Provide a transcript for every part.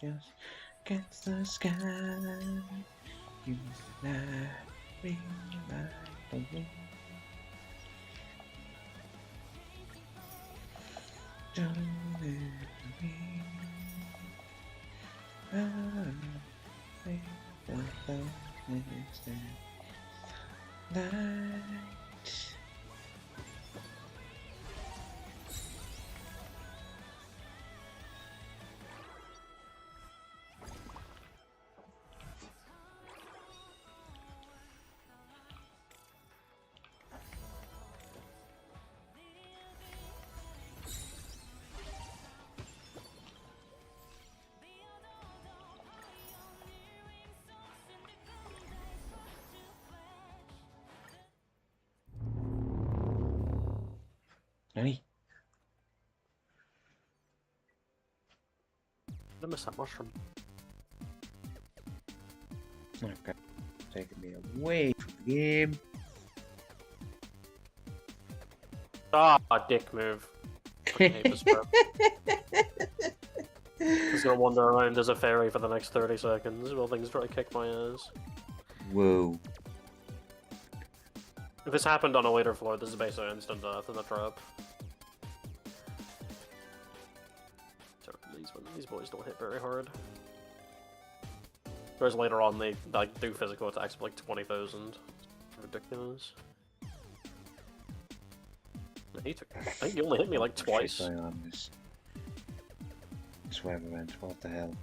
just against the sky. You light me like the wind. Don't let me night. Nani? I missed that mushroom. Okay. Taking me away from the game. Ah, dick move. I hate this bro. Just gonna wander around as a fairy for the next 30 seconds while things try to kick my ass. Whoa. If this happened on a later floor, this is basically instant death in the trap. These boys don't hit very hard. Whereas later on they like do physical attacks of like 20,000. Ridiculous. I think you only hit me like twice. What's going on this web event? What the hell?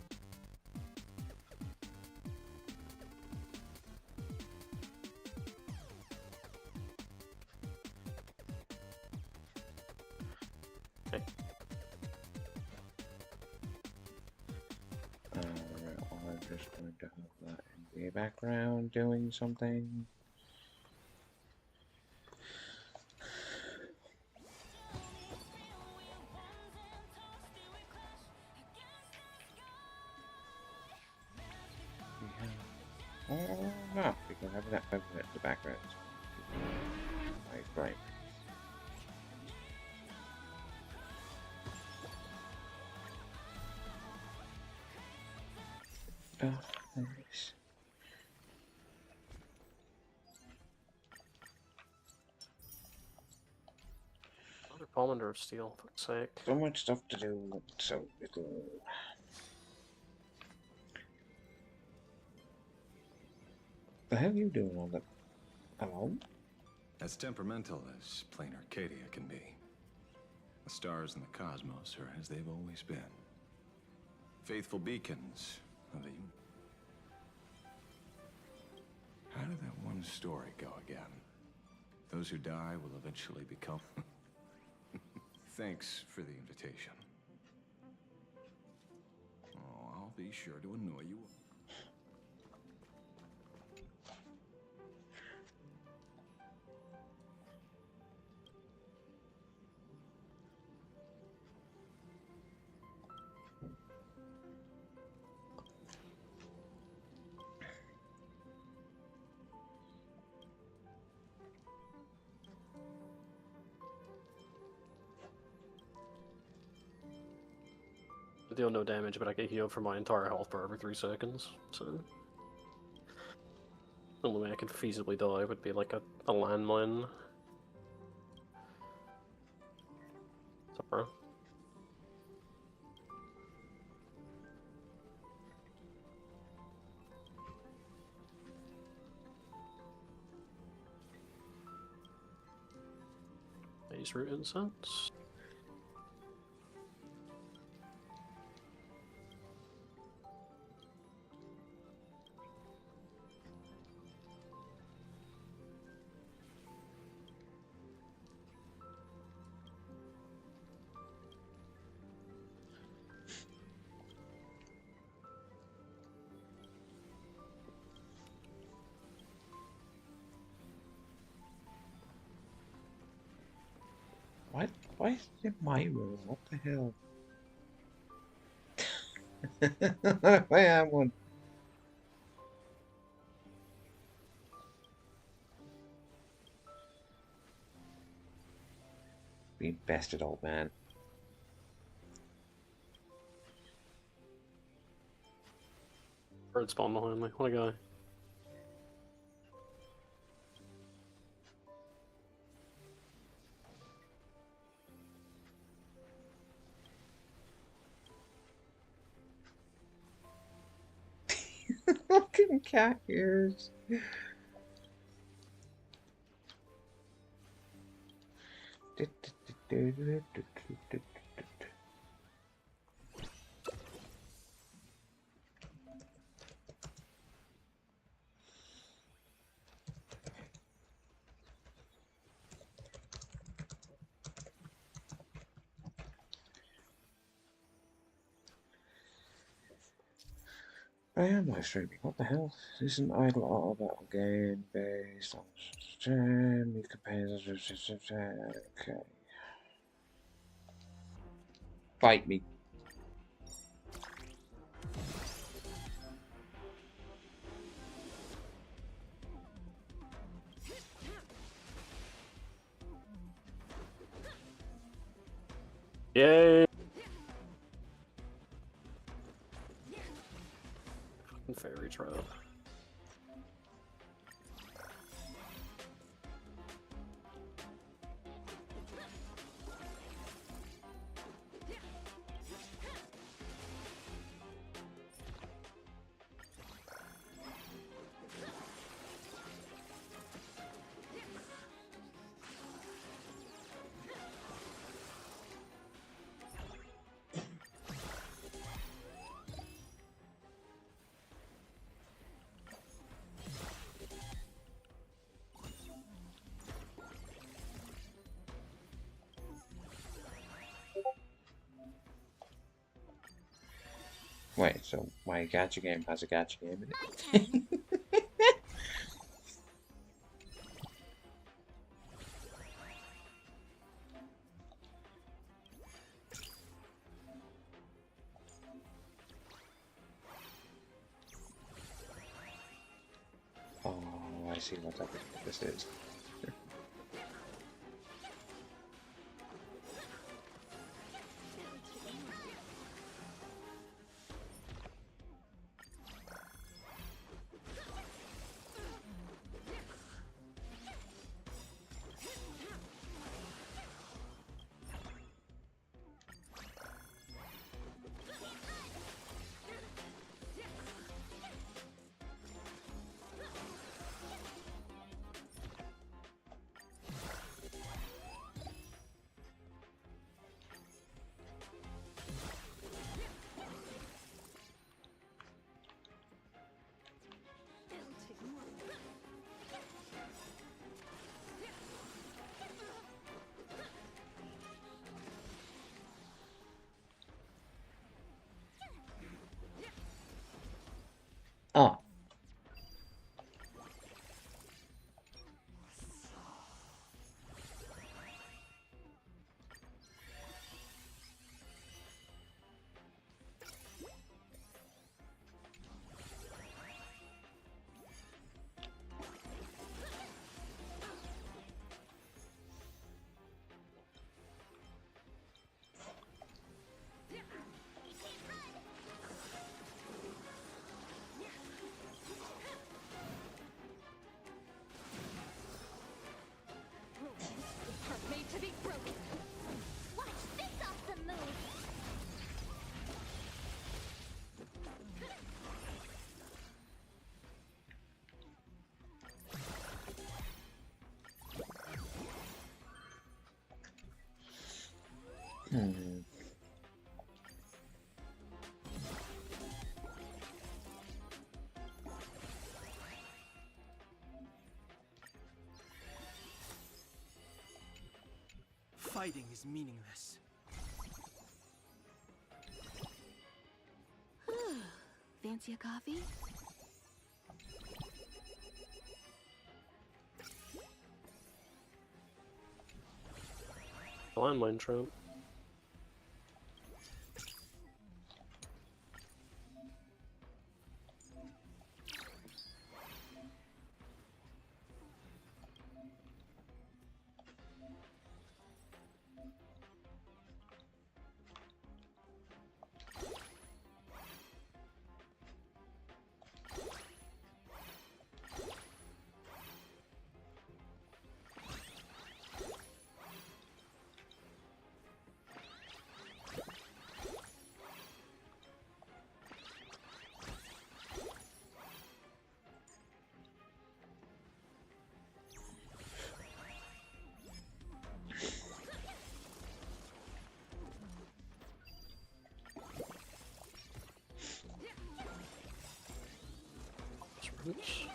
Okay. I'm just going to have that in the background doing something. Oh, no, because having that in the background is right. Oh, nice. Another pomander of steel, for fuck's sake. So much stuff to do, so little. The hell are you doing on that? Hello? As temperamental as plain Arcadia can be. The stars in the cosmos are as they've always been. Faithful beacons of the... How did that one story go again? Those who die will eventually become... Thanks for the invitation. Oh, I'll be sure to annoy you. I deal no damage, but I get healed for my entire health bar every 3 seconds, so... The only way I could feasibly die would be like a landmine. Sorry. These root incense. What? Why is it my room? What the hell? I am one. Being bested, old man. Bird spawn behind me. What a guy. Fucking cat ears. I am live streaming. What the hell? This is an idle auto battle game based on you can pay. Okay. Fight me. Yay! Fucking fairy trap. Wait, so my gacha game has a gacha game in it? Oh, I see what this is. Ah. Made to be broken. Watch this awesome move. Fighting is meaningless. Fancy a coffee? Landmine trap. damage.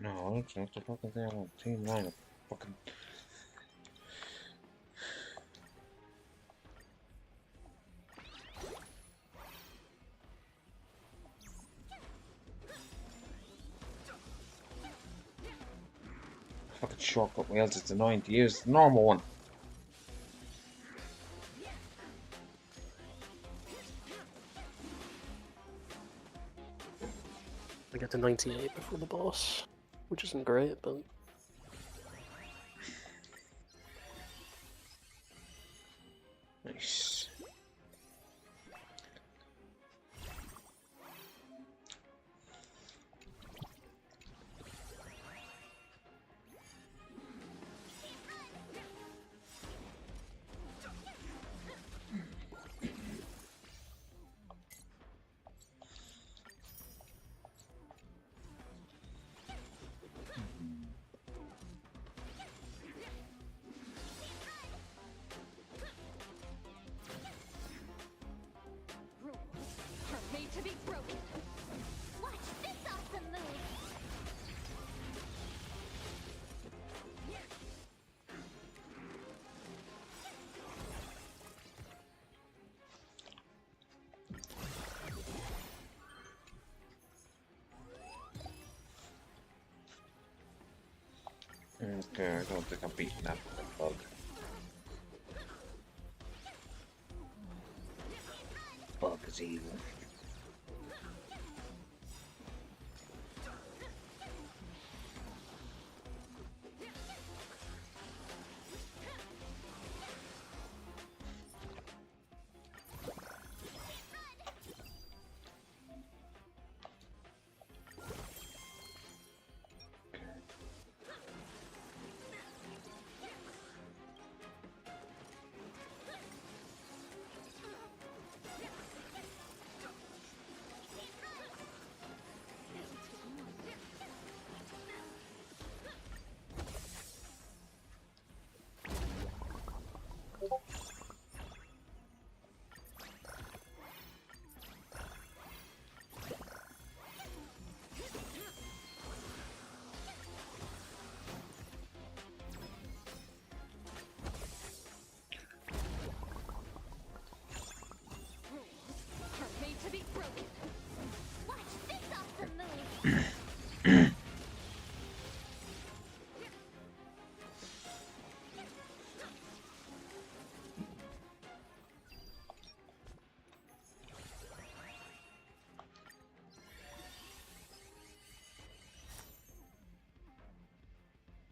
No, it's not the fucking thing on Team 9. Fucking. Fucking shortcut wheels, it's annoying to use the normal one. I get to 98 before the boss, which isn't great, but Nice. Rules are made to be broken. Watch this awesome move. Okay, I don't think I'm beating that bug. Bug is evil. Rules are made to be broken. Watch this awesome move.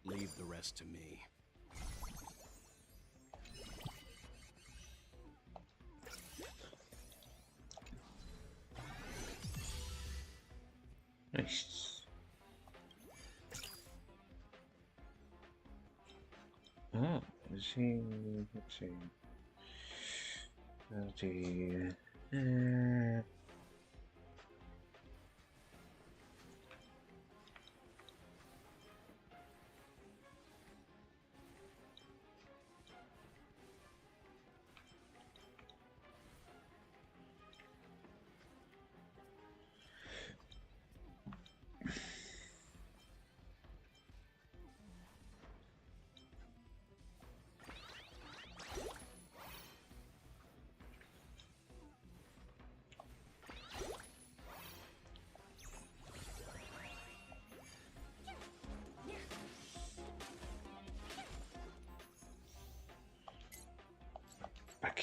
Leave the rest to me. Nice. Ah, is he? Let's see. Let's see.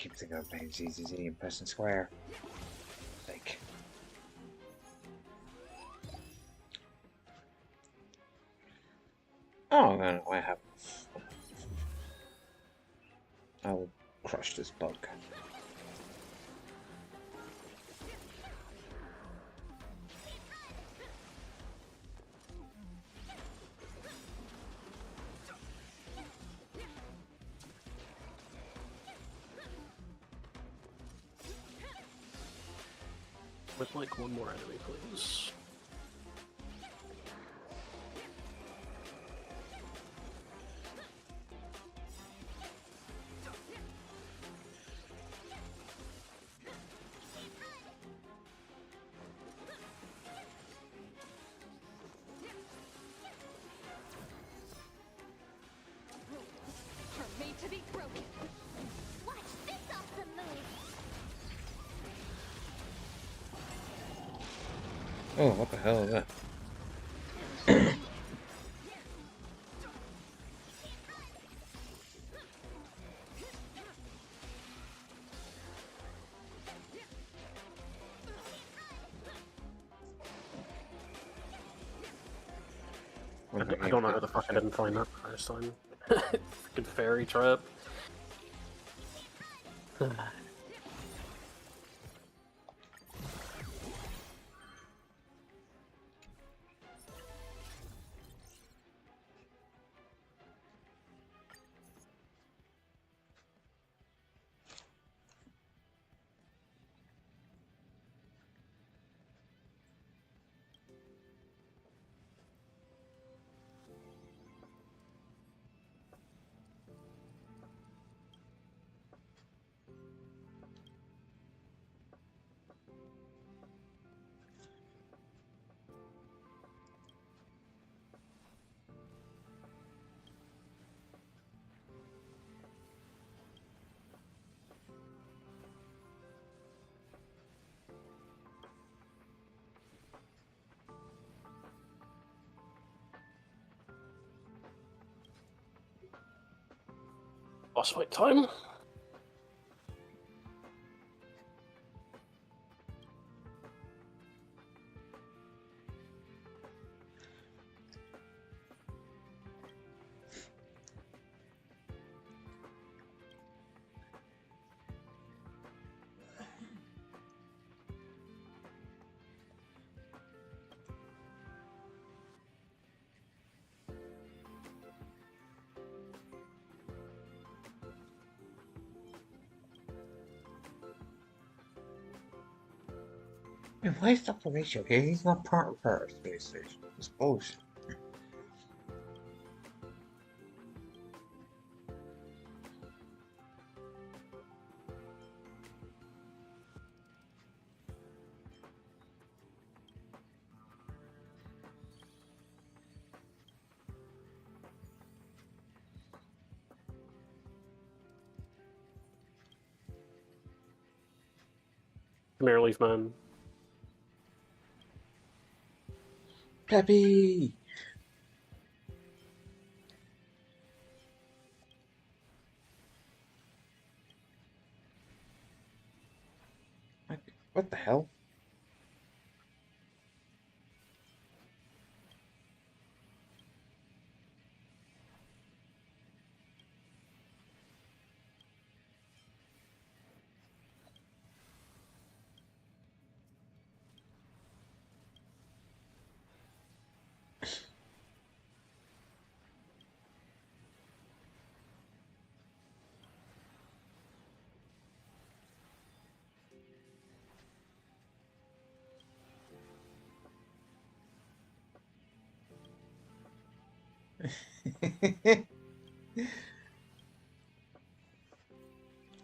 keep thinking of playing ZZZ and pressing square. Like. Oh no, I have. I will crush this bug. With like one more enemy, please. Are made to be broken. Watch this awesome move. Oh, what the hell is that? I don't know how the fuck I didn't find that first time. Freaking fairy trap. Boss fight time. Man, why is Dr. Ratio here? He's not part of her space station. It's bullshit. Come here, Leaf Man. Peppy! What the hell?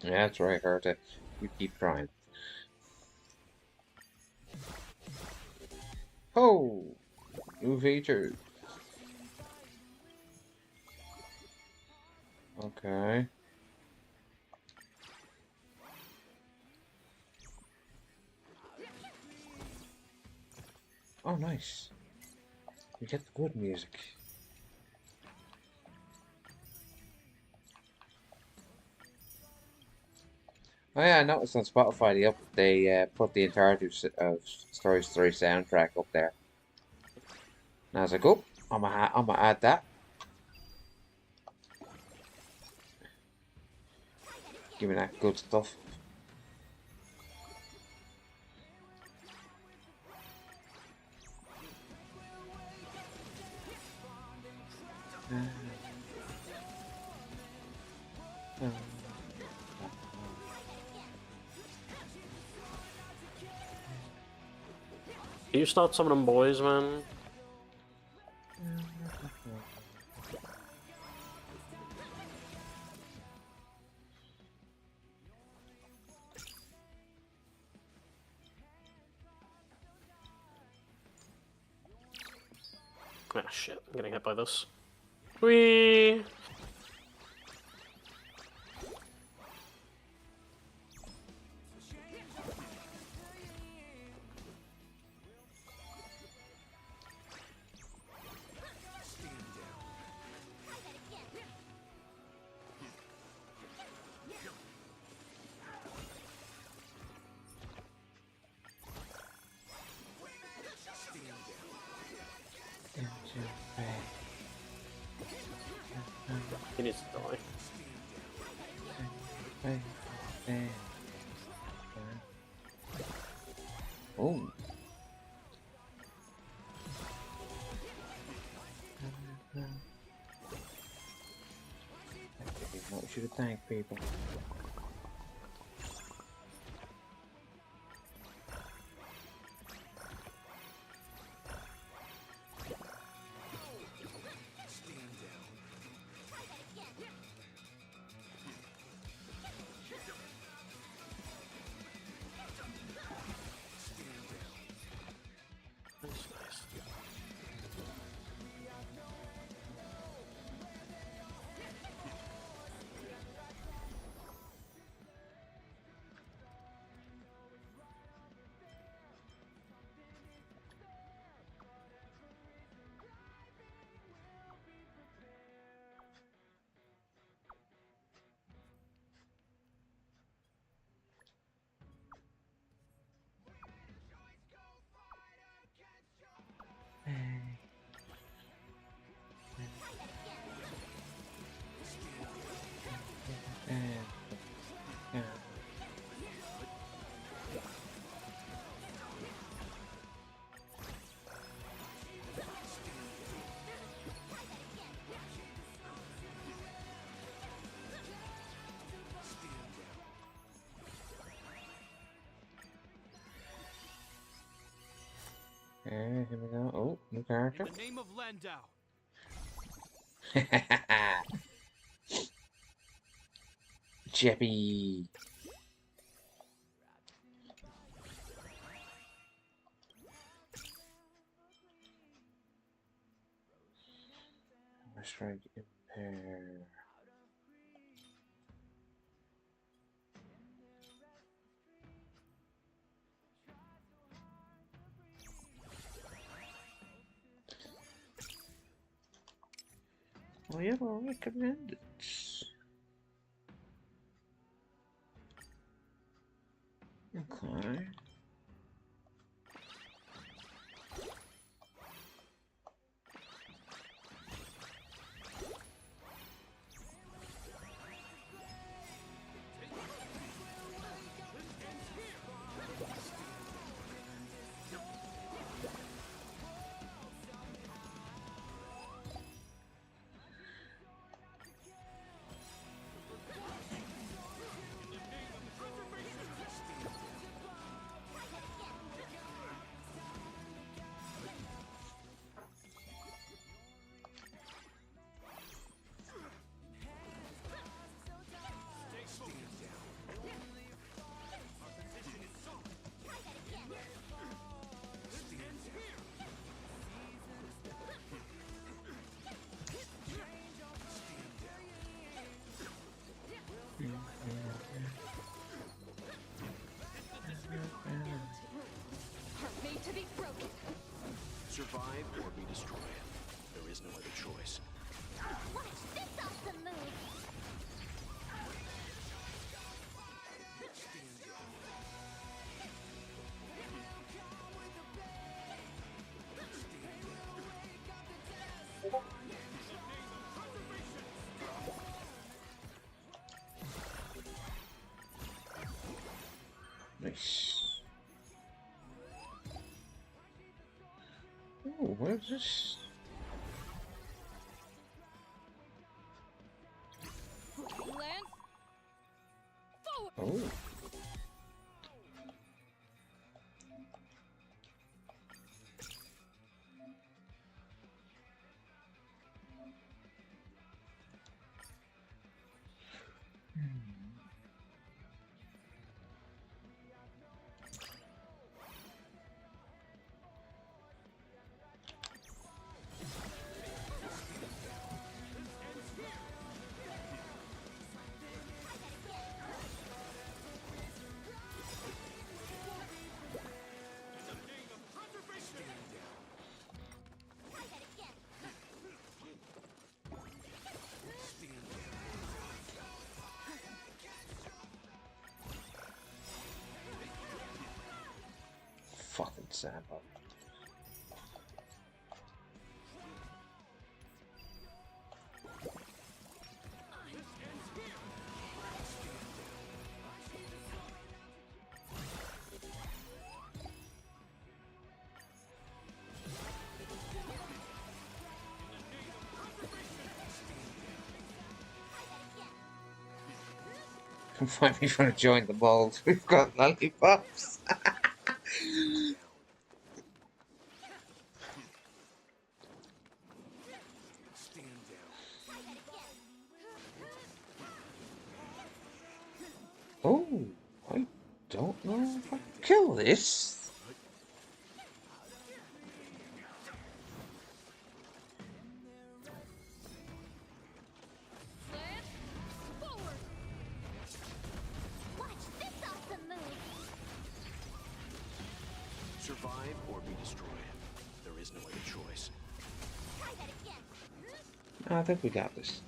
Yeah, that's right, Herta. You keep trying. Oh! New features. Okay. Oh, nice. We get the good music. Oh yeah, I noticed on Spotify they put the entirety of Story Story soundtrack up there. And I was like, oh, I'm gonna add that. Give me that good stuff. You start some of them boys, man. Ah, shit. I'm getting hit by this. Whee! He needs to die. Oh. We should have thanked people. Here we go. Oh, new character. In the name of Landau. Jeppy. Strike impair. We ever recommended? Okay. Are made to be broken. Survive or be destroyed. There is no other choice. Watch this awesome move. Nice. Oh, where's this? Land. Forward. Oh. Fucking Sabo. Why we want to join the mold? We've got lollipops. Oh, I don't know if I can kill this. Land. Forward. Watch this awesome move. Survive or be destroyed. There is no other choice. Try that again. I think we got this.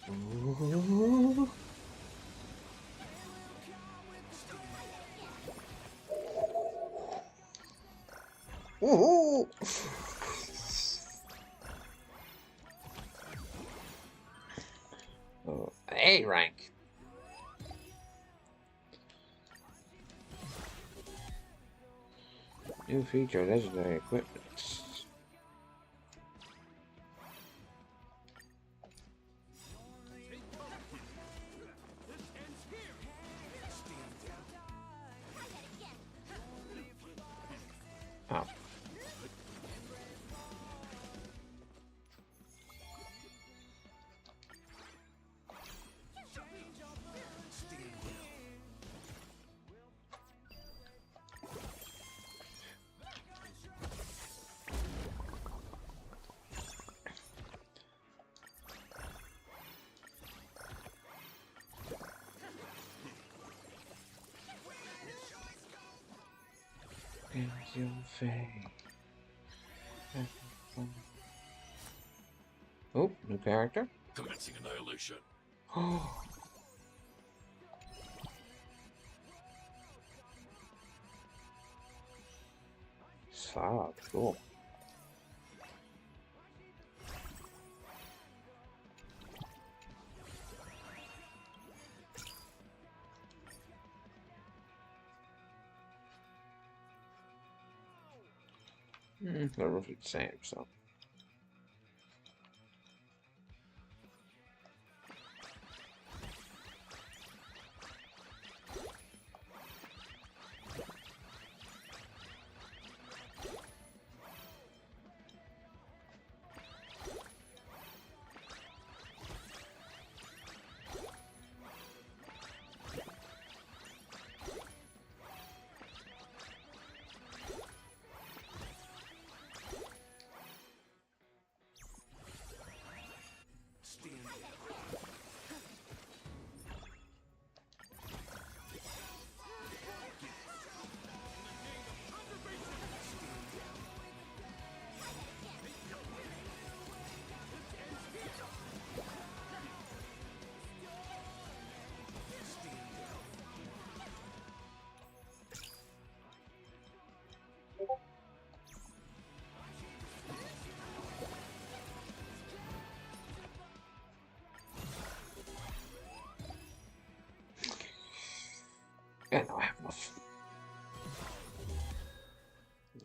Ooh. Ooh. Oh, A rank. New feature, legendary equipment. Oh. In your face. Oh, new character. Commencing annihilation. Oh. Sad, cool. They're roughly the same, so.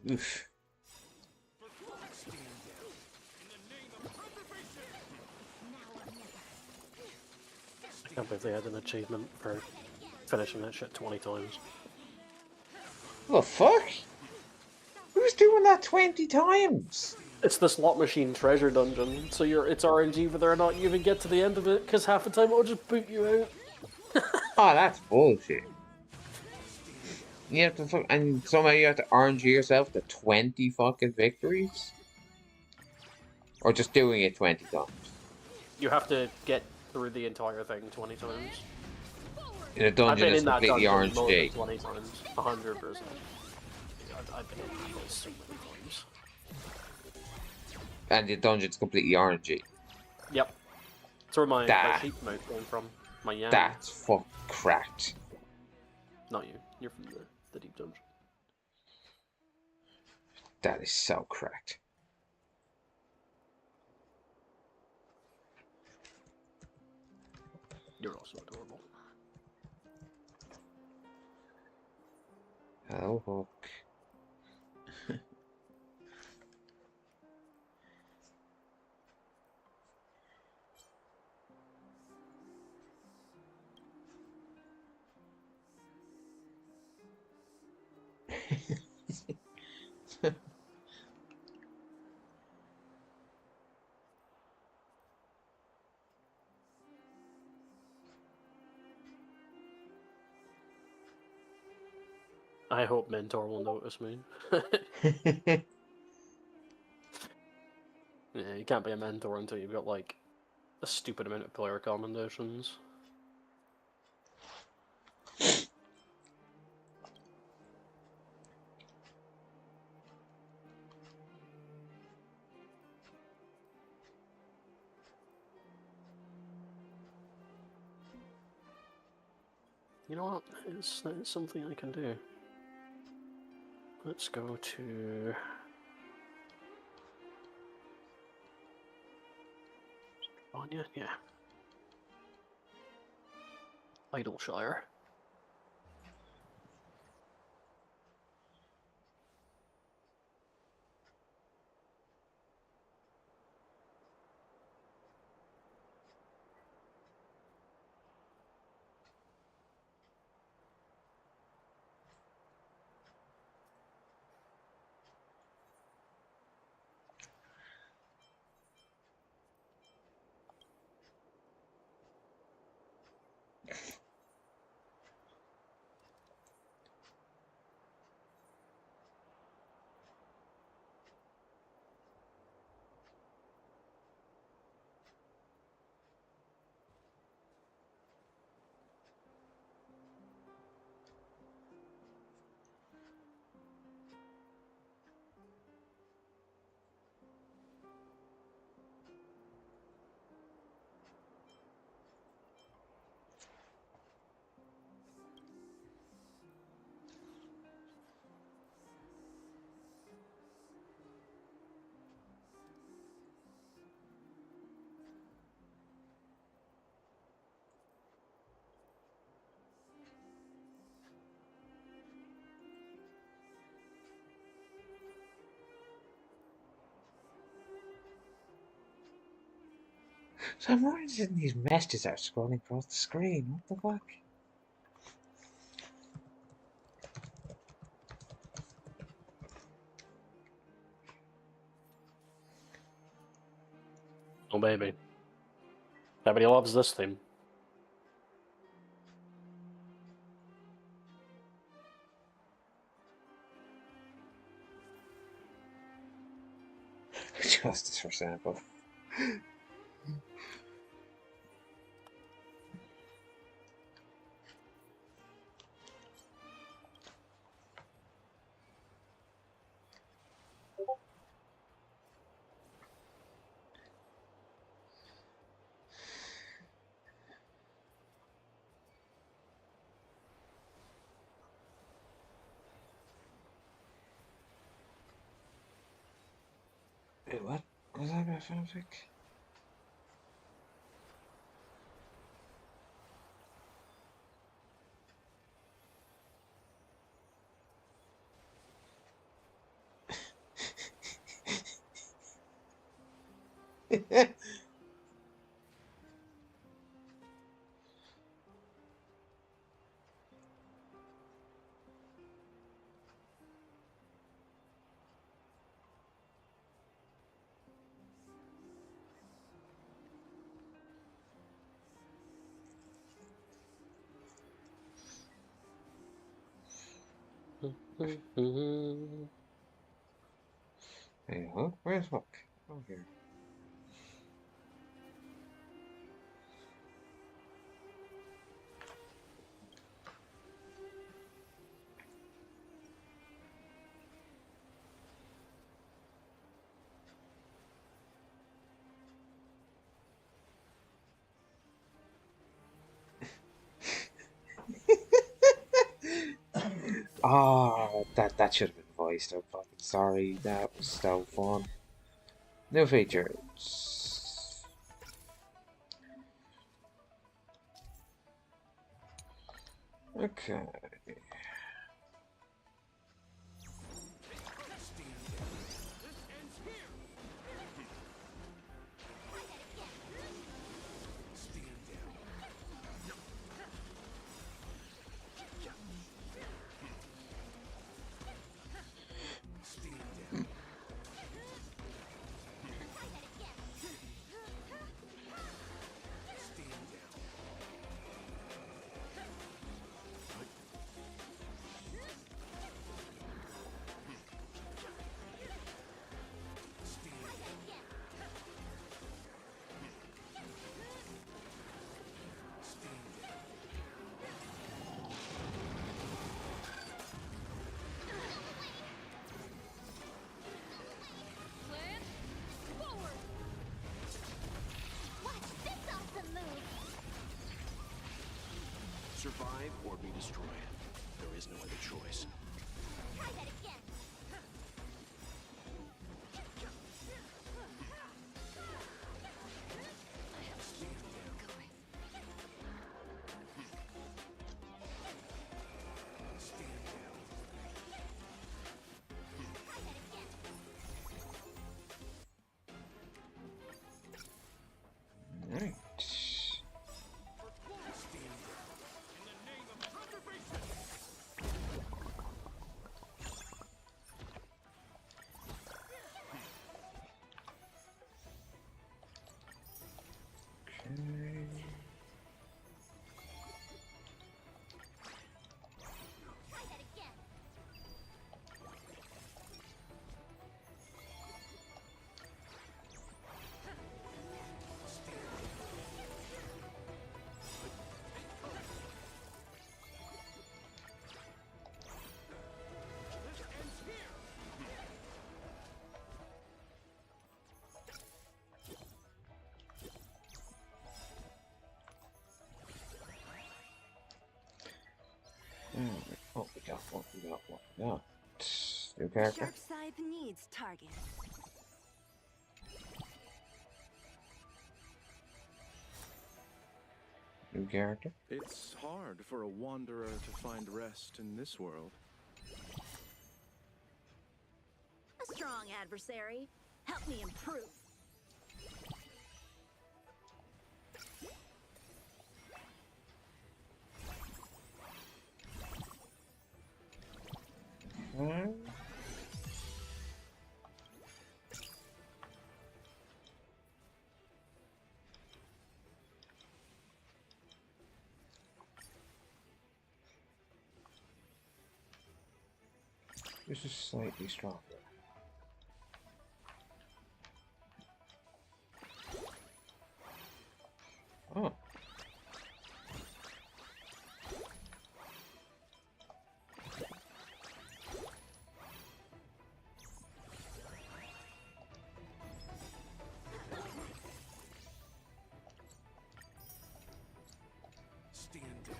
Oof. I can't believe they had an achievement for finishing that shit 20 times. What the fuck? Who's doing that 20 times? It's the slot machine treasure dungeon, so it's RNG whether or not you even get to the end of it, because half the time it'll just boot you out. Oh, that's bullshit. You have to and somehow you have to RNG yourself to 20 fucking victories? Or just doing it 20 times? You have to get through the entire thing 20 times. In a I've dungeon been that's in that completely dungeon more than RNG. 20 times. 100%. I've been in that place so many times. And the dungeon's completely RNG. Yep. That's where my sheep mouth came from. My yam. That's fucking cracked. Not you. You're from the deep dungeon. That is so cracked. You're also adorable. Hello, Hook. I hope Mentor will notice me. Yeah, you can't be a Mentor until you've got, like, a stupid amount of player commendations. You know what? That is something I can do. Let's go to... Anya? Yeah. Idleshire. So I'm noticing these messages are scrolling across the screen. What the fuck? Oh, baby. Everybody loves this theme. Justice for sample. Wait, what? Was that about fanfic? Hey, huh? Where's Hook? Oh, here. Ah, that should have been voiced. I'm fucking sorry. That was so fun. New features. Okay. Plan forward. Watch this awesome move. Survive or be destroyed. There is no other choice. Try that again. Alright. Okay. Try that again. Alright. What we got? What we got? What we got? New character. Sharp side needs target. New character. It's hard for a wanderer to find rest in this world. A strong adversary. Help me improve. Hmm? This is slightly stronger. Oh. Stand down.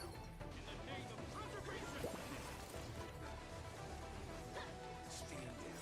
Stand down.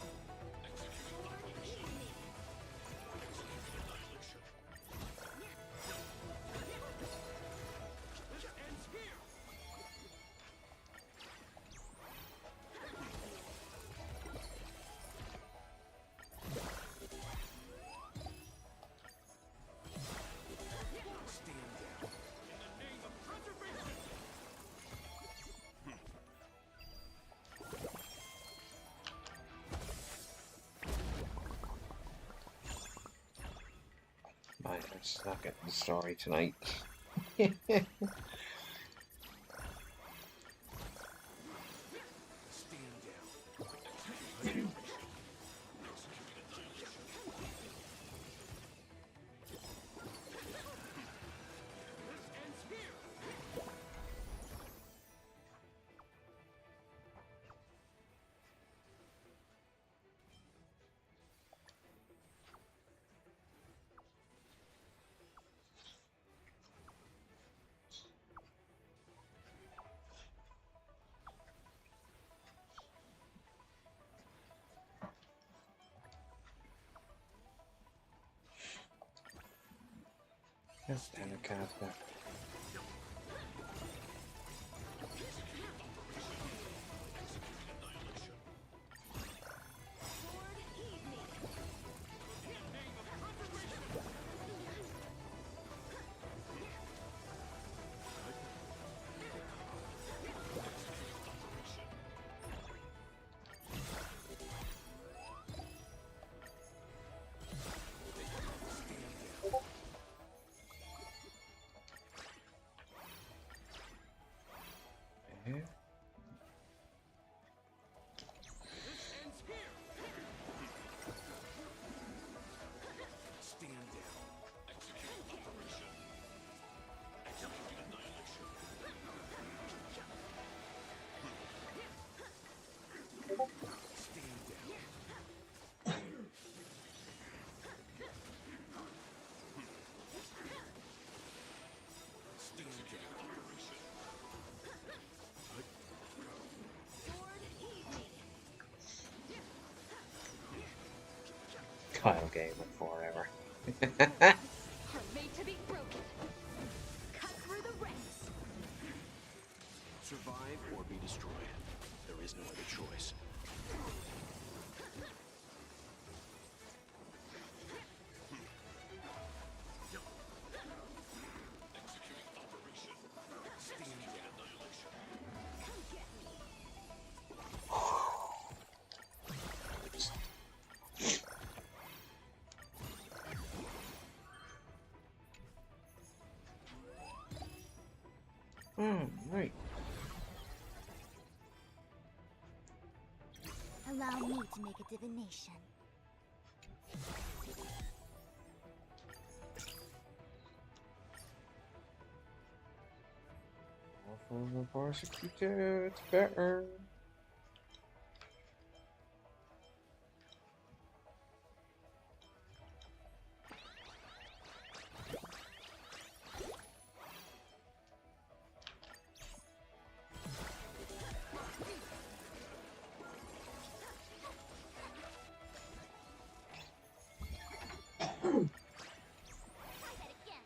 Right, let's not get the story tonight. Yes, damn it, Casper. Yeah. Kyle game forever. Are made to be broken. Cut through the ranks. Survive or be destroyed. There is no other choice. Right. Allow me to make a divination. For the prosecutor, it's better. Try that again.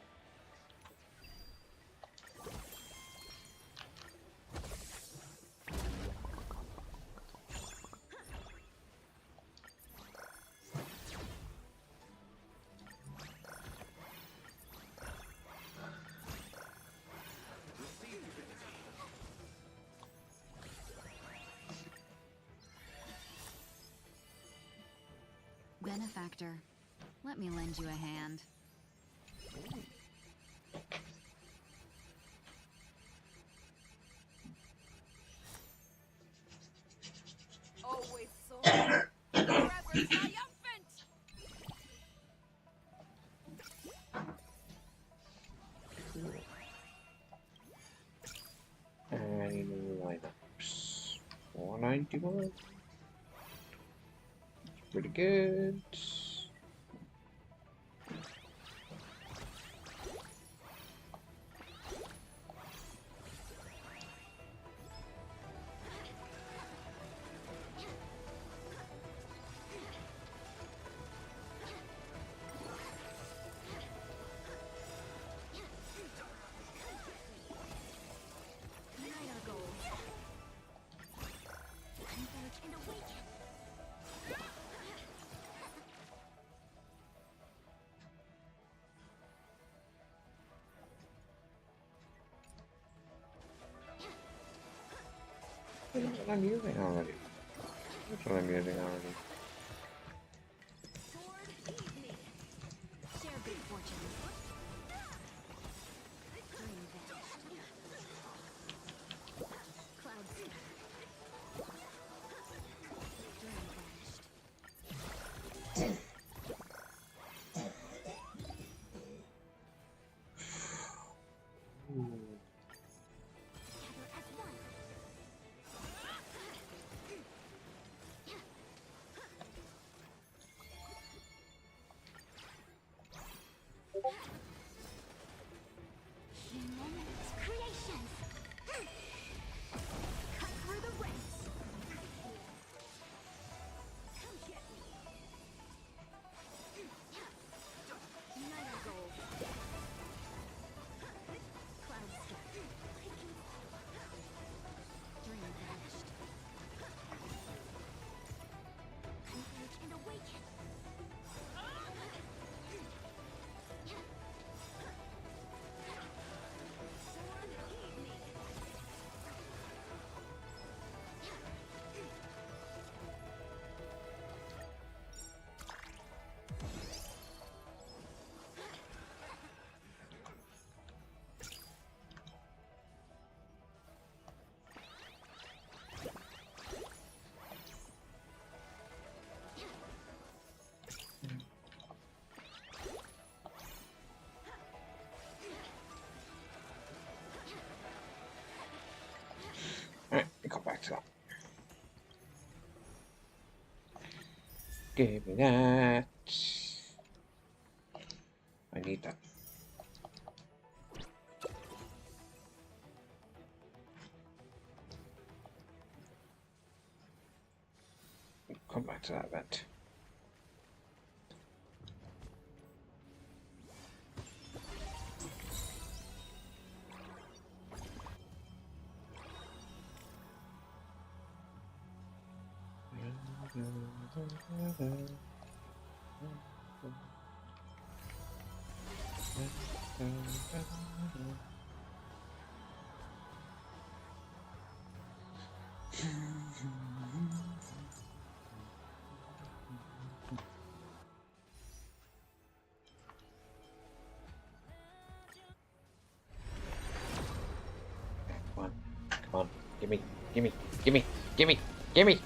Benefactor, let me lend you a hand. Always so. Forever triumphant. Any new lineups? 491. Pretty good. That's what I'm using already. That's what I'm using already. Sword, heed me. Share good fortune. Creations. Cut through the ranks. Come get me. Night gold. Cloud scatter. Dream vanished. Converge and awaken. Alright, come back to that. Give me that. I need that. Come back to that event. Come on, come on, gimme, gimme, gimme, gimme, gimme!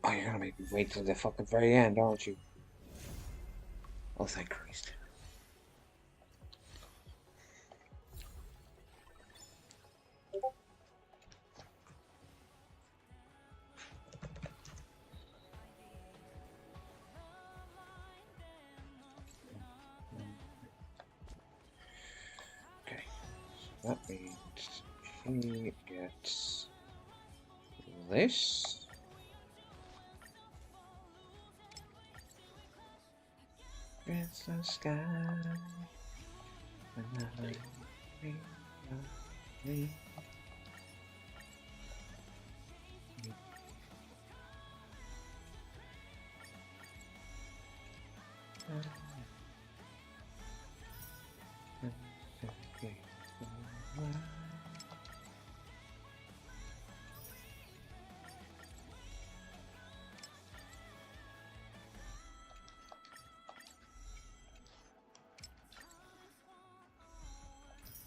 Oh, you're gonna make me wait till the fucking very end, aren't you? Oh, thank Christ. Okay, so that means he gets this. Against the sky, another ring of me.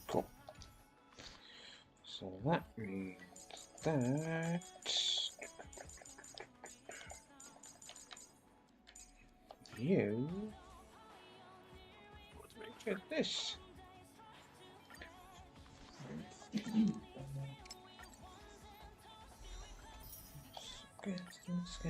Cool. So that means that you get this. Against the sky.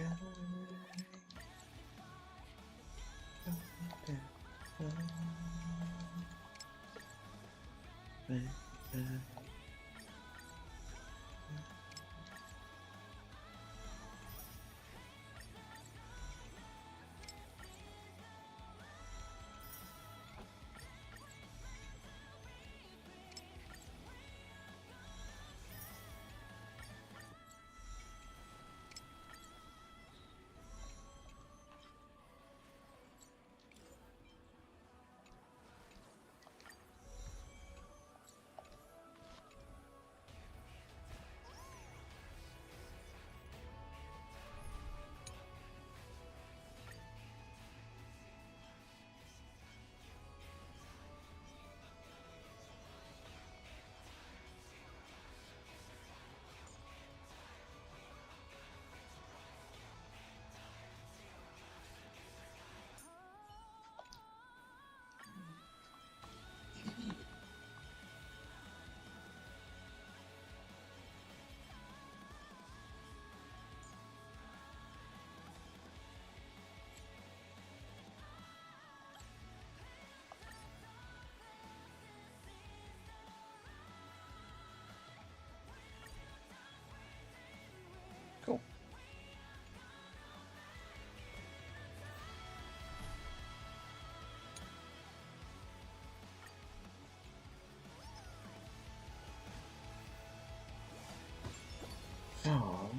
Oh.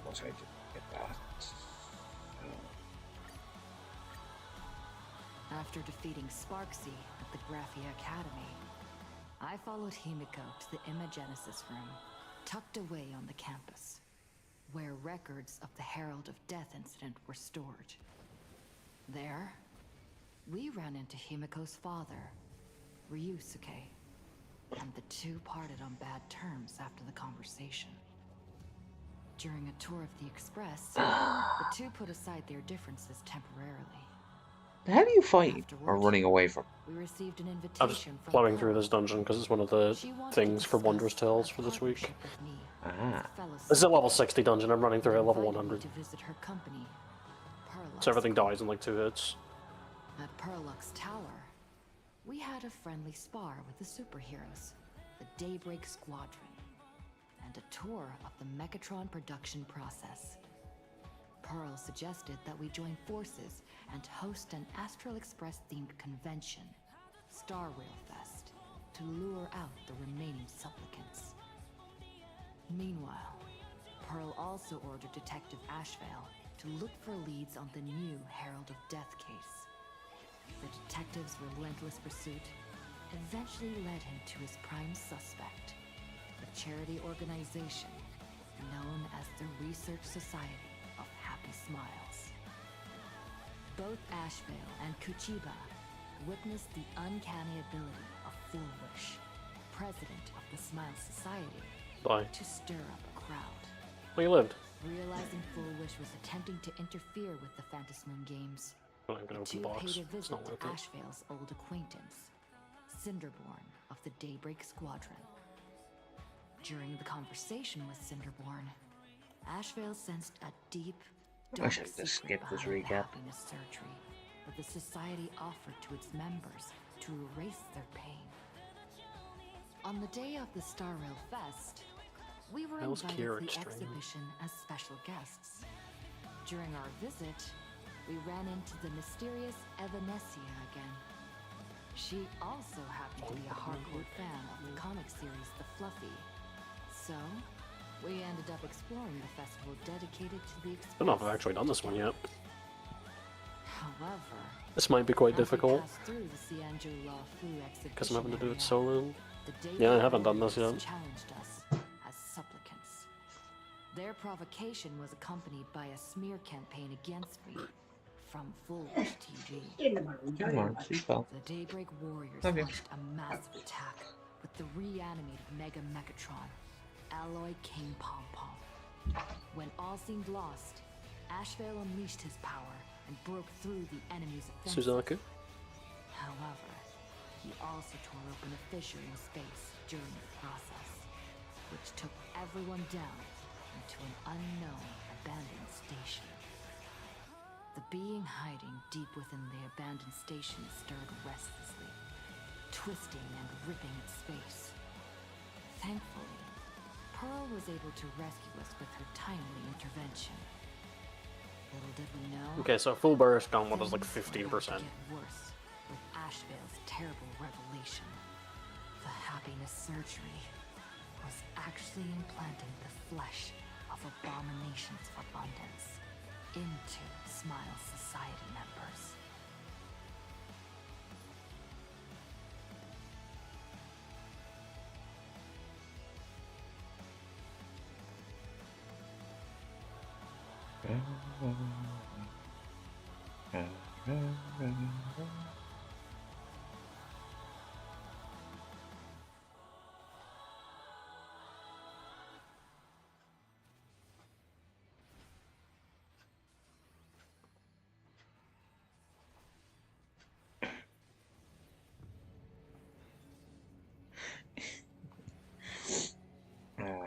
Almost I didn't get that. After defeating Sparksy at the Graphia Academy, I followed Himiko to the Imagenesis room, tucked away on the campus, where records of the Herald of Death incident were stored. There, we ran into Himiko's father, Ryusuke, and the two parted on bad terms after the conversation. During a tour of the Express, the two put aside their differences temporarily. How do you fight or Afterward, running away from? we received an I was invitation from flowing through Pearl. this dungeon because it's one of the She wanted things to for discuss Wondrous Tales a for this week. partnership with me, Ah. a fellow This is a level soldier. 60 dungeon. I'm running through at level Invited me 100. to visit her company, Perlux. So everything dies in like 2 hits. At Perlux Tower, we had a friendly spar with the superheroes, the Daybreak Squadron, and a tour of the Mechatron production process. Pearl suggested that we join forces and host an Astral Express-themed convention, Star Rail Fest, to lure out the remaining supplicants. Meanwhile, Pearl also ordered Detective Ashvale to look for leads on the new Herald of Death case. The detective's relentless pursuit eventually led him to his prime suspect, the charity organization known as the Research Society of Happy Smiles. Both Ashvale and Kuchiba witnessed the uncanny ability of Fullwish, president of the Smile Society, Bye. to stir up a crowd. Well, you lived. Realizing Fullwish was attempting to interfere with the Phantasmoon games, I'm gonna the open two the box. paid a It's visit not to worth it. Ashvale's old acquaintance, Cinderborn of the Daybreak Squadron. During the conversation with Cinderborn, Ashvale sensed a deep, dark should have just secret skipped this behind the recap. happiness surgery that the society offered to its members to erase their pain. On the day of the Star Rail Fest, we were How's invited Kira to the streaming? exhibition as special guests. During our visit, we ran into the mysterious Evanesia again. She also happened to be a hardcore fan of the comic series The Fluffy. So, we ended up exploring the festival dedicated to the Express. I don't know if I've actually done this one yet. However, This might be quite as we difficult passed through the Cianjo La Fu exhibition because I'm having to do it area, solo. the Yeah, I Daybreak haven't done this Warriors yet. challenged us as supplicants. Their provocation was accompanied by a smear campaign against me from Fullwish TV. Come on, seatbelt. The Daybreak Warriors Love you. launched a massive attack with the reanimated Mega Mechatron, Alloy King Pom Pom. When all seemed lost, Ashvale unleashed his power and broke through the enemy's offensive. Suzaku? However, he also tore open a fissure in space during the process, which took everyone down into an unknown abandoned station. The being hiding deep within the abandoned station stirred restlessly, twisting and ripping at space. Thankfully, Pearl was able to rescue us with her timely intervention. Little did we know. Okay, so full burst on what is like things were about to 15%. get worse with Ashvale's terrible revelation. The happiness surgery was actually implanting the flesh of abominations of abundance into Smile Society members.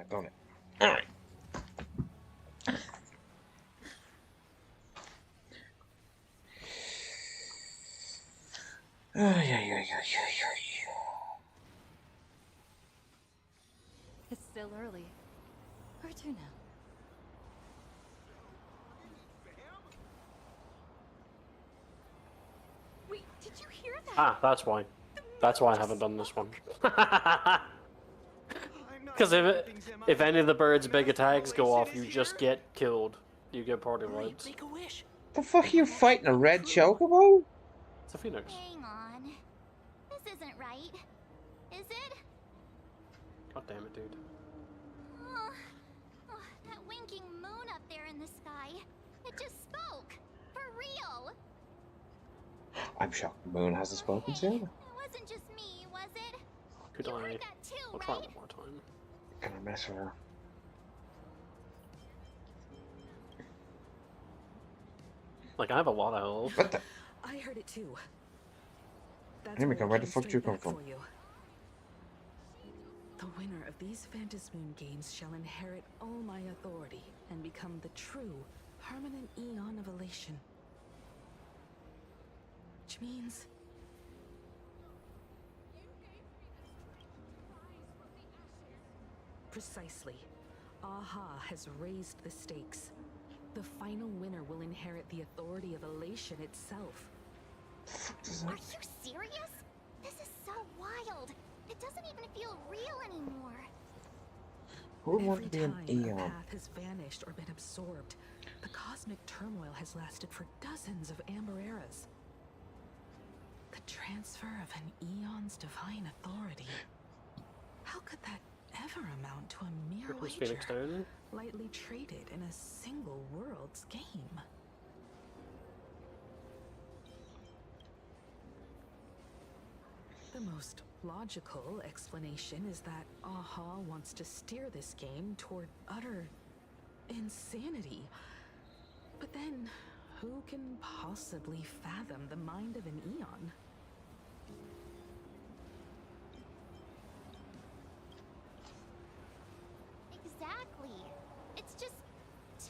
Got it. Alright. Yeah. It's still early. Where to now? Wait, did you hear that? Ah, that's why. That's why I haven't done this one. I know. Because if any of the birds' big attacks go off, you just get killed. You get party wipes. Make a wish. The fuck are you fighting a red chocobo? It's a phoenix. Hang on. This isn't right. Is it? God damn it, dude. Oh, that winking moon up there in the sky. It just spoke. For real. I'm shocked the moon hasn't spoken sooner. It wasn't just me, was it? Could You I? heard that too, I'll try right? one more time. Can I mess with her? Like, I have a lot of health. What the? I heard it too. That's Here we go. it Where the came fuck do you straight come back from? for you. The winner of these Phantasmoon Moon games shall inherit all my authority and become the true, permanent Eon of Elation. Which means... Precisely. Aha has raised the stakes. The final winner will inherit the authority of Elation itself. Are you serious? This is so wild. It doesn't even feel real anymore. Who would want Every to be an time a Eon? path has vanished or been absorbed, the cosmic turmoil has lasted for dozens of Amber eras. The transfer of an Eon's divine authority. How could that ever amount to a mere Who's wager, Phoenix down? lightly traded in a single world's game? The most logical explanation is that Aha wants to steer this game toward utter insanity. But then, who can possibly fathom the mind of an Eon? Exactly. It's just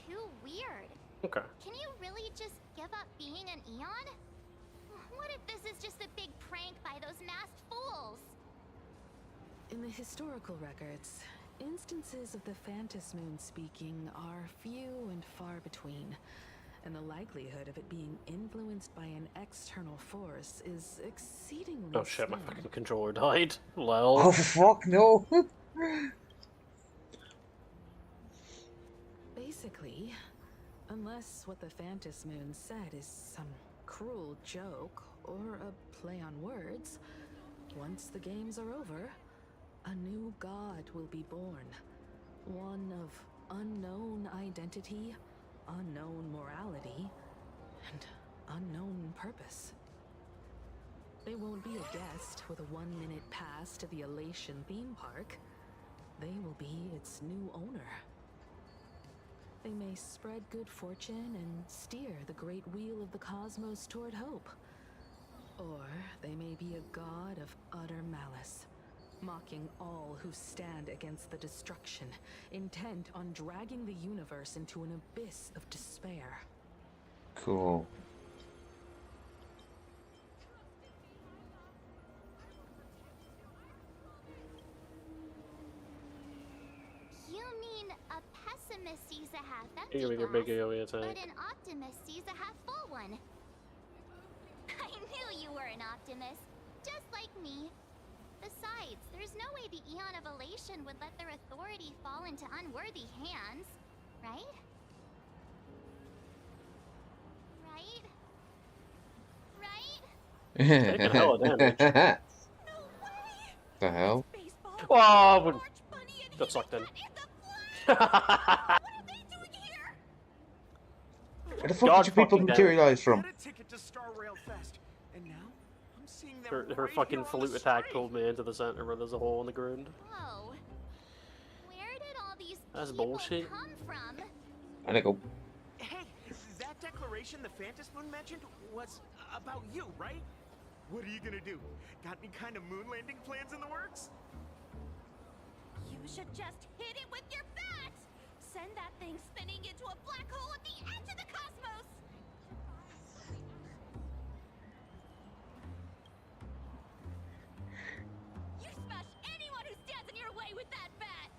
too weird. Okay. Can you really just give up being an Eon? What if this is just a big prank by those masked fools? In the historical records, instances of the Phantasmoon speaking are few and far between, and the likelihood of it being influenced by an external force is exceedingly Oh shit, my slim. fucking controller died. Lol. Oh fuck no! Basically, unless what the Phantasmoon said is some cruel joke or a play on words, once the games are over, a new god will be born. One of unknown identity, unknown morality, and unknown purpose. They won't be a guest with a 1-minute pass to the Elation theme park. They will be its new owner. They may spread good fortune and steer the great wheel of the cosmos toward hope. Or they may be a god of utter malice, mocking all who stand against the destruction, intent on dragging the universe into an abyss of despair. Cool. You mean a pessimist sees a half empty Here we go, glass, big AoE but attack. an optimist sees a half full one. I knew you were an optimist, just like me. Besides, there's no way the Eon of Elation would let their authority fall into unworthy hands, right? Right? Right? Taking a hell of damage. No way! The hell? Baseball, Oh, I would Orange Bunny, and got sucked in. Cat in the flag! What are they doing here? Where the fuck God did you people fucking damn it. materialize from? Got a ticket to Star Rail Fest, and now I'm seeing them Her right fucking here on the flute attack street. pulled me into the center where there's a hole in the ground. Whoa. Where did all these That's people bullshit. come from? And I go, Hey, that declaration the Phantasmoon mentioned was about you, right? What are you gonna do? Got any kind of moon landing plans in the works? You should just hit it with your bat! Send that thing spinning into a black hole at the edge of the cosmos! You smash anyone who stands in your way with that bat!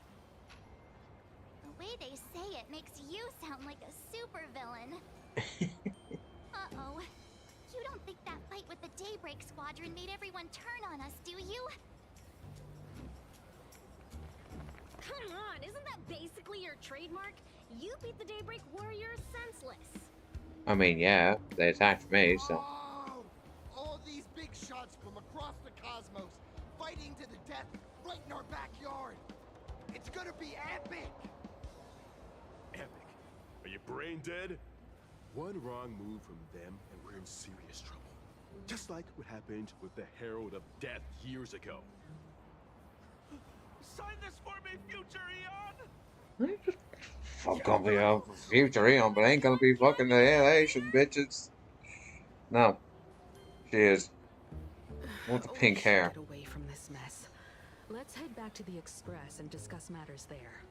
The way they say it makes you sound like a supervillain. Uh-oh. You don't think that fight with the Daybreak Squadron made everyone turn on us, do you? Come on, isn't that basically your trademark? You beat the Daybreak Warriors senseless. I mean, yeah, they attacked me, so. Oh, all these big shots from across the cosmos, fighting to the death right in our backyard. It's gonna be epic. Epic. Are you brain dead? One wrong move from them and we're in serious trouble. Just like what happened with the Herald of Death years ago. Sign this for me, future Eon! Fuck up your future Eon, but ain't gonna be fucking the Asian bitches. No. She is. With the pink We should hair. Get away from this mess. Let's head back to the Express and discuss matters there.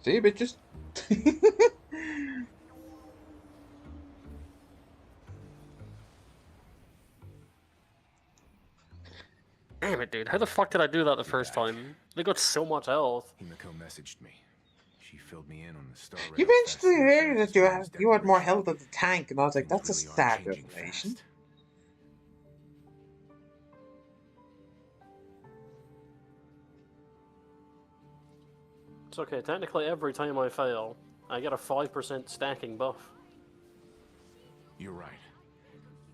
See, bitches? Damn it, dude. How the fuck did I do that the first time? They got so much health. Himiko messaged me. She filled me in on the Star You Rail mentioned Fest earlier and that you had more health at the tank, and I was like, Things that's a really are sad changing revelation. fast. It's okay. Technically, every time I fail, I get a 5% stacking buff. You're right.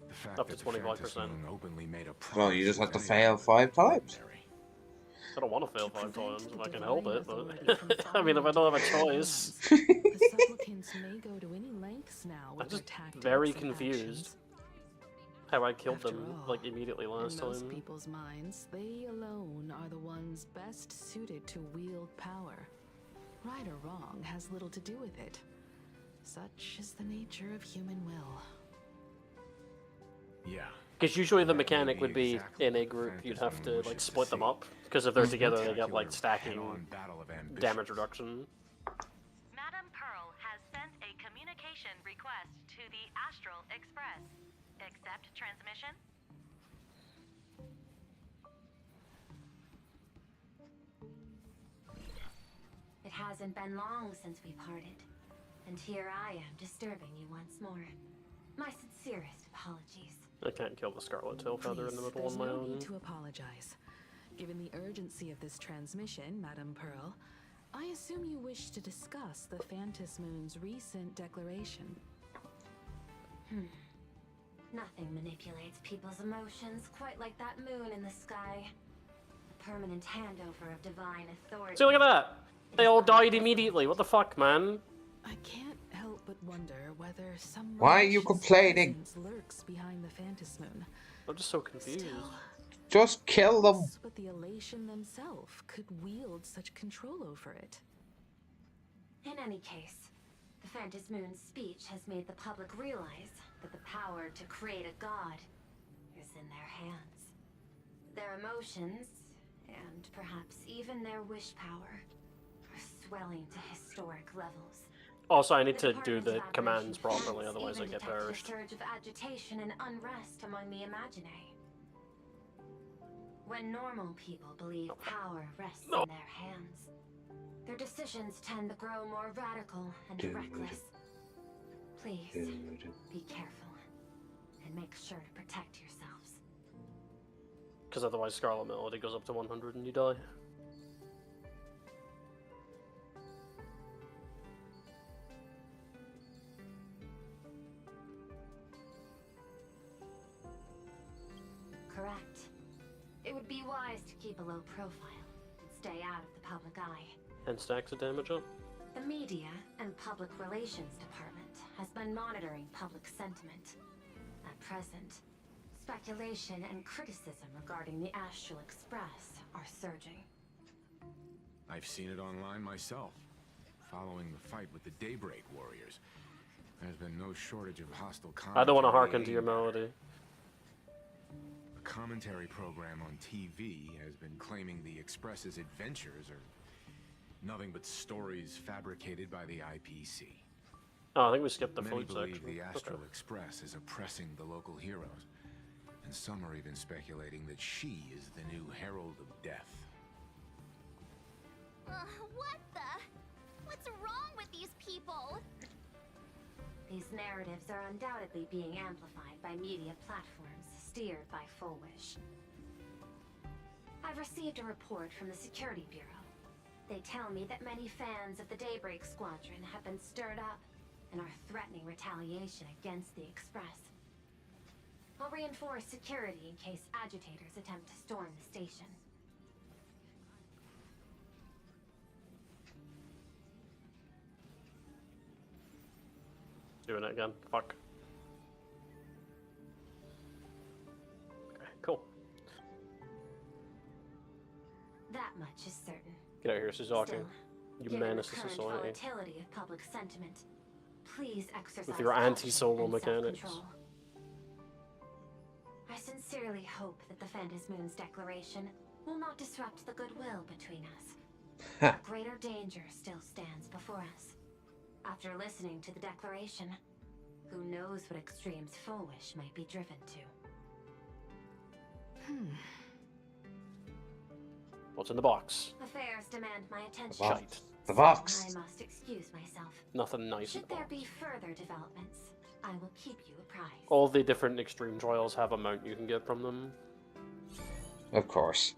The fact Up to that the Phantom 25%. Moon openly made a Well, you promise just have with to anyone fail 5 times. ordinary. I don't want to fail To 5 prevent times the if I can divine help it, authority but from I mean, if I don't have a falling into choice. bad hands, the supplicants may go to any lengths now with I'm their just tactics very and confused actions. how I killed After them all, like immediately last In most time. people's minds, they alone are the ones best suited to wield power. Right or wrong has little to do with it. Such is the nature of human will. Yeah. Because usually the That may mechanic be would be exactly in a what group, you'd have Phantasm to wishes like to split them see. up. Because if they're together, they get like Spectacular stacking head-on battle of ambitions. damage reduction. Madam Pearl has sent a communication request to the Astral Express. Accept transmission? It hasn't been long since we parted, and here I am disturbing you once more. My sincerest apologies. I can't kill the Scarlet Tail Feather in the Please, middle there's on my no own. need to apologize. Given the urgency of this transmission, Madam Pearl, I assume you wish to discuss the Phantom Moon's recent declaration. Nothing manipulates people's emotions quite like that moon in the sky. A permanent handover of divine authority. See, look at that! They all died immediately. What the fuck, man? I can't help but wonder whether some Why are you malicious complaining? presence lurks behind the Phantom Moon. I'm just so confused. Still, Just kill them. but the elation themselves could wield such control over it. In any case, the Phantom Moon's speech has made the public realize that the power to create a god is in their hands. Their emotions, and perhaps even their wish power, are swelling to historic levels. Also, I need to The do the Department of commands Aberration properly, has otherwise I even get detected perished. a surge of agitation and unrest among the Imaginae. When normal people believe power rests in their hands, their decisions tend to grow more radical and reckless. Please, be careful, and make sure to protect yourselves. Because otherwise Scarlet Melody goes up to 100 and you die. Correct. It would be wise to keep a low profile and stay out of the public eye. And stacks of damage up. The Media and Public Relations Department has been monitoring public sentiment. At present, speculation and criticism regarding the Astral Express are surging. I've seen it online myself. Following the fight with the Daybreak Warriors, there's been no shortage of hostile commentary. I don't want to hearken to your melody. A commentary program on TV has been claiming the Express's adventures are nothing but stories fabricated by the IPC. Oh, I think we skipped the Many food believe section. the Astral Okay. Express is oppressing the local heroes, and some are even speculating that she is the new Herald of Death. What the? What's wrong with these people? These narratives are undoubtedly being amplified by media platforms steered by Full Wish. I've received a report from the Security Bureau. They tell me that many fans of the Daybreak Squadron have been stirred up and are threatening retaliation against the Express. I'll reinforce security in case agitators attempt to storm the station. Doing it again. Fuck. Okay, cool. That much is certain. Get out of here, Suzuki. Still, You given menace the to current society. volatility of public sentiment, please exercise With your caution anti-solo and mechanics. self-control. I sincerely hope that the Phantom Moon's declaration will not disrupt the goodwill between us. A greater danger still stands before us. After listening to the declaration, who knows what extremes Fullwish might be driven to. What's in the box? Affairs demand my attention. Shite. The box. I must excuse myself. Nothing nice. Should there be further developments, I will keep you apprised. All the different extreme trials have a mount you can get from them. Of course.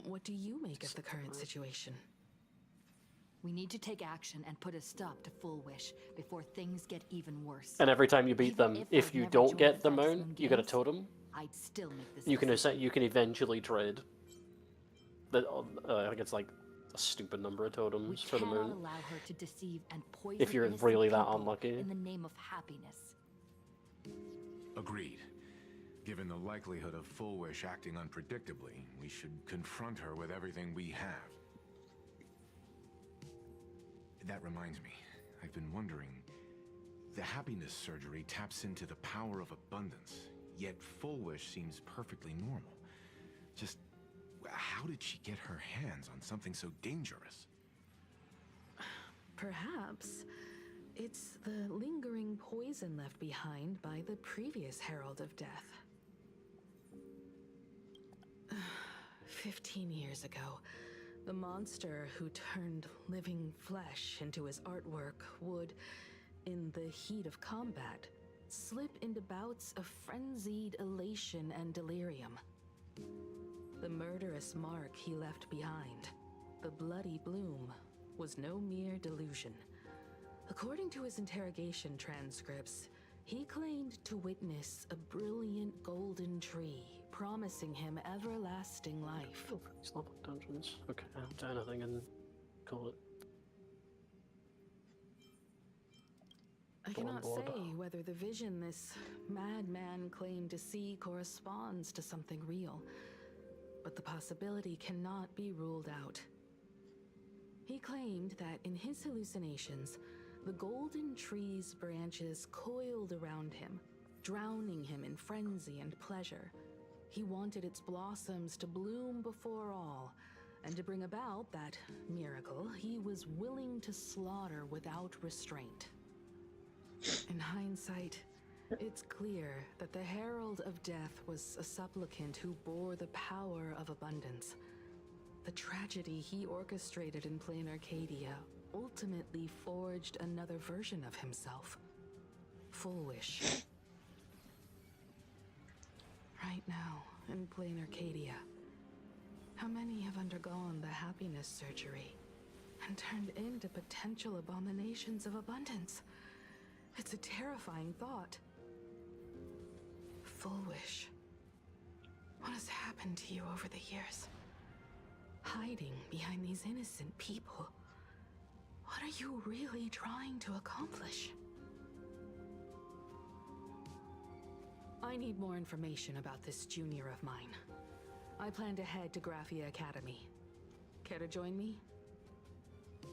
What do you make of the current situation? We need to take action and put a stop to Fullwish before things get even worse. And every time you beat Even them, if if I've you never don't joined get the Phantom mount, Moon you get a Games, totem. I'd still make this. You can eventually trade. I think it's like a stupid number of totems We for the cannot moon. allow her to deceive and poison If you're innocent really that people unlucky. in the name of happiness. Agreed. Given the likelihood of Fullwish acting unpredictably, we should confront her with everything we have. That reminds me, I've been wondering, the happiness surgery taps into the power of abundance, yet Fullwish seems perfectly normal. Just, how did she get her hands on something so dangerous? Perhaps it's the lingering poison left behind by the previous Herald of Death. 15 years ago, the monster who turned living flesh into his artwork would, in the heat of combat, slip into bouts of frenzied elation and delirium. The murderous mark he left behind, the bloody bloom, was no mere delusion. According to his interrogation transcripts, he claimed to witness a brilliant golden tree, promising him everlasting life. It's not like dungeons. Okay, I'll do anything and call it. I cannot board. say whether the vision this madman claimed to see corresponds to something real, but the possibility cannot be ruled out. He claimed that in his hallucinations, the golden tree's branches coiled around him, drowning him in frenzy and pleasure. He wanted its blossoms to bloom before all, and to bring about that miracle, he was willing to slaughter without restraint. In hindsight, it's clear that the Herald of Death was a supplicant who bore the power of abundance. The tragedy he orchestrated in plain Arcadia ultimately forged another version of himself. Fullwish. Right now, in plain Arcadia, how many have undergone the happiness surgery and turned into potential abominations of abundance? It's a terrifying thought. Fullwish. What has happened to you over the years? Hiding behind these innocent people. What are you really trying to accomplish? I need more information about this junior of mine. I plan to head to Graphia Academy. Care to join me?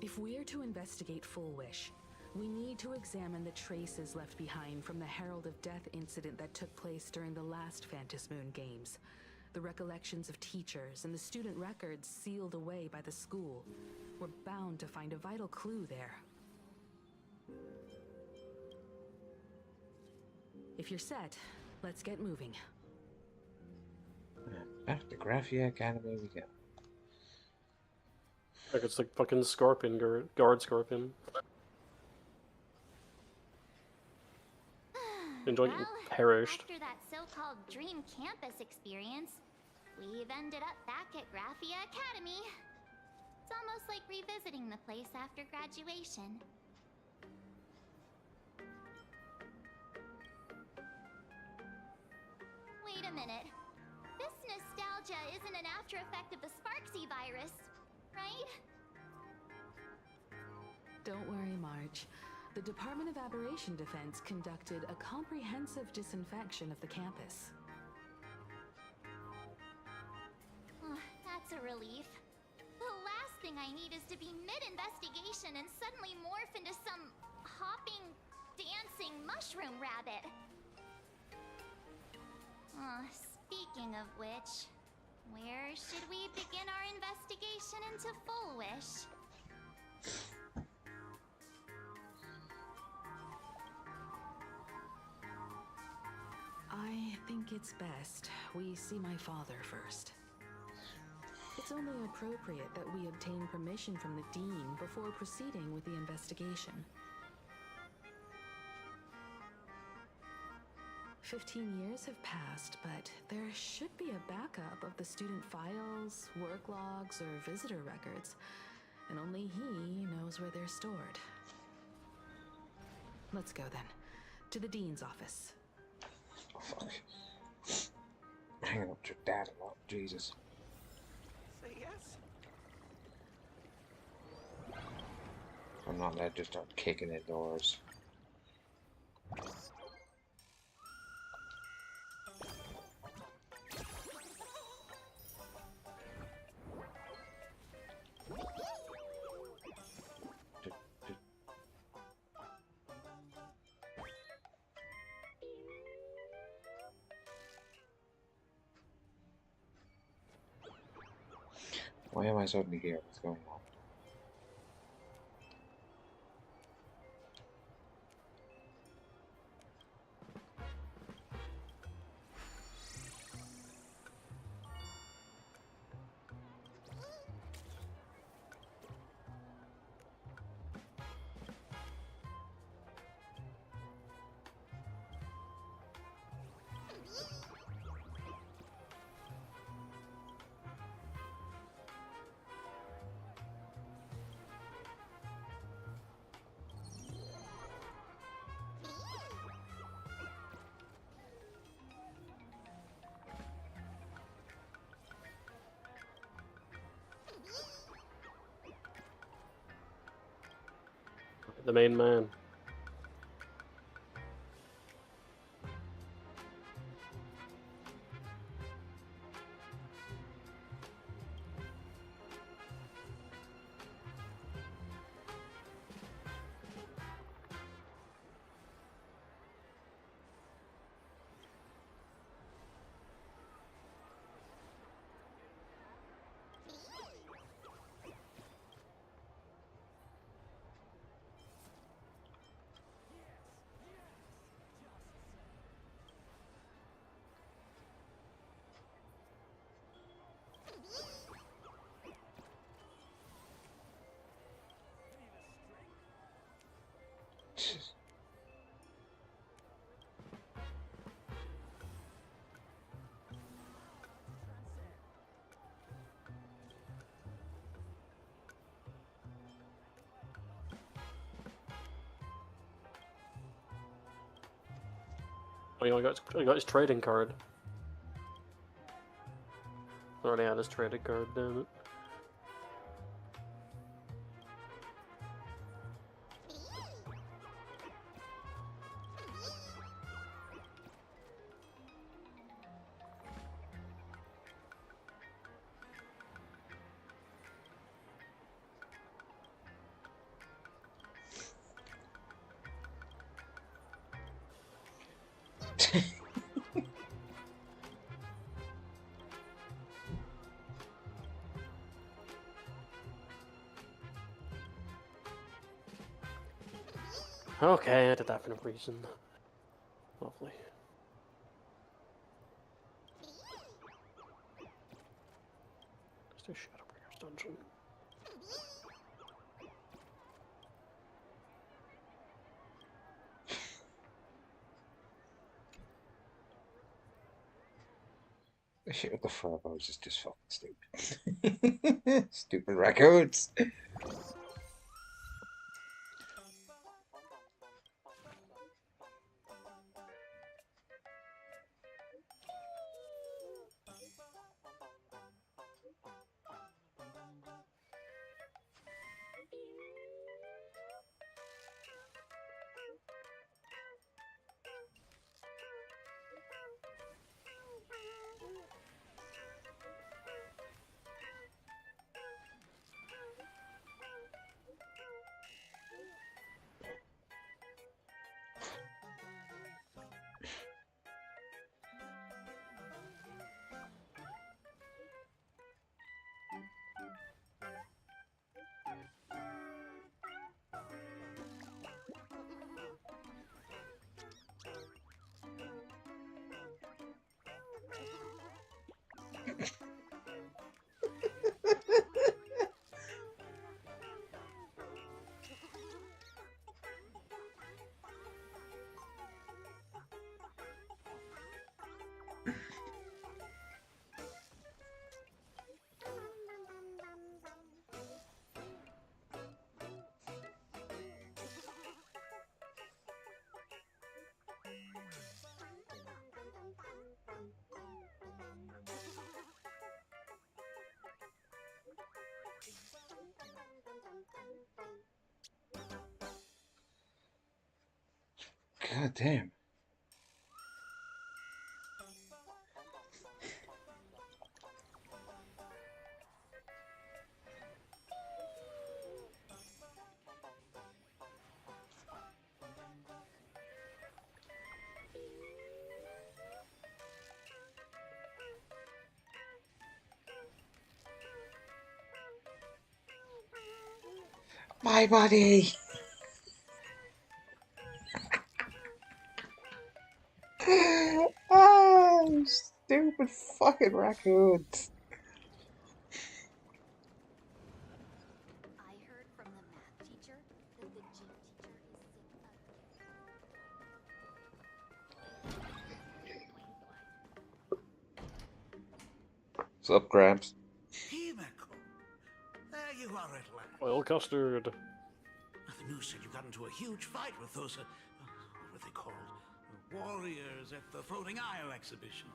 If we're to investigate Fullwish, we need to examine the traces left behind from the Herald of Death incident that took place during the last Phantom Moon Games. The recollections of teachers and the student records sealed away by the school. We're bound to find a vital clue there. If you're set, let's get moving. Back to Graphia Academy we go. Like it's like fucking Scorpion, guard Scorpion. Enjoying Well, perished. after that so-called dream campus experience, we've ended up back at Graphia Academy. It's almost like revisiting the place after graduation. Wait a minute. This nostalgia isn't an after effect of the Sparksy virus, right? Don't worry, Marge. The Department of Aberration Defense conducted a comprehensive disinfection of the campus. Oh, that's a relief. The last thing I need is to be mid-investigation and suddenly morph into some hopping, dancing mushroom rabbit. Speaking of which, where should we begin our investigation into Full Wish? I think it's best we see my father first. It's only appropriate that we obtain permission from the Dean before proceeding with the investigation. 15 years have passed, but there should be a backup of the student files, work logs, or visitor records, and only he knows where they're stored. Let's go then, to the Dean's office. Oh, fuck. Hanging up to your dad a lot, Jesus. Say yes. I'm not allowed to start kicking in doors. Why am I suddenly here? What's going on? The main man. Oh, I got his trading card. I already had his trading card, damn it. Okay, I did that for no reason. Lovely. Let's do Shadowbringers dungeon. Shit, the furballs is just fucking stupid. Stupid raccoons. God damn. My body! Oh, stupid fucking raccoons. I heard from the math teacher that the gym teacher is sick What's up, Gramps? Himeko, there you are at last. Oil custard. The news said you got into a huge fight with those, what were they called? Warriors at the Floating Isle exhibition.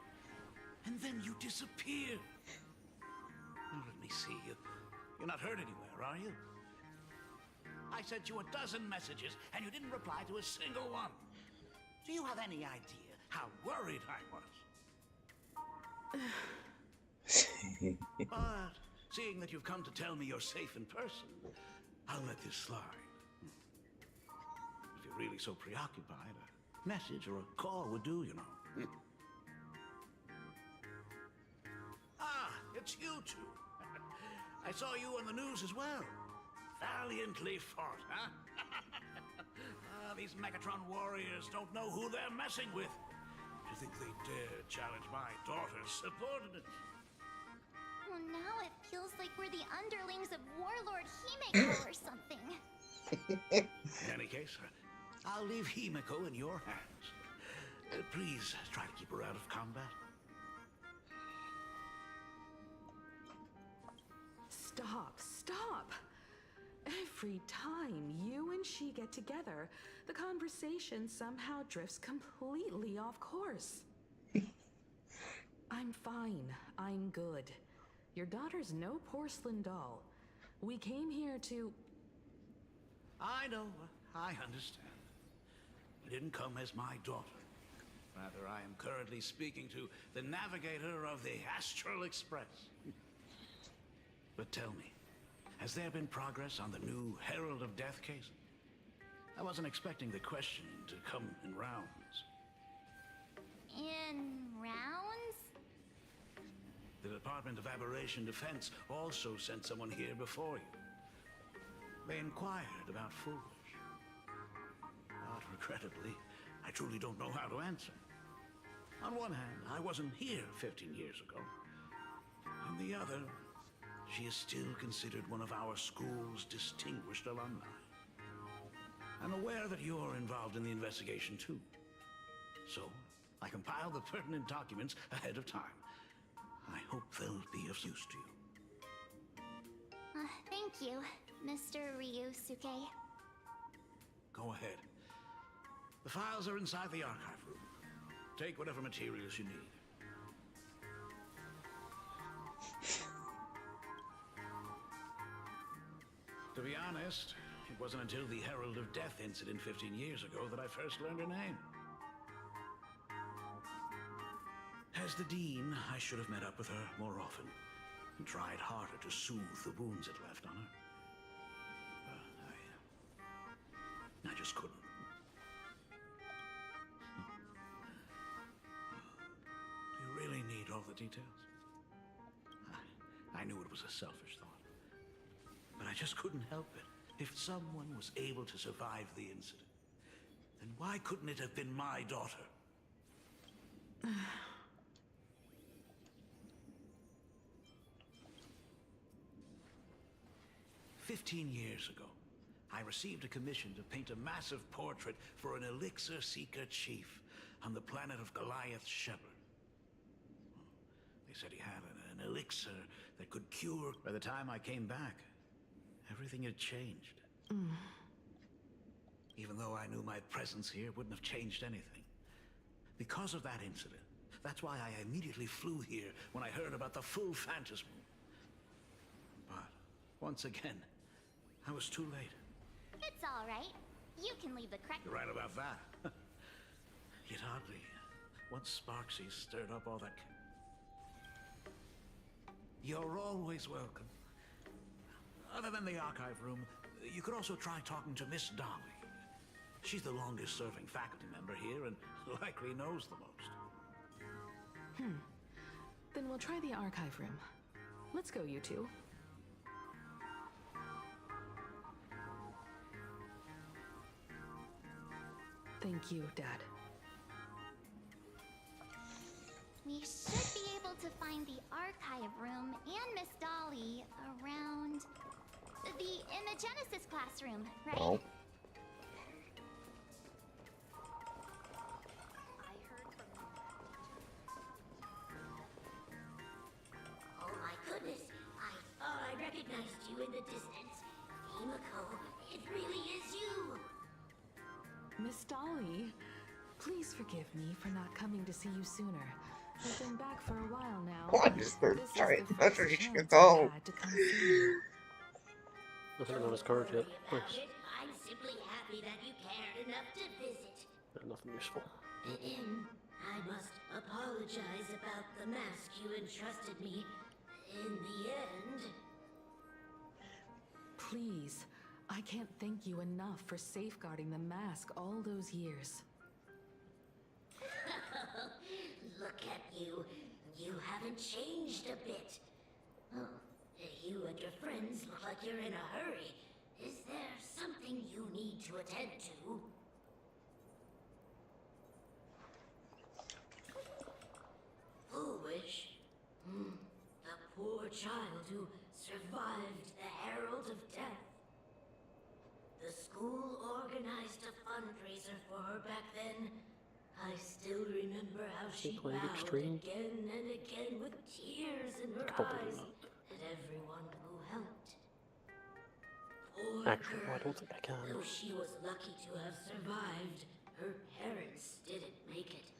And then you disappeared. Now, let me see. You're not hurt anywhere, are you? I sent you a dozen messages, and you didn't reply to a single one. Do you have any idea how worried I was? But seeing that you've come to tell me you're safe in person, I'll let this slide. If you're really so preoccupied, a message or a call would do, you know. Ah, it's you two. I saw you on the news as well. Valiantly fought, huh? These Megatron warriors don't know who they're messing with. Do you think they dare challenge my daughter's subordinates? Well, now it feels like we're the underlings of Warlord Himeko or something. In any case, I'll leave Himeko in your hands. Please try to keep her out of combat. Stop. Every time you and she get together, the conversation somehow drifts completely off course. I'm fine. I'm good. Your daughter's no porcelain doll. We came here to... I know. I understand. I didn't come as my daughter. Rather, I am currently speaking to the navigator of the Astral Express. But tell me, has there been progress on the new Herald of Death case? I wasn't expecting the questioning to come in rounds. In rounds? The Department of Aberration Defense also sent someone here before you. They inquired about Foolish. But regrettably, I truly don't know how to answer. On one hand, I wasn't here 15 years ago. On the other, she is still considered one of our school's distinguished alumni. I'm aware that you're involved in the investigation too. So, I compiled the pertinent documents ahead of time. hope they'll be of use to you. Thank you, Mr. Ryusuke. Go ahead. The files are inside the archive room. Take whatever materials you need. To be honest, it wasn't until the Herald of Death incident 15 years ago that I first learned her name. As the Dean, I should have met up with her more often and tried harder to soothe the wounds it left on her. I just couldn't. Do you really need all the details? I knew it was a selfish thought, but I just couldn't help it. If someone was able to survive the incident, then why couldn't it have been my daughter? 15 years ago, I received a commission to paint a massive portrait for an elixir seeker chief on the planet of Goliath Shepherd. They said he had an elixir that could cure. By the time I came back, everything had changed. Even though I knew my presence here wouldn't have changed anything. Because of that incident, that's why I immediately flew here when I heard about the full Phantasm. But once again, I was too late. It's all right. You can leave the correct. You're right about that. Yet oddly, once Sparksy stirred up all that... You're always welcome. Other than the archive room, you could also try talking to Miss Dolly. She's the longest serving faculty member here and likely knows the most. Then we'll try the archive room. Let's go, you two. Thank you, Dad. We should be able to find the archive room and Miss Dolly around in the Genesis classroom, right? Oh. Oh my goodness! I thought I recognized you in the distance. Himiko, it really is you! Miss Dolly, please forgive me for not coming to see you sooner. I've been back for a while now. What is the giant first letter chance you I've go? had to come see you. Nothing on his card yet. Nice. I'm simply happy that you cared enough to visit. Nothing useful. I must apologize about the mask you entrusted me. In the end... Please, I can't thank you enough for safeguarding the mask all those years. Look at you. You haven't changed a bit. Oh, you and your friends look like you're in a hurry. Is there something you need to attend to? Foolish. The poor child who survived the Herald of Death. The school organized a fundraiser for her back then. I still remember how she played bowed Extreme? again and again with tears in her Probably eyes not. at everyone who helped. Poor Actually, girl. I don't think I can. Though she was lucky to have survived, her parents didn't make it.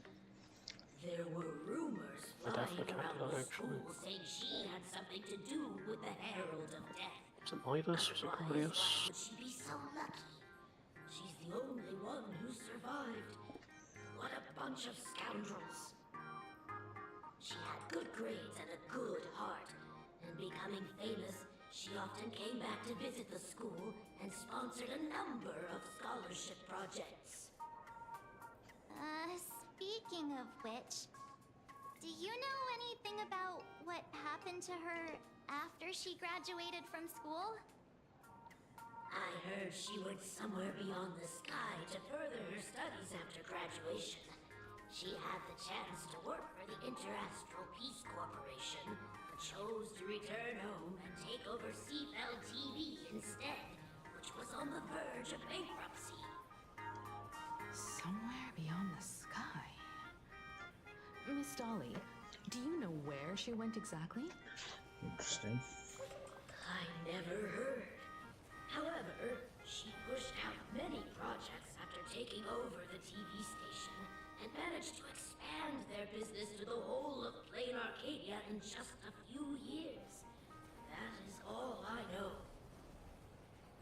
There were rumors I flying definitely can't around do the that, actually. school saying she had something to do with the Herald of Death. Was it Midas? Was it Proteus? Why would she be so lucky? She's the only one who survived. What a bunch of scoundrels. She had good grades and a good heart, and becoming famous, she often came back to visit the school and sponsored a number of scholarship projects. Speaking of which, do you know anything about what happened to her after she graduated from school? I heard she went somewhere beyond the sky to further her studies after graduation. She had the chance to work for the Interastral Peace Corporation, but chose to return home and take over Seafell TV instead, which was on the verge of bankruptcy. Somewhere beyond the sky. Miss Dolly, Do you know where she went exactly? Interesting. I never heard. However, she pushed out many projects after taking over the TV station and managed to expand their business to the whole of Plain Arcadia in just a few years. That is all I know.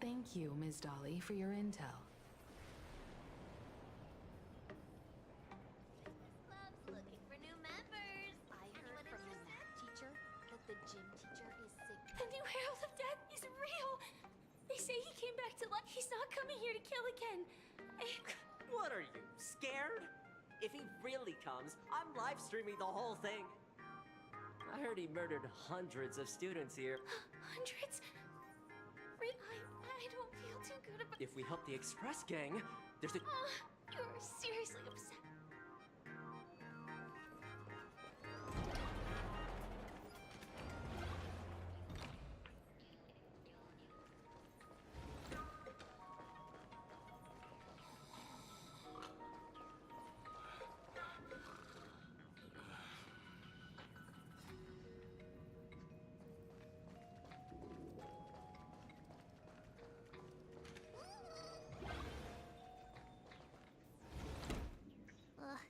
Thank you, Ms. Dolly, for your intel. Club's looking for new members. I heard from the math teacher that the gym teacher is sick. The new Herald of Death is real! They say he came back to life. He's not coming here to kill again. What are you, scared? If he really comes, I'm live streaming the whole thing. I heard he murdered hundreds of students here. Hundreds? I don't feel too good about... If we help the Express gang, there's a... You're seriously upset.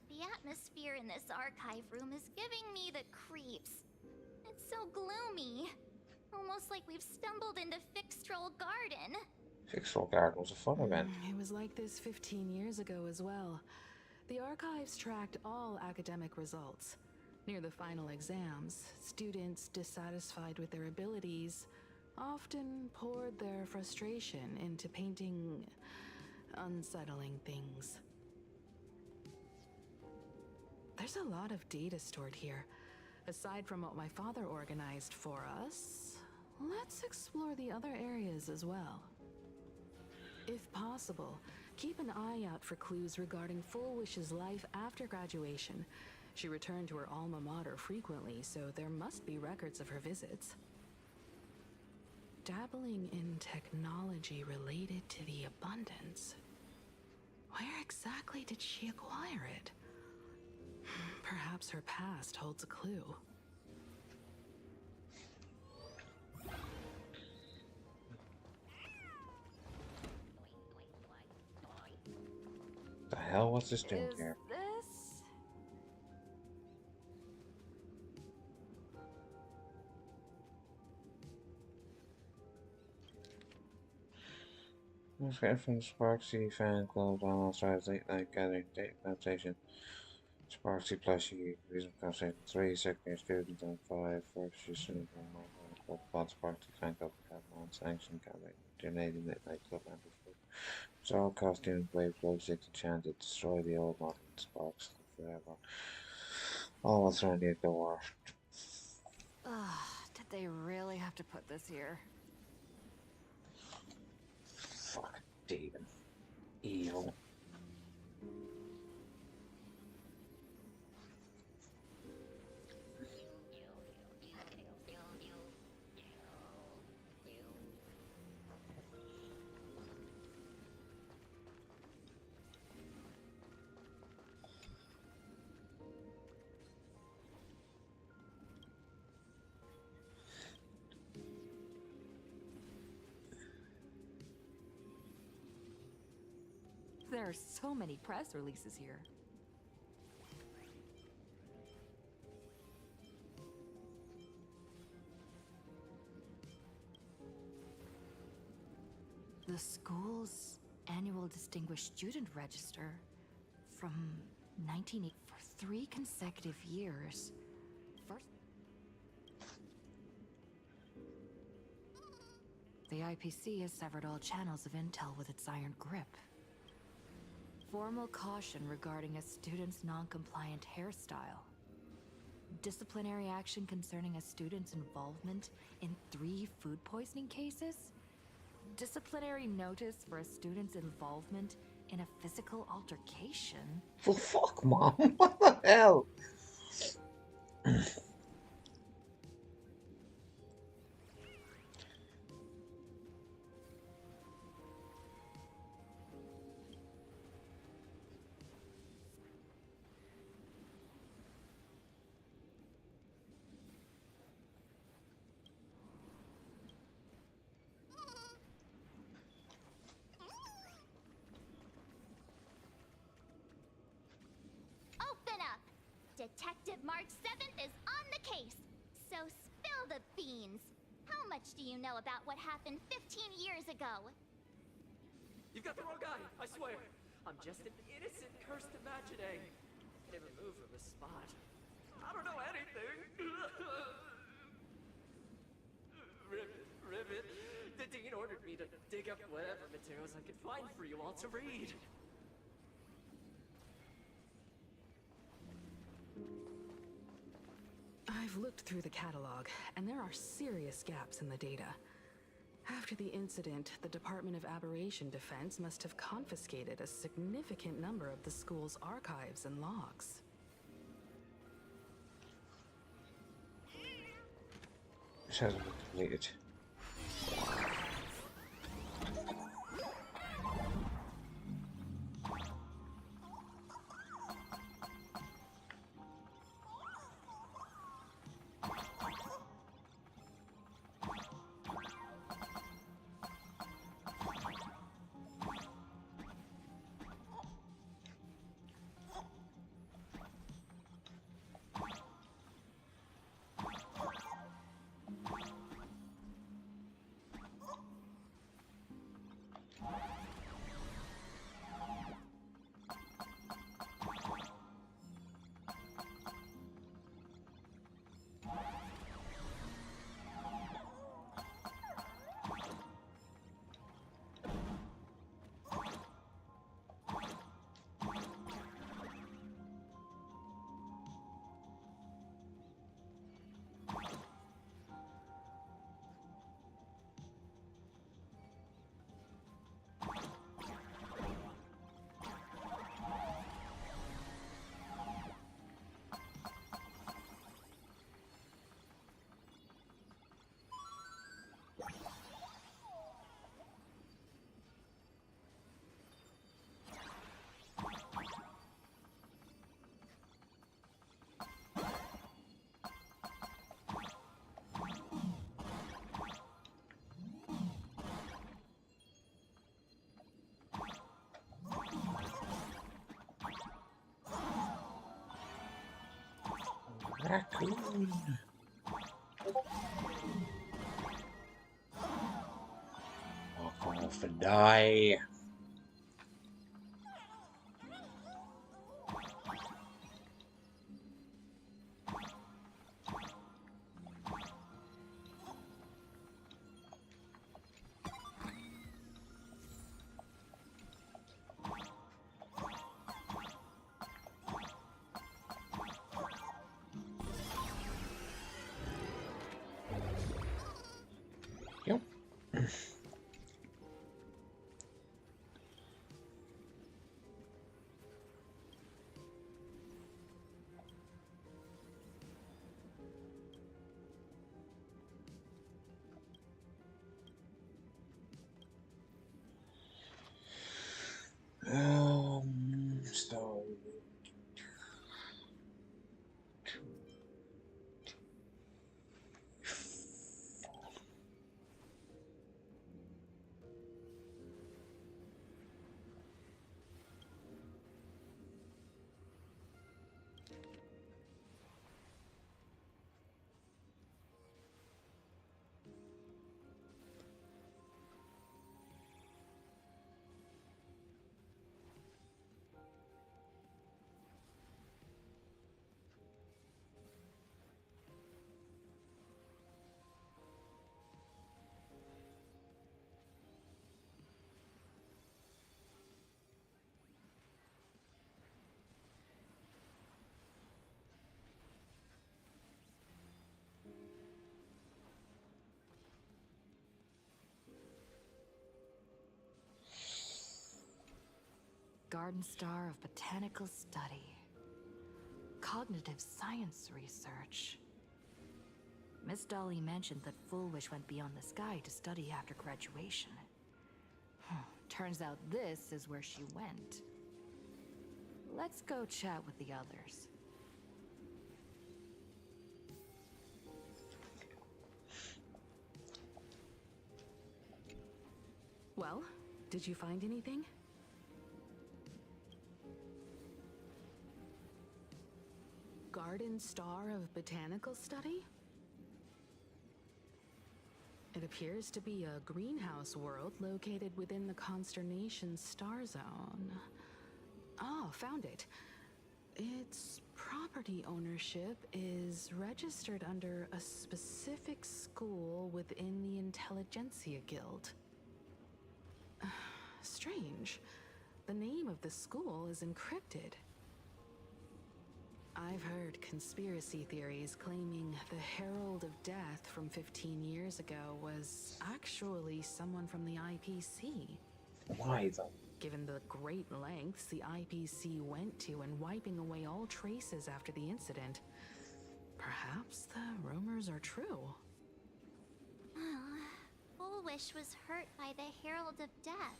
The atmosphere in this archive room is giving me the creeps. It's so gloomy. Almost like we've stumbled into Fixtroll Garden. Fixtroll Garden was a fun event. It was like this 15 years ago as well. The archives tracked all academic results. Near the final exams, students dissatisfied with their abilities often poured their frustration into painting unsettling things. There's a lot of data stored here. Aside from what my father organized for us, let's explore the other areas as well. If possible, keep an eye out for clues regarding Full Wish's life after graduation. She returned to her alma mater frequently, so there must be records of her visits. Dabbling in technology related to the abundance. Where exactly did she acquire it? Perhaps her past holds a clue. The hell was this doing here? This? Let's get from Sparksy fan club on Australia's late night gathering date conversation. Sparksy plushie, reason conversation 3 second year students and 5 first year students on club called Sparksy fan club have non-sanctioned campaign donating late night club members food. It's all costumes, wave glow sticks and chanted, destroy the old modern Sparks forever. All what's around the door. Did they really have to put this here? Fuck David. Evil. There are so many press releases here. The school's annual Distinguished Student Register from 1980 for 3 consecutive years. First, the IPC has severed all channels of intel with its iron grip. Formal caution regarding a student's non-compliant hairstyle. Disciplinary action concerning a student's involvement in 3 food poisoning cases. Disciplinary notice for a student's involvement in a physical altercation. For fuck, Mom. What the hell? Detective March 7th is on the case. So spill the beans. How much do you know about what happened 15 years ago? You've got the wrong guy, I swear. I'm just an innocent, cursed imaginary. Never moved from the spot. I don't know anything. Ribbit. The dean ordered me to dig up whatever materials I could find for you all to read. I've looked through the catalog, and there are serious gaps in the data. After the incident, the Department of Aberration Defense must have confiscated a significant number of the school's archives and logs. This hasn't been completed. Raccoon. Walk off and die. Yep. So Garden Star of Botanical Study. Cognitive Science Research. Miss Dolly mentioned that Foolish went beyond the sky to study after graduation. Turns out this is where she went. Let's go chat with the others. Well, did you find anything? Garden Star of Botanical Study? It appears to be a greenhouse world located within the Consternation Star Zone. Oh, found it. Its property ownership is registered under a specific school within the Intelligentsia Guild. Strange. The name of the school is encrypted. I've heard conspiracy theories claiming the Herald of Death from 15 years ago was actually someone from the IPC. Why though? Given the great lengths the IPC went to in wiping away all traces after the incident, perhaps the rumors are true. Fullwish was hurt by the Herald of Death.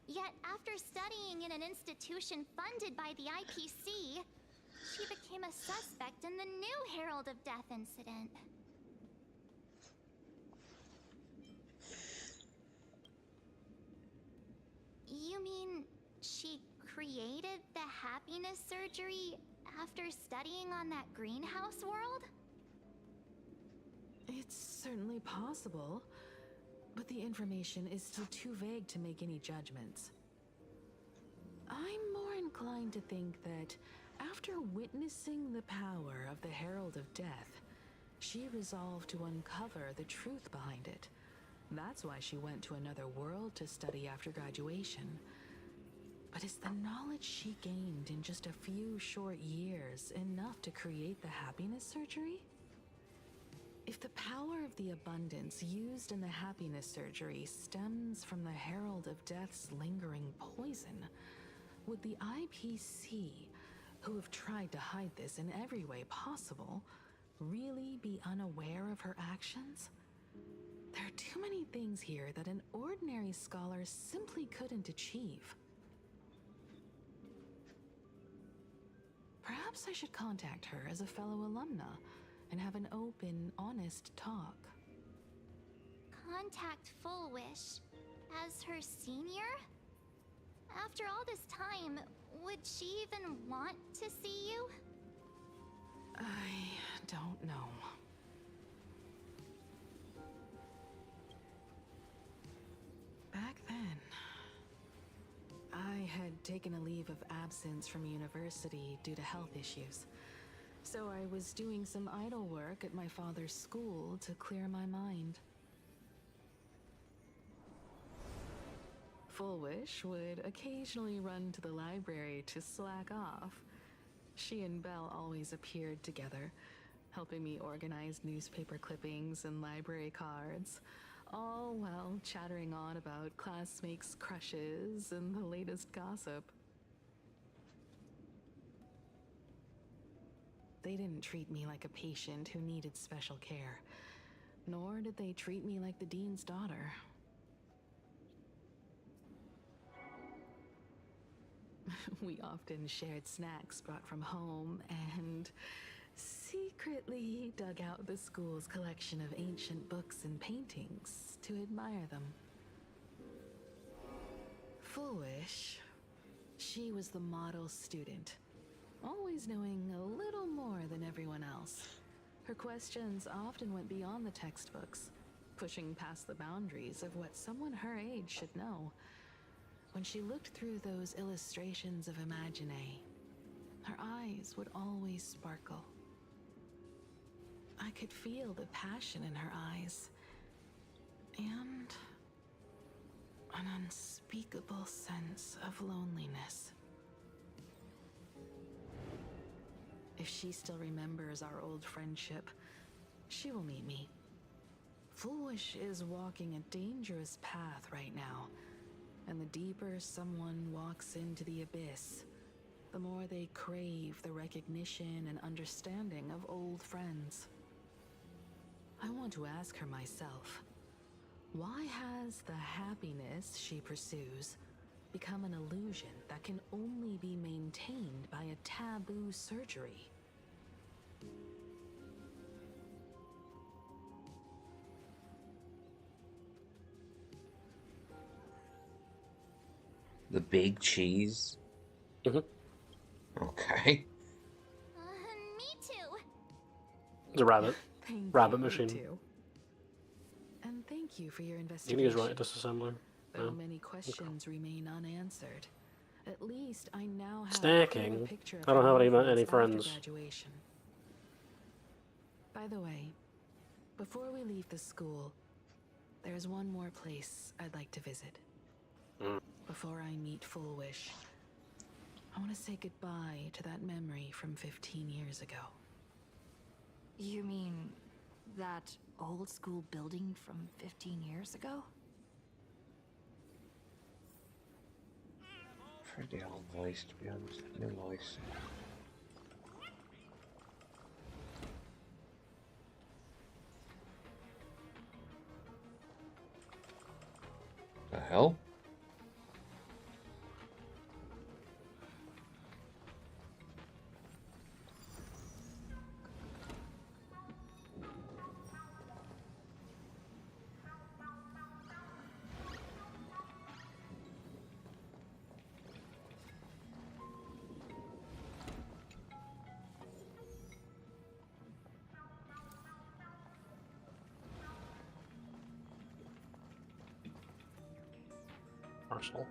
Yet after studying in an institution funded by the IPC, she became a suspect in the new Herald of Death incident. You mean she created the happiness surgery after studying on that greenhouse world? It's certainly possible, but the information is still too vague to make any judgments. I'm more inclined to think that after witnessing the power of the Herald of Death, she resolved to uncover the truth behind it. That's why she went to another world to study after graduation. But is the knowledge she gained in just a few short years enough to create the happiness surgery? If the power of the abundance used in the happiness surgery stems from the Herald of Death's lingering poison, would the IPC, who have tried to hide this in every way possible, really be unaware of her actions? There are too many things here that an ordinary scholar simply couldn't achieve. Perhaps I should contact her as a fellow alumna and have an open, honest talk. Contact Fullwish as her senior? After all this time, would she even want to see you? I don't know. Back then, I had taken a leave of absence from university due to health issues. So I was doing some idle work at my father's school to clear my mind. Fullwish would occasionally run to the library to slack off. She and Belle always appeared together, helping me organize newspaper clippings and library cards, all while chattering on about classmates' crushes and the latest gossip. They didn't treat me like a patient who needed special care, nor did they treat me like the dean's daughter. We often shared snacks brought from home and secretly dug out the school's collection of ancient books and paintings to admire them. Fullwish, she was the model student, always knowing a little more than everyone else. Her questions often went beyond the textbooks, pushing past the boundaries of what someone her age should know. When she looked through those illustrations of Imagine, her eyes would always sparkle. I could feel the passion in her eyes, and an unspeakable sense of loneliness. If she still remembers our old friendship, she will meet me. Fullwish is walking a dangerous path right now. And the deeper someone walks into the abyss, the more they crave the recognition and understanding of old friends. I want to ask her myself, why has the happiness she pursues become an illusion that can only be maintained by a taboo surgery? The big cheese? Mm-hmm. Okay. Me It's a rabbit. Thank Rabbit you, machine. too. And thank you for your You investigation. think he's right, disassembler? Though No. many questions remain unanswered, at least I now have a Stacking. clearer picture of I don't how have life any looks friends. after graduation. By the way, before we leave the school, there's one more place I'd like to visit. Before I meet Full Wish, I want to say goodbye to that memory from 15 years ago. You mean that old school building from 15 years ago? Pretty old voice, to be honest. New voice. The hell? Arsenal.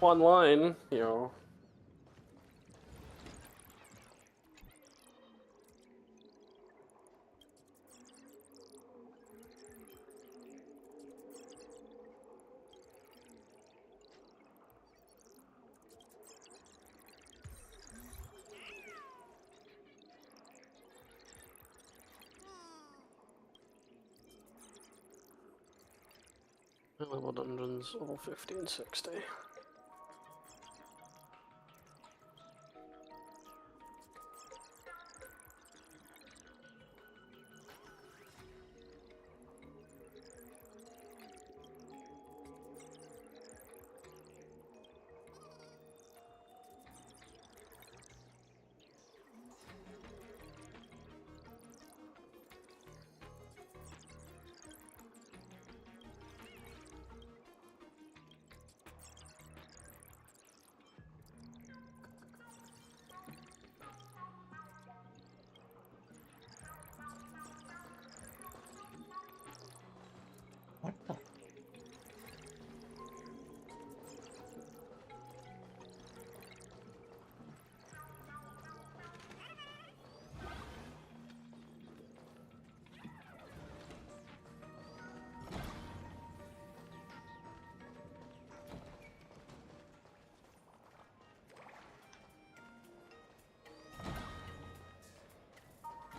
One line, you know. Level dungeons, level 50 and 60. What the?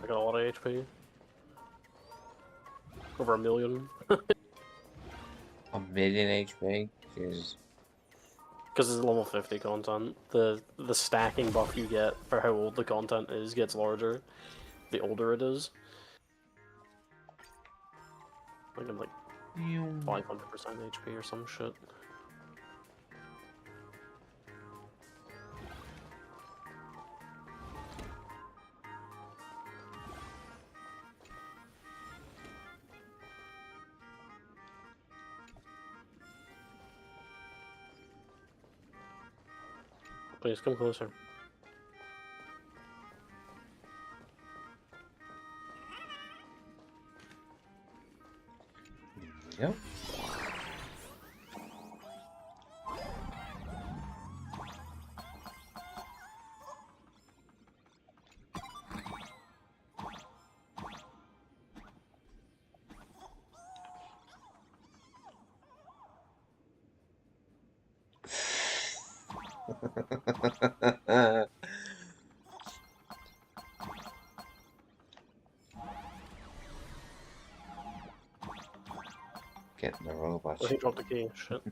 I got a lot of HP. Over 1 million. A million HP? Jesus. Because it's level 50 content. The stacking buff you get for how old the content is gets larger the older it is. I think I'm like 500% HP or some shit. Please come closer. Yep. Getting the robots. Oh, he dropped the key. Shit.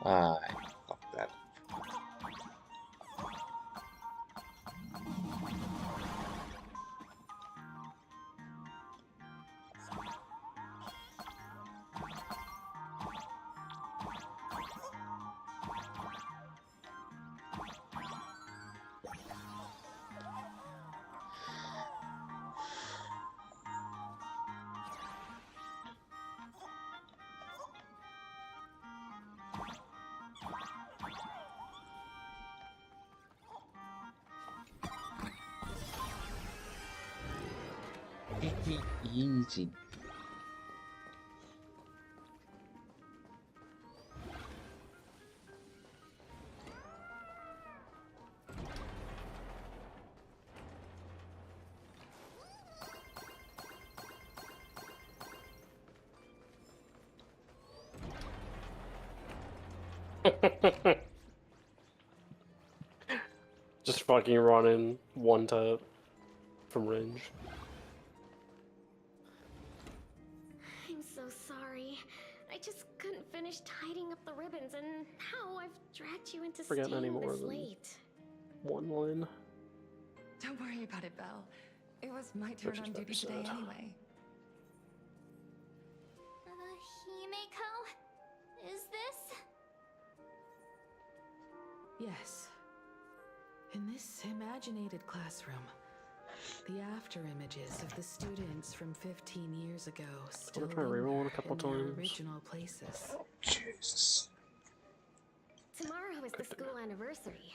Fuck that. Easy. Just fucking running one tap from range. I'm so sorry. I just couldn't finish tidying up the ribbons, and now I've dragged you into Forgetting any staying more this than late. one line. Don't worry about it, Belle. It was my turn on duty today anyway. Himeko? Is this? Yes. In this imaginated classroom, the after images of the students from 15 years ago still try rerolling a couple in their times. original places. Jesus. Tomorrow is the school anniversary.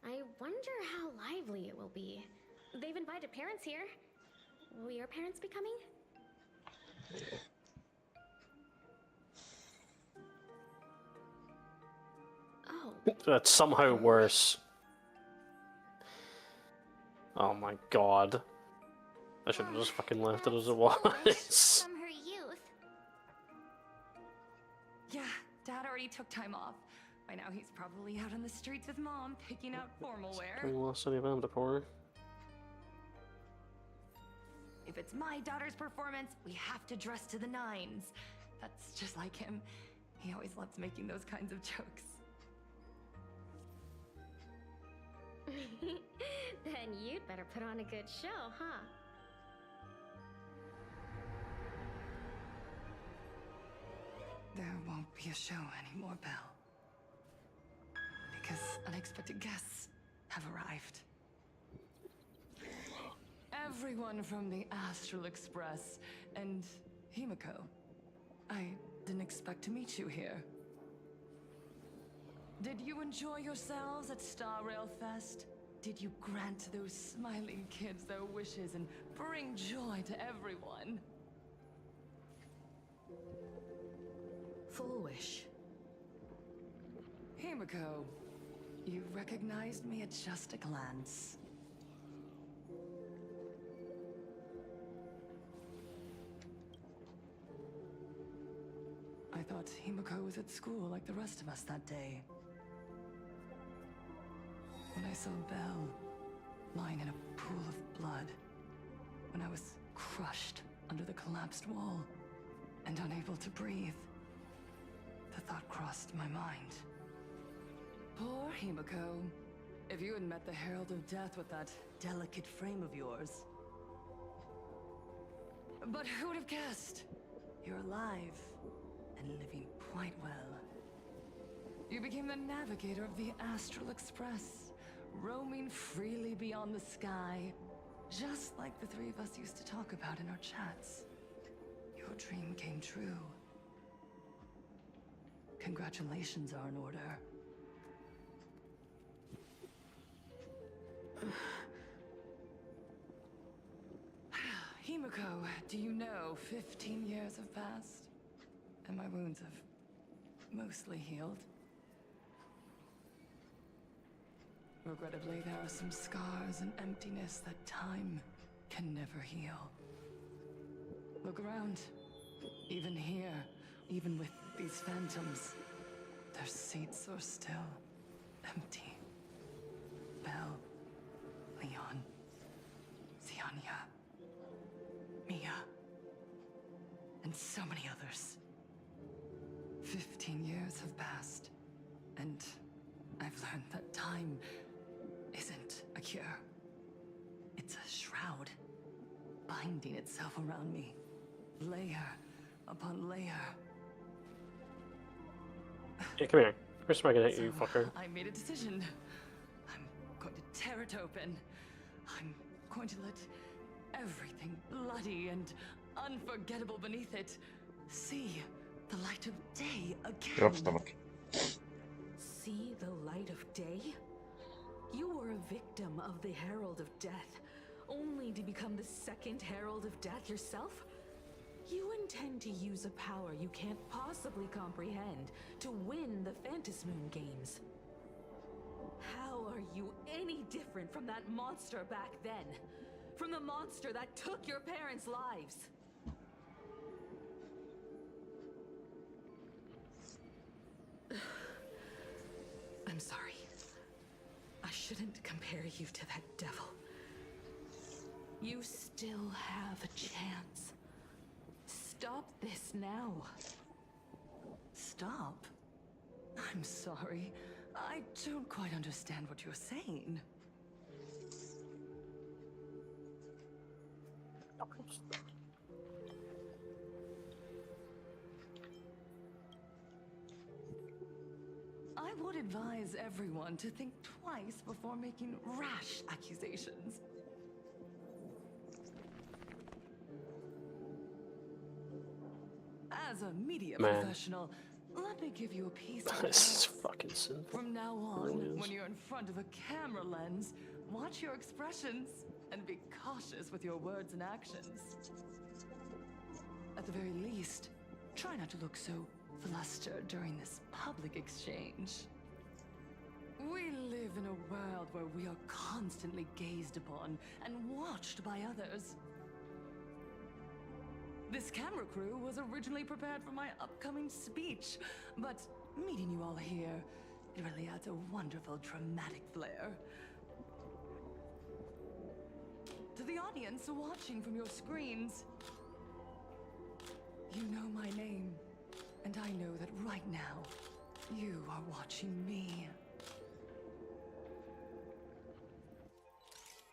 I wonder how lively it will be. They've invited parents here. Will your parents be coming? Oh. That's somehow worse. Oh my god. I should have just fucking left it as it was. From her youth. Yeah, Dad already took time off. By now he's probably out on the streets with Mom, picking out formal wear. Having lost any of them before. If it's my daughter's performance, we have to dress to the nines. That's just like him. He always loves making those kinds of jokes. Then you'd better put on a good show, huh? There won't be a show anymore, Belle. Because unexpected guests have arrived. Everyone from the Astral Express and Himeko. I didn't expect to meet you here. Did you enjoy yourselves at Star Rail Fest? Did you grant those smiling kids their wishes and bring joy to everyone? Full wish. Himeko, you recognized me at just a glance. I thought Himeko was at school like the rest of us that day. When I saw Belle lying in a pool of blood, when I was crushed under the collapsed wall and unable to breathe, the thought crossed my mind. Poor Himeko. If you had met the Herald of Death with that delicate frame of yours. But who would have guessed? You're alive and living quite well. You became the navigator of the Astral Express, roaming freely beyond the sky, just like the three of us used to talk about in our chats. Your dream came true. Congratulations are in order. Himeko, do you know 15 years have passed? And my wounds have mostly healed. Regrettably, there are some scars and emptiness that time can never heal. Look around. Even here, even with these phantoms, their seats are still empty. Belle, Leon, Ziania, Mia, and so many others. 15 years have passed, And I've learned that time isn't a cure. It's a shroud, binding itself around me, layer upon layer. Hey, come here. We're smacking at you, fucker. I made a decision. I'm going to tear it open. I'm going to let everything bloody and unforgettable beneath it see the light of day again. Drop stomach. See the light of day? You were a victim of the Herald of Death, only to become the second Herald of Death yourself? You intend to use a power you can't possibly comprehend to win the Phantasmoon games. How are you any different from that monster back then? From the monster that took your parents' lives? I'm sorry. I shouldn't compare you to that devil. You still have a chance. Stop this now. Stop? I'm sorry. I don't quite understand what you're saying. I would advise everyone to think twice before making rash accusations. As a media professional, let me give you a piece of This is fucking sinful. From now on, when you're in front of a camera lens, watch your expressions and be cautious with your words and actions. At the very least, try not to look so flustered during this public exchange. We live in a world where we are constantly gazed upon and watched by others. This camera crew was originally prepared for my upcoming speech, but meeting you all here, it really adds a wonderful dramatic flair. To the audience watching from your screens, you know my name, and I know that right now, you are watching me.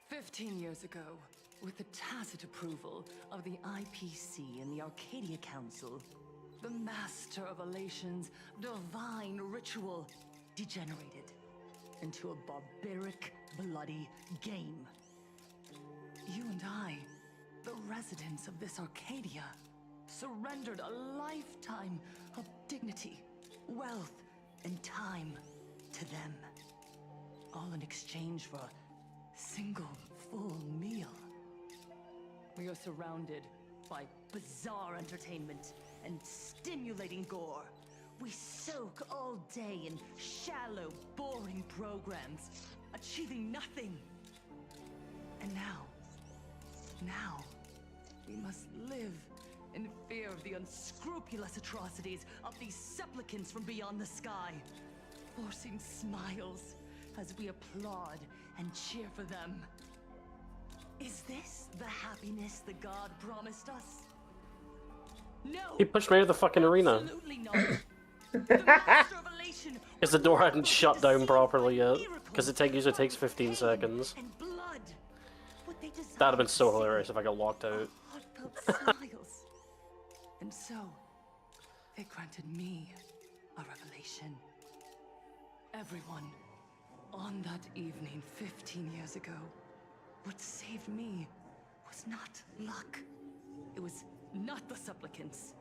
15 years ago, with the tacit approval of the IPC and the Arcadia Council, the master of Elation's divine ritual degenerated into a barbaric, bloody game. You and I, the residents of this Arcadia, surrendered a lifetime of dignity, wealth, and time to them, all in exchange for a single full meal. We are surrounded by bizarre entertainment and stimulating gore. We soak all day in shallow, boring programs, achieving nothing. And now, we must live in fear of the unscrupulous atrocities of these supplicants from beyond the sky, forcing smiles as we applaud and cheer for them. Is this the happiness the god promised us? No! He pushed me out of the fucking arena. Absolutely not. The Master of Elation Because the door hadn't shut down properly yet. Because it usually takes 15 seconds. and blood. What they That'd have designed been so to hilarious if I got locked out. heartfelt smiles. And so, they granted me a revelation. Everyone, on that evening 15 years ago, what saved me was not luck. It was not the supplicants,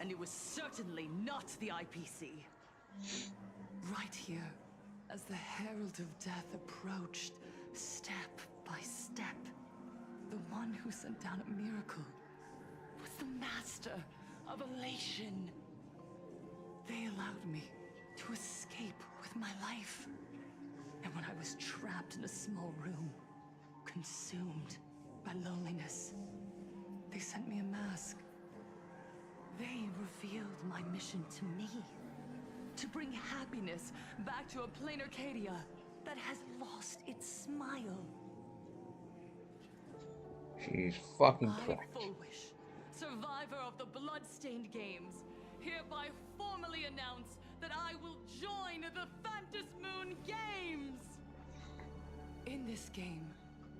and it was certainly not the IPC. Right here, as the Herald of Death approached, step by step, the one who sent down a miracle was the Master of Elation. They allowed me to escape with my life. And when I was trapped in a small room, consumed by loneliness, they sent me a mask. They revealed my mission to me. To bring happiness back to a plain Arcadia that has lost its smile. She's fucking I, cracked. Fulwish, survivor of the blood-stained games, hereby formally announce that I will join the Fantas Moon Games! In this game,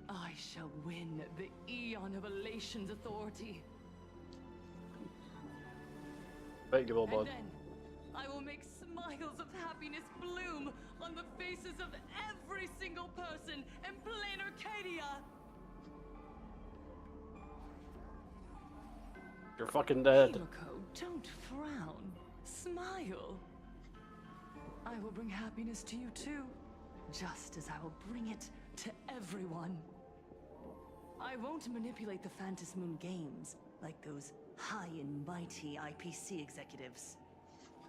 I shall win the Eon of Elation's authority. Thank you, bud. And then, I will make smiles of happiness bloom on the faces of every single person in plain Arcadia! You're fucking dead. Himiko, don't frown. Smile. I will bring happiness to you too, just as I will bring it to everyone. I won't manipulate the Fantas Moon Games like those high and mighty IPC executives.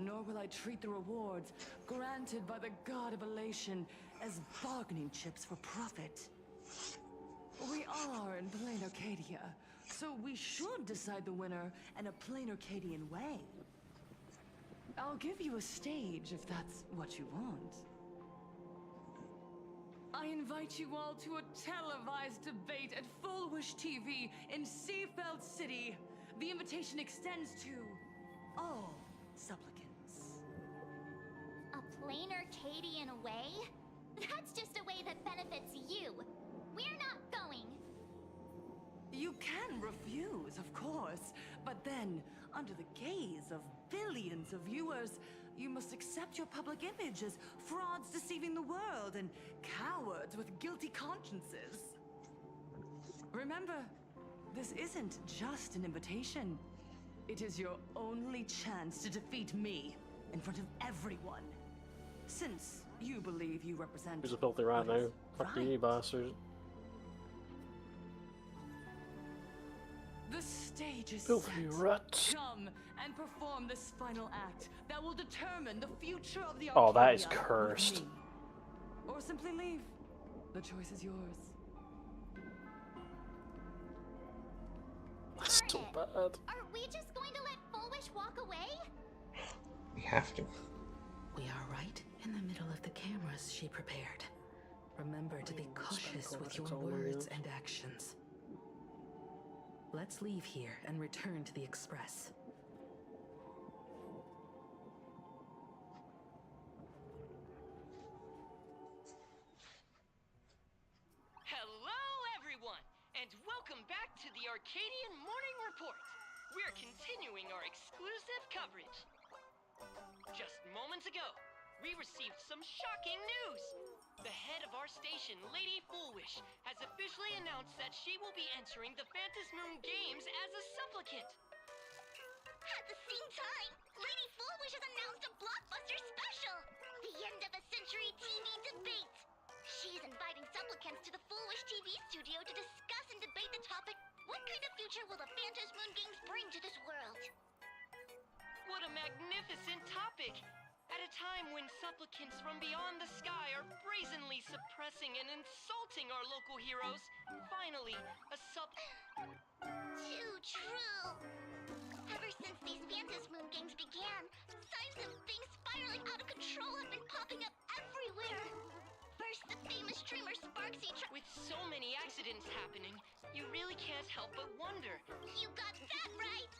Nor will I treat the rewards granted by the God of Elation as bargaining chips for profit. We are in plain Arcadia, so we should decide the winner in a plain Arcadian way. I'll give you a stage if that's what you want. I invite you all to a televised debate at Full Wish TV in Seafeld City. The invitation extends to all supplicants. A plain Arcadian way? That's just a way that benefits you. We're not going. You can refuse, of course, but then, under the gaze of billions of viewers, you must accept your public image as frauds deceiving the world and cowards with guilty consciences. Remember, this isn't just an invitation. It is your only chance to defeat me in front of everyone. Since you believe you represent... He's a filthy rat now. Fuck you, you bastard. The stage is Filthy set. rat. Come and perform this final act that will determine the future of the Oh, that is Arcadia with cursed. me. Or simply leave. The choice is yours. That's so bad. Are we just going to let Full Wish walk away? We have to. We are right in the middle of the cameras she prepared. Remember to be cautious with your words and actions. Let's leave here and return to the Express. Hello, everyone, and welcome back to the Arcadian Morning Report. We're continuing our exclusive coverage. Just moments ago, we received some shocking news. The head of our station, Lady Foolwish, has officially announced that she will be entering the Fantas Moon Games as a supplicant. At the same time, Lady Foolwish has announced a blockbuster special! The end of a century TV debate! She's inviting supplicants to the Foolwish TV studio to discuss and debate the topic, what kind of future will the Fantas Moon Games bring to this world? What a magnificent topic! At a time when supplicants from beyond the sky are brazenly suppressing and insulting our local heroes, finally, a Too true! Ever since these Fantas Moon Games began, signs of things spiraling out of control have been popping up everywhere! First, the famous streamer Sparksy With so many accidents happening, you really can't help but wonder. You got that right!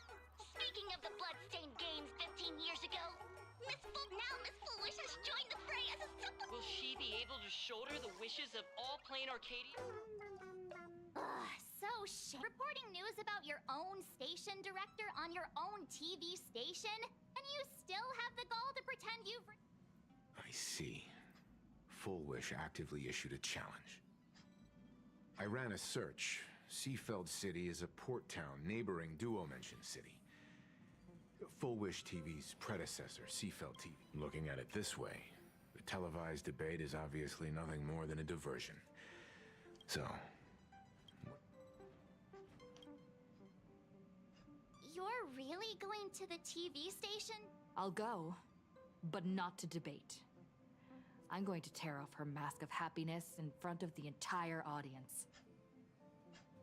Speaking of the Bloodstained Games 15 years ago, Miss Foolwish has joined the fray as a supplicant. Will she be able to shoulder the wishes of all plain Arcadia? Reporting news about your own station director on your own TV station, and you still have the gall to pretend you've... I see. Full Wish actively issued a challenge. I ran a search. Seafeld City is a port town neighboring Duo Mention City. Full Wish TV's predecessor, Seafeld TV. Looking at it this way, the televised debate is obviously nothing more than a diversion. So... You're really going to the TV station? I'll go, but not to debate. I'm going to tear off her mask of happiness in front of the entire audience.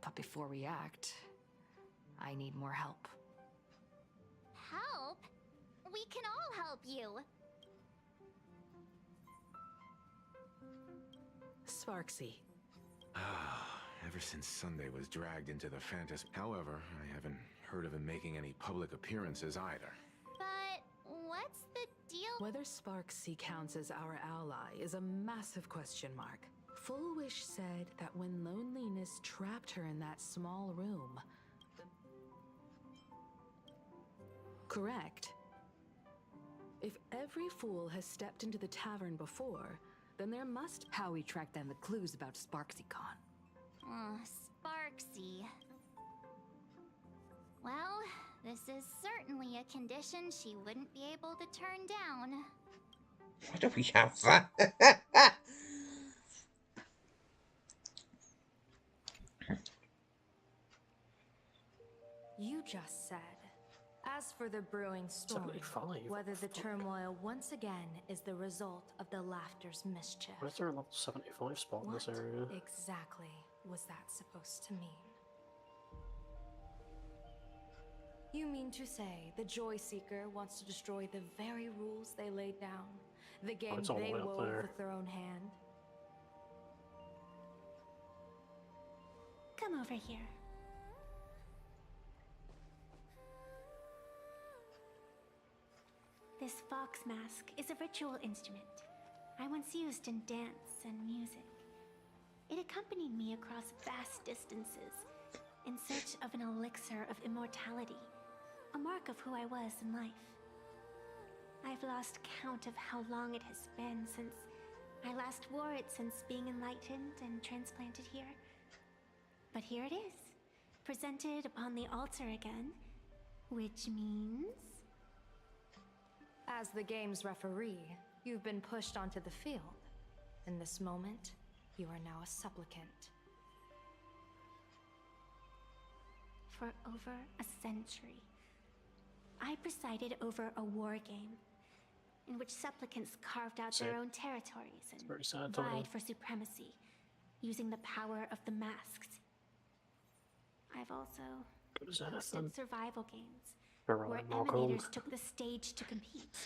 But before we act, I need more help. Help? We can all help you. Sparksy. Ever since Sunday was dragged into the Fantas... However, I haven't heard of him making any public appearances either. But what's the deal Whether Sparksea counts as our ally is a massive question mark. Full Wish said that when loneliness trapped her in that small room... Correct. If every fool has stepped into the tavern before, then there must... How we track down the clues about SparksyCon. Sparksy. Well, this is certainly a condition she wouldn't be able to turn down. Why do we have that? You just said. As for the brewing storm, 75. whether the turmoil once again is the result of the Laughter's mischief. Why is there a level 75 spot in this area? What exactly was that supposed to mean? You mean to say the Joy Seeker wants to destroy the very rules they laid down? The game it's all the they way up wove there. with their own hand? Come over here. This fox mask is a ritual instrument I once used in dance and music. It accompanied me across vast distances in search of an elixir of immortality, a mark of who I was in life. I've lost count of how long it has been since I last wore it since being enlightened and transplanted here. But here it is, presented upon the altar again, which means... As the game's referee, you've been pushed onto the field. In this moment, you are now a supplicant. For over a century, I presided over a war game in which supplicants carved out their own territories and vied for supremacy, using the power of the masks. I've also hosted survival games where emanators took the stage to compete,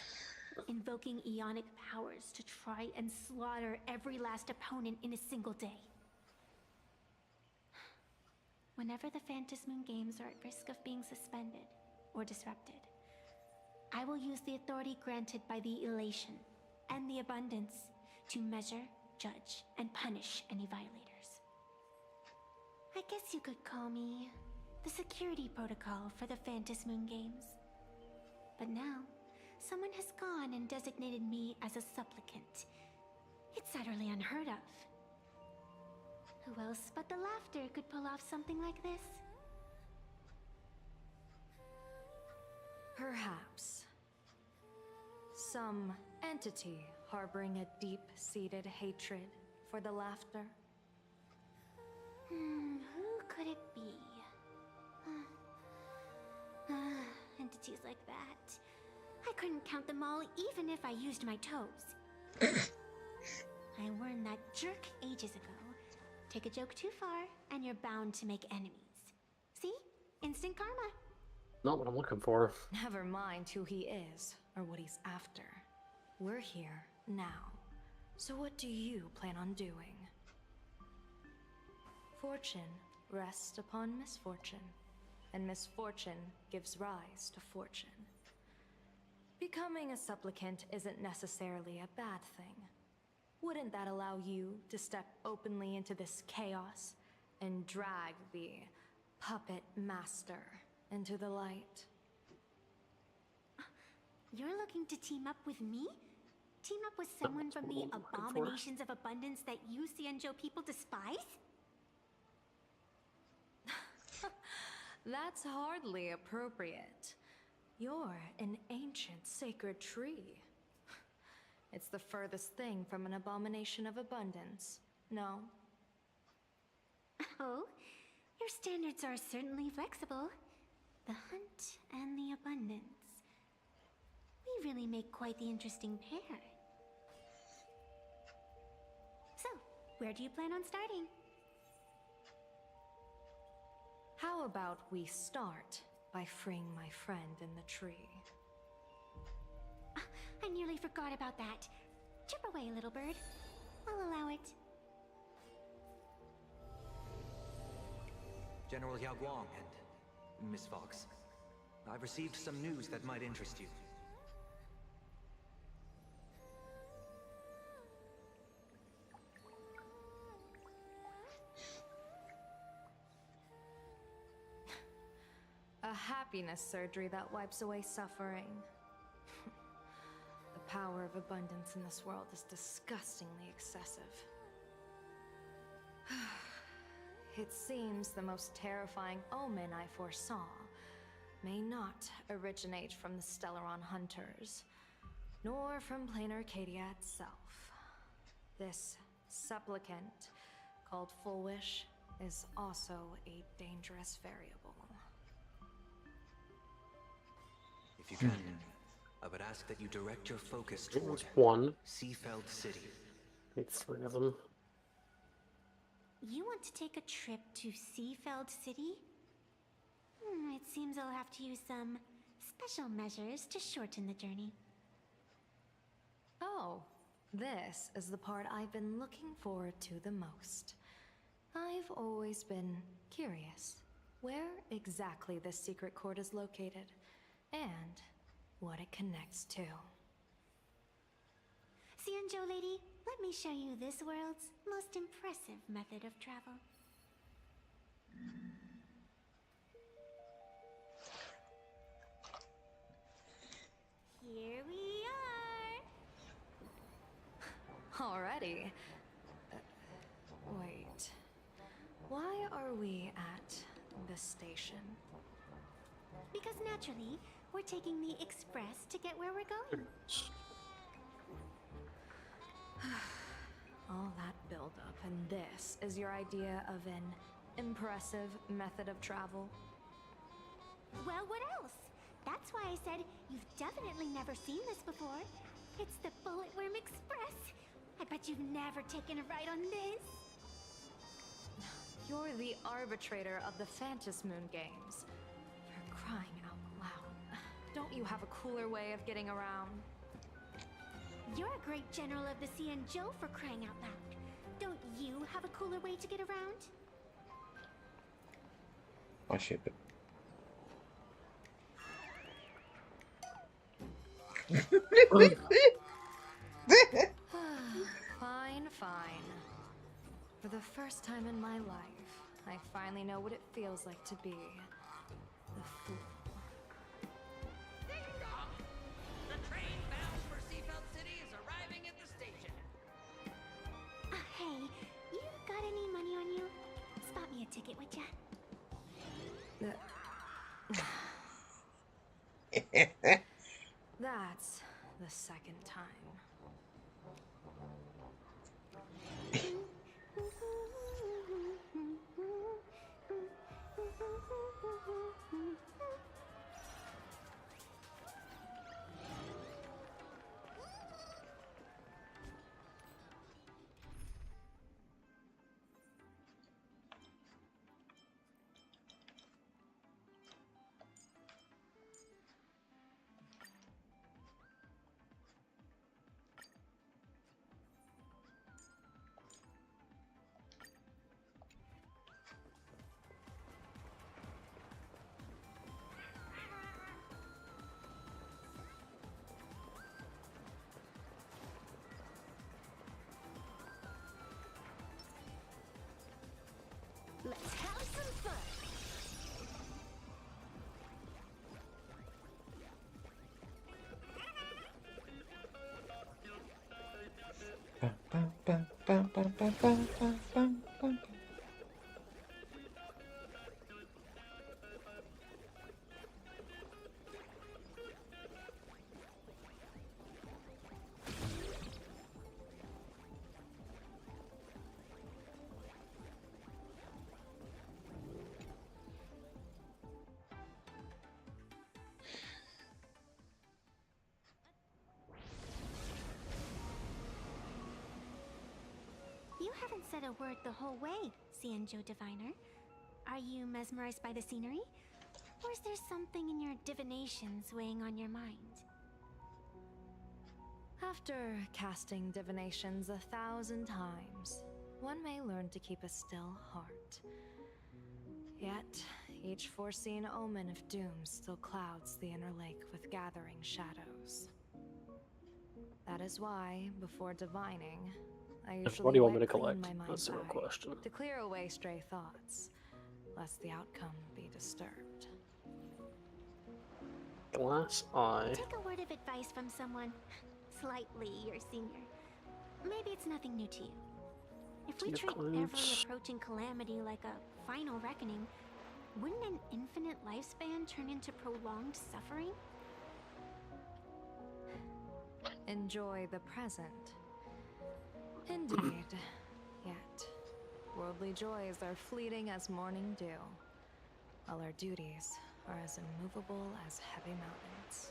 invoking eonic powers to try and slaughter every last opponent in a single day. Whenever the Phantasmoon games are at risk of being suspended or disrupted, I will use the authority granted by the elation and the abundance to measure, judge, and punish any violators. I guess you could call me the security protocol for the Phantasmoon games. But now, someone has gone and designated me as a supplicant. It's utterly unheard of. Who else but the Laughter could pull off something like this? Perhaps. Some entity harboring a deep-seated hatred for the Laughter. Who could it be? Entities like that. I couldn't count them all even if I used my toes. I warned that jerk ages ago. Take a joke too far, and you're bound to make enemies. See? Instant karma. Not what I'm looking for. Never mind who he is, or what he's after. We're here, now. So what do you plan on doing? Fortune rests upon misfortune, and misfortune gives rise to fortune. Becoming a supplicant isn't necessarily a bad thing. Wouldn't that allow you to step openly into this chaos and drag the puppet master into the light? You're looking to team up with me? Team up with someone from the abominations of abundance that you Xianzhou people despise? That's hardly appropriate. You're an ancient sacred tree. It's the furthest thing from an abomination of abundance, no? Oh, your standards are certainly flexible. The hunt and the abundance. We really make quite the interesting pair. So, where do you plan on starting? How about we start by freeing my friend in the tree? I nearly forgot about that. Chip away, little bird. I'll allow it. General Yao Guang and Miss Fox, I've received some news that might interest you. happiness surgery that wipes away suffering. The power of abundance in this world is disgustingly excessive. It seems the most terrifying omen I foresaw may not originate from the Stellaron hunters, nor from plain Arcadia itself. This supplicant, called Full Wish, is also a dangerous variable. If you can, I would ask that you direct your focus toward one. Seafeld City. It's 3 of them. You want to take a trip to Seafeld City? It seems I'll have to use some special measures to shorten the journey. Oh, this is the part I've been looking forward to the most. I've always been curious where exactly this secret court is located, and what it connects to. Xianzhou lady, let me show you this world's most impressive method of travel. Here we are! Already? Wait. Why are we at the station? Because naturally, we're taking the express to get where we're going. All that buildup, and this is your idea of an impressive method of travel? Well, what else? That's why I said you've definitely never seen this before. It's the Bulletworm Express. I bet you've never taken a ride on this. You're the arbitrator of the Phantom Moon games. For crying out loud. Don't you have a cooler way of getting around? You're a great general of the Xianzhou, for crying out loud. Don't you have a cooler way to get around? I ship it. Fine, fine. For the first time in my life, I finally know what it feels like to be the fool. The train bound for Seafeld City is arriving at the station. Hey, you got any money on you? Spot me a ticket, would ya? That's the second time. Let's have some fun! You haven't said a word the whole way, Xianzhou Diviner. Are you mesmerized by the scenery? Or is there something in your divinations weighing on your mind? After casting divinations 1,000 times, one may learn to keep a still heart. Yet, each foreseen omen of doom still clouds the inner lake with gathering shadows. That is why, before divining, I usually What do you want me to wipe clean collect? my That's mind's the real eye question. to clear away stray thoughts, lest the outcome be disturbed. glass eye. Take a word of advice from someone slightly your senior. Maybe it's nothing new to you. If we Your treat clothes. every approaching calamity like a final reckoning, wouldn't an infinite lifespan turn into prolonged suffering? Enjoy the present. Indeed. Yet, worldly joys are fleeting as morning dew, while our duties are as immovable as heavy mountains.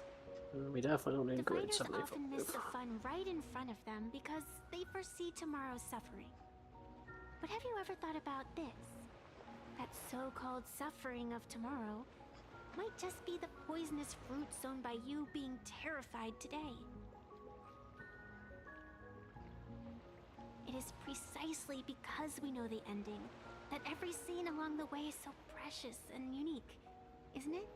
We definitely don't need The grade fighters 75. often miss the fun right in front of them because they foresee tomorrow's suffering. But have you ever thought about this? That so-called suffering of tomorrow might just be the poisonous fruit sown by you being terrified today. It is precisely because we know the ending that every scene along the way is so precious and unique, isn't it?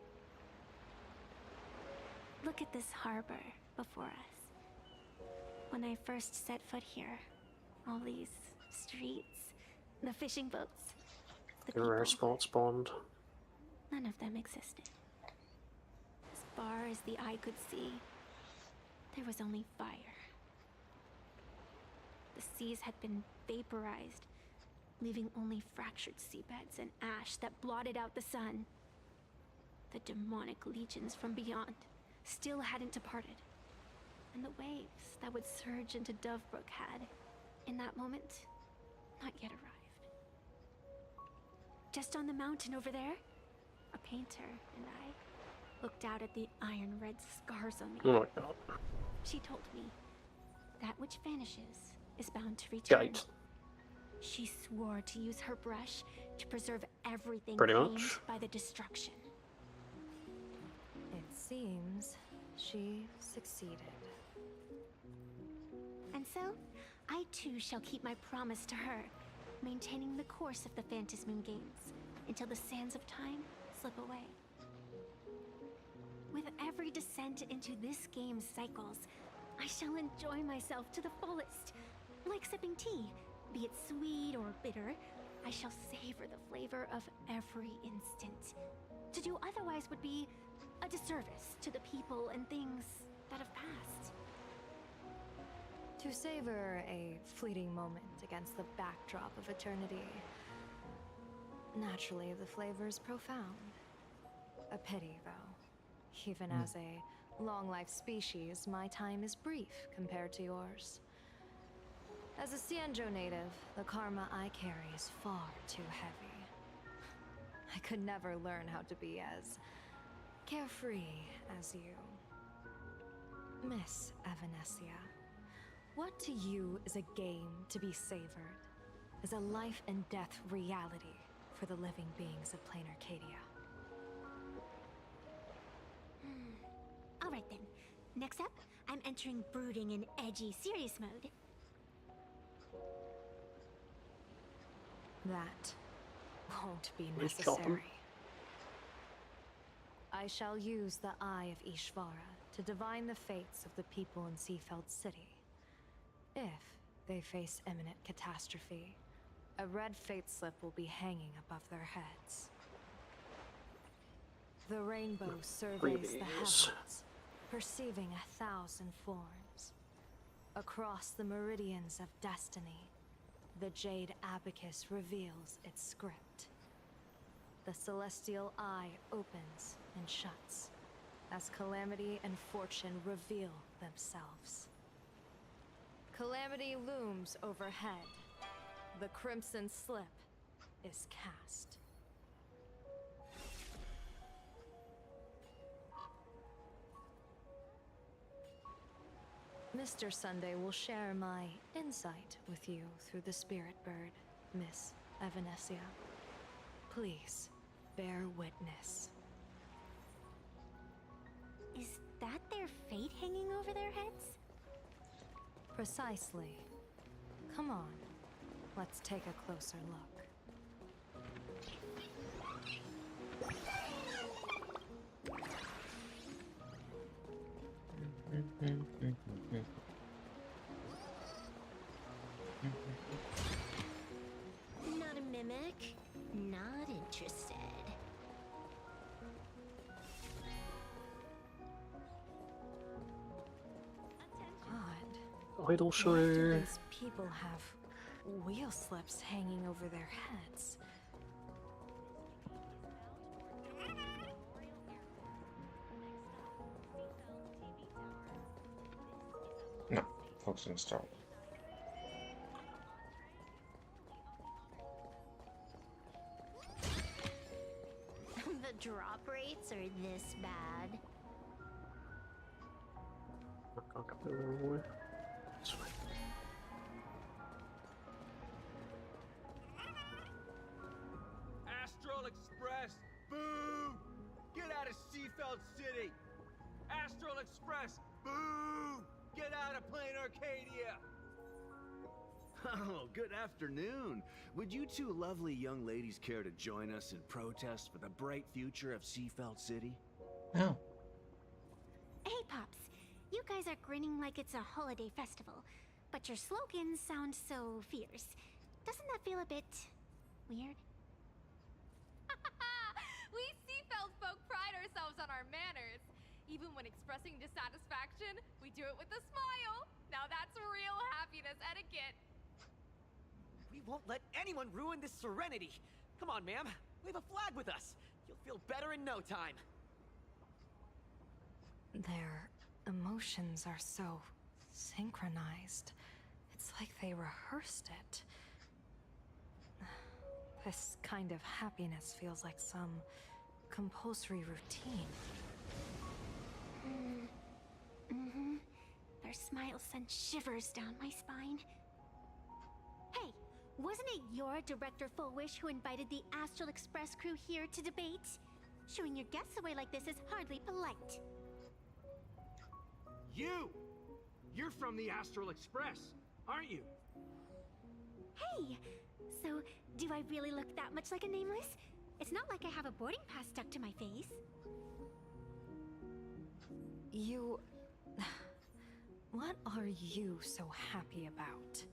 Look at this harbor before us. When I first set foot here, all these streets, the fishing boats, the Your rare people, spot spawned. none of them existed. As far as the eye could see, there was only fire. The seas had been vaporized, leaving only fractured seabeds and ash that blotted out the sun. The demonic legions from beyond still hadn't departed, and the waves that would surge into Dovebrook had, in that moment, not yet arrived. Just on the mountain over there, a painter and I looked out at the iron red scars on me. Oh my god. She told me, that which vanishes is bound to return. Gate. She swore to use her brush to preserve everything Pretty claimed much. by the destruction. It seems she succeeded. And so, I too shall keep my promise to her, maintaining the course of the Phantasmoon Games until the sands of time slip away. With every descent into this game's cycles, I shall enjoy myself to the fullest. Like sipping tea, be it sweet or bitter, I shall savor the flavor of every instant. To do otherwise would be a disservice to the people and things that have passed. To savor a fleeting moment against the backdrop of eternity. Naturally, the flavor is profound. A pity, though. Even as a long-life species, my time is brief compared to yours. As a Cienjo native, the karma I carry is far too heavy. I could never learn how to be as carefree as you. Miss Evanesia, what to you is a game to be savored, is a life and death reality for the living beings of plain Arcadia? Alright then, next up, I'm entering brooding and edgy serious mode. That won't be Let's chop 'em. necessary. I shall use the Eye of Ishvara to divine the fates of the people in Seafeld City. If they face imminent catastrophe, a red fate slip will be hanging above their heads. The rainbow surveys the Freebies. heavens, perceiving 1,000 forms. Across the meridians of destiny, the Jade Abacus reveals its script. The celestial eye opens and shuts as calamity and fortune reveal themselves. Calamity looms overhead. The crimson slip is cast. Mr. Sunday will share my insight with you through the spirit bird, Miss Evanesia. Please, bear witness. Is that their fate hanging over their heads? Precisely. Come on, let's take a closer look. Not a mimic. Not interested. Idol Why do Shrew. these people have wheel slips hanging over their heads? No, focus on the start. The drop rates are this bad. Astral Express, boo! Get out of Seafeld City! Astral Express, boo! Get out of Plain Arcadia! Oh, good afternoon. Would you two lovely young ladies care to join us in protest for the bright future of Seafeld City? No. Hey, Pops. You guys are grinning like it's a holiday festival, but your slogans sound so fierce. Doesn't that feel a bit weird? We Seafeld folk pride ourselves on our manners. Even when expressing dissatisfaction, we do it with a smile. Now that's real happiness etiquette. We won't let anyone ruin this serenity. Come on, ma'am. Wave a flag with us. You'll feel better in no time. Their emotions are so synchronized. It's like they rehearsed it. This kind of happiness feels like some compulsory routine. Mm-hmm. Their smiles send shivers down my spine. Hey, wasn't it your Director Fullwish who invited the Astral Express crew here to debate? Shooing your guests away like this is hardly polite. You! You're from the Astral Express, aren't you? Hey! So, do I really look that much like a nameless? It's not like I have a boarding pass stuck to my face. You... What are you so happy about?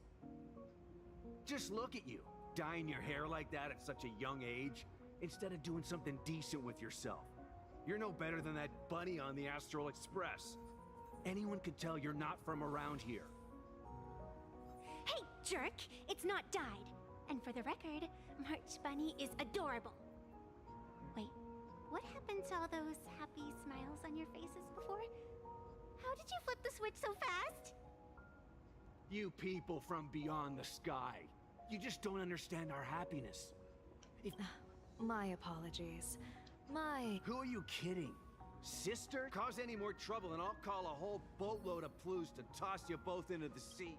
Just look at you, dyeing your hair like that at such a young age, instead of doing something decent with yourself. You're no better than that bunny on the Astral Express. Anyone could tell you're not from around here. Hey, jerk! It's not dyed. And for the record, March Bunny is adorable. Wait, what happened to all those happy smiles on your faces before? How did you flip the switch so fast? You people from beyond the sky. You just don't understand our happiness. My apologies. Who are you kidding? Sister? Cause any more trouble and I'll call a whole boatload of Ploos to toss you both into the sea.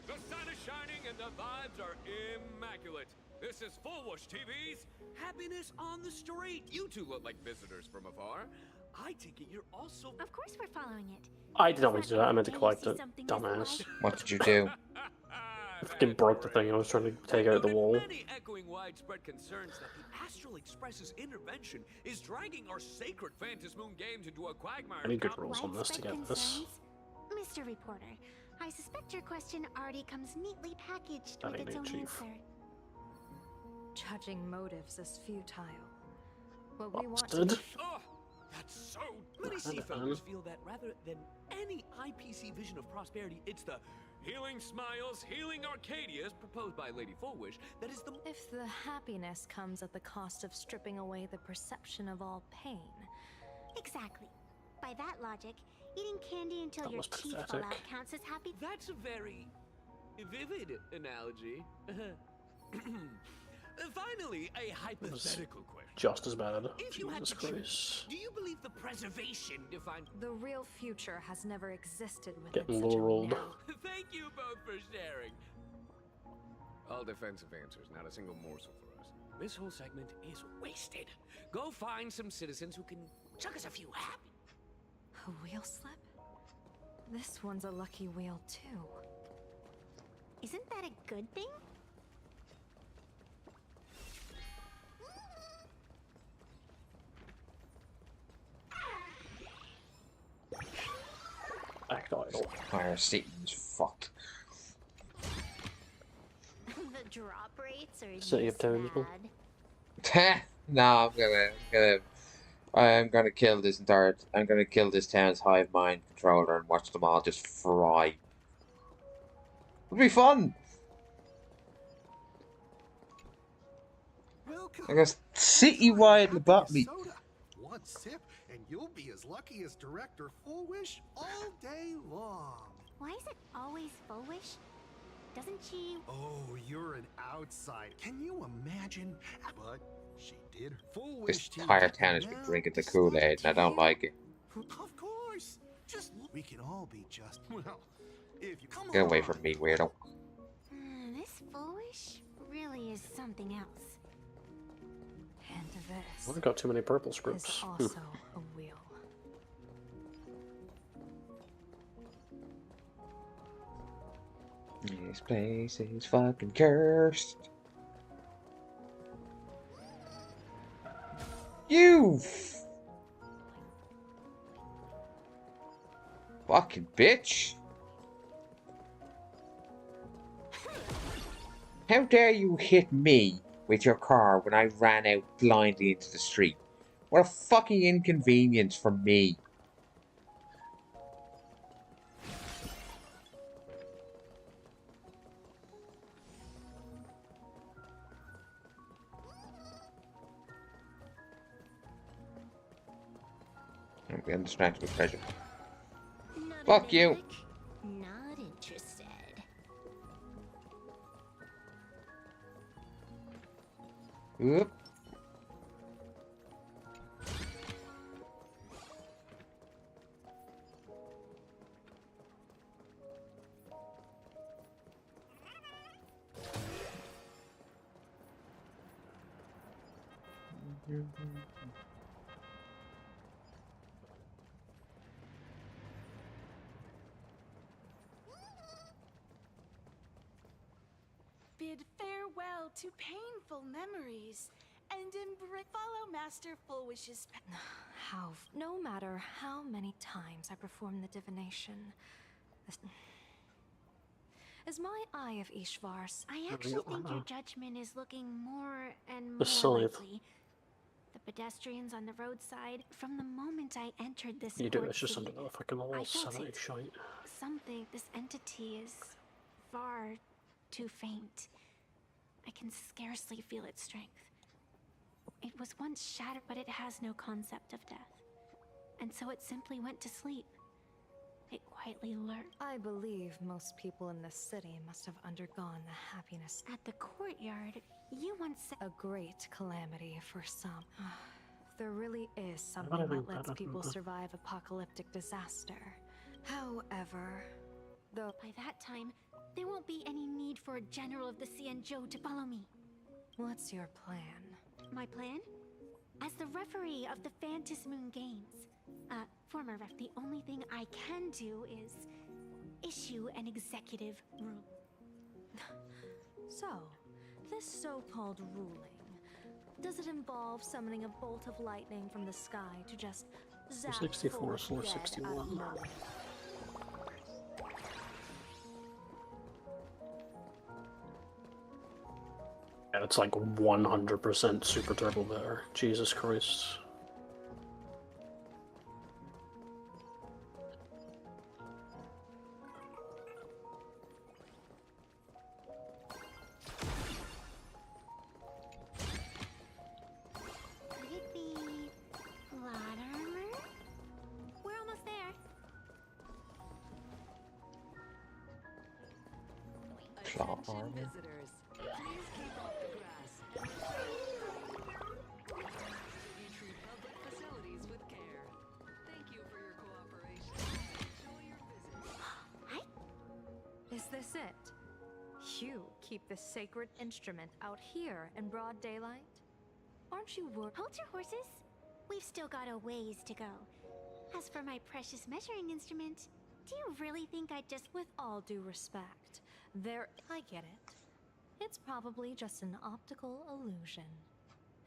The sun is shining and the vibes are immaculate. This is Fullwish TV's Happiness on the Street. You two look like visitors from afar. I take it you're also... Of course we're following it. I did not mean to do that. I meant to collect it. Dumbass. What did you do? I fucking broke the thing. I was trying to take out the wall. Many echoing widespread concerns that the Astral Express's intervention is dragging our sacred Phantasmoon games into a quagmire. I need good rules on this to get this. Mr. Reporter, I suspect your question already comes neatly packaged That with ain't its me, own Chief. answer. Judging motives is futile. What we want Busted. to... Oh, that's so... Many seafarers feel that rather than any IPC vision of prosperity, it's the healing smiles, healing Arcadias proposed by Lady Fullwish that is the... If the happiness comes at the cost of stripping away the perception of all pain. Exactly. By that logic, eating candy until That your was teeth fall pathetic. out counts as happy. That's a very vivid analogy. Finally, a hypothetical question. Just as bad. If you had Jesus to choose, Christ. do you believe the preservation defined? The real future has never existed within Getting such a low-rolled. narrow. Thank you both for sharing. All defensive answers, not a single morsel for us. This whole segment is wasted. Go find some citizens who can chuck us a few happy. A wheel slip? This one's a lucky wheel, too. Isn't that a good thing? Act idle. Fire Satan's fucked. The drop rates are City of Townsville. No, I'm gonna kill this entire. I'm gonna kill this town's hive mind controller and watch them all just fry. It'll be fun. I guess citywide lobotomy. One sip, and you'll be as lucky as Director Fullwish all day long. Why is it always Fullwish? Doesn't she? Oh, you're an outsider. Can you imagine? But she did. Fullwish. This entire town has been drinking the Kool-Aid, and I don't like it. Of course. Just we can all be just well. If you come Get away from me, weirdo. This Fullwish really is something else. And this I've got too many purple is scripts. also a wheel. This place is fucking cursed. You fucking bitch. How dare you hit me with your car when I ran out blindly into the street? What a fucking inconvenience for me. I'm getting distracted with treasure. Fuck you. Not interested. Oop. Bid farewell to painful memories and follow Master Fullwish's How? No matter how many times I perform the divination, is my Eye of Ishvar's. I actually think your judgment is looking more and The more scythe. likely. The pedestrians on the roadside, from the moment I entered this You do, port it's just city, another fucking little I felt sanity it. shite. Something, this entity is far too faint. I can scarcely feel its strength. It was once shattered, but it has no concept of death. And so it simply went to sleep. It quietly lurked. I believe most people in this city must have undergone the happiness. At the courtyard, you once said a great calamity for some. There really is something that lets people survive apocalyptic disaster. However, though by that time, there won't be any need for a general of the Xianzhou to follow me. What's your plan? My plan? As the referee of the Phantom Moon Games, former ref, the only thing I can do is issue an executive rule. So, this so-called ruling, does it involve summoning a bolt of lightning from the sky to just zap 64, Fullwish floor dead at 61. will? Yeah, it's like 100% super turbo better. Jesus Christ. Could it be plot armor? We're almost there. Plot armor? Visitors, please keep off the grass. you keep this sacred instrument out here in broad daylight? Aren't you worried? Hold your horses. We've still got a ways to go. As for my precious measuring instrument, do you really think I'd just... With all due respect, I get it. It's probably just an optical illusion.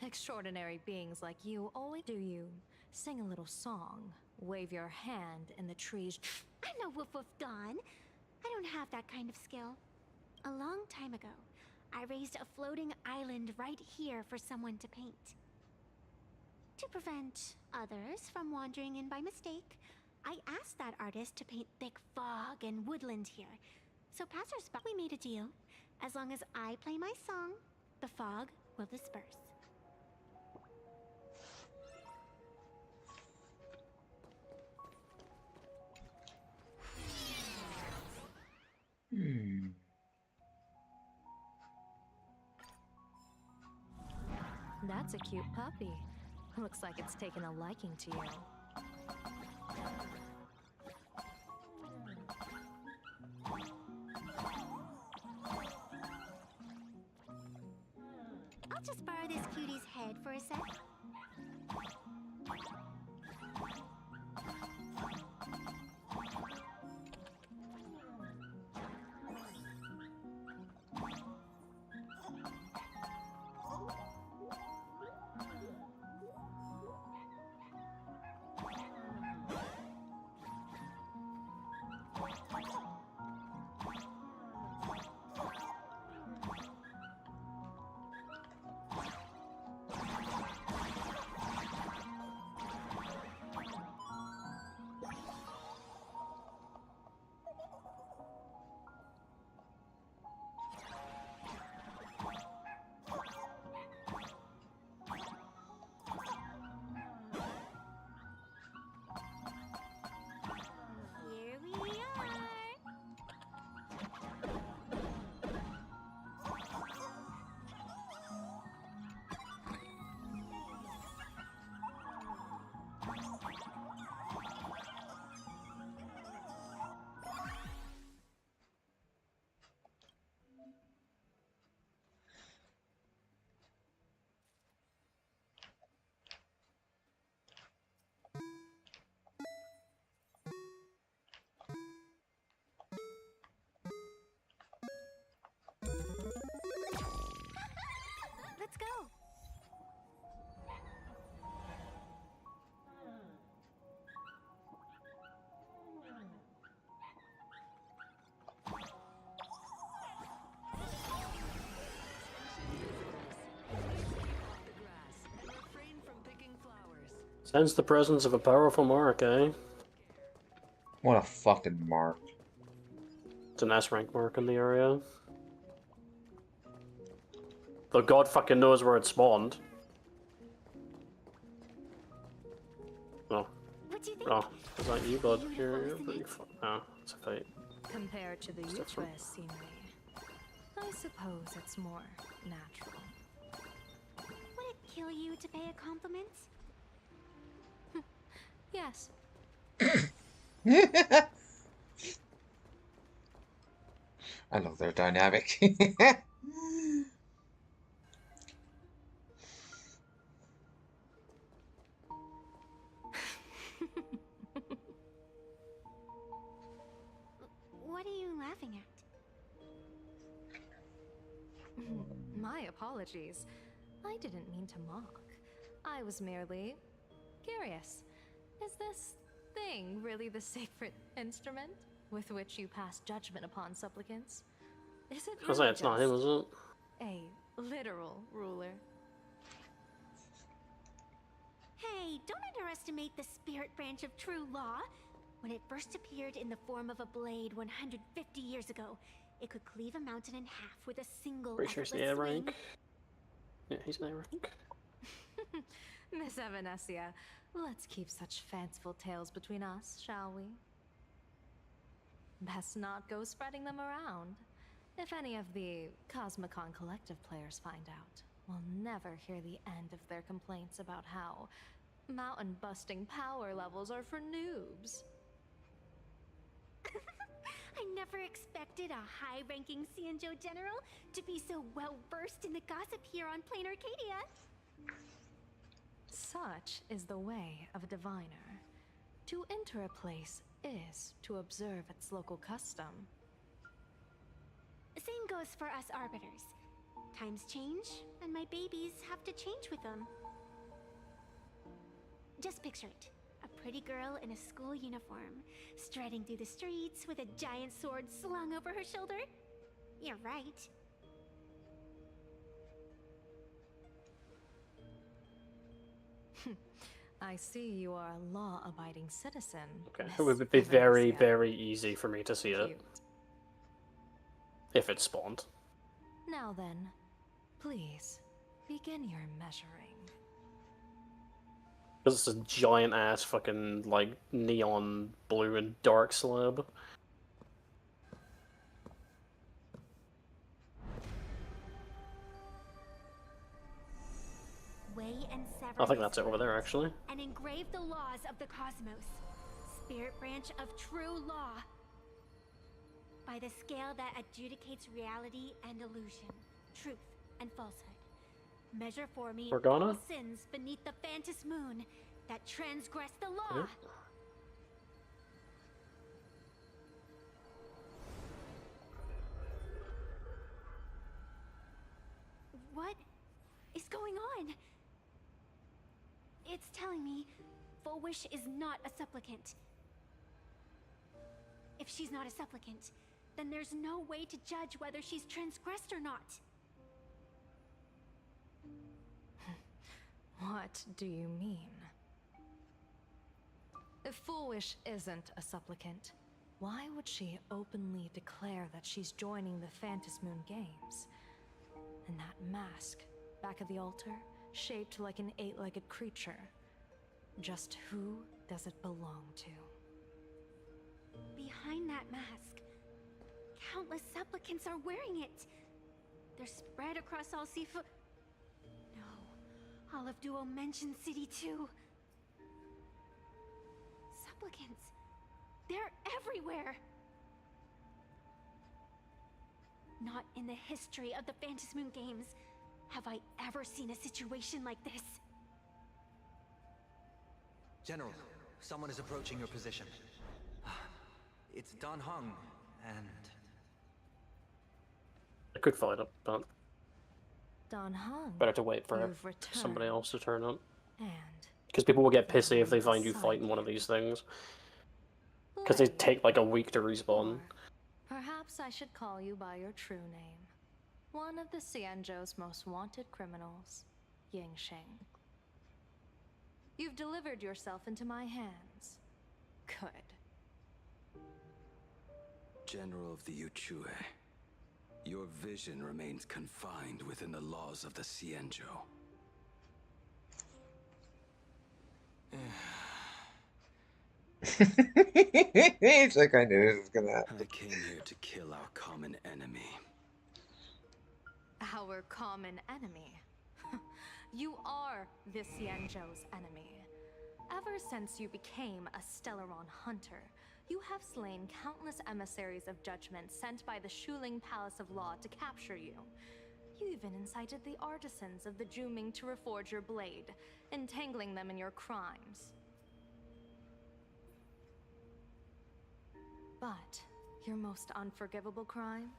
Extraordinary beings like you always do you. Sing a little song, wave your hand in the trees. I'm no woof woof Dawn. I don't have that kind of skill. A long time ago, I raised a floating island right here for someone to paint. To prevent others from wandering in by mistake, I asked that artist to paint thick fog and woodland here. So passers-by, we made a deal. As long as I play my song, the fog will disperse. That's a cute puppy. Looks like it's taken a liking to you. I'll just borrow this cutie's head for a sec. Here we are. Let's go. Sense the presence of a powerful mark, eh? What a fucking mark. It's an S rank mark in the area. Though God fucking knows where it spawned. Oh. What do you think? Oh, is that you, bud? You're pretty no, it's a fate. Compared to the Is that Euphrates scenery, I suppose it's more natural. Would it kill you to pay a compliment? Yes. I love their dynamic. What are you laughing at? My apologies. I didn't mean to mock. I was merely curious. Is this thing really the sacred instrument with which you pass judgment upon supplicants? Is it I was like, it's not him, just is it? a literal ruler? Hey, don't underestimate the spirit branch of true law. When it first appeared in the form of a blade 150 years ago, it could cleave a mountain in half with a single Pretty sure it's the A effortless swing. rank. Yeah, he's an A rank. Miss Evanescia, let's keep such fanciful tales between us, shall we? Best not go spreading them around. If any of the Cosmicon Collective players find out, we'll never hear the end of their complaints about how mountain-busting power levels are for noobs. I never expected a high-ranking Xianzhou general to be so well-versed in the gossip here on Plain Arcadia. Such is the way of a diviner. To enter a place is to observe its local custom. Same goes for us arbiters. Times change, and my babies have to change with them. Just picture it. A pretty girl in a school uniform, striding through the streets with a giant sword slung over her shoulder. You're right. I see you are a law-abiding citizen. Okay, Miss it would be very, Valencia. very easy for me to see it. If it spawned. Now then, please, begin your measuring. Because it's a giant ass fucking, like, neon blue and dark slab. Weigh and sever I think this that's it over wound, there, actually. and engrave the laws of the cosmos. Spirit branch of true law. By the scale that adjudicates reality and illusion, truth and falsehood. Measure for me Morgana? all sins beneath the Phantom moon that transgress the law. Yep. What is going on? It's telling me Full Wish is not a supplicant. If she's not a supplicant, then there's no way to judge whether she's transgressed or not. What do you mean? If Full Wish isn't a supplicant, why would she openly declare that she's joining the Phantom Moon Games? And that mask, back of the altar, shaped like an 8-legged creature. Just who does it belong to? Behind that mask, countless supplicants are wearing it. They're spread across all Sifu. No, all of Duo mentioned City too. Supplicants, they're everywhere. Not in the history of the Phantom Moon Games have I ever seen a situation like this. General, someone is approaching your position. It's Don Hung, and... I could fight up, but Don Hung. better to wait for You've returned. somebody else to turn up. And Because people will get pissy if they find you fighting one of these things. Because they take like a week to respawn. perhaps I should call you by your true name. One of the Xianzhou's most wanted criminals, Yingxing. You've delivered yourself into my hands. Good. General of the Yuchue, your vision remains confined within the laws of the Xianzhou. It's like I knew this was gonna happen. I came here to kill our common enemy. Our common enemy. You are the Xianzhou's enemy. Ever since you became a Stellaron hunter, you have slain countless emissaries of judgment sent by the Shuling Palace of Law to capture you. You even incited the artisans of the Juming to reforge your blade, entangling them in your crimes. But your most unforgivable crime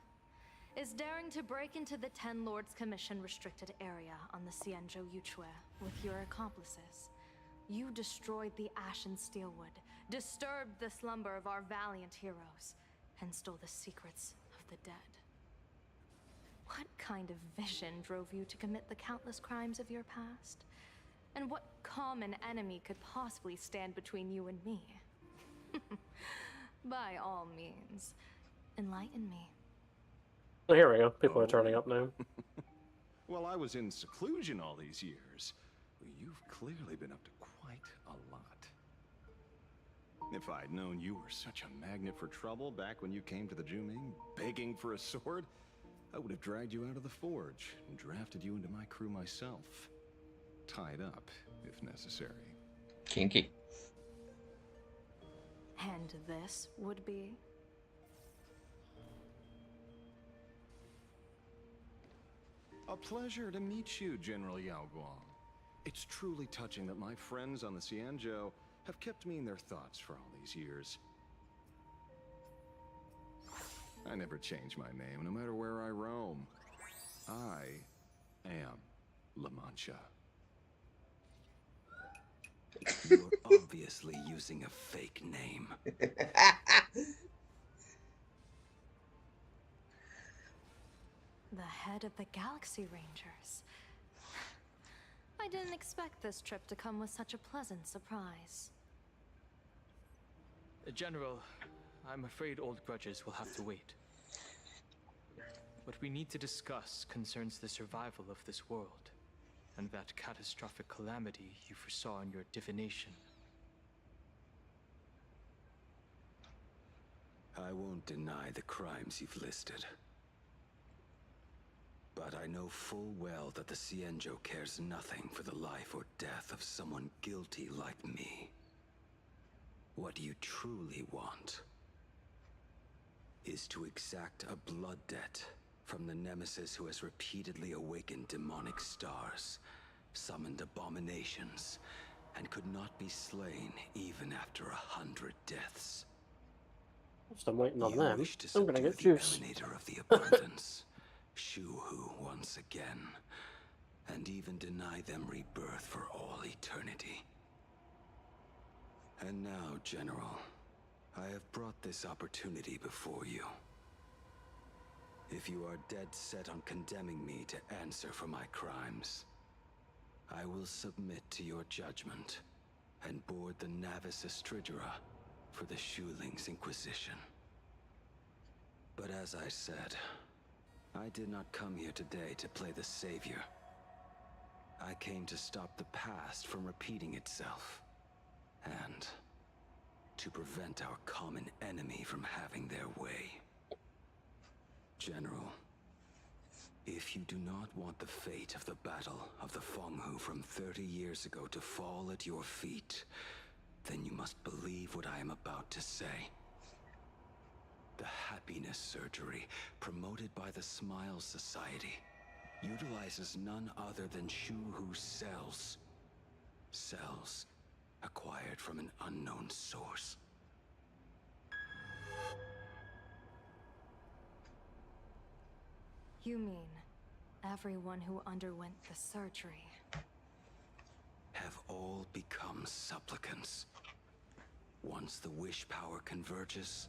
is daring to break into the Ten Lords Commission restricted area on the Xianzhou Yuchue with your accomplices. You destroyed the Ashen Steelwood, disturbed the slumber of our valiant heroes, and stole the secrets of the dead. What kind of vision drove you to commit the countless crimes of your past? And what common enemy could possibly stand between you and me? By all means, enlighten me. Oh, here we go. People are turning up now. Well, I was in seclusion all these years. You've clearly been up to quite a lot. If I'd known you were such a magnet for trouble back when you came to the Juming, begging for a sword, I would have dragged you out of the forge and drafted you into my crew myself. Tied up, if necessary. Kinky. And this would be? A pleasure to meet you, General Yao Guang. It's truly touching that my friends on the Xianzhou have kept me in their thoughts for all these years. I never change my name, no matter where I roam. I am La Mancha. You're obviously using a fake name. The head of the Galaxy Rangers. I didn't expect this trip to come with such a pleasant surprise. General, I'm afraid old grudges will have to wait. What we need to discuss concerns the survival of this world, and that catastrophic calamity you foresaw in your divination. I won't deny the crimes you've listed. But I know full well that the Xianzhou cares nothing for the life or death of someone guilty like me. What you truly want is to exact a blood debt from the nemesis who has repeatedly awakened demonic stars, summoned abominations, and could not be slain even after 100 deaths. Just I'm waiting on You them. wish to I'm gonna subdue get the juice. emanator of the abundance, Shu-Hu once again, and even deny them rebirth for all eternity. And now, General, I have brought this opportunity before you. If you are dead set on condemning me to answer for my crimes, I will submit to your judgment and board the Navis Astridura for the Shuling's Inquisition. But as I said, I did not come here today to play the savior. I came to stop the past from repeating itself, and to prevent our common enemy from having their way. General, if you do not want the fate of the Battle of the Fenghu from 30 years ago to fall at your feet, then you must believe what I am about to say. The happiness surgery, promoted by the Smile Society, utilizes none other than Shu-Hu's cells. Cells acquired from an unknown source. You mean everyone who underwent the surgery? Have all become supplicants. Once the wish power converges,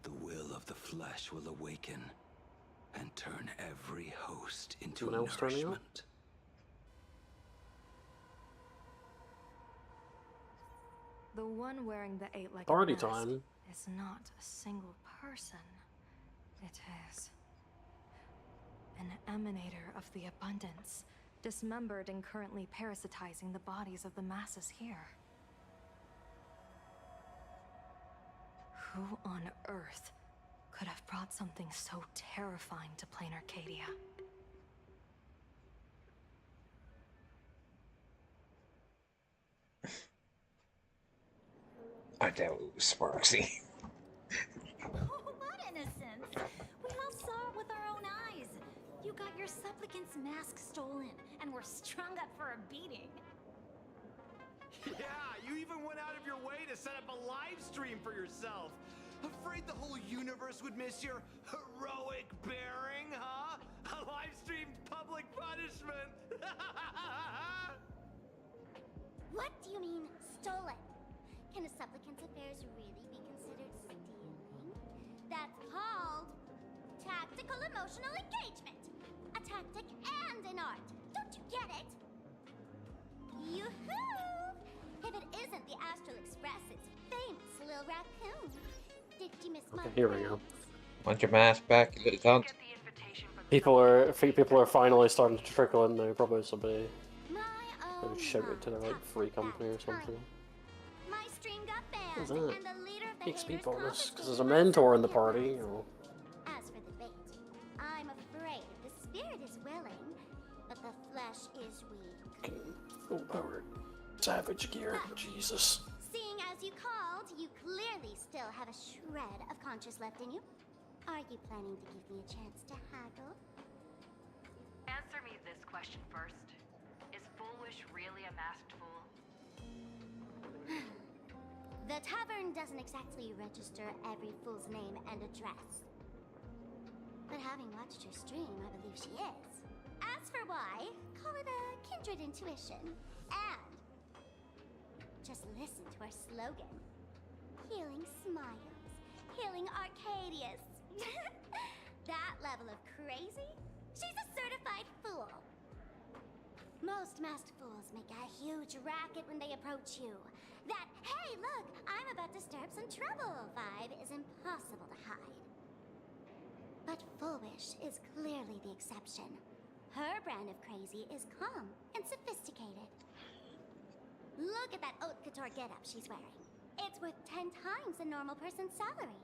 the will of the flesh will awaken and turn every host into Someone else turning up? nourishment. The one wearing the eight-legged Party mask time. is not a single person. It is an emanator of the abundance, dismembered and currently parasitizing the bodies of the masses here. Who on earth could have brought something so terrifying to plain Arcadia? I doubt it was Sparksy. Oh, what innocence! We all saw it with our own eyes. You got your supplicant's mask stolen, and were strung up for a beating. Yeah, you even went out of your way to set up a live stream for yourself. Afraid the whole universe would miss your heroic bearing, huh? A live-streamed public punishment! What do you mean, stolen? Can a supplicant's affairs really be considered stealing? That's called tactical emotional engagement. A tactic and an art. Don't you get it? Yoo-hoo! If it isn't the Astral Express's famous little raccoon. Did you miss my Okay, here we go. Want your mask back, you little cunt? People are finally starting to trickle in there. Probably this will be. Maybe shout it to the right free company or something. My stringed up band What's that? and the leader of the XP haters bonus, because confiscated there's a my mentor in the studio party. credits. You know. As for the bait, I'm afraid the spirit is willing, but the flesh is weak. Full powered savage gear. Jesus. Seeing as you called, you clearly still have a shred of conscience left in you. Are you planning to give me a chance to haggle? question first. Is Foolish really a masked fool? The tavern doesn't exactly register every fool's name and address. But having watched her stream, I believe she is. As for why, call it a kindred intuition. And just listen to our slogan. Healing smiles. Healing Arcadius. That level of crazy? She's a certified fool. Most masked fools make a huge racket when they approach you. That, hey look, I'm about to stir up some trouble vibe is impossible to hide. But Foolish is clearly the exception. Her brand of crazy is calm and sophisticated. Look at that haute couture getup she's wearing. It's worth 10 times a normal person's salary.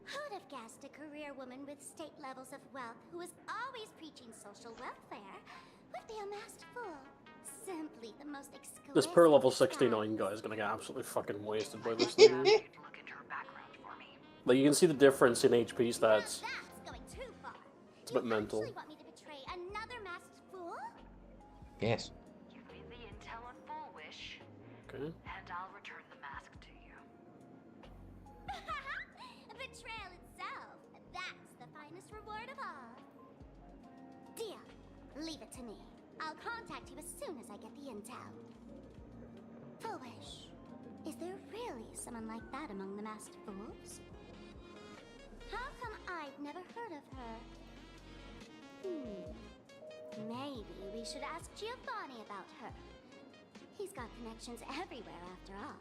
Who'd have guessed a career woman with state levels of wealth who is always preaching social welfare would be a masked fool? Simply the most exquisite. This per level 69 guy is gonna get absolutely fucking wasted by this thing. Like, you can see the difference in HP stats. It's a bit mental. Want me to betray another masked fool? Yes. Give me the intel on Foolish, Okay. and I'll return the mask to you. Betrayal itself. That's the finest reward of all. Deal. Leave it to me. I'll contact you as soon as I get the intel. Foolish. Is there really someone like that among the masked fools? How come I've never heard of her? Maybe we should ask Giovanni about her. He's got connections everywhere after all.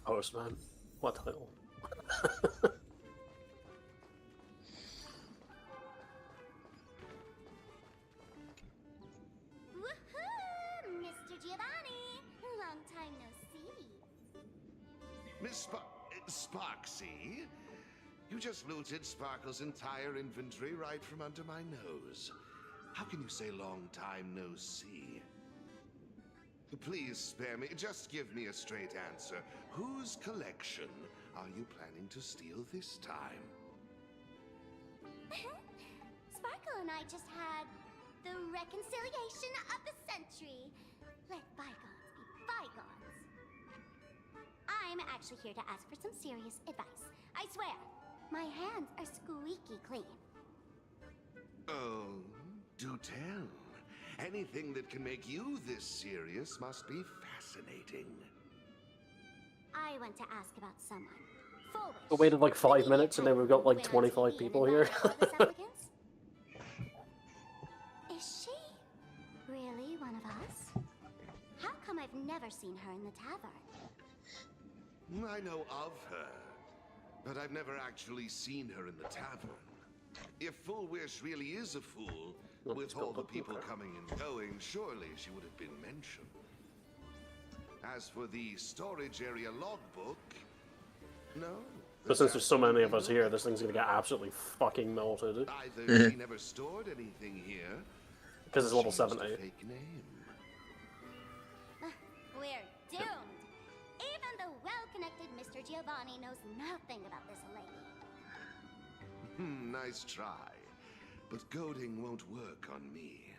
Postman. What title? Woohoo! Mr. Giovanni! Long time no see. Miss Sparksy? You just looted Sparkle's entire inventory right from under my nose. How can you say long time no see? Please spare me. Just give me a straight answer. Whose collection are you planning to steal this time? Sparkle and I just had the reconciliation of the century. Let bygones be bygones. I'm actually here to ask for some serious advice. I swear, my hands are squeaky clean. Oh, do tell. Anything that can make you this serious must be fascinating. I want to ask about someone. Foolish. We waited like 5 minutes and then we've got like 25 people here. Is she really one of us? How come I've never seen her in the tavern? I know of her, but I've never actually seen her in the tavern. If Foolish really is a fool, with all the people coming and going, surely she would have been mentioned. As for the storage area logbook, no. But since there's so many of us here, this thing's gonna get absolutely fucking melted. Either she never stored anything here, because it's level she used 70. a fake name. We're doomed. Even the well-connected Mr. Giovanni knows nothing about this lady. Nice try. But goading won't work on me.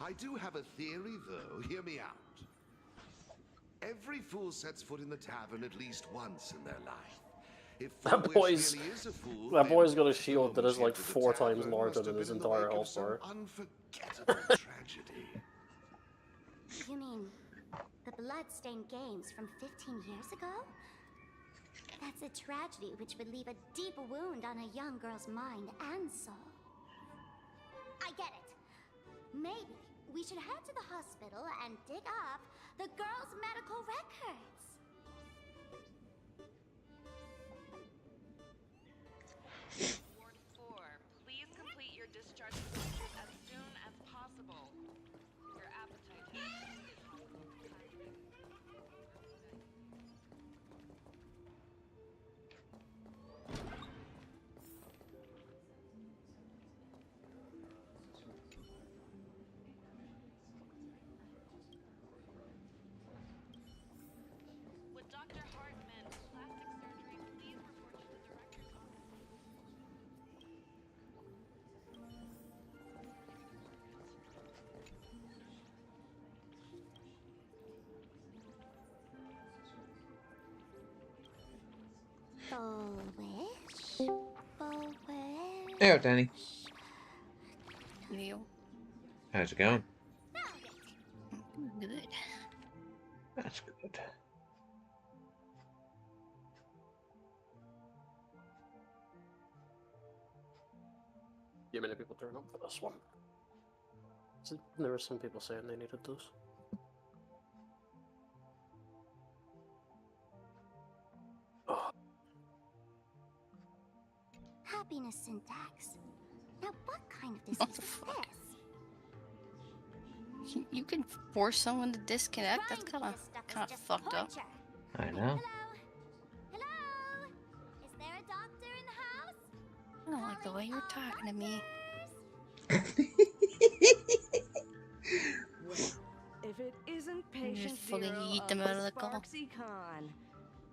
I do have a theory, though. Hear me out. Every fool sets foot in the tavern at least once in their life. If That boy's really is a fool, that boy's then got a shield that is like the 4 times tavern larger must have than his been in the entire wake of health some bar. unforgettable tragedy. You mean the blood-stained games from 15 years ago? That's a tragedy which would leave a deep wound on a young girl's mind and soul. I get it. Maybe we should head to the hospital and dig up the girl's medical records. Ward 4, please complete your discharge procedures as soon as possible. Your appetite test is Hey, Danny. Neil. How's it going? Good. That's good. Yeah, many people turn up for this one. There were some people saying they needed this. Happiness syntax. Now, what kind of disease is this? You can force someone to disconnect. That's kind of fucked up. I know. Hello? Is there a doctor in the house? I don't like the way you're talking to me. If it isn't You patient just fucking zero yeet of them out of the call. SparksyCon.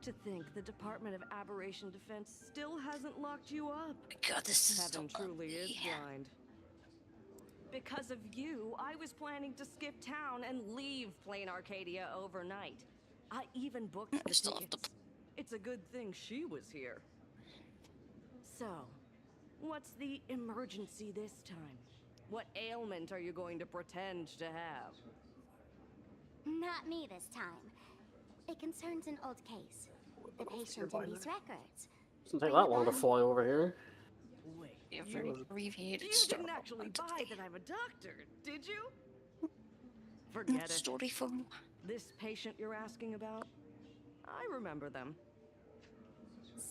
To think the Department of Aberration Defense still hasn't locked you up. God, this is Heaven so truly is blind. Because of you, I was planning to skip town and leave Plain Arcadia overnight. I even booked the tickets. It's a good thing she was here. So, what's the emergency this time? What ailment are you going to pretend to have? Not me this time. It concerns an old case. The patient in these records. Doesn't take that long to fly over here. Wait, Yeah, very abbreviated you didn't actually buy that I'm a doctor, did you? Forget it. Story from This patient you're asking about? I remember them.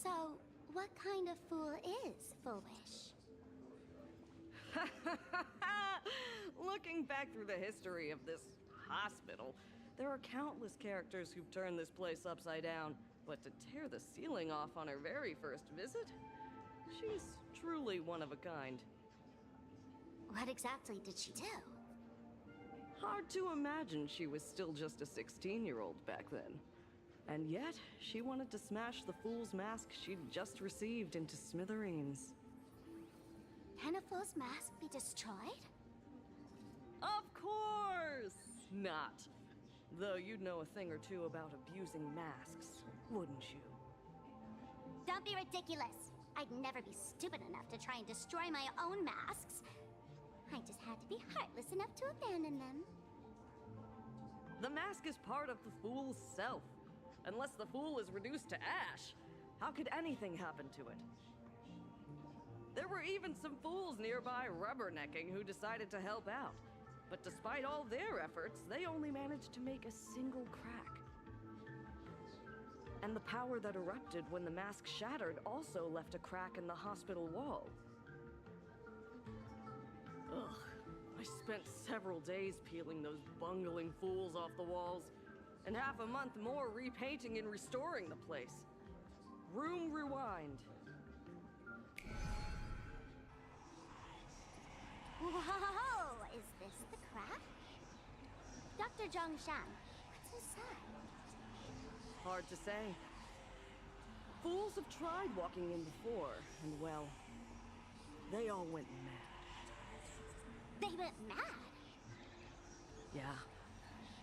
So, what kind of fool is Foolish? Looking back through the history of this hospital, there are countless characters who've turned this place upside down. But to tear the ceiling off on her very first visit? She's truly one of a kind. What exactly did she do? Hard to imagine she was still just a 16-year-old back then. And yet, she wanted to smash the fool's mask she'd just received into smithereens. Can a fool's mask be destroyed? Of course not! Though you'd know a thing or two about abusing masks, wouldn't you? Don't be ridiculous! I'd never be stupid enough to try and destroy my own masks. I just had to be heartless enough to abandon them. The mask is part of the fool's self. Unless the fool is reduced to ash, how could anything happen to it? There were even some fools nearby rubbernecking who decided to help out. But despite all their efforts, they only managed to make a single crack. And the power that erupted when the mask shattered also left a crack in the hospital wall. Ugh, I spent several days peeling those bungling fools off the walls, and half a month more repainting and restoring the place. Room rewind. Whoa! Is this the crack? Dr. Zhongshan, what's inside? Hard to say. Fools have tried walking in before, and well, they all went mad. They went mad? Yeah.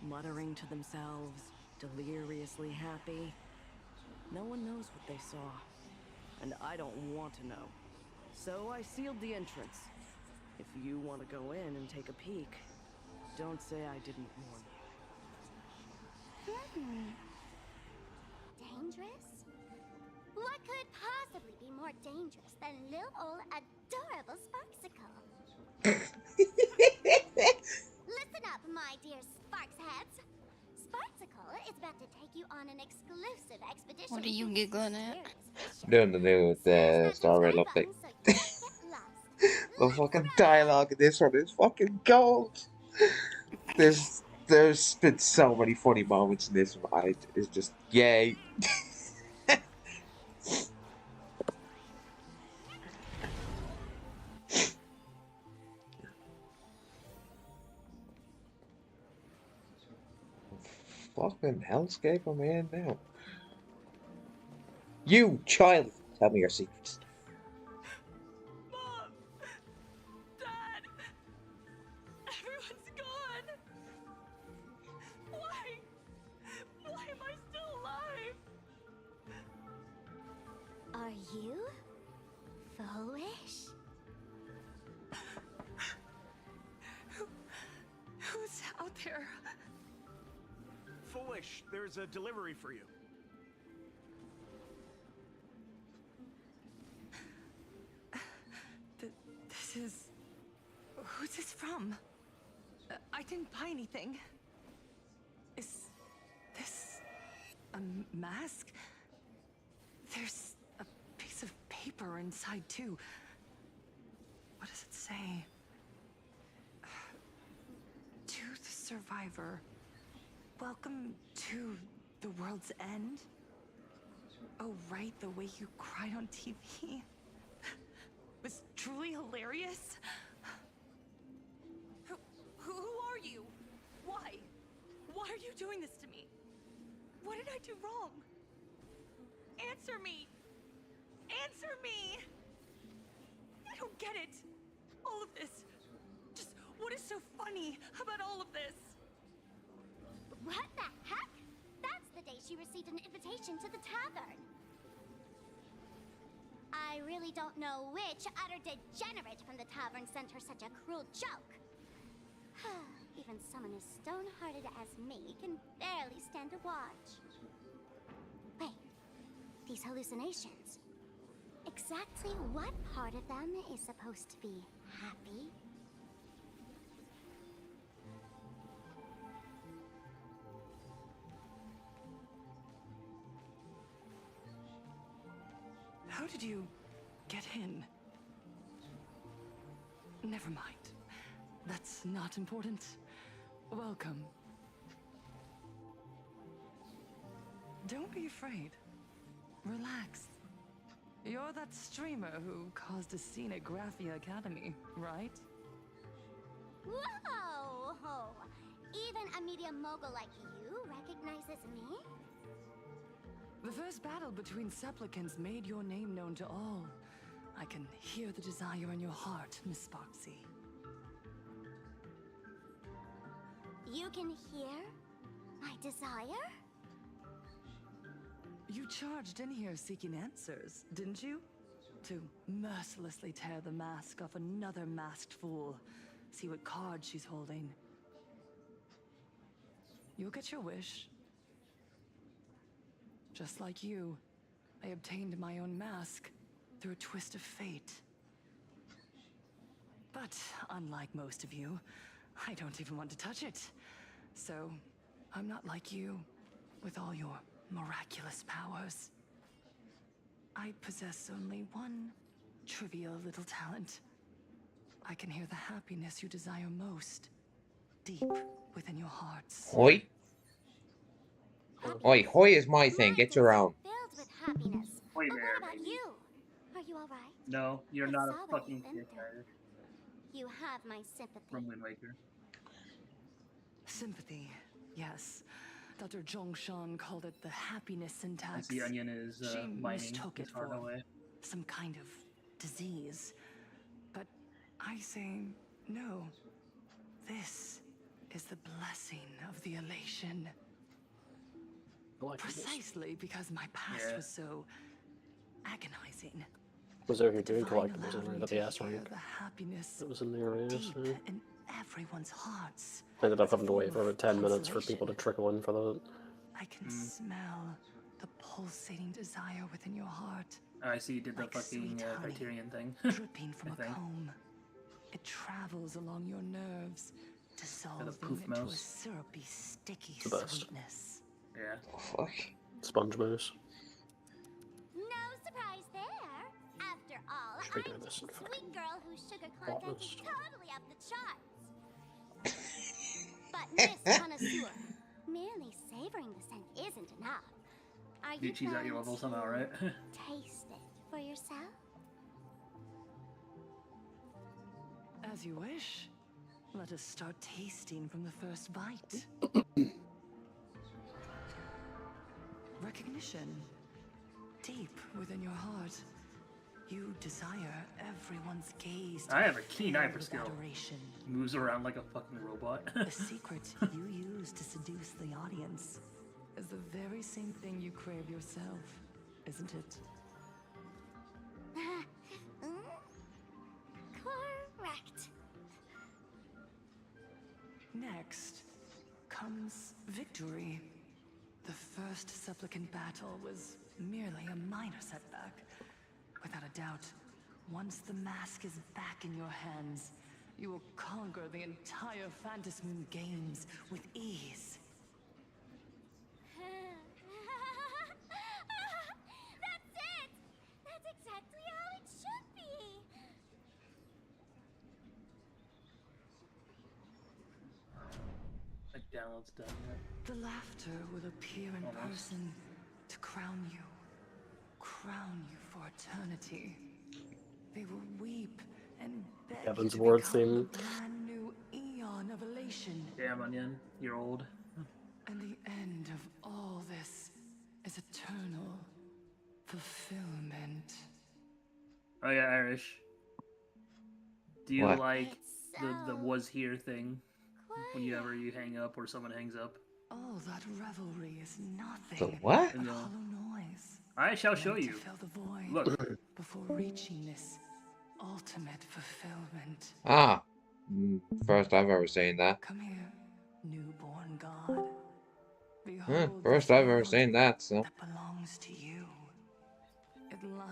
Muttering to themselves, deliriously happy. No one knows what they saw, and I don't want to know. So I sealed the entrance. If you want to go in and take a peek, don't say I didn't warn you. Dangerous? What could possibly be more dangerous than little old adorable Sparksicle? Listen up, my dear Sparksheads. Sparksicle is about to take you on an exclusive expedition. What are you giggling at? Doing the new Star Rail update. The fucking dialogue in this one is fucking gold. There's been so many funny moments in this one. It's just yay. Fucking hellscape am I in now? You child, tell me your secrets. Mom! Dad! Everyone's gone! Why am I still alive? Are you foolish? out there? Foolish, there's a delivery for you. This is... Who's this from? I didn't buy anything. Is this a mask? There's a piece of paper inside too. What does it say? To the survivor, welcome to the world's end. Oh, right, the way you cried on TV was truly hilarious. Who are you? Why? Why are you doing this to me? What did I do wrong? Answer me! Answer me! I don't get it. All of this. Just what is so funny about all of this? What the heck? That's the day she received an invitation to the tavern. I really don't know which utter degenerate from the tavern sent her such a cruel joke. Even someone as stone-hearted as me can barely stand to watch. Wait, these hallucinations. Exactly what part of them is supposed to be happy? How did you get in? Never mind. That's not important. Welcome. Don't be afraid. Relax. You're that streamer who caused a scene at Graphia Academy, right? Whoa! Even a media mogul like you recognizes me? The first battle between supplicants made your name known to all. I can hear the desire in your heart, Miss Sparksy. You can hear my desire? You charged in here seeking answers, didn't you? To mercilessly tear the mask off another masked fool. See what card she's holding. You'll get your wish. Just like you, I obtained my own mask through a twist of fate. But unlike most of you, I don't even want to touch it. So, I'm not like you, with all your miraculous powers. I possess only one trivial little talent. I can hear the happiness you desire most, deep within your hearts. Hoi? Oi, Hoi is my thing. Get your own. Filled with happiness. Oi But there, what about baby. you? Are you alright? No, you're I not saw a what fucking you've been dick through. either. You have my sympathy. From Wind Waker. Sympathy, yes. Dr. Zhongshan called it the happiness syntax. As the onion is She mining mistook his it heart for away. some kind of disease. But I say no. This is the blessing of the elation. Precisely because my past was so agonizing. Was over here doing Divine collectibles allowed over me at to the S hear rank. the happiness It was in the area, deep so in everyone's hearts. ended up as a having to wait form for of 10 minutes for consolation. people to trickle in for the. I can smell the pulsating desire within your heart. I see you did the Like fucking sweet honey Criterion thing. dripping from I a think. comb. It travels along your nerves, dissolving poof into a mouse. syrupy, sticky The best. sweetness. Yeah. Fuck. Sponge moose. No surprise there. After all, Should we I'm do this just a in sweet girl whose sugar content is Spotless? totally off the charts. But Miss Connoisseur, merely savoring the scent isn't enough. Are you Cheese at your planning level to somehow, right? taste it for yourself? As you wish. Let us start tasting from the first bite. Recognition. Deep within your heart. You desire everyone's gaze to I have a be keen filled eye for with skill. adoration. Moves around like a fucking robot. The secret you use to seduce the audience is the very same thing you crave yourself, isn't it? Correct. Next, comes victory. The first supplicant battle was merely a minor setback. Without a doubt, once the mask is back in your hands, you will conquer the entire Phantasmoon Games with ease. That's it! That's exactly how it should be! Like download's done yet. The laughter will appear in person to crown you for eternity. They will weep and beg Kevin's you to word become theme. a brand new eon of elation. Damn, Onion, you're old. And the end of all this is eternal fulfillment. Oh yeah, Irish. Do you What? like the was here thing? Whenever you hang up or someone hangs up? All that revelry is nothing. The what? But hollow noise. I shall show meant to you. fill the void Look. before reaching this ultimate fulfillment. Ah, first I've ever seen that. Come here, newborn god. First I've ever seen that, so. That belongs to you.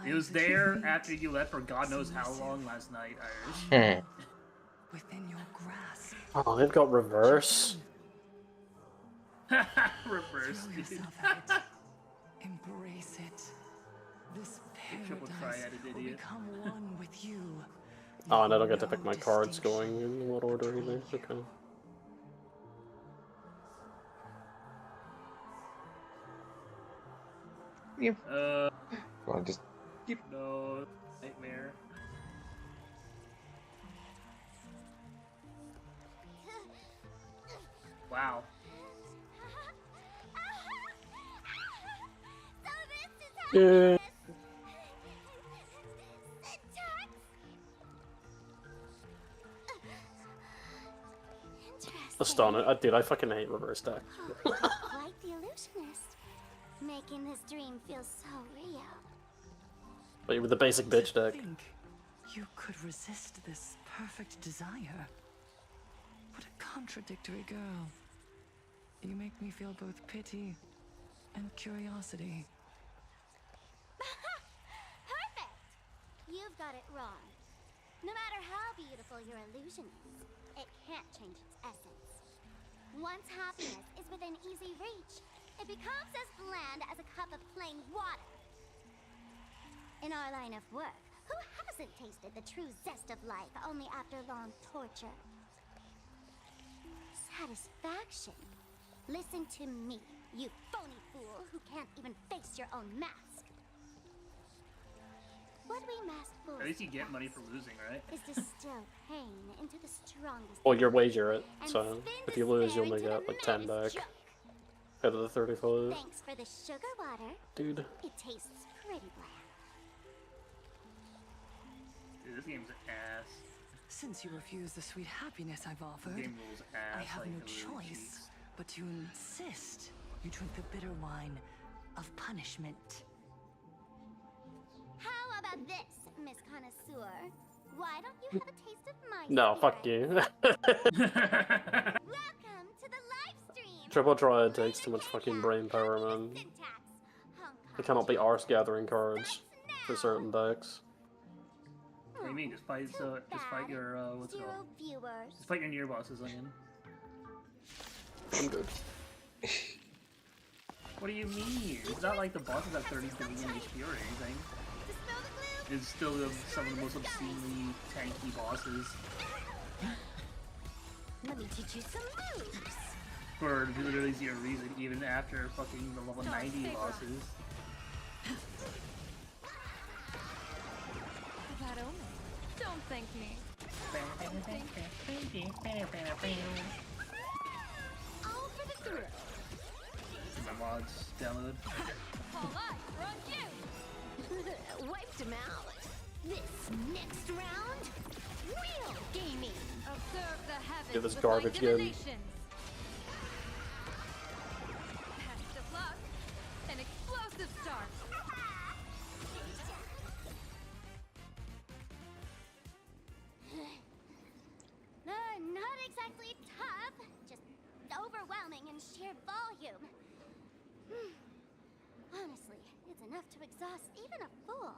It was there after you left for God knows how long last night, Irish. Within your grasp. Oh, they've got reverse. Reverse. Throw yourself at it. Embrace it. This paradise will become one with you. Oh, and I don't get to pick my cards going in what order either. Okay. Yep. Go on, just. Yep. No nightmare. Wow. Yeah. Astounding. Dude, I fucking hate reverse deck. Quite the illusionist. Making this dream feel so real. But with the basic bitch deck. Think you could resist this perfect desire. What a contradictory girl. You make me feel both pity and curiosity. Perfect! You've got it wrong. No matter how beautiful your illusion is, it can't change its essence. Once happiness is within easy reach, it becomes as bland as a cup of plain water. In our line of work, who hasn't tasted the true zest of life only after long torture? Satisfaction. Listen to me, you phony fool who can't even face your own mask. What we masked fools At least you get money for losing, right? is distill pain into the strongest. Well, you wager it, so if you lose, you only get like 10 back. Out of the 35. Thanks for the sugar water. Dude. It tastes pretty bland. Dude, this game's ass. Since you refuse the sweet happiness I've offered, Game rules ass I have like no the little choice cheeks. but to insist you drink the bitter wine of punishment. How about this, Miss Connoisseur? Why don't you have a taste of my No, spirit? fuck you. Welcome to the live stream. Triple Triad takes too much fucking brain power, man. It cannot be arse gathering cards for certain decks. What do you mean? Just fight your what's it called? Viewers. Just fight your near bosses, Onion. I'm good. What do you mean? It's not like the bosses have 30 billion HP or anything. It's still some of the most obscenely tanky bosses. Let me teach you some moves. For literally zero reason, even after fucking the level 90 bosses. That omen. Don't thank me. All for the thrill. My mods download. All right, run you. Wiped him out. This next round, real gaming. Observe the heavens. Get this with garbage my again. divinations. Best of luck. An explosive start. Not exactly tough, just overwhelming. to exhaust even a fool.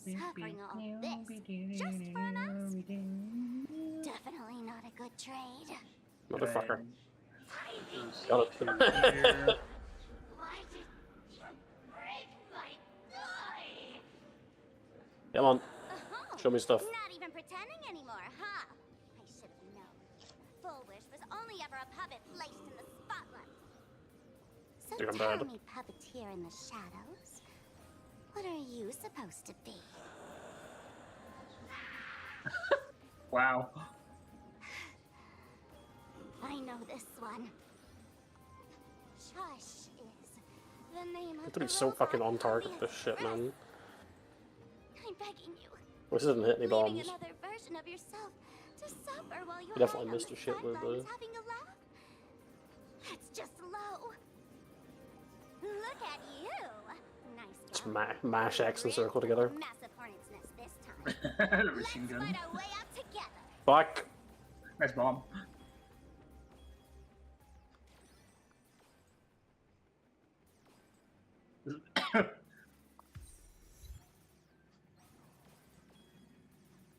Suffering all this just for a mouse? Definitely not a good trade. Motherfucker. Got it. Why did you break my toy? Come on. Show me stuff. Not even pretending anymore, huh? I should have known. Full Wish was only ever a puppet placed in the spotlight. So Dude, I'm tell bad. me, puppeteer in the shadows, what are you supposed to be? Wow. I know this one. Shush is the name I of thought the he's so fucking robot on target of with the this shit, man. I'm begging you. This doesn't hit any Leaving bombs. another version of yourself to suffer while you He definitely hide on missed the a shitload sidelines there. having a laugh. That's just low. Look at you. Nice Just job. mash X and circle together. Massive hornet's nest this time. The machine gun. Fight our way out together. Fuck. Nice bomb.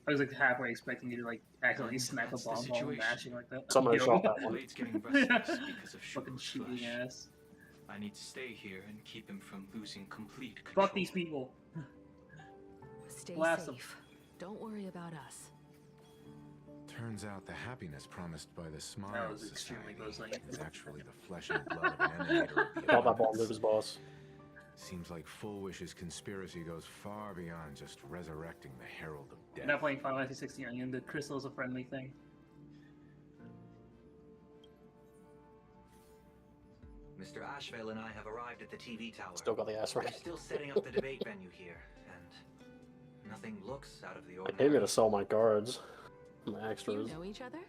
I was like halfway expecting you to like accidentally smack a That's the bomb while situation. mashing like that. Somebody Yo. shot that one. Blade's getting restless because of Fucking Shugo's cheating flesh. ass. I need to stay here and keep him from losing complete control. Fuck these people. Stay Blast 'em. safe. Don't worry about us. Turns out the happiness promised by the That Smile was extremely Society close. is actually the flesh and blood of an emanator of the Got that bomb abundance. move his boss. Seems like Full Wish's conspiracy goes far beyond just resurrecting the Herald of I'm Death. not playing Final Fantasy 16 Onion. The crystal is a friendly thing. Mr. Ashvale and I have arrived at the TV tower. Still got the ass right. We're still setting up the debate venue here, and nothing looks out of the I ordinary. paid me to sell my guards. My You extras. know each other?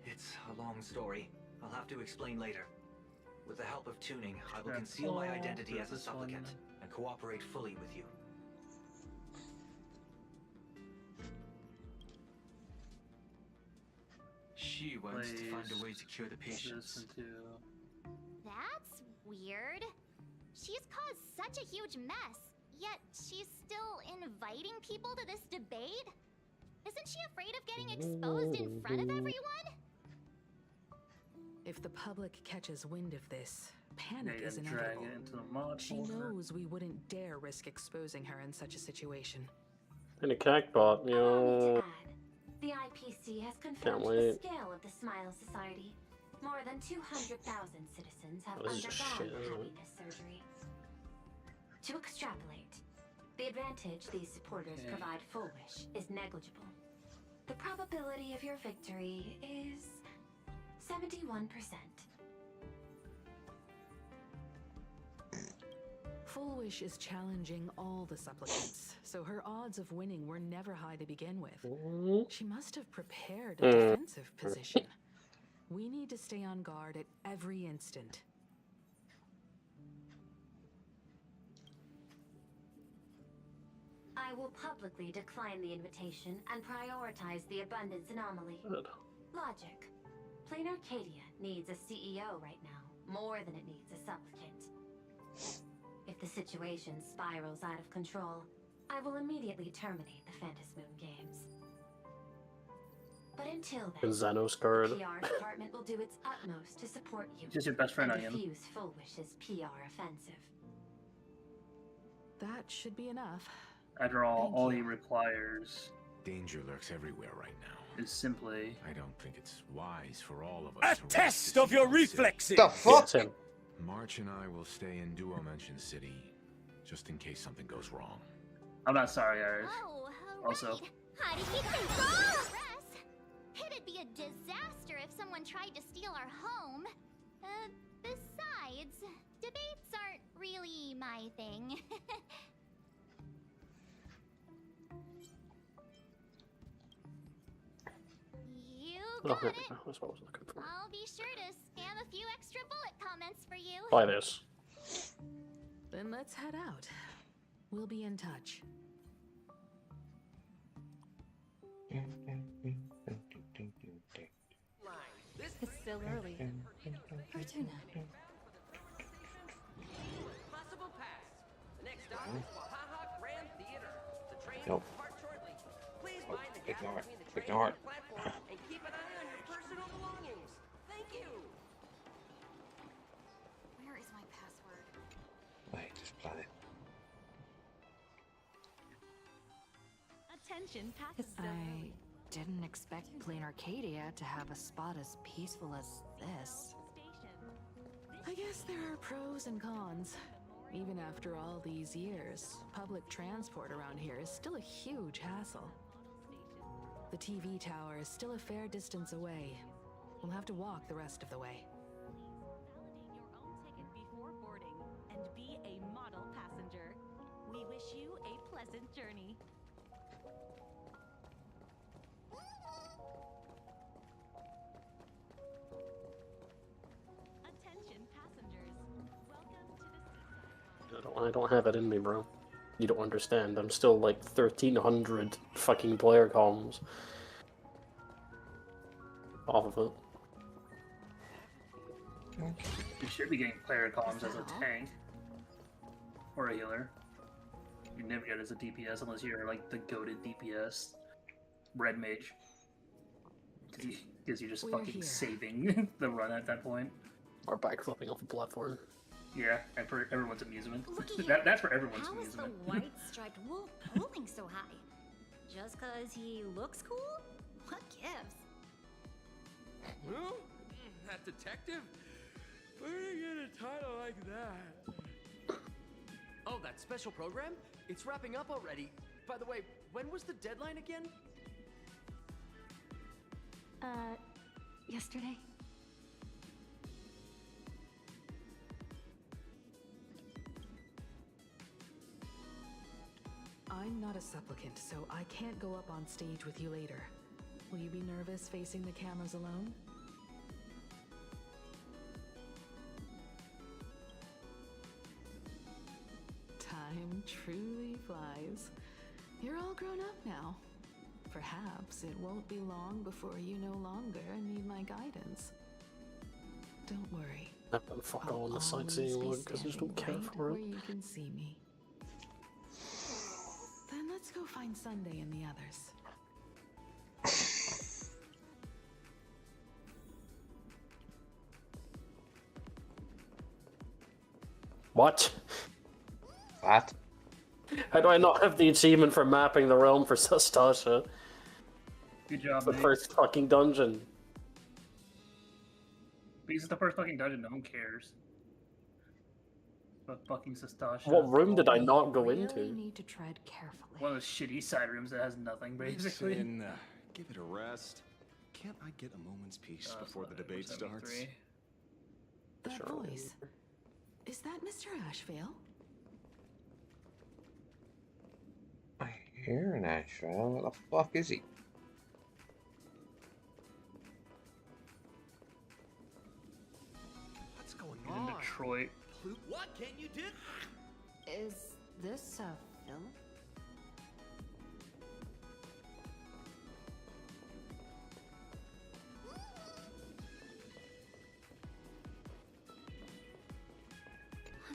It's a long story. I'll have to explain later. With the help of tuning, I will That's conceal my all. identity as a This one. supplicant and cooperate fully with you. She wants to find a way to cure the Please patients. listen to... That's weird. She's caused such a huge mess, yet she's still inviting people to this debate? Isn't she afraid of getting exposed in front of everyone? If the public catches wind of this, panic Yeah, is drag inevitable. it into the mod She folder. knows we wouldn't dare risk exposing her in such a situation. And a cactbot, Allow me yo. to add, the IPC has confirmed the wait. scale of the Smile Society. More than 200,000 citizens have Oh, this is just undergone shit, isn't it? happiness surgery. To extrapolate, the advantage these supporters Okay. provide Full Wish is negligible. The probability of your victory is 71%. Full Wish is challenging all the supplicants, so her odds of winning were never high to begin with. She must have prepared a defensive position. We need to stay on guard at every instant. I will publicly decline the invitation and prioritize the abundance anomaly. Good. Logic. Plain Arcadia needs a CEO right now, more than it needs a supplicant. If the situation spirals out of control, I will immediately terminate the Phantasmoon Games. But until then, Xenos the card. PR department will do its utmost to support you Just your best friend, and Onion. defuse Full Wish's PR offensive. That should be enough. After all, Thank all you. he requires Danger lurks everywhere right now. is simply... I don't think it's wise for all of us A to risk test this of your city. reflexes! The fuck? It's him. March and I will stay in Duo Mansion City, just in case something goes wrong. I'm not sorry, Irish. Oh, Also, right. How did you think so? It'd be a disaster if someone tried to steal our home. Besides, debates aren't really my thing. You Oh, got there it. we go. That's what I was looking for. I'll be sure to spam a few extra bullet comments for you. Buy this. Then let's head out. We'll be in touch. It's still early. Fortuna. Nope. Oh, ignore it. Ignore it. And keep an eye on your personal belongings. Thank you. Where is my password? Wait, this planet. Attention, I didn't expect Plain Arcadia to have a spot as peaceful as this. I guess there are pros and cons. Even after all these years, public transport around here is still a huge hassle. The TV tower is still a fair distance away. We'll have to walk the rest of the way. Validate your own ticket before boarding and be a model passenger. We wish you a pleasant journey. Attention passengers. Welcome to the seaside. I don't have it in me, bro. You don't understand. I'm still like 1,300 fucking player comms off of it. You should be getting player comms as a tank. Or a healer. You never get it as a DPS unless you're like the goated DPS. Red mage. Because you're just fucking saving the run at that point. Or backflipping off a platform. Yeah, and for everyone's amusement. Look at That's for everyone's How is amusement. the white striped wolf pulling so high? Just cause he looks cool? What gives? Well, that detective? Where did he get a title like that? Oh, that special program? It's wrapping up already. By the way, when was the deadline again? Yesterday? I'm not a supplicant, so I can't go up on stage with you later. Will you be nervous facing the cameras alone? Time truly flies. You're all grown up now. Perhaps it won't be long before you no longer need my guidance. Don't worry. I've done fuck all on the sightseeing one because I just don't care for where it. you can see me. Then let's go find Sunday and the others. What? What? How do I not have the achievement for mapping the realm for Sastasha? Good job, The mate. first fucking dungeon. Because it's the first fucking dungeon, no one cares. But fucking Sastasha. What room did I not go Really into? need to tread carefully. One of those shitty side rooms that has nothing, basically. Listen, give it a rest. Can't I get a moment's peace before the debate starts? That voice. Is that Mr. Ashvale? I hear an Ashvale. What the fuck is he? What's going He's in on? Detroit. What can't you do? Is this Phil?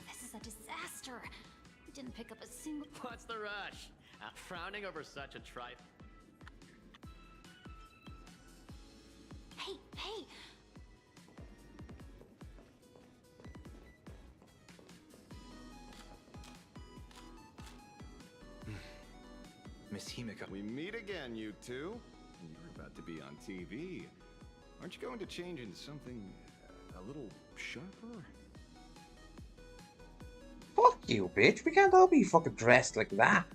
This is a disaster. I didn't pick up a single. What's the rush? Frowning over such a tripe. Hey, hey! Miss Himika. We meet again, you two. You're about to be on TV. Aren't you going to change into something a little sharper? Fuck you, bitch. We can't all be fucking dressed like that.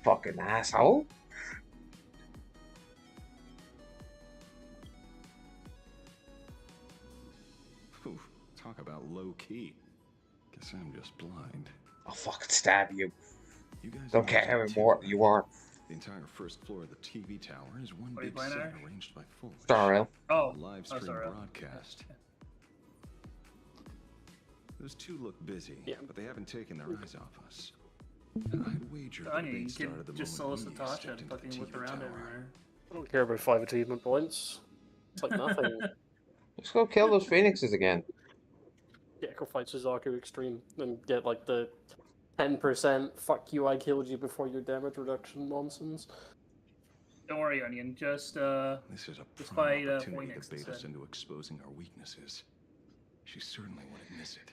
Fucking asshole. Whew, talk about low key. Guess I'm just blind. I'll fucking stab you. You guys Don't care how important you are. The entire first floor of the TV tower is one What are you big playing set at? arranged by Foolish. Starrail. Oh, A live oh, stream Starrail. broadcast. Those two look busy, but they haven't taken their eyes off us. And I'd wager the Anya, you debate can started the just moment solo we Sastasha stepped and into the fucking whip TV around tower. everywhere. I don't care about 5 achievement points. It's like nothing. Let's go kill those phoenixes again. Yeah, go fight Suzaku Extreme and get like the 10% fuck you, I killed you before your damage reduction nonsense. Don't worry, Onion. Just This is a just prime fight opportunity Phoenix to bait us instead. into exposing our weaknesses. She certainly wouldn't miss it.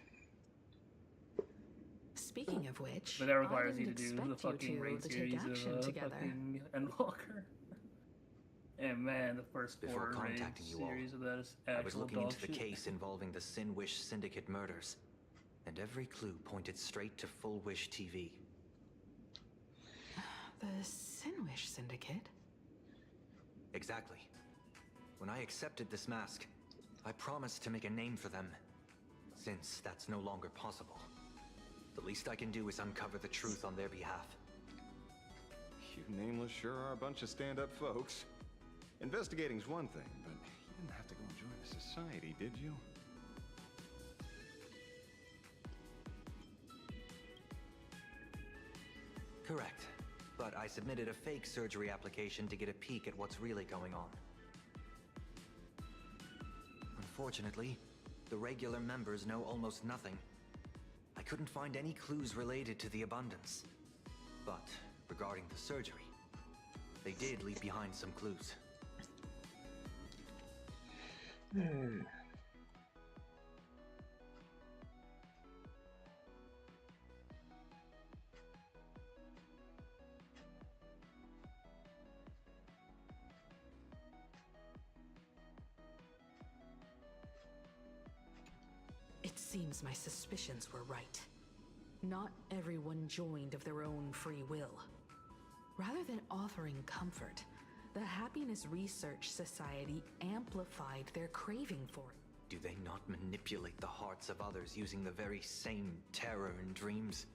Speaking of which, But that requires I you to didn't do the expect fucking you raid two to series take action of together. fucking Endwalker. And man, the first Before 4 raid contacting you all, series of that is I was actual looking dog into the shit. case involving the Sin Wish Syndicate murders, and every clue pointed straight to Full Wish TV. The Sinwish Syndicate? Exactly. When I accepted this mask, I promised to make a name for them. Since that's no longer possible, the least I can do is uncover the truth on their behalf. You nameless sure are a bunch of stand-up folks. Investigating's one thing, but you didn't have to go and join a society, did you? Correct. But I submitted a fake surgery application to get a peek at what's really going on. Unfortunately, the regular members know almost nothing. I couldn't find any clues related to the abundance. But regarding the surgery, they did leave behind some clues. It seems my suspicions were right. Not everyone joined of their own free will. Rather than offering comfort, the Happiness Research Society amplified their craving for it. Do they not manipulate the hearts of others using the very same terror and dreams?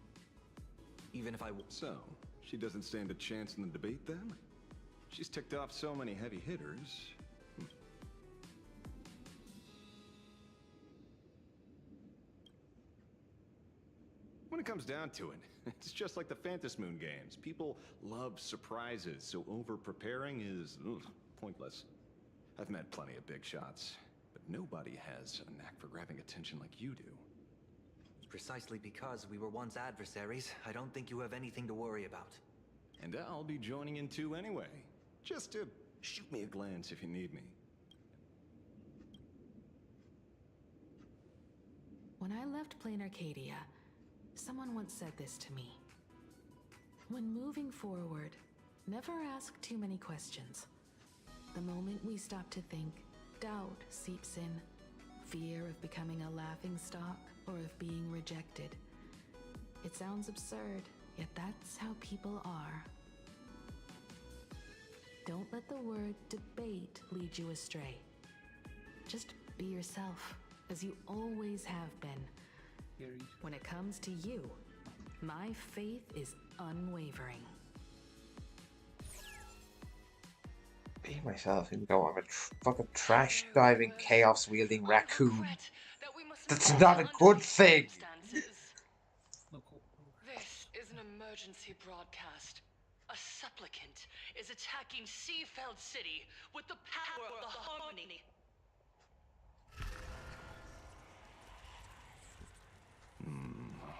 Even if I... So, she doesn't stand a chance in the debate then? She's ticked off so many heavy hitters. When it comes down to it, it's just like the Phantom Moon games. People love surprises, so over-preparing is pointless. I've met plenty of big shots, but nobody has a knack for grabbing attention like you do. Precisely because we were once adversaries, I don't think you have anything to worry about. And I'll be joining in too anyway. Just to shoot me a glance if you need me. When I left Plain Arcadia, someone once said this to me. When moving forward, never ask too many questions. The moment we stop to think, doubt seeps in. Fear of becoming a laughingstock or of being rejected. It sounds absurd, yet that's how people are. Don't let the word debate lead you astray. Just be yourself, as you always have been. When it comes to you, my faith is unwavering. Be myself, even though I'm a fucking trash diving, chaos wielding raccoon. That's not a good thing! This is an emergency broadcast. A supplicant is attacking Seafeld City with the power of the harmony.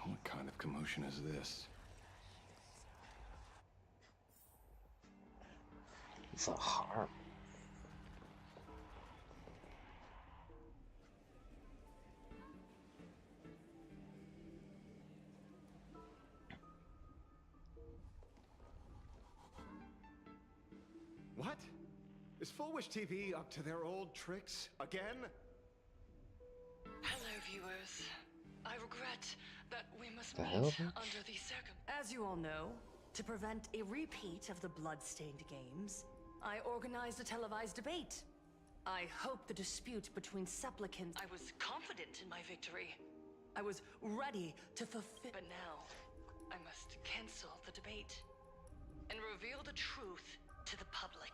What kind of commotion is this? It's a harm. What? Is Full Wish TV up to their old tricks again? Hello, viewers. I regret that we must The meet hell? under these circumstances. As you all know, to prevent a repeat of the blood-stained games, I organized a televised debate. I hope the dispute between supplicants... I was confident in my victory. I was ready to fulfill... But now, I must cancel the debate and reveal the truth to the public.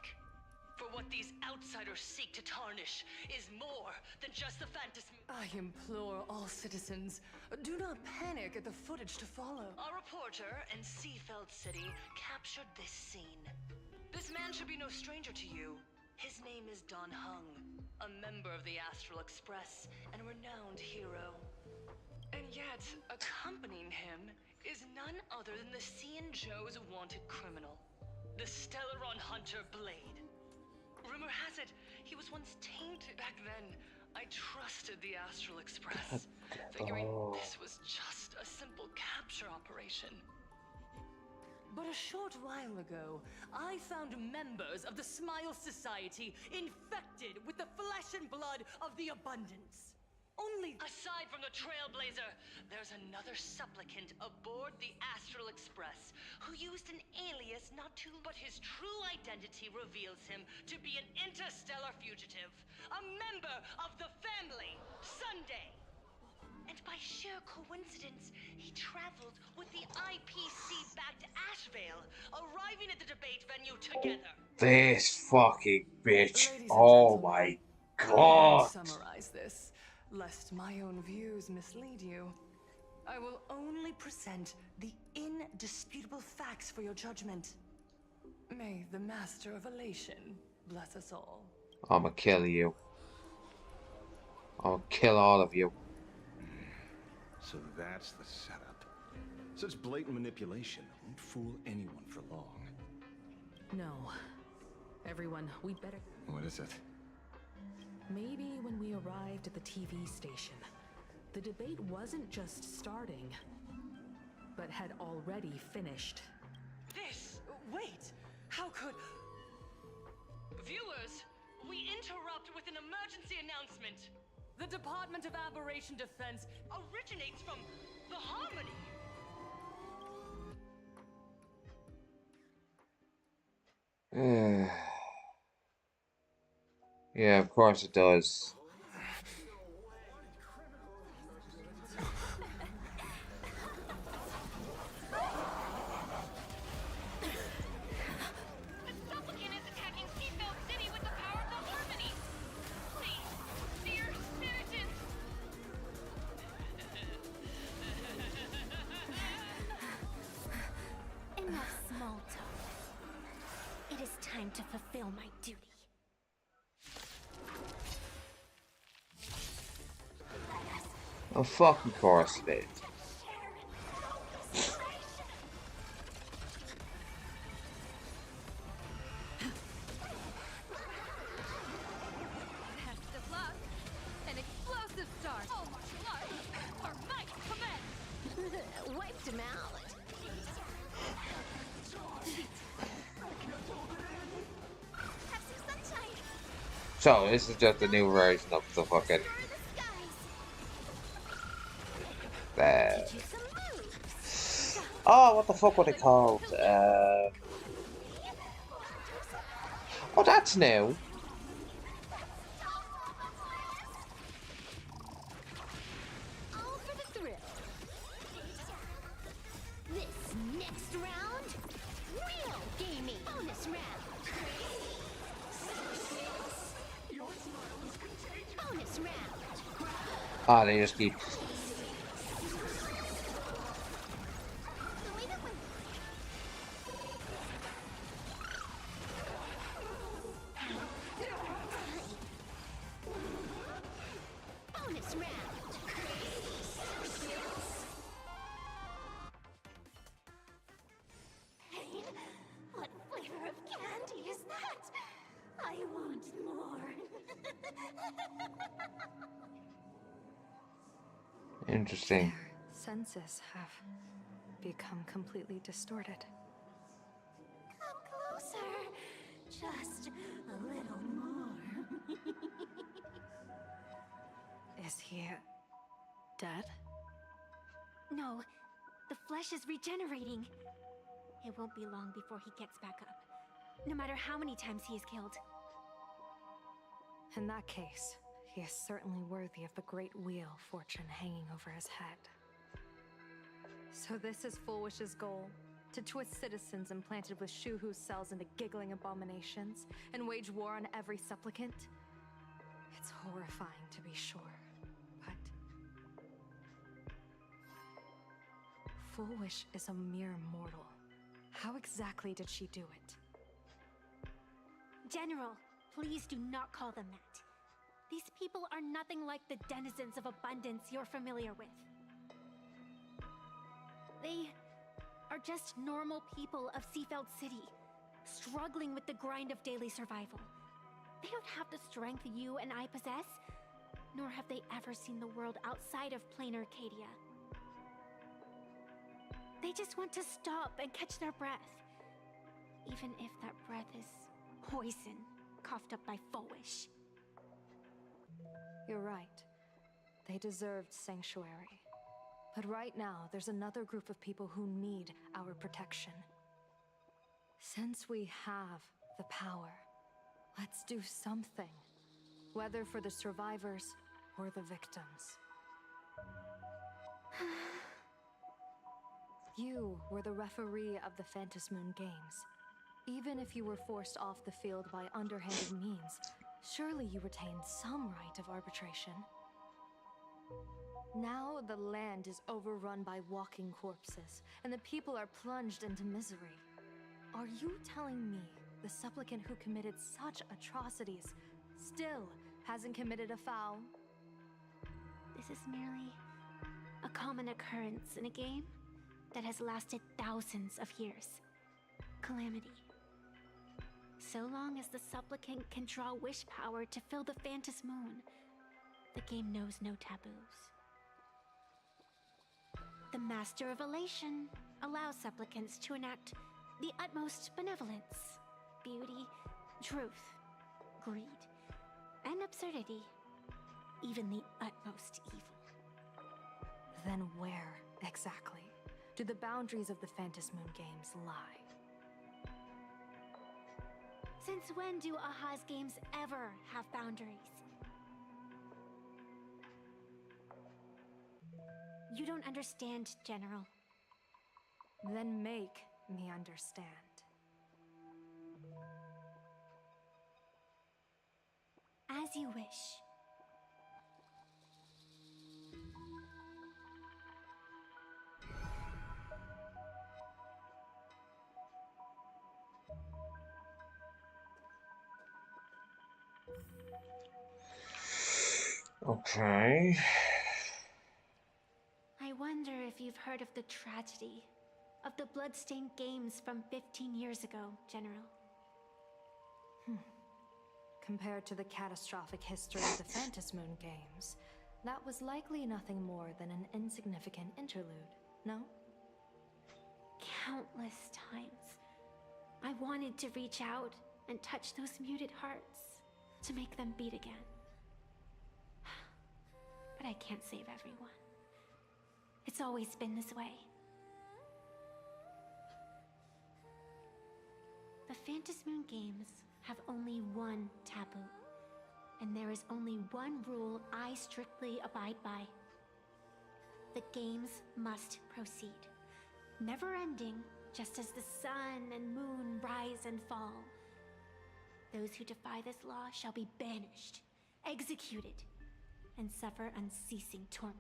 For what these outsiders seek to tarnish is more than just the fantasy. I implore all citizens, do not panic at the footage to follow. Our reporter in Seafeld City captured this scene. This man should be no stranger to you. His name is Don Hung, a member of the Astral Express and a renowned hero. And yet, accompanying him is is none other than the Cian Joe's wanted criminal, the Stellaron hunter Blade. Rumor has it, he was once tainted back then. I trusted the Astral Express, figuring this was just a simple capture operation. But a short while ago, I found members of the Smile Society infected with the flesh and blood of the Abundance. Only aside from the Trailblazer, there's another supplicant aboard the Astral Express who used an alias not to, but his true identity reveals him to be an interstellar fugitive, a member of the family, Sunday. And by sheer coincidence, he traveled with the IPC back to Ashvale, arriving at the debate venue together. This fucking bitch. Ladies and Oh gentlemen, my I god. won't summarize this, lest my own views mislead you. I will only present the indisputable facts for your judgment. May the Master of Elation bless us all. I'ma kill you. I'll kill all of you. So that's the setup. Such blatant manipulation won't fool anyone for long. No. Everyone, we better... What is it? Maybe when we arrived at the TV station, the debate wasn't just starting, but had already finished. This? Wait! How could... Viewers, we interrupt with an emergency announcement. The Department of Aberration Defense originates from the Harmony. Yeah, of course it does. Enough small talk. It is time to fulfill my duty. Of fucking course it is. Best of luck. An explosive start. Oh my luck. Our might commence. Wiped him out. Have some sunshine. So, this is just a new version of the fucking... Oh, what the fuck were they called? Oh, that's new. All for the thrill. This next round, real gaming. Bonus round. Bonus round. Ah, they just keep... Bonus round. Pain? What flavor of candy is that? I want more. Interesting. Senses have become completely distorted. Come closer. Just a little more. Is he dead? No, the flesh is regenerating. It won't be long before he gets back up. No matter how many times he is killed. In that case, he is certainly worthy of the great wheel of fortune hanging over his head. So this is Fullwish's goal? To twist citizens implanted with Shuhu's cells into giggling abominations and wage war on every supplicant? It's horrifying to be sure, but... Fullwish is a mere mortal. How exactly did she do it? General, please do not call them that. These people are nothing like the denizens of abundance you're familiar with. They are just normal people of Seafeld City, struggling with the grind of daily survival. They don't have the strength you and I possess, nor have they ever seen the world outside of plain Arcadia. They just want to stop and catch their breath, even if that breath is poison coughed up by Fowish. You're right. They deserved sanctuary. But right now, there's another group of people who need our protection. Since we have the power, let's do something. Whether for the survivors or the victims. You were the referee of the Phantom Moon Games. Even if you were forced off the field by underhanded means, surely you retained some right of arbitration. Now the land is overrun by walking corpses, and the people are plunged into misery. Are you telling me the supplicant who committed such atrocities still hasn't committed a foul? This is merely a common occurrence in a game that has lasted thousands of years. Calamity. So long as the supplicant can draw wish power to fill the Phantom Moon, the game knows no taboos. The Master of Elation allows supplicants to enact the utmost benevolence, beauty, truth, greed, and absurdity, even the utmost evil. Then where, exactly, do the boundaries of the Phantom Moon Games lie? Since when do Aha's games ever have boundaries? You don't understand, General. Then make me understand. As you wish. Okay. I wonder if you've heard of the tragedy of the Bloodstained Games from 15 years ago, General. Compared to the catastrophic history of the Phantom Moon Games, that was likely nothing more than an insignificant interlude, no? Countless times, I wanted to reach out and touch those muted hearts to make them beat again. But I can't save everyone. It's always been this way. The Phantom Moon Games have only one taboo, and there is only one rule I strictly abide by. The games must proceed, never ending, just as the sun and moon rise and fall. Those who defy this law shall be banished, executed, and suffer unceasing torment.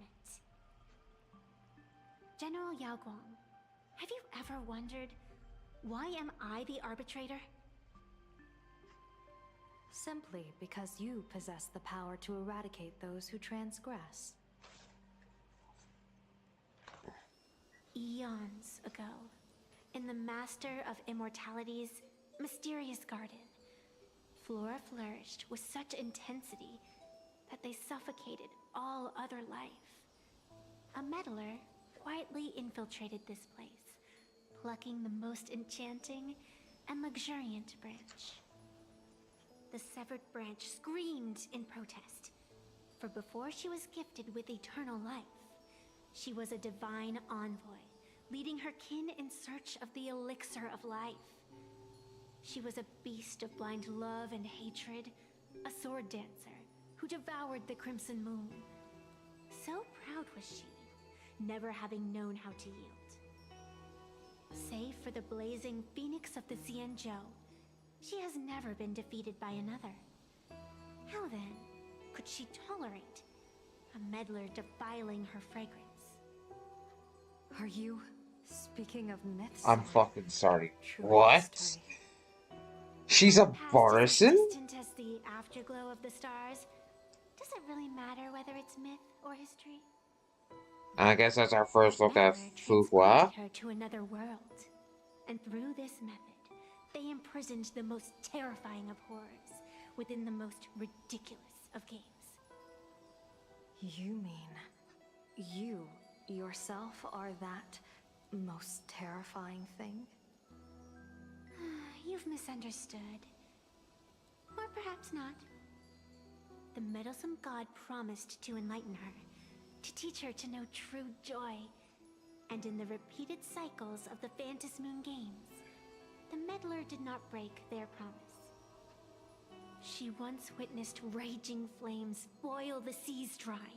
General Yao Guang, have you ever wondered, why am I the arbitrator? Simply because you possess the power to eradicate those who transgress. Eons ago, in the Master of Immortality's mysterious garden, flora flourished with such intensity that they suffocated all other life. A meddler quietly infiltrated this place, plucking the most enchanting and luxuriant branch. The severed branch screamed in protest, for before she was gifted with eternal life, she was a divine envoy, leading her kin in search of the elixir of life. She was a beast of blind love and hatred, a sword dancer who devoured the crimson moon. So proud was she, never having known how to yield. Save for the blazing phoenix of the Xianzhou, she has never been defeated by another. How then could she tolerate a meddler defiling her fragrance? Are you speaking of myths? I'm fucking sorry. True What? history. She's a Past Borison? is as distant as the afterglow of the stars. Does it really matter whether it's myth or history? And I guess that's our first look at Meddler Fuqua. transported her to another world, and through this method, they imprisoned the most terrifying of horrors within the most ridiculous of games. You mean you yourself are that most terrifying thing? You've misunderstood. Or perhaps not. The meddlesome god promised to enlighten her, to teach her to know true joy. And in the repeated cycles of the Phantasmoon games, the meddler did not break their promise. She once witnessed raging flames boil the seas dry,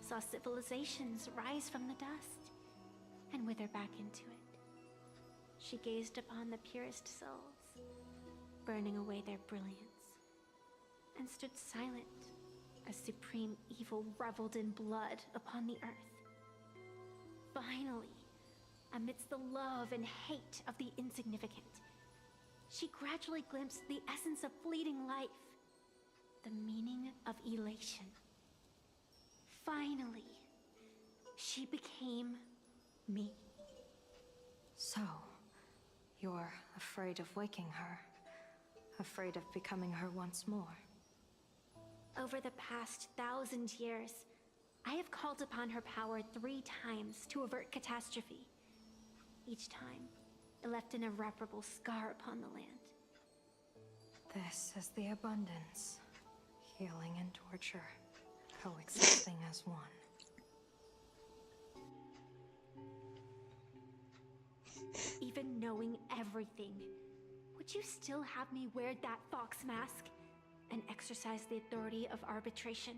saw civilizations rise from the dust, and wither back into it. She gazed upon the purest souls, burning away their brilliance, and stood silent as supreme evil reveled in blood upon the earth. Finally, amidst the love and hate of the insignificant, she gradually glimpsed the essence of fleeting life, the meaning of elation. Finally, she became me. So, you're afraid of waking her, afraid of becoming her once more. Over the past 1,000 years, I have called upon her power 3 times to avert catastrophe. Each time, it left an irreparable scar upon the land. This is the abundance, healing and torture, coexisting as one. Even knowing everything, would you still have me wear that fox mask and exercise the authority of arbitration?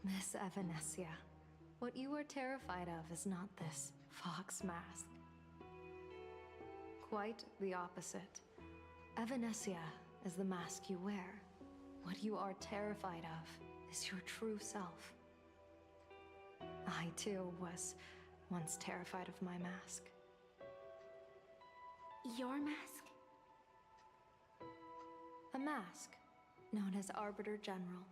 Miss Evanesia, what you are terrified of is not this fox mask. Quite the opposite. Evanesia is the mask you wear. What you are terrified of is your true self. I too was once terrified of my mask. Your mask? A mask known as Arbiter General.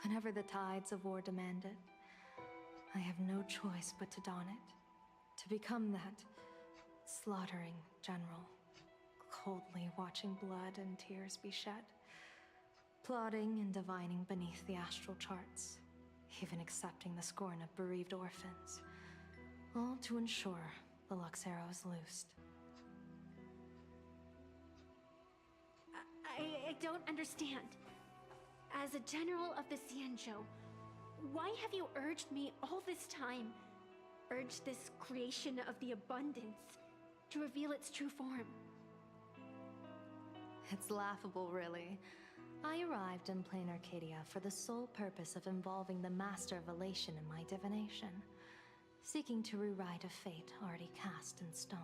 Whenever the tides of war demand it, I have no choice but to don it, to become that slaughtering general, coldly watching blood and tears be shed, plotting and divining beneath the astral charts, even accepting the scorn of bereaved orphans, all to ensure the Luxero is loosed. I don't understand. As a general of the Xianzhou, why have you urged me all this time, urged this creation of the abundance, to reveal its true form? It's laughable, really. I arrived in plain Arcadia for the sole purpose of involving the Master of Elation in my divination, seeking to rewrite a fate already cast in stone.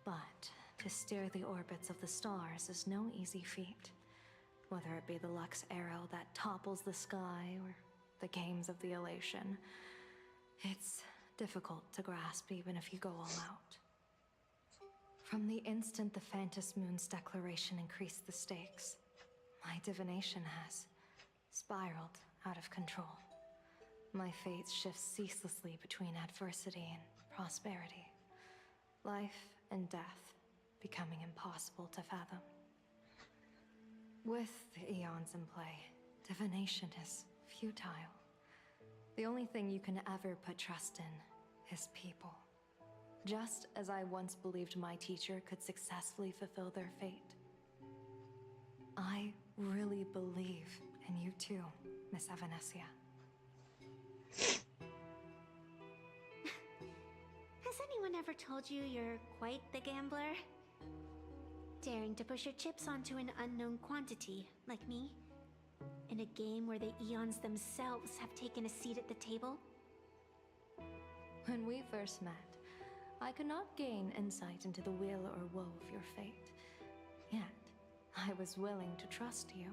But to steer the orbits of the stars is no easy feat, whether it be the Lux arrow that topples the sky or the games of the Elation. It's difficult to grasp even if you go all out. From the instant the Phantasmoon's declaration increased the stakes, my divination has spiraled out of control. My fate shifts ceaselessly between adversity and prosperity, life and death becoming impossible to fathom. With the eons in play, divination is futile. The only thing you can ever put trust in is people. Just as I once believed my teacher could successfully fulfill their fate. I really believe in you too, Miss Evanesia. Has anyone ever told you you're quite the gambler? Daring to push your chips onto an unknown quantity, like me? In a game where the eons themselves have taken a seat at the table? When we first met, I could not gain insight into the will or woe of your fate. Yet, I was willing to trust you.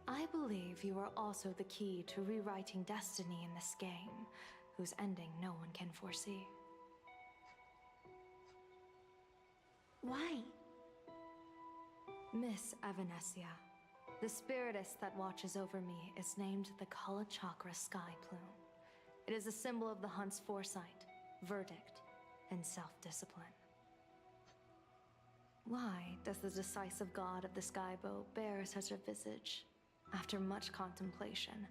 I believe you are also the key to rewriting destiny in this game, whose ending no one can foresee. Why? Miss Evanesia, The spiritist that watches over me is named the Kala Chakra Sky Plume. It is a symbol of the hunt's foresight, verdict, and self-discipline. Why does the decisive god of the skybow bear such a visage? After much contemplation,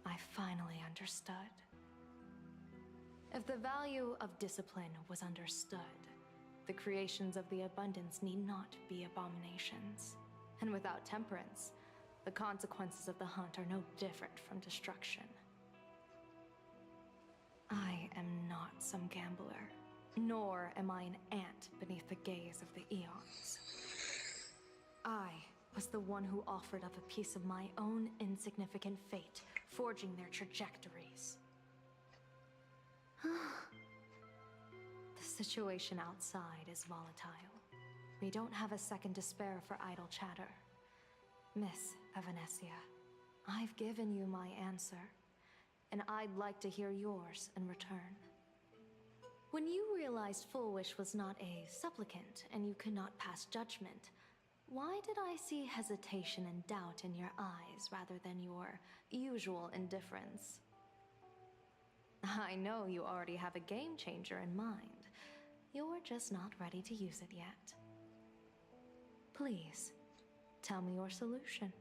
I finally understood. If the value of discipline was understood, the creations of the abundance need not be abominations. And without temperance, the consequences of the hunt are no different from destruction. I am not some gambler, nor am I an ant beneath the gaze of the eons. I was the one who offered up a piece of my own insignificant fate, forging their trajectories. The situation outside is volatile. We don't have a second to spare for idle chatter. Miss Evanesia, I've given you my answer, and I'd like to hear yours in return. When you realized Full Wish was not a supplicant and you could not pass judgment, why did I see hesitation and doubt in your eyes rather than your usual indifference? I know you already have a game changer in mind. You're just not ready to use it yet. Please, tell me your solution.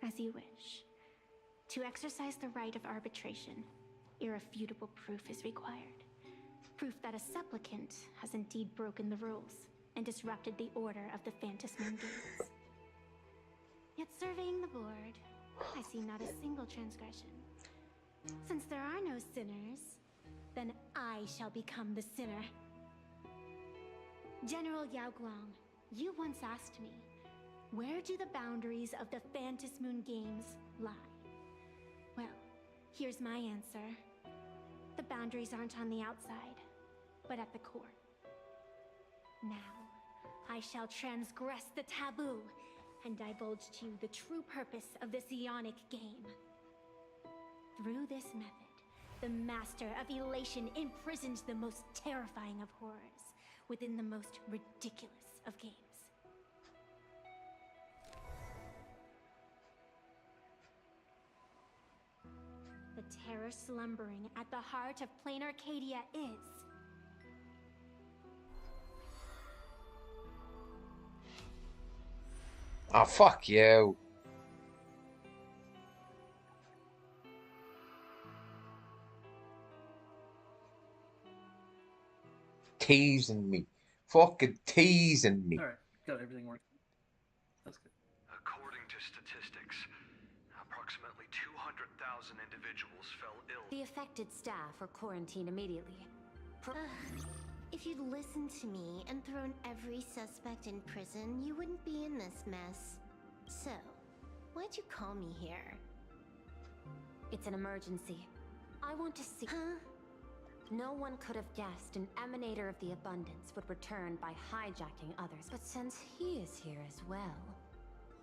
As you wish. To exercise the right of arbitration, irrefutable proof is required. Proof that a supplicant has indeed broken the rules and disrupted the order of the Phantasmal Games. Yet surveying the board, I see not a single transgression. Since there are no sinners, then I shall become the sinner. General Yao Guang, you once asked me, where do the boundaries of the Phantasmal Games lie? Well, here's my answer. The boundaries aren't on the outside, but at the core. Now, I shall transgress the taboo and divulge to you the true purpose of this Ionic game. Through this method, the Master of Elation imprisons the most terrifying of horrors within the most ridiculous of games. The terror slumbering at the heart of Plain Arcadia is... Oh, fuck you. Teasing me. Fucking teasing me. Alright, got everything working. That's good. According to statistics, approximately 200,000 individuals fell ill. The affected staff are quarantined immediately. If you'd listened to me and thrown every suspect in prison, you wouldn't be in this mess. So, why'd you call me here? It's an emergency. I want to see... Huh? No one could have guessed an emanator of the abundance would return by hijacking others, but since he is here as well...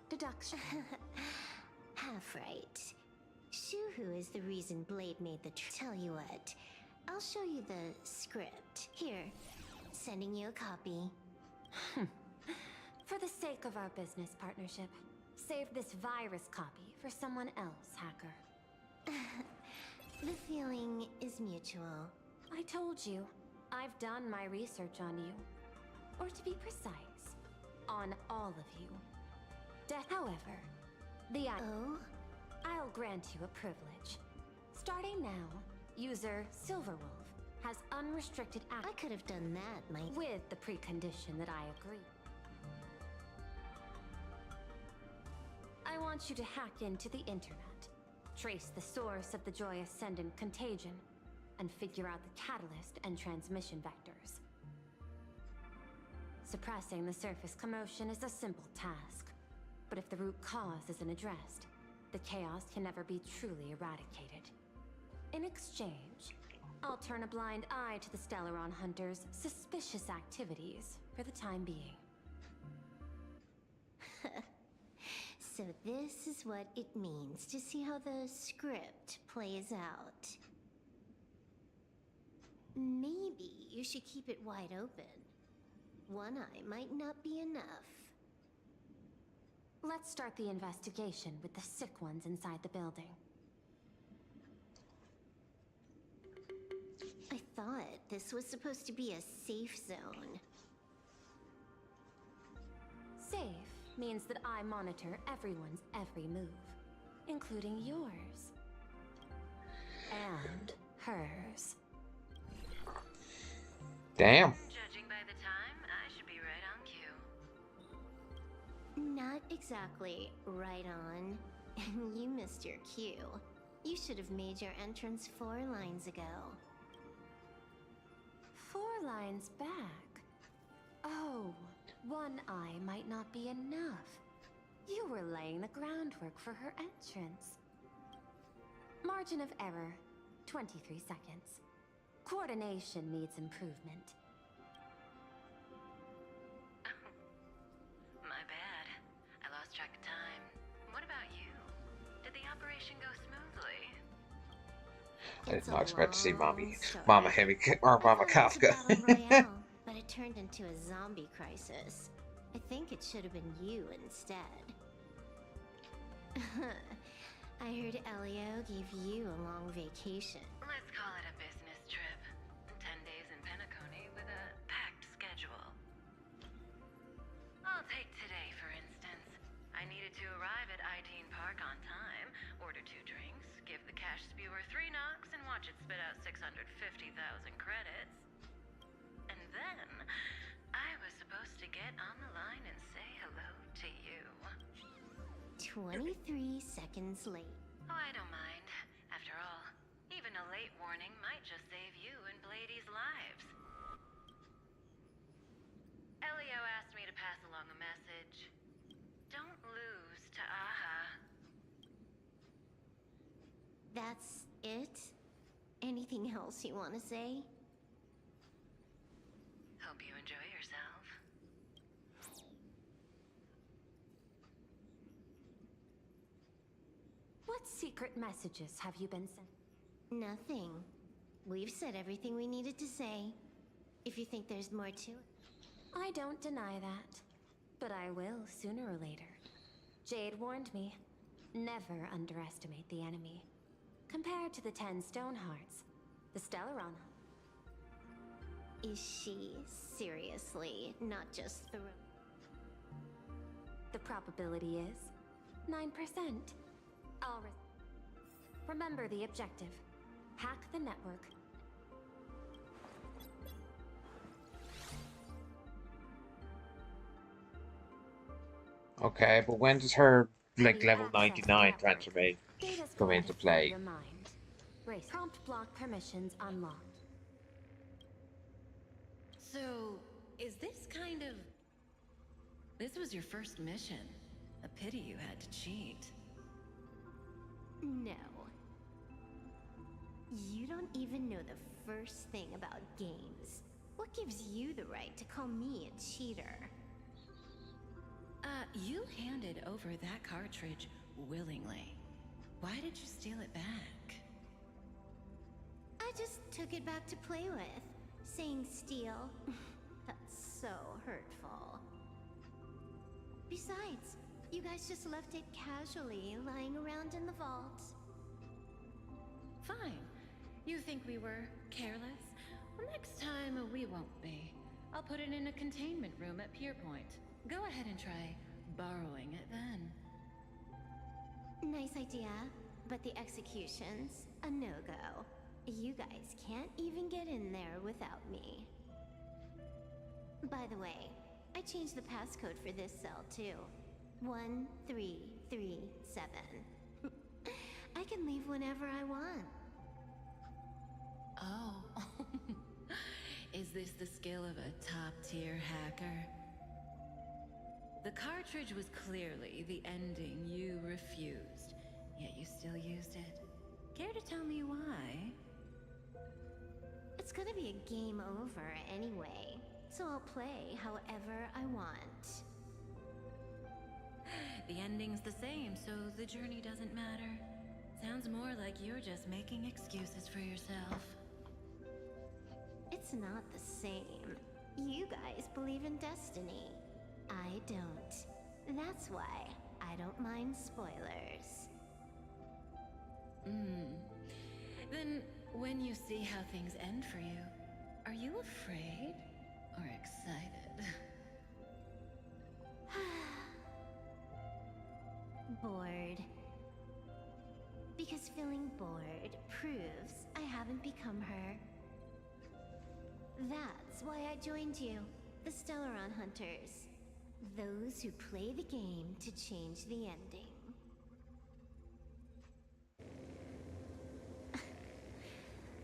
Deduction. Half right. Shuhu is the reason Blade made the Tell you what, I'll show you the script. Here, sending you a copy. For the sake of our business partnership, save this virus copy for someone else, hacker. The feeling is mutual. I told you, I've done my research on you. Or to be precise, on all of you. However, I'll grant you a privilege. Starting now, user Silverwolf has unrestricted access. I could have done that, with the precondition that I agree. I want you to hack into the internet, trace the source of the Joy Ascendant contagion, and figure out the catalyst and transmission vectors. Suppressing the surface commotion is a simple task, but if the root cause isn't addressed, the chaos can never be truly eradicated. In exchange, I'll turn a blind eye to the Stellaron Hunters' suspicious activities for the time being. So this is what it means to see how the script plays out. Maybe you should keep it wide open. one eye might not be enough. Let's start the investigation with the sick ones inside the building. I thought this was supposed to be a safe zone. Safe means that I monitor everyone's every move, including yours. And hers. Damn. Judging by the time, I should be right on cue. Not exactly right on. And you missed your cue. You should have made your entrance 4 lines ago. 4 lines back? Oh, one eye might not be enough. You were laying the groundwork for her entrance. Margin of error, 23 seconds. Coordination needs improvement. My bad. I lost track of time. What about you? Did the operation go smoothly? I did not expect to see Mama Heavy or Mama Kafka. Royale, but it turned into a zombie crisis. I think it should have been you instead. I heard Elio gave you a long vacation. Let's call it a business trip. 10 days in Penacony with a packed schedule. I'll take today, for instance. I needed to arrive at Ideen Park on time, order 2 drinks, give the cash spewer 3 knocks, and watch it spit out 650,000 credits. And then, I was supposed to get on the line and say hello to you. 23 seconds late. Oh, I don't mind. After all, even a late warning might just save you and Blady's lives. Elio asked me to pass along a message. Don't lose to Aha. That's it? Anything else you want to say? Hope you enjoy yourself. What secret messages have you been sent? Nothing. We've said everything we needed to say. If you think there's more to it. I don't deny that. But I will sooner or later. Jade warned me. Never underestimate the enemy. Compared to the 10 stone hearts, the Stellarana. Is she seriously not just the... The probability is 9%. Remember the objective. Hack the network. Okay, but when does her like level 99 transformation come into play? Your mind. Race. Prompt block permissions unlocked. So, is this kind of... This was your first mission. A pity you had to cheat. No. You don't even know the first thing about games. What gives you the right to call me a cheater? You handed over that cartridge willingly. Why did you steal it back? I just took it back to play with. Saying steal, that's so hurtful. Besides, you guys just left it casually lying around in the vault. Fine. You think we were careless? Well, next time we won't be. I'll put it in a containment room at Pierpoint. Go ahead and try borrowing it then. Nice idea, but the execution's a no-go. You guys can't even get in there without me. By the way, I changed the passcode for this cell too. 1337. I can leave whenever I want. Oh. Is this the skill of a top-tier hacker? The cartridge was clearly the ending you refused, yet you still used it. Care to tell me why? It's gonna be a game over anyway, so I'll play however I want. The ending's the same, so the journey doesn't matter. Sounds more like you're just making excuses for yourself. It's not the same. You guys believe in destiny. I don't. That's why I don't mind spoilers. Then, when you see how things end for you, are you afraid or excited? Bored. Because feeling bored proves I haven't become her. That's why I joined you, the Stellaron Hunters. Those who play the game to change the ending.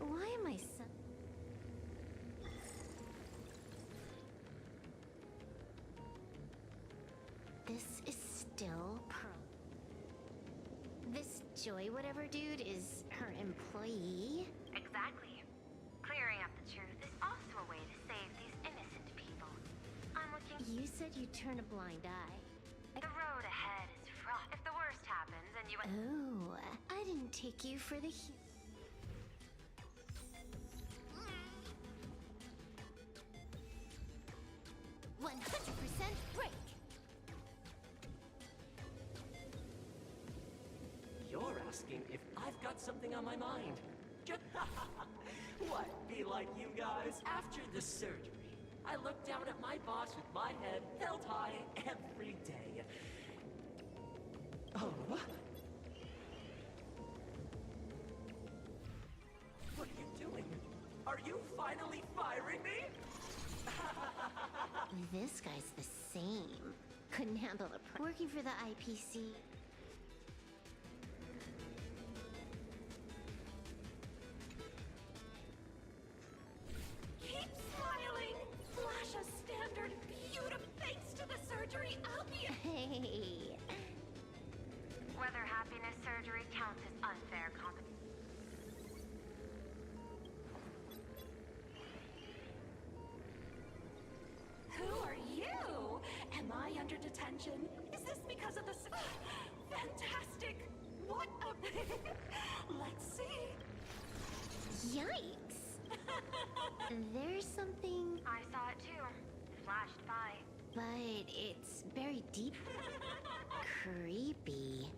Why am I so... This is still Pearl. This Joy whatever dude is her employee? Exactly. Clearing up the truth is also a way to save these innocent people. I'm looking. You said you'd turn a blind eye. The road ahead is fraught. If the worst happens and you. Oh, I didn't take you for the 100% break! You're asking if I've got something on my mind. What, be like you guys? After the surgery, I look down at my boss with my head held high every day. Oh. What are you doing? Are you finally firing me? This guy's the same. Couldn't handle working for the IPC. Keep smiling! Flash a standard beautiful thanks to the surgery, I'll be... Hey! Whether happiness surgery counts as unfair competition. Who are you? Am I under detention? Is this because of the... Fantastic! What a... Let's see. Yikes! There's something... I saw it too. It flashed by. But it's very deep. Creepy.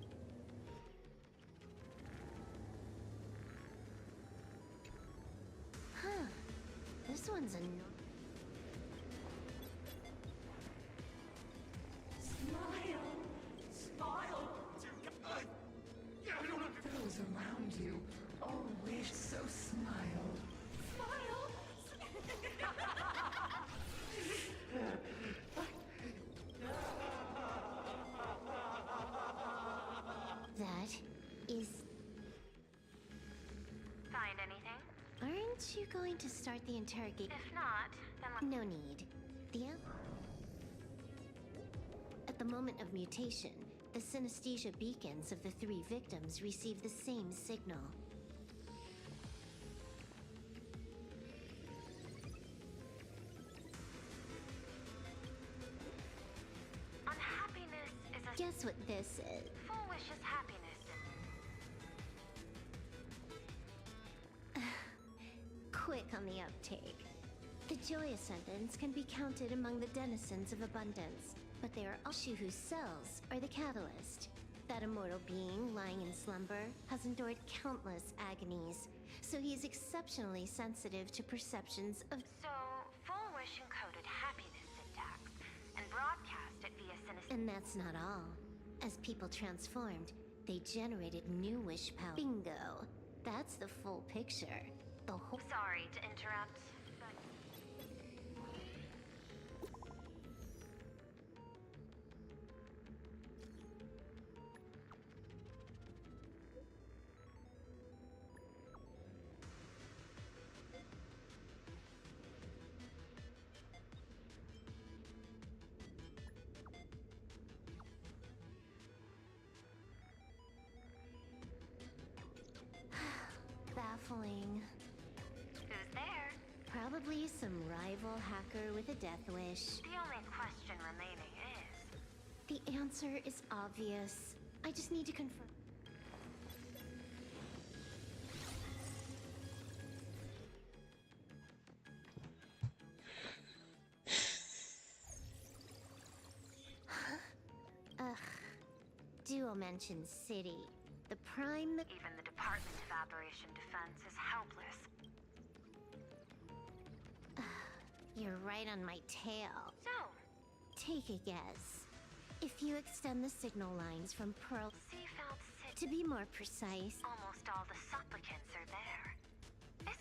Huh. This one's a... Smile! Smile! Those around you always so smile. Smile! That is... Find anything? Aren't you going to start the interrogation? If not, then No need. At the moment of mutation, the synesthesia beacons of the 3 victims receive the same signal. unhappiness is a... Guess what this is? Foolish is happiness. Quick on the uptake. The Joy Ascendants can be counted among the denizens of abundance, but they are also whose cells are the catalyst. That immortal being lying in slumber has endured countless agonies, so he is exceptionally sensitive to perceptions of... So, Foolish encoded happiness syntax and broadcast it via synesthesia. And that's not all. As people transformed, they generated new wish power. Bingo! That's the full picture. The whole... Sorry to interrupt, but... Baffling. Who's there? Probably some rival hacker with a death wish. The only question remaining is... The answer is obvious. I just need to confirm. Jewel mentioned city. The prime... Even the Department of Aberration Defense is helpless. You're right on my tail. So, take a guess. If you extend the signal lines from Pearl... Seafeld City. To be more precise... Almost all the supplicants are there.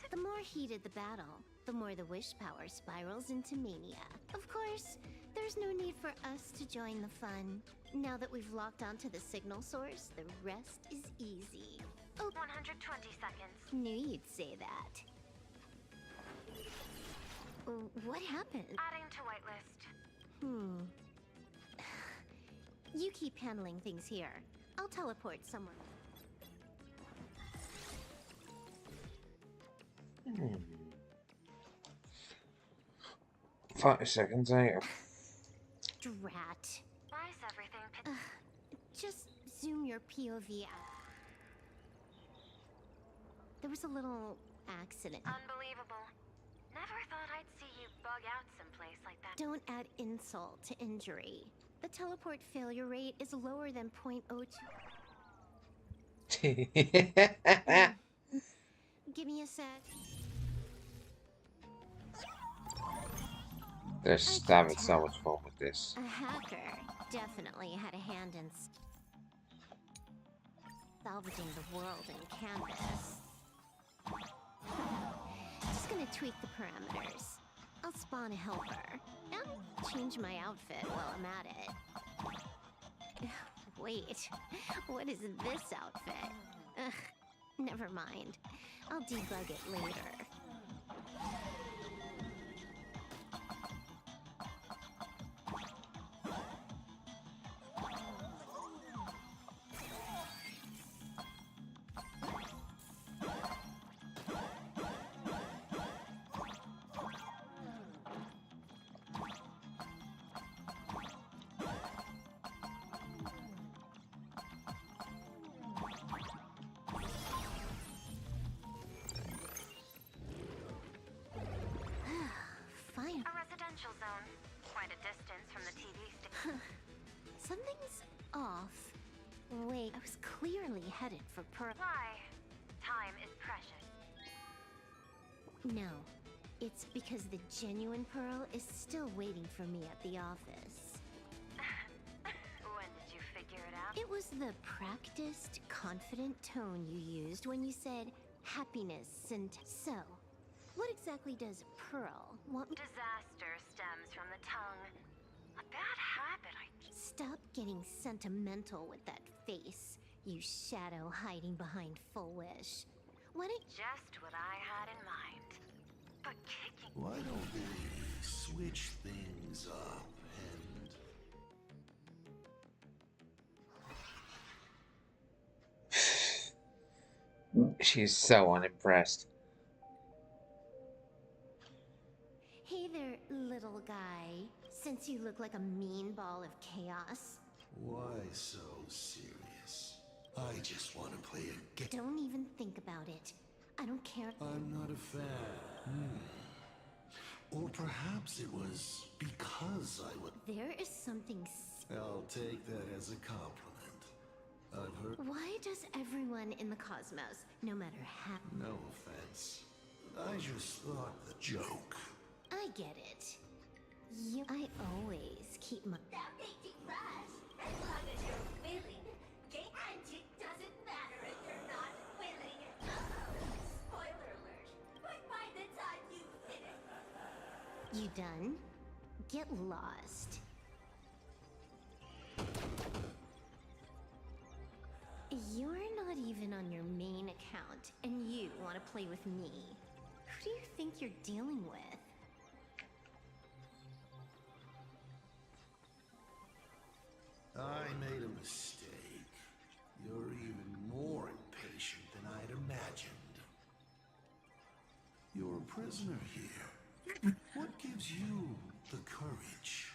The more heated the battle, the more the wish power spirals into mania. Of course, there's no need for us to join the fun. Now that we've locked onto the signal source, the rest is easy. Oh, 120 seconds. Knew you'd say that. What happened? Adding to whitelist. You keep handling things here. I'll teleport somewhere. 5 seconds later. Drat. Why is everything... Just zoom your POV out. There was a little accident. Unbelievable. Never thought I'd see you bug out someplace like that. Don't add insult to injury. The teleport failure rate is lower than 0.02. Give me a sec. They're having so much fun with this. A hacker definitely had a hand in salvaging the world in Canvas. Just gonna tweak the parameters. I'll spawn a helper and change my outfit while I'm at it. Wait, what is this outfit? Ugh, never mind. I'll debug it later. Zone. Quite a distance from the TV station. Something's off. Wait, I was clearly headed for Pearl. Why? Time is precious. No, it's because the genuine Pearl is still waiting for me at the office. When did you figure it out? It was the practiced, confident tone you used when you said happiness and so. What exactly does Pearl want me? Disaster stems from the tongue. A bad habit Stop getting sentimental with that face, you shadow hiding behind Full Wish. What it... Just what I had in mind. But kicking... Why don't we switch things up and... She's so unimpressed. Hey there, little guy. Since you look like a mean ball of chaos. Why so serious? I just want to play a game. Don't even think about it. I don't care. I'm not a fan. Or perhaps it was because I would... There is something... I'll take that as a compliment. I've heard... Why does everyone in the cosmos, no matter how... No offense. I just thought the joke. I get it. I always keep my... Stop making rush! As long as you're willing. And it doesn't matter if you're not willing. Spoiler alert. But by the time you finish... You done? Get lost. You're not even on your main account, and you want to play with me. Who do you think you're dealing with? I made a mistake. You're even more impatient than I'd imagined. You're a prisoner here. What gives you the courage?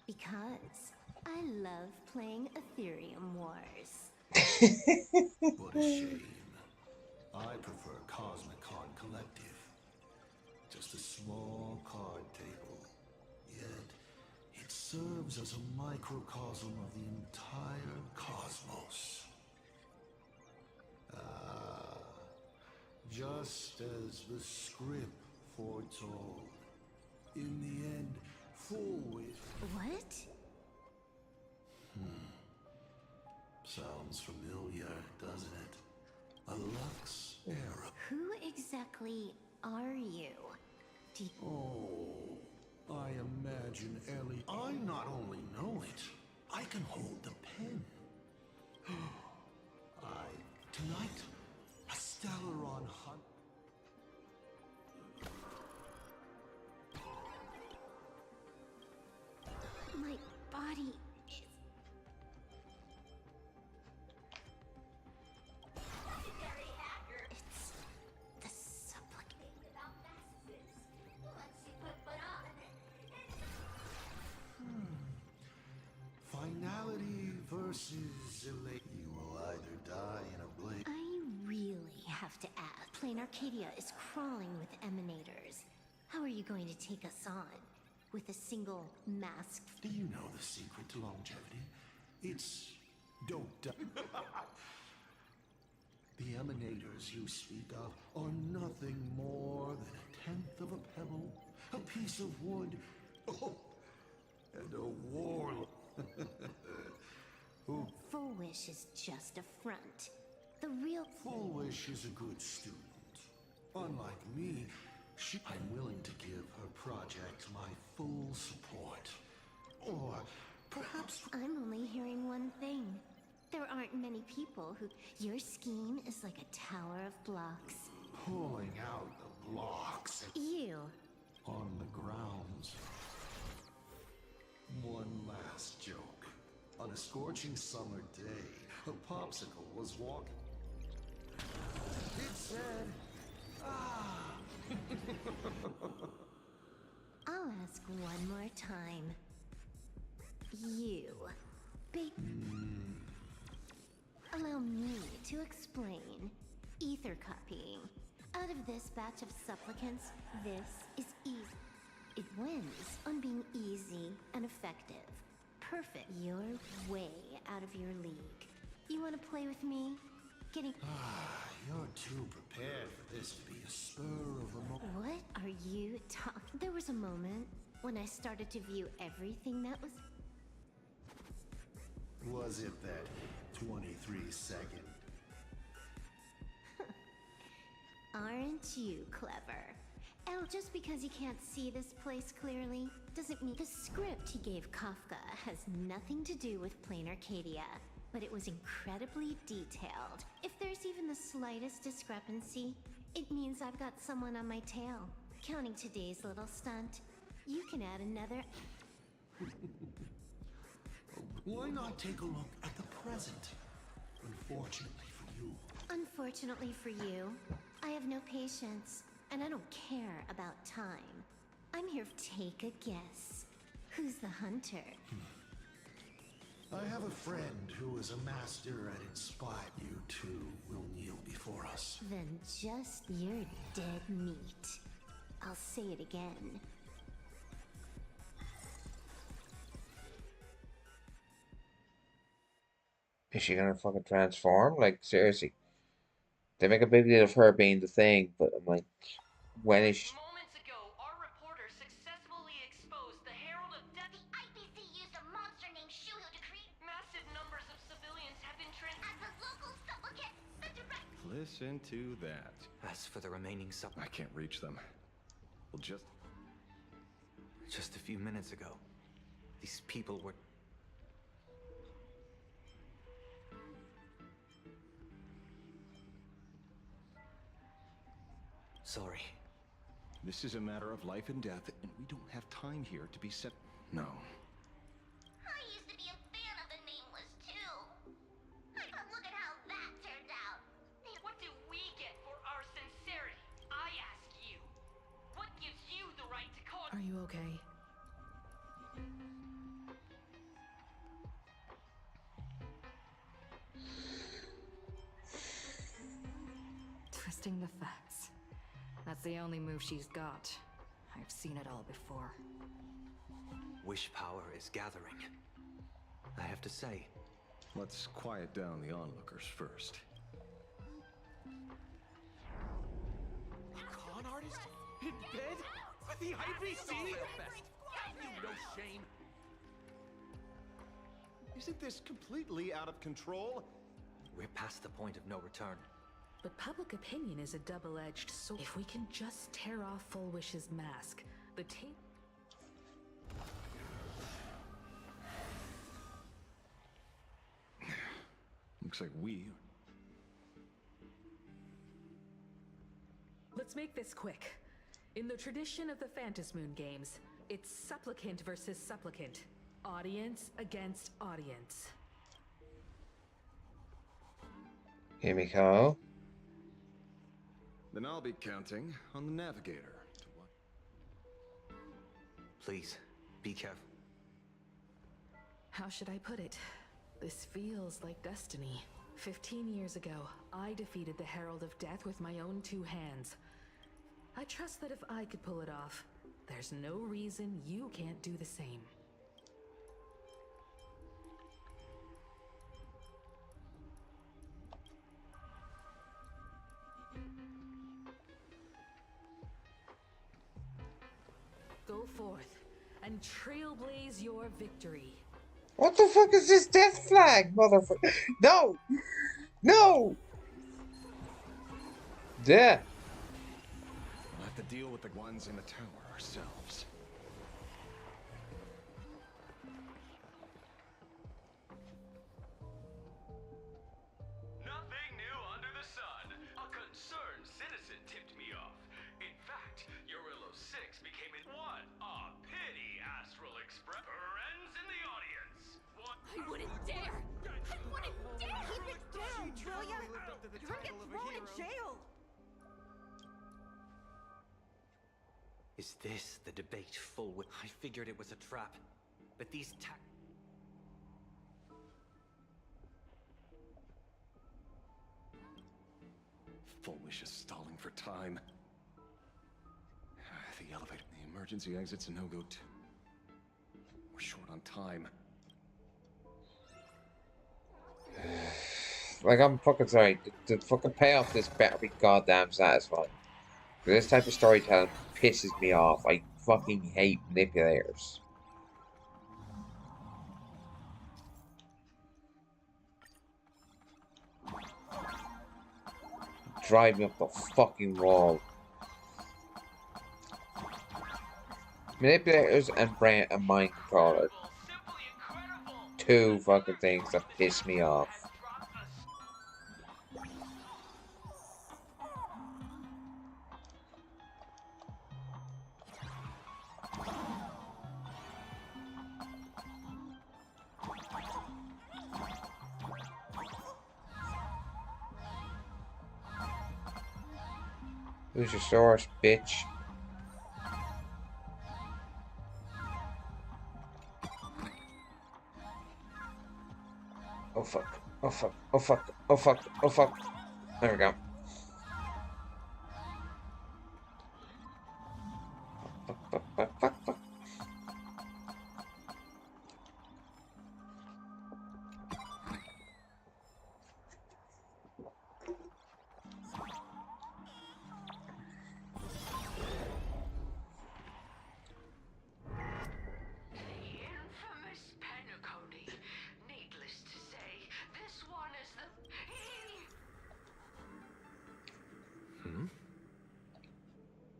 Because I love playing Ethereum Wars. What a shame. I prefer Cosmicon Collective. Just a small card table. Yet, it's serves as a microcosm of the entire cosmos. Just as the script foretold. In the end, full with... What? Sounds familiar, doesn't it? A Lux era. Who exactly are you? Oh, I imagine Ellie. I not only know it, I can hold the pen. Tonight, a Stellaron hunt. My body is... It's the supplicant. Finality versus elate. You will either die in a blaze. I really have to ask. Plain Arcadia is crawling with emanators. How are you going to take us on? With a single masked... Do you know the secret to longevity? It's... don't die. The emanators you speak of are nothing more than a tenth of a pebble, a piece of wood, and a warlord. Full Wish is just a front. The real... Full Wish is a good student. Unlike me, I'm willing to give her project my full support. Or perhaps... I'm only hearing one thing. There aren't many people who... Your scheme is like a tower of blocks. Pulling out the blocks. You. On the grounds. One last joke. On a scorching summer day, a popsicle was walking. It said, "Ah." I'll ask one more time. You. Big... Allow me to explain. Ether copying. Out of this batch of supplicants, this is easy. It wins on being easy and effective. Perfect. You're way out of your league. You want to play with me? Getting... You're too prepared for this to be a spur of the moment. What are you talking? There was a moment when I started to view everything that was... Was it that 23-second? Aren't you clever? Oh, just because you can't see this place clearly doesn't mean... The script he gave Kafka has nothing to do with Plain Arcadia, but it was incredibly detailed. If there's even the slightest discrepancy, it means I've got someone on my tail. Counting today's little stunt, you can add another... Why not take a look at the present? Unfortunately for you. Unfortunately for you, I have no patience, and I don't care about time. I'm here to take a guess. Who's the hunter? I have a friend who is a master at inspiring. You two will kneel before us. Then just your dead meat. I'll say it again. Is she gonna fucking transform? Like, seriously. They make a big deal of her being the thing, but I'm like, when is she... Moments ago, our reporter successfully exposed the Herald of Death. The IPC used a monster named Shuhu to create... Massive numbers of civilians have been As a local supplicant, the direct... Listen to that. As for the remaining I can't reach them. We'll just a few minutes ago, these people were... Sorry. This is a matter of life and death, and we don't have time here to be set. No. I used to be a fan of the Nameless, too. But look at how that turned out. What do we get for our sincerity? I ask you. What gives you the right to call... Are you okay? Twisting the facts. That's the only move she's got. I've seen it all before. wish power is gathering. I have to say. Let's quiet down the onlookers first. Con artist? In bed? With the IPC? Have you no shame? Isn't this completely out of control? We're past the point of no return. But public opinion is a double-edged sword. If we can just tear off Full Wish's mask, the tape... Looks like we... Let's make this quick. In the tradition of the Phantasmoon games, it's supplicant versus supplicant. Audience against audience. Here we go. Then I'll be counting on the navigator. Please, be careful. How should I put it? This feels like destiny. 15 years ago, I defeated the Herald of Death with my own 2 hands. I trust that if I could pull it off, there's no reason you can't do the same. Go forth and trailblaze your victory. What the fuck is this death flag, motherfucker? No! No! Death. We'll have to deal with the ones in the tower ourselves. Nothing new under the sun. A concerned citizen tipped me off. In fact, Urillo 6 became in what? A pity Astral Express. Friends in the audience. What? I wouldn't dare! I wouldn't dare! Keep it down, will ya? You're gonna get thrown in jail! Is this the debate full with? I figured it was a trap, but these Full Wish is stalling for time. The elevator, the emergency exit's a no-go too. We're short on time. Like, I'm fucking sorry. The fucking payoff this better be goddamn satisfying. This type of storytelling pisses me off. I fucking hate manipulators. Drive me up the fucking wall. Manipulators and brain and mind control are 2 fucking things that piss me off. Who's your source, bitch? Oh fuck. Oh fuck. Oh fuck. Oh fuck. Oh fuck. There we go. Fuck, fuck, fuck, fuck, fuck.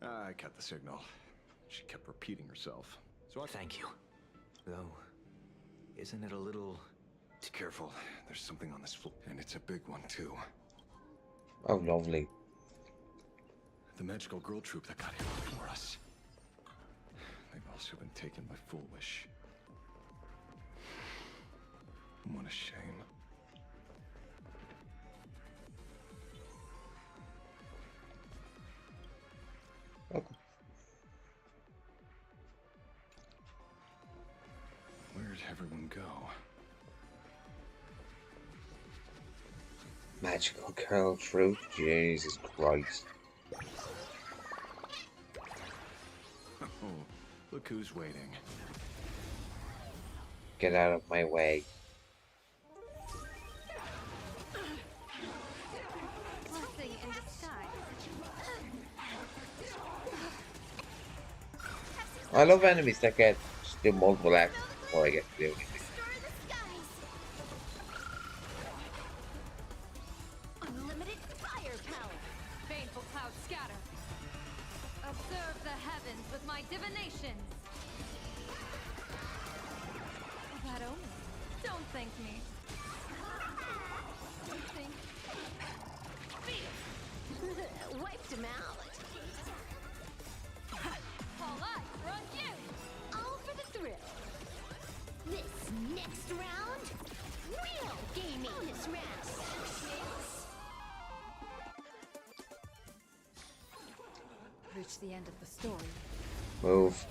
I cut the signal. She kept repeating herself. So Thank you. Though, isn't it a little... Be careful. There's something on this floor. And it's a big one, too. Oh, lovely. The magical girl troop that got here before us. They've also been taken by Full Wish. What a shame. Okay. Where'd everyone go? Magical girl troop? Jesus Christ. Oh, look who's waiting. Get out of my way. Blessing in disguise. I love enemies that get just do multiple actions before I get to do anything. Unlimited firepower. Baneful clouds scatter. Observe the heavens with my divinations. That omen. Don't thank me. Think. Wiped him out. All eyes are on you. All for the thrill. This next round, real gaming. Bonus round. Reach the end of the story. Move.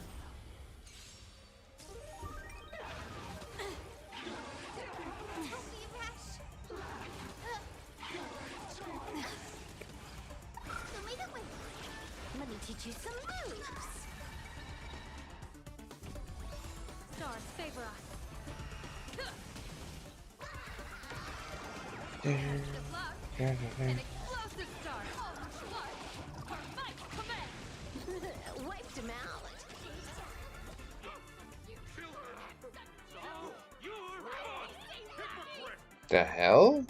Let me teach you some moves. Stars favor us. An explosive star. Might command. Wiped him out. The hell?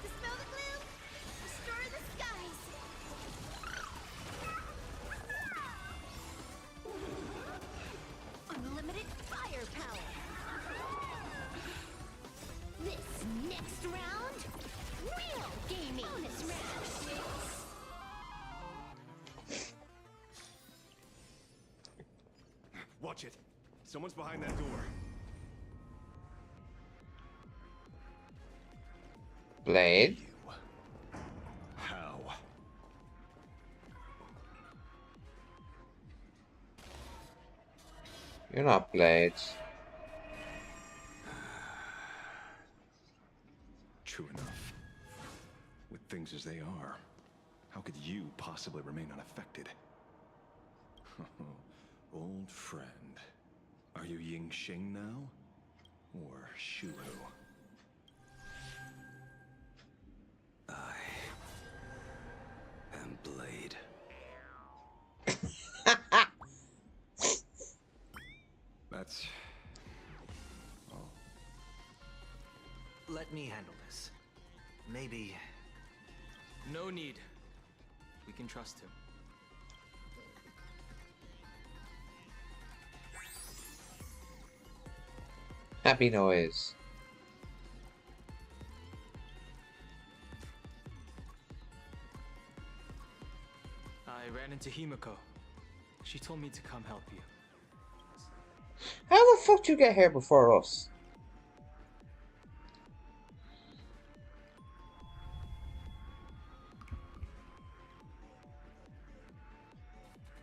Dispel the gloom. Destroy the skies. Unlimited firepower. This next round, real gaming. Bonus round. Watch it. Someone's behind that door. Blade? How? You're not Blade. True enough. With things as they are, how could you possibly remain unaffected? Old friend. Are you Ying Sheng now? Or Shuhu? I am Blade. That's... oh. Let me handle this. Maybe... No need. We can trust him. Happy noise. I ran into Himiko. She told me to come help you. How the fuck did you get here before us?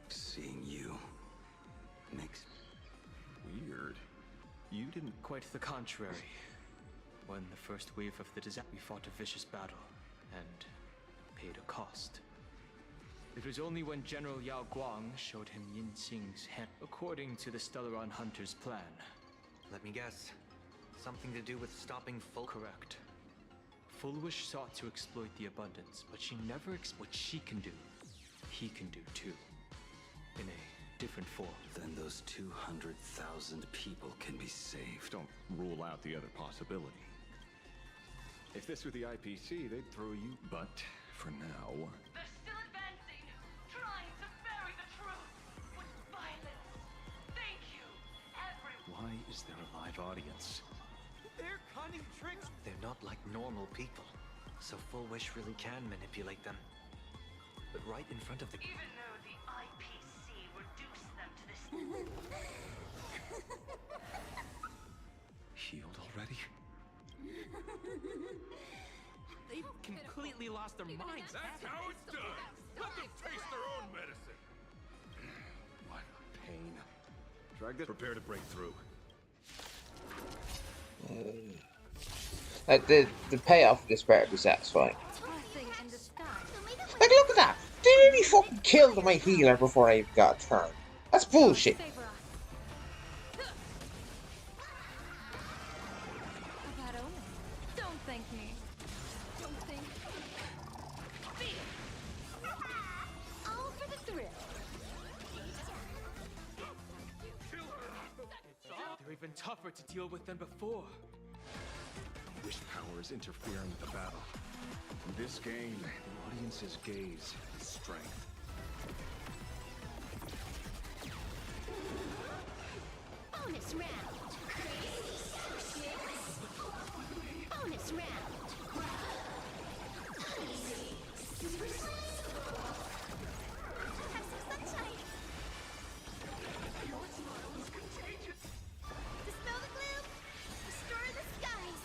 Seeing you makes weird. You didn't... Quite the contrary. When the first wave of the disaster, we fought a vicious battle and paid a cost. It was only when General Yao Guang showed him Yin Xing's hand, according to the Stellaron Hunter's plan. Let me guess. Something to do with stopping Full... Correct. Fullwish sought to exploit the abundance, but she never what she can do. He can do too. In a different form. Then those 200,000 people can be saved. Don't rule out the other possibility. If this were the IPC, they'd throw you... But, for now... They're still advancing, trying to bury the truth with violence. Thank you, everyone. Why is there a live audience? They're cunning tricks. They're not like normal people, so Full Wish really can manipulate them. But right in front of the... Even though the IPC reduced them to this... Healed already? They've completely lost their minds. That's how it's done. Let them taste their own medicine. What pain. Drag this. Prepare to break through. Like the payoff of this better be satisfying. Blessing in disguise. fucking killed my healer before I even got a turn. That's bullshit. Don't thank me. Don't thank me. All for the thrill. They're even tougher to deal with than before. Wish power is interfering with the battle. In this game, the audience's gaze is strength. Bonus round. Bonus round. Have some sunshine. Dispel the gloom. Destroy the skies.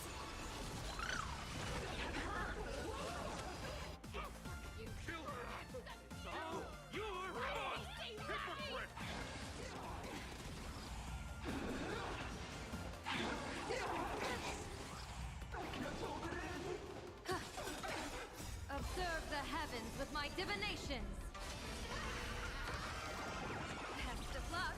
Observe the heavens with my divinations. Best of luck.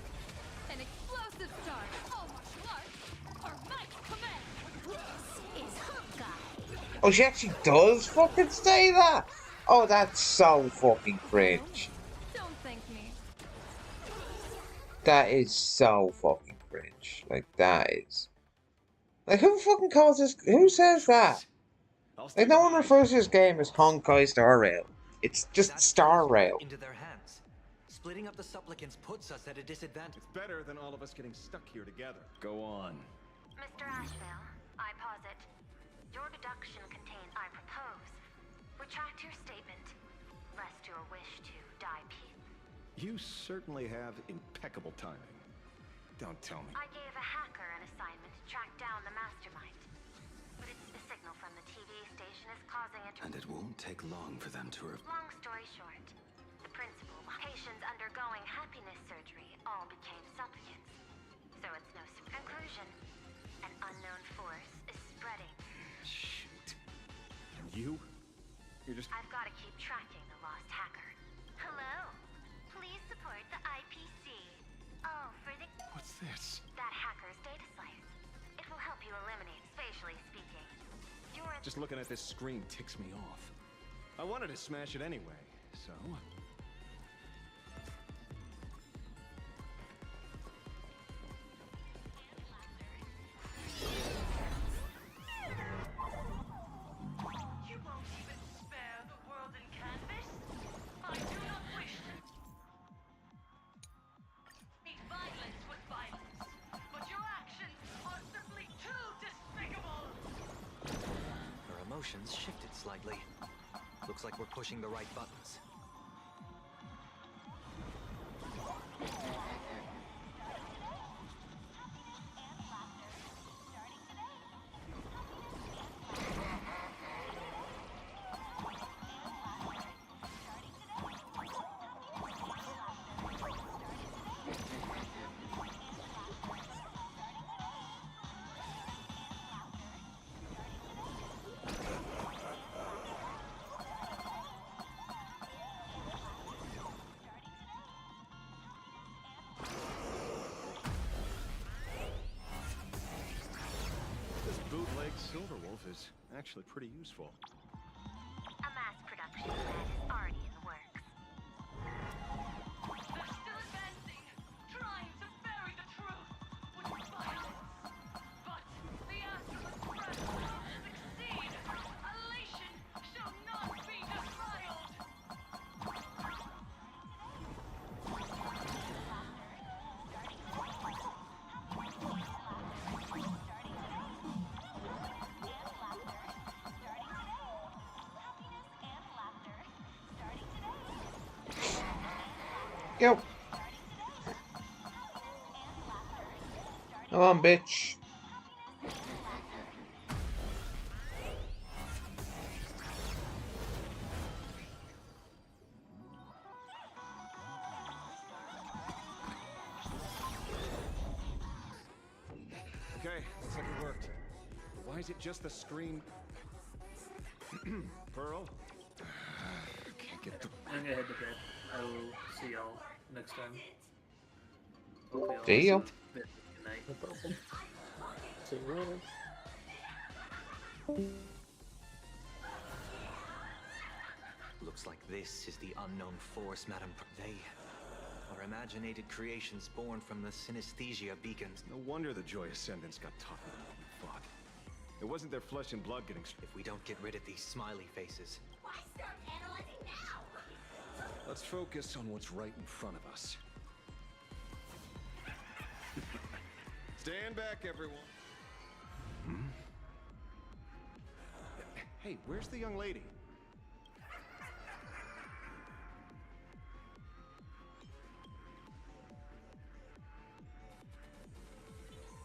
An explosive start. All martial arts are my command. This is Honkai. Oh, she actually does fucking say that? Oh, that's so fucking cringe. Don't thank me. That is so fucking cringe. Like, that is... Like, who fucking calls this... Who says that? Like, no one refers to this game as Honkai Star Rail. It's just Star Rail. Into their hands. Splitting up the supplicants puts us at a disadvantage. It's better than all of us getting stuck here together. Go on. Mr. Ashvale, I posit. Your deduction contains I propose. Retract your statement, lest your wish to die peace. You certainly have impeccable timing. Don't tell me. I gave a hacker an assignment to track down the mastermind. But it's the signal from the TV station is causing it. And it won't take long for them to... Long story short, the principal, patients undergoing happiness surgery all became supplicants. So it's no conclusion. An unknown force is spreading. Shoot. And you? You're just... I've got to keep tracking the lost hacker. Hello. Please support the IPC. Oh, for the... What's this? That hacker's data slice. It will help you eliminate, spatially speaking. You're... Just looking at this screen ticks me off. I wanted to smash it anyway, so... You won't even spare the world in canvas? I do not wish to meet violence with violence, but your actions are simply too despicable! Her emotions shifted slightly. Looks like we're pushing the right buttons. Bootleg Silverwolf is actually pretty useful. A mass production plan is already in the works. They're still advancing, trying to bury the truth with violence. But the Astral Express will succeed. Elation shall not be defiled. Yep. Come on, bitch. Okay, looks like it worked. Why is it just the screen? Pearl? Can't get the... gonna head to bed. I will see y'all next time. Hopefully y'all See ya. Good night. No problem. See you later. Looks like this is the unknown force, Madam. They are imaginated creations born from the synesthesia beacons. No wonder the Joy Ascendants got tougher than what we thought. It wasn't their flesh and blood getting... If we don't get rid of these smiley faces... Why start analyzing now? Let's focus on what's right in front of us. Stand back, everyone. Hmm? Hey, where's the young lady?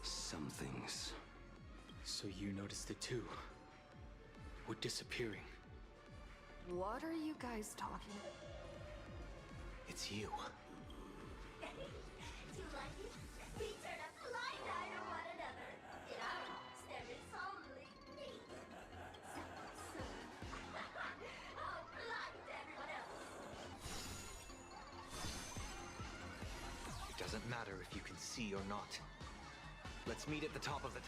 Some things. So you noticed it too? We're disappearing. What are you guys talking? It's you. Too lucky? We turn a blind eye to one another. In our hearts, there is only me. Oh, blind everyone else. It doesn't matter if you can see or not. Let's meet at the top of the...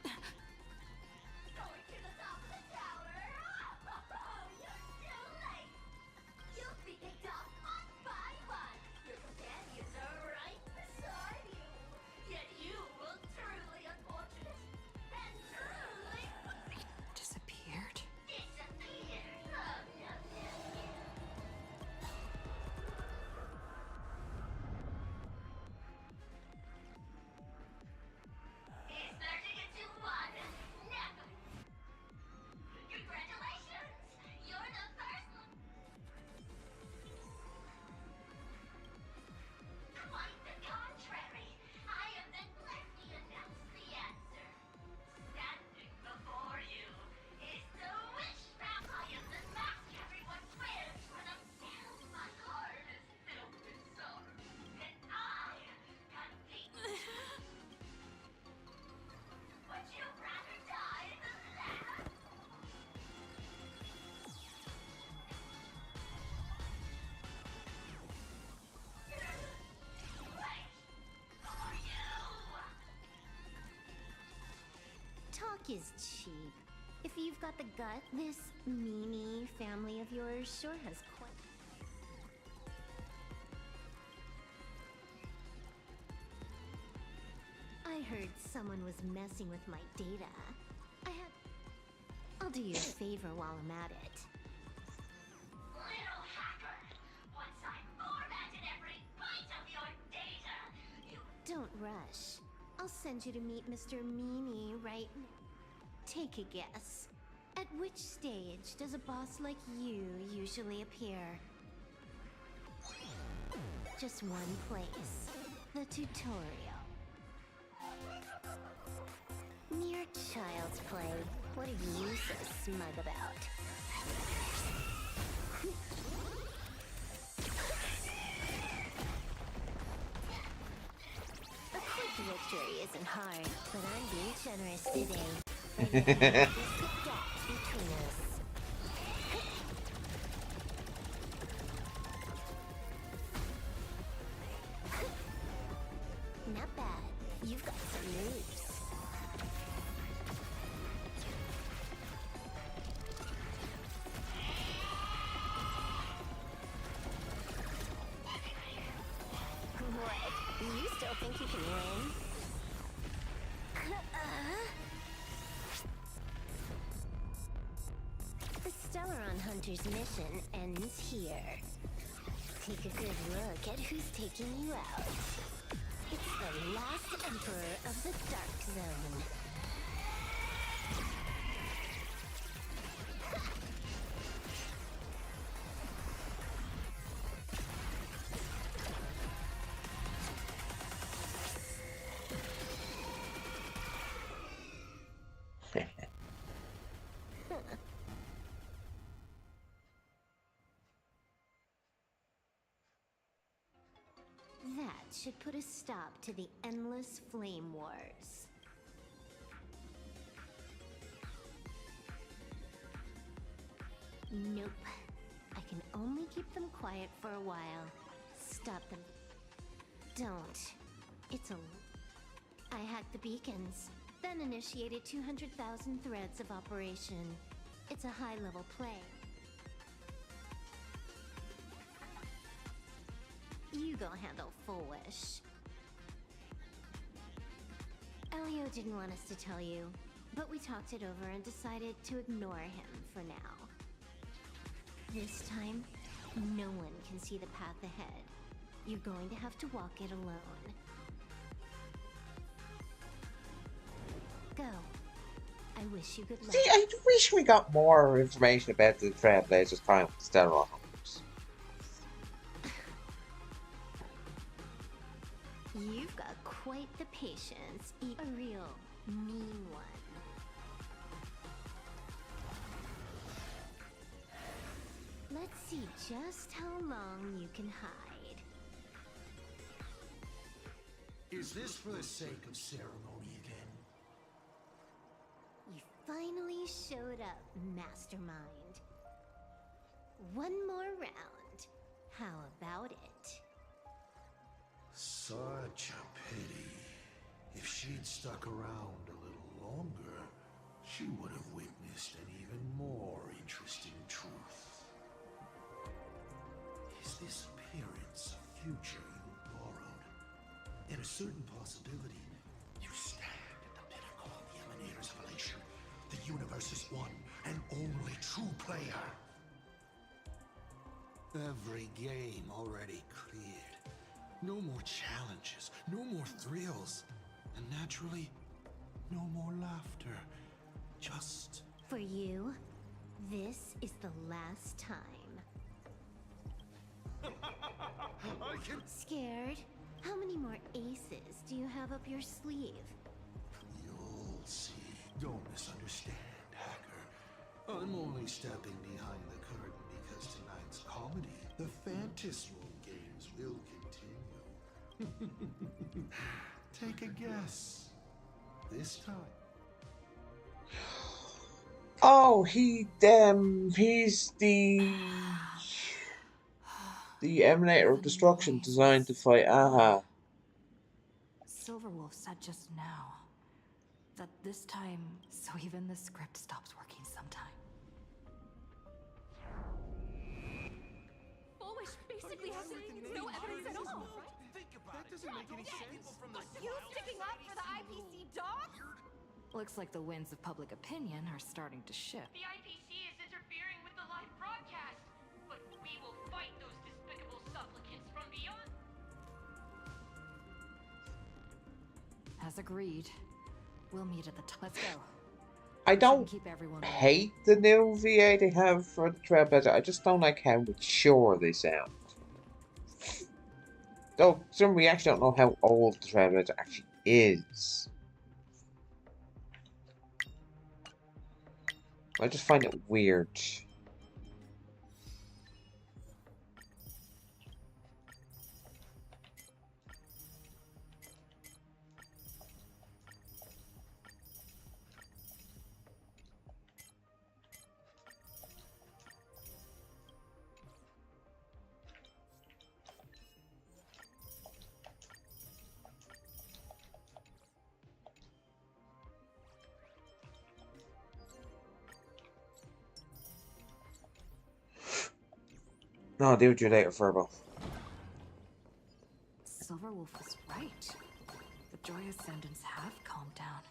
Going to the top of the tower. Oh, you're too late. You'll be picked off one by one. Your companions are right beside you. Yet you will truly unfortunate and truly Disappeared? disappear. Oh, no, no. It's 30 to 1. Never. Congratulations! You're the first one. Quite the contrary. I am the gladly announce the answer. Standing before you is the wishbound. I am the mask everyone wears when a filled my heart is filled with sorrow. And I can beat. Would you rather die than laugh? Talk is cheap. If you've got the gut, this meanie family of yours sure has quite... I heard someone was messing with my data. I'll do you a favor while I'm at it. Little hacker! Once I formatted every byte of your data, you Don't rush. I'll send you to meet Mr. Meanie right now. Take a guess. At which stage does a boss like you usually appear? Just one place. The tutorial. Mere child's play. What are you so smug about? A quick victory isn't hard, but I'm being generous today. Just a gap between us. Not bad. You've got some moves. What? You still think you can win? The Stellaron Hunter's mission ends here. Take a good look at who's taking you out. It's the last Emperor of the Dark Zone. That should put a stop to the endless flame wars. Nope. I can only keep them quiet for a while. Stop them. Don't. It's a... I hacked the beacons, then initiated 200,000 threads of operation. It's a high-level play. You go handle Full Wish. Elio didn't want us to tell you, but we talked it over and decided to ignore him for now. This time, no one can see the path ahead. You're going to have to walk it alone. Go. I wish you good luck. See, I wish we got more information about the Trailblazers time with the Stellar Hunters. You've got quite the patience. A real mean one. Let's see just how long you can hide. Is this for the sake of ceremony again? You finally showed up, Mastermind. One more round. How about it? Such a pity. If she'd stuck around a little longer, she would have witnessed an even more interesting truth. Is this appearance a future you borrowed? In a certain possibility, you stand at the pinnacle of the Emanator's evolution, the universe's one and only true player. Every game already cleared. No more challenges, no more thrills, and naturally, no more laughter. Just... For you, this is the last time. Scared? How many more aces do you have up your sleeve? You'll see. Don't misunderstand, Hacker. I'm only stepping behind the curtain because tonight's comedy, the Phantasmal games, will continue. Take a guess. This time. Oh, he's the Emanator of Destruction designed to fight Aha. Silverwolf said just now that this time, so even the script stops working sometime. Foolish basically has no evidence at all. That doesn't make any sense. But you sticking up for the IPC dog? Looks like the winds of public opinion are starting to shift. The IPC is interfering with the live broadcast, but we will fight those despicable supplicants from beyond. As agreed, we'll meet at the top. Let's go. I don't Keep everyone hate the new VA they have for the Trailblazer. I just don't like how mature they sound. Though, some we actually don't know how old the Trailblazer actually is. I just find it weird. No, deal with you later, Furbo. Silverwolf was right. The Joy Ascendants have calmed down.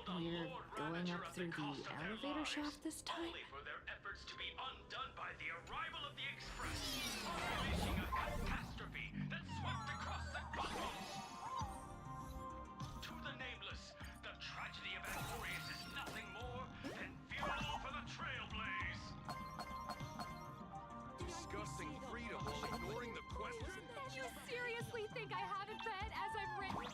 We're going up through the elevator shaft this time? Only for their efforts to be undone by the arrival of the Express, unleashing a catastrophe that swept across the cosmos. To the nameless, the tragedy of Aquarius is nothing more than fuel for the Trailblaze. Discussing freedom while ignoring the question. You seriously think I haven't been as I've written?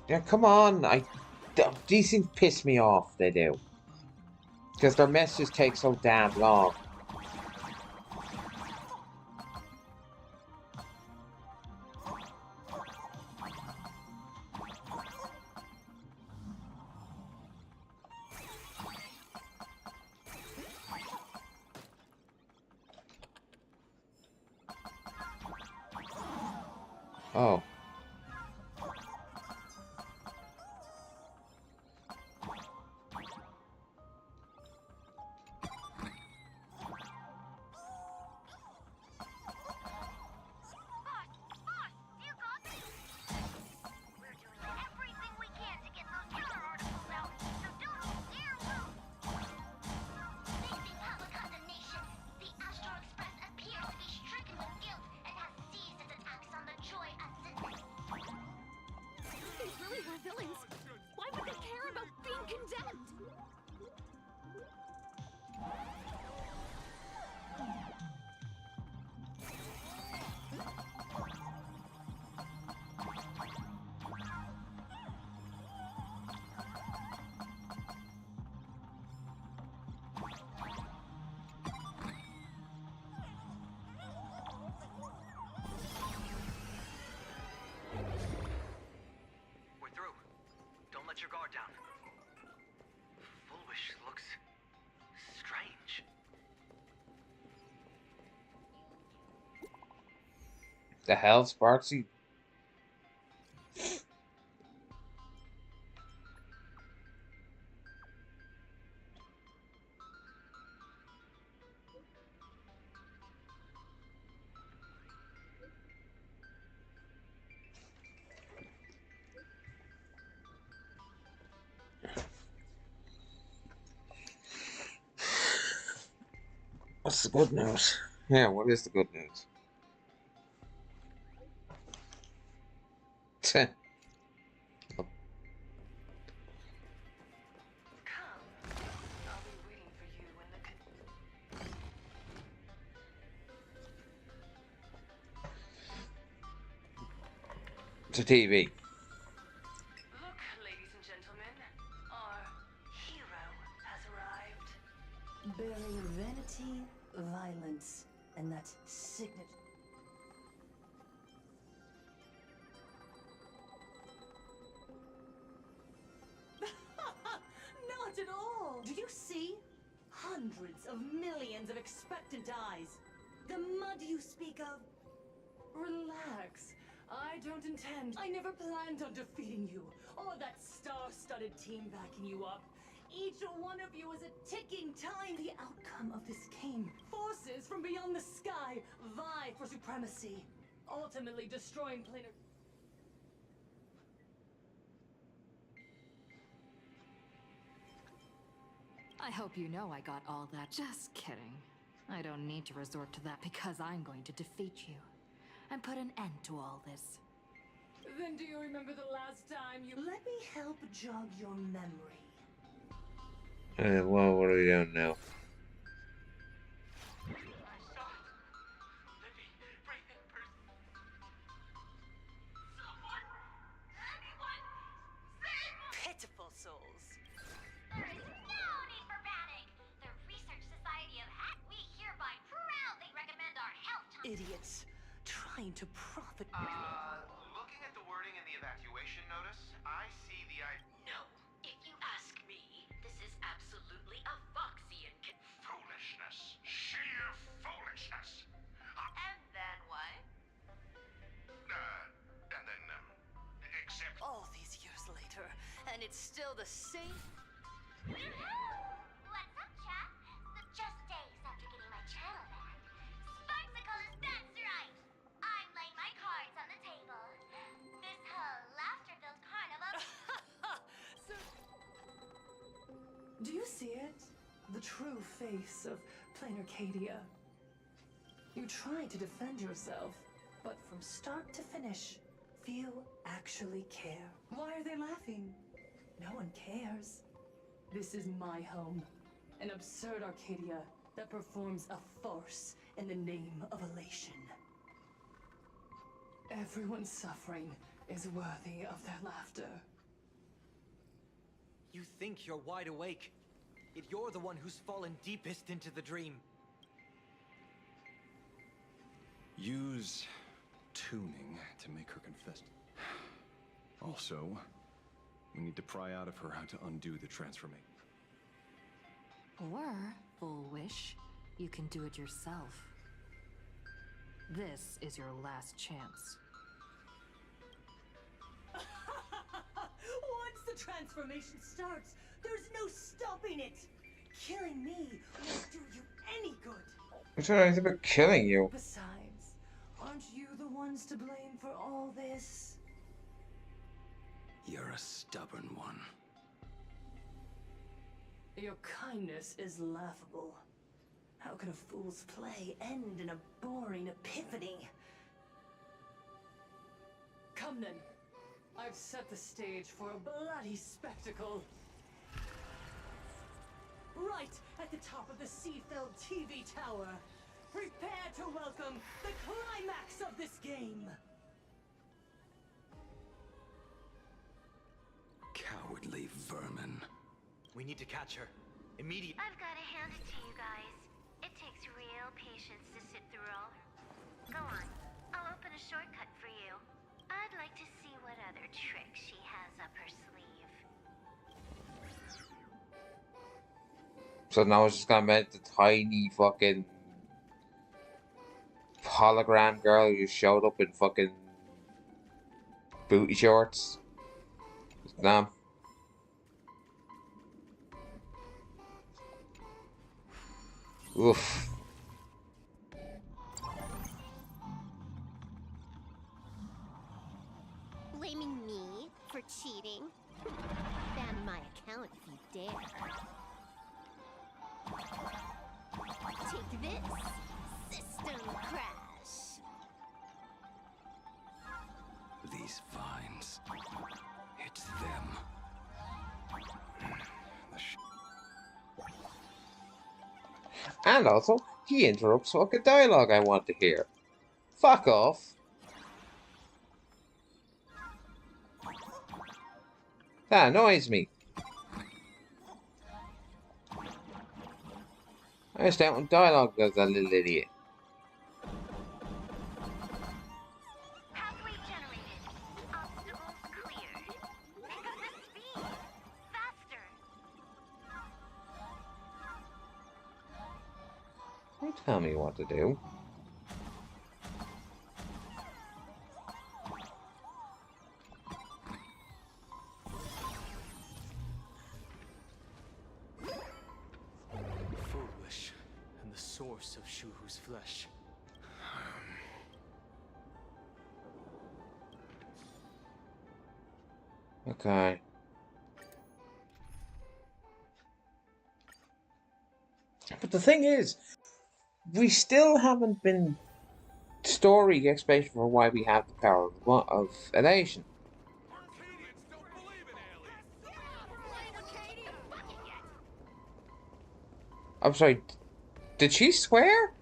Yeah, come on. These things piss me off. They do. Because their messages take so damn long. Oh. These really were villains. Why would they care about being condemned? We're through. Don't let your guard down. Foolish looks strange. The hell, Sparksy? What's the good news? Yeah, what is the good news? It's a TV. Look, ladies and gentlemen, our hero has arrived. Bearing vanity, violence, and that signature. Not at all! Do you see? Hundreds of millions of expectant eyes. The mud you speak of. Relax. I don't intend. I never planned on defeating you, or that star-studded team backing you up. Each one of you is a ticking time. The outcome of this game. Forces from beyond the sky vie for supremacy, ultimately destroying planar. I hope you know I got all that. Just kidding. I don't need to resort to that because I'm going to defeat you and put an end to all this. Then do you remember the last time you... Let me help jog your memory. Well, what are we doing now? Pitiful souls. There is no need for panic. The Research Society of Hack, we hereby proudly recommend our health. Idiots. Trying to profit. Looking at the wording in the evacuation notice, I see the No. If you ask me, this is absolutely a Foxian foolishness. Sheer foolishness. And then what? And then, except... All these years later, and it's still the same... What's up, chat? Just days after getting my channel back. Sparksicle is that's right. I'm laying my cards on the table. This whole laughter-filled carnival... Do you see it? The true face of Plain Arcadia. You try to defend yourself, but from start to finish, few actually care. Why are they laughing? No one cares. This is my home. An absurd Arcadia that performs a farce in the name of elation. Everyone's suffering is worthy of their laughter. You think you're wide awake, yet you're the one who's fallen deepest into the dream. Use tuning to make her confess. Also, we need to pry out of her how to undo the transformation. Or, Full Wish, you can do it yourself. This is your last chance. Once the transformation starts, there's no stopping it. Killing me won't do you any good. I'm trying about killing you. Besides, aren't you the ones to blame for all this? You're a stubborn one. Your kindness is laughable. How can a fool's play end in a boring epiphany? Come then. I've set the stage for a bloody spectacle. Right at the top of the sea-filled TV tower. Prepare to welcome the climax of this game. Cowardly vermin. We need to catch her. Immediately. I've got to hand it to you guys. It takes real patience to sit through all. Go on. I'll open a shortcut for you. I'd like to see what other tricks she has up her sleeve. So now it's just gonna make the tiny fucking hologram girl who just showed up in fucking booty shorts. Damn. Oof. Blaming me for cheating? Ban my account if you dare. Take this, system crash. These vines. It's them. And also, he interrupts fucking dialogue I want to hear. Fuck off. That annoys me. I just don't want dialogue as a little idiot. Pathway generated. Obstacles cleared. Pick up the speed. Faster. Don't tell me what to do. Foolish, and the source of Shuhu's flesh. Okay. But the thing is, we still haven't been story explanation for why we have the power of elation. I'm sorry, did she swear?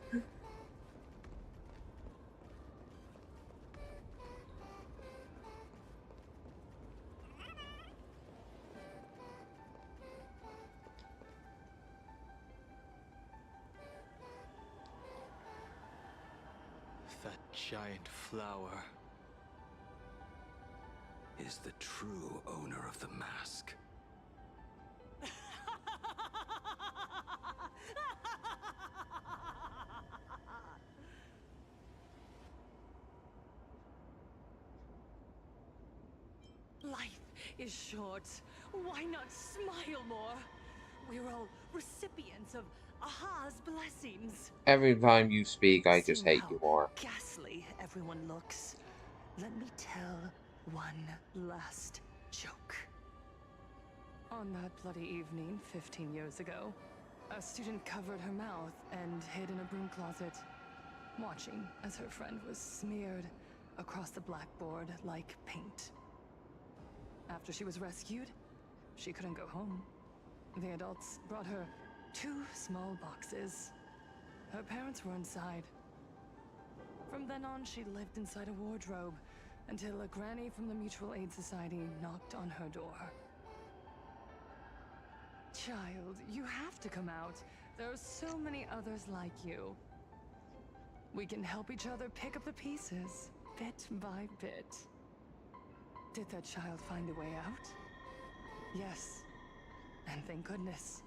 That giant flower is the true owner of the mask. Life is short. Why not smile more? We're all recipients of Aha's blessings. Every time you speak, I just hate you more. Ghastly everyone looks. Let me tell one last joke. On that bloody evening 15 years ago, a student covered her mouth and hid in a broom closet, watching as her friend was smeared across the blackboard like paint. After she was rescued, she couldn't go home. The adults brought her 2 small boxes. Her parents were inside. From then on, she lived inside a wardrobe until a granny from the Mutual Aid Society knocked on her door. Child, you have to come out. There are so many others like you. We can help each other pick up the pieces, bit by bit. Did that child find a way out? Yes, and thank goodness.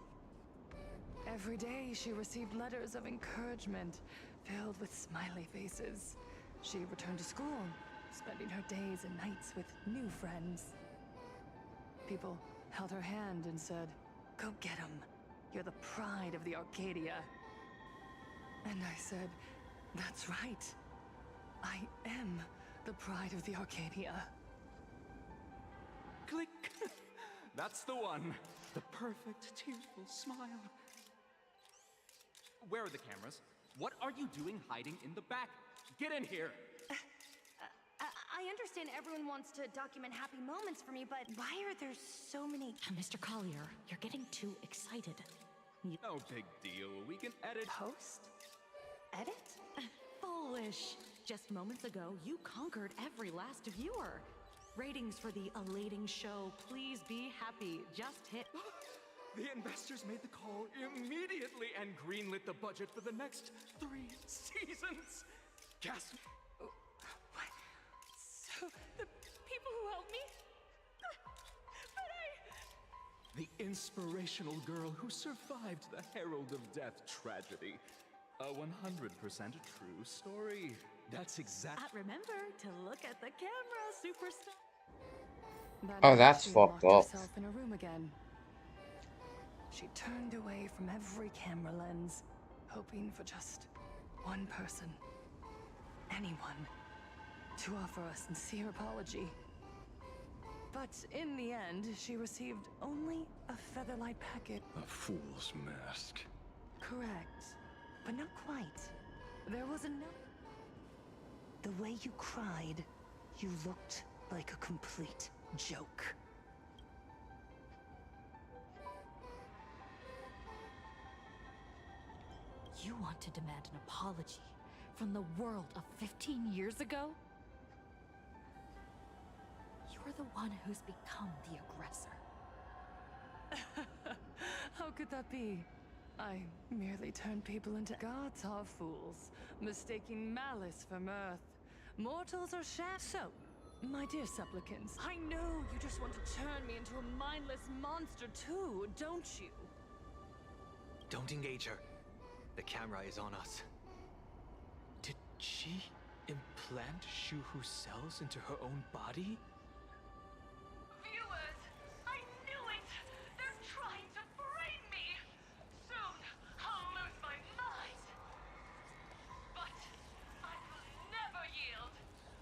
Every day she received letters of encouragement, filled with smiley faces. She returned to school, spending her days and nights with new friends. People held her hand and said, "Go get him. You're the pride of the Arcadia." And I said, "That's right. I am the pride of the Arcadia." Click. That's the one. The perfect tearful smile. Where are the cameras? What are you doing hiding in the back? Get in here. I understand everyone wants to document happy moments for me, but why are there so many... Mr. Collier, you're getting too excited. No big deal. We can edit. Post? Edit? Foolish. Just moments ago, you conquered every last viewer. Ratings for the elating show. Please be happy. Just hit... The investors made the call immediately and greenlit the budget for the next 3 seasons. Gasp. What? So, the people who helped me? But The inspirational girl who survived the Herald of Death tragedy. A 100% true story. That's exactly... Remember to look at the camera, superstar. Oh, that's fucked up. Herself in a room again. She turned away from every camera lens, hoping for just one person, anyone, to offer a sincere apology. But in the end, she received only a featherlight packet. A fool's mask. Correct, but not quite. There was a note. The way you cried, you looked like a complete joke. You want to demand an apology from the world of 15 years ago? You're the one who's become the aggressor. How could that be? I merely turned people into gods are fools, mistaking malice for mirth. Mortals are So, my dear supplicants, I know you just want to turn me into a mindless monster too, don't you? Don't engage her. The camera is on us. Did she implant Shuhu cells into her own body? Viewers, I knew it! They're trying to frame me! Soon, I'll lose my mind! But I will never yield!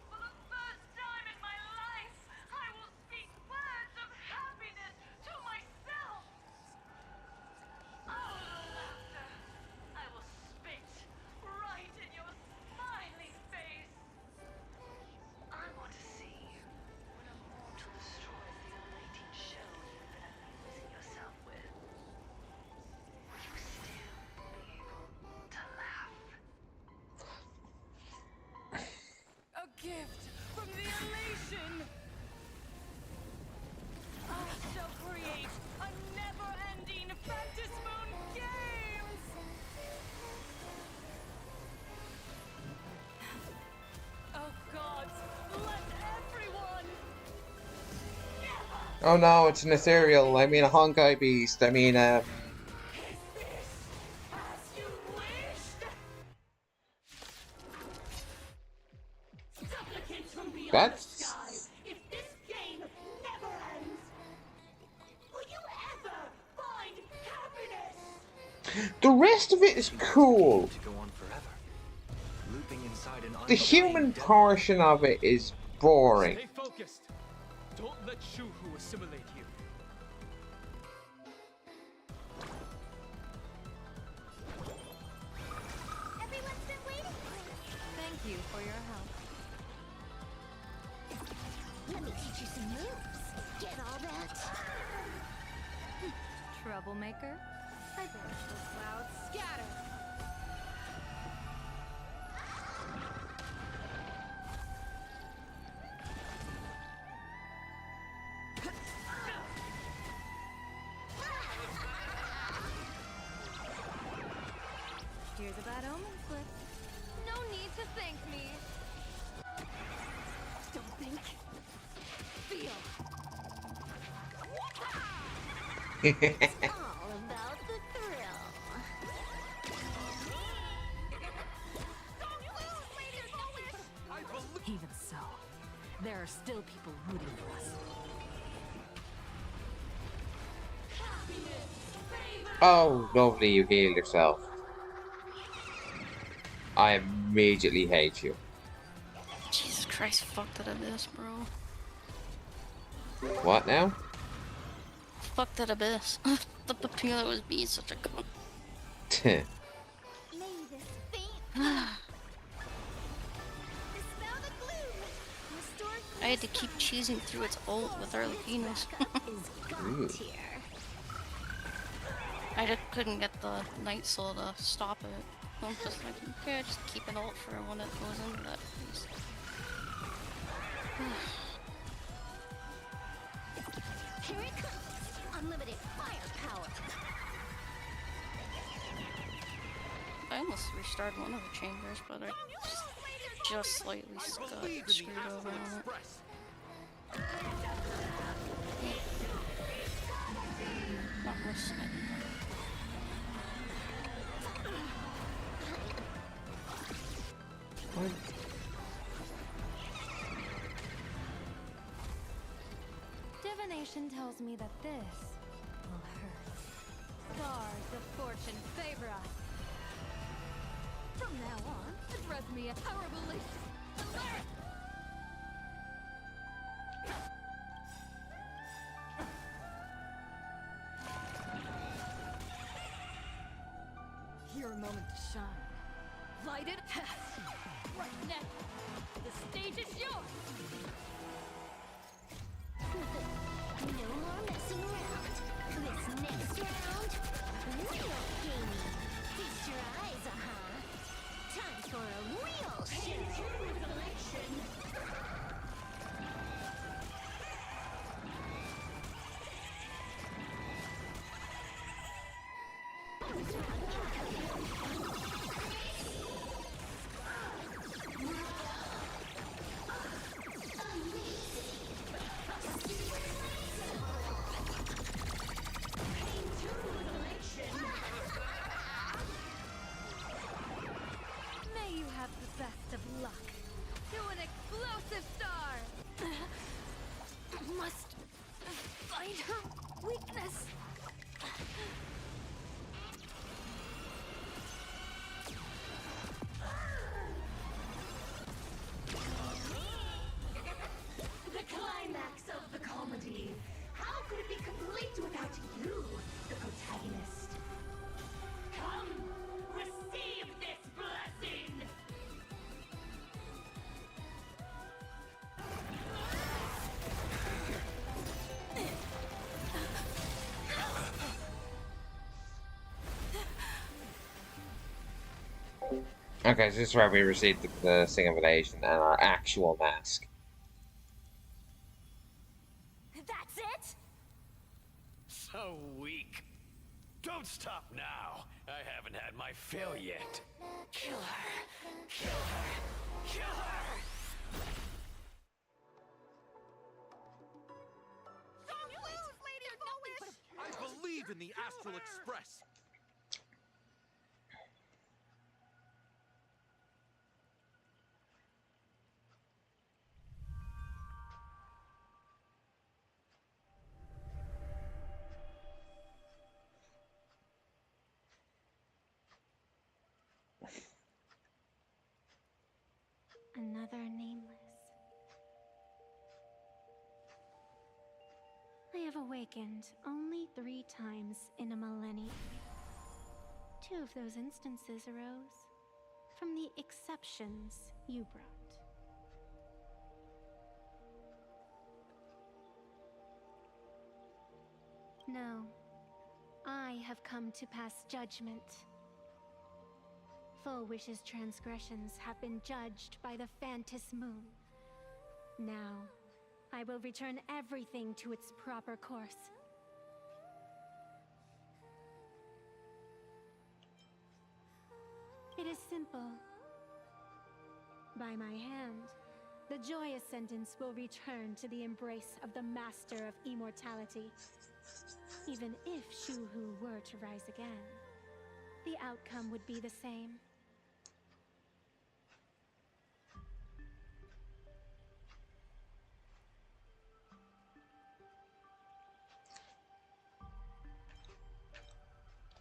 For the first time in my life, I will speak words of happiness to myself! All the laughter, I will spit right in your smiling face! I want to see when a mortal destroys the elating show you've been amusing yourself with. Will you still be able to laugh? A gift from the elation! I shall create a never-ending Fantasmoon Games! Oh gods, let everyone! Oh no, it's an ethereal. I mean a Honkai beast. I mean Supplicants from beyond That's- the skies, if this game never ends, will you ever find happiness? the rest of it is cool. To go on forever. Looping inside an The human portion of it is boring. Stay focused. Don't let Shuhu assimilate you. Everyone's been waiting for you. Thank you for your help. Let me teach you some moves. Get all that? Troublemaker? I banish those clouds. Scatter! thank me. Don't think. Feel. It's all about the thrill. Even so, there are still people rooting for us. Oh, lovely, you healed yourself. I immediately hate you. Jesus Christ, fuck that abyss, bro. What now? Fuck that abyss. The Papilla was being such a cunt. May this faint dispel the gloom. Restore I had to keep cheesing through its ult with Arlequina's. is god tier. I just couldn't get the Night Soul to stop it. I'm just like, okay, just keep an ult for when it goes into that piece. Here it comes. Unlimited firepower. I almost restarted one of the chambers, but I just slightly got screwed over on it. Not listening. What? Divination tells me that this will hurt. Stars of fortune favor us. From now on, address me as horribly. Your moment to shine. Light it. Right now. The stage is yours. No more messing around. This next round, real gaming. Feast your eyes, Time for a real show. May you have the best of luck. To an explosive star. Must find her weakness. The climax of the comedy. How could it be complete without you, the protagonist? Come, receive this blessing! Okay, so this is where we received the singulation and our actual mask. That's it? So weak. Don't stop now. I haven't had my fill yet. Kill her. Kill her. Kill her. I believe in the Astral Express. Another nameless. I have awakened only 3 times in a millennium. 2 of those instances arose from the exceptions you brought. No, I have come to pass judgment. Full Wish's transgressions have been judged by the Phantom Moon. Now, I will return everything to its proper course. It is simple. by my hand, the Joy Ascendants will return to the embrace of the Master of Immortality. Even if Shuhu were to rise again, the outcome would be the same.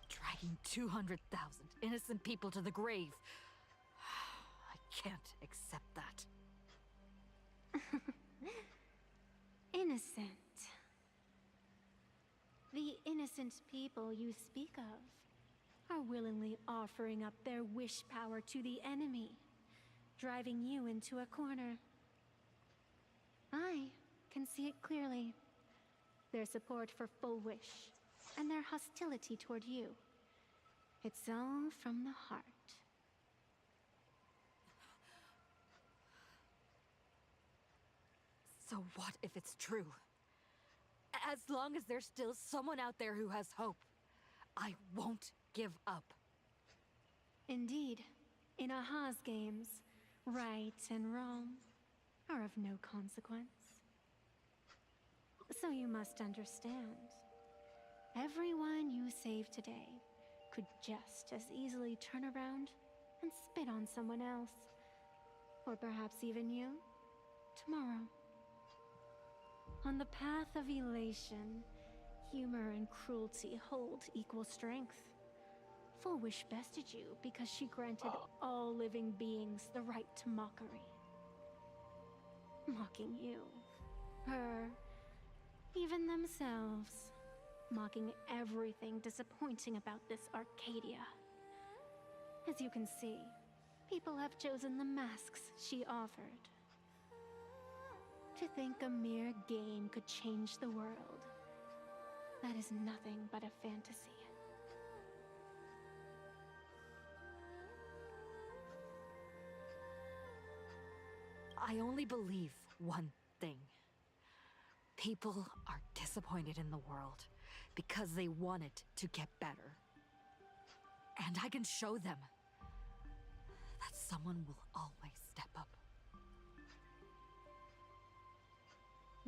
Dragging 200,000 innocent people to the grave. I can't accept that. Innocent. The innocent people you speak of are willingly offering up their wish power to the enemy, driving you into a corner. I can see it clearly. Their support for Full Wish, and their hostility toward you. It's all from the heart. So what if it's true? As long as there's still someone out there who has hope, I won't give up. Indeed, in Aha's games, right and wrong are of no consequence. So you must understand, everyone you save today could just as easily turn around and spit on someone else. Or perhaps even you, tomorrow. On the path of elation, humor and cruelty hold equal strength. Full Wish bested you because she granted all living beings the right to mockery. Mocking you, her, even themselves. Mocking everything disappointing about this Arcadia. As you can see, people have chosen the masks she offered. To think a mere game could change the world, that is nothing but a fantasy. I only believe one thing. People are disappointed in the world because they want it to get better. And I can show them that someone will always step up.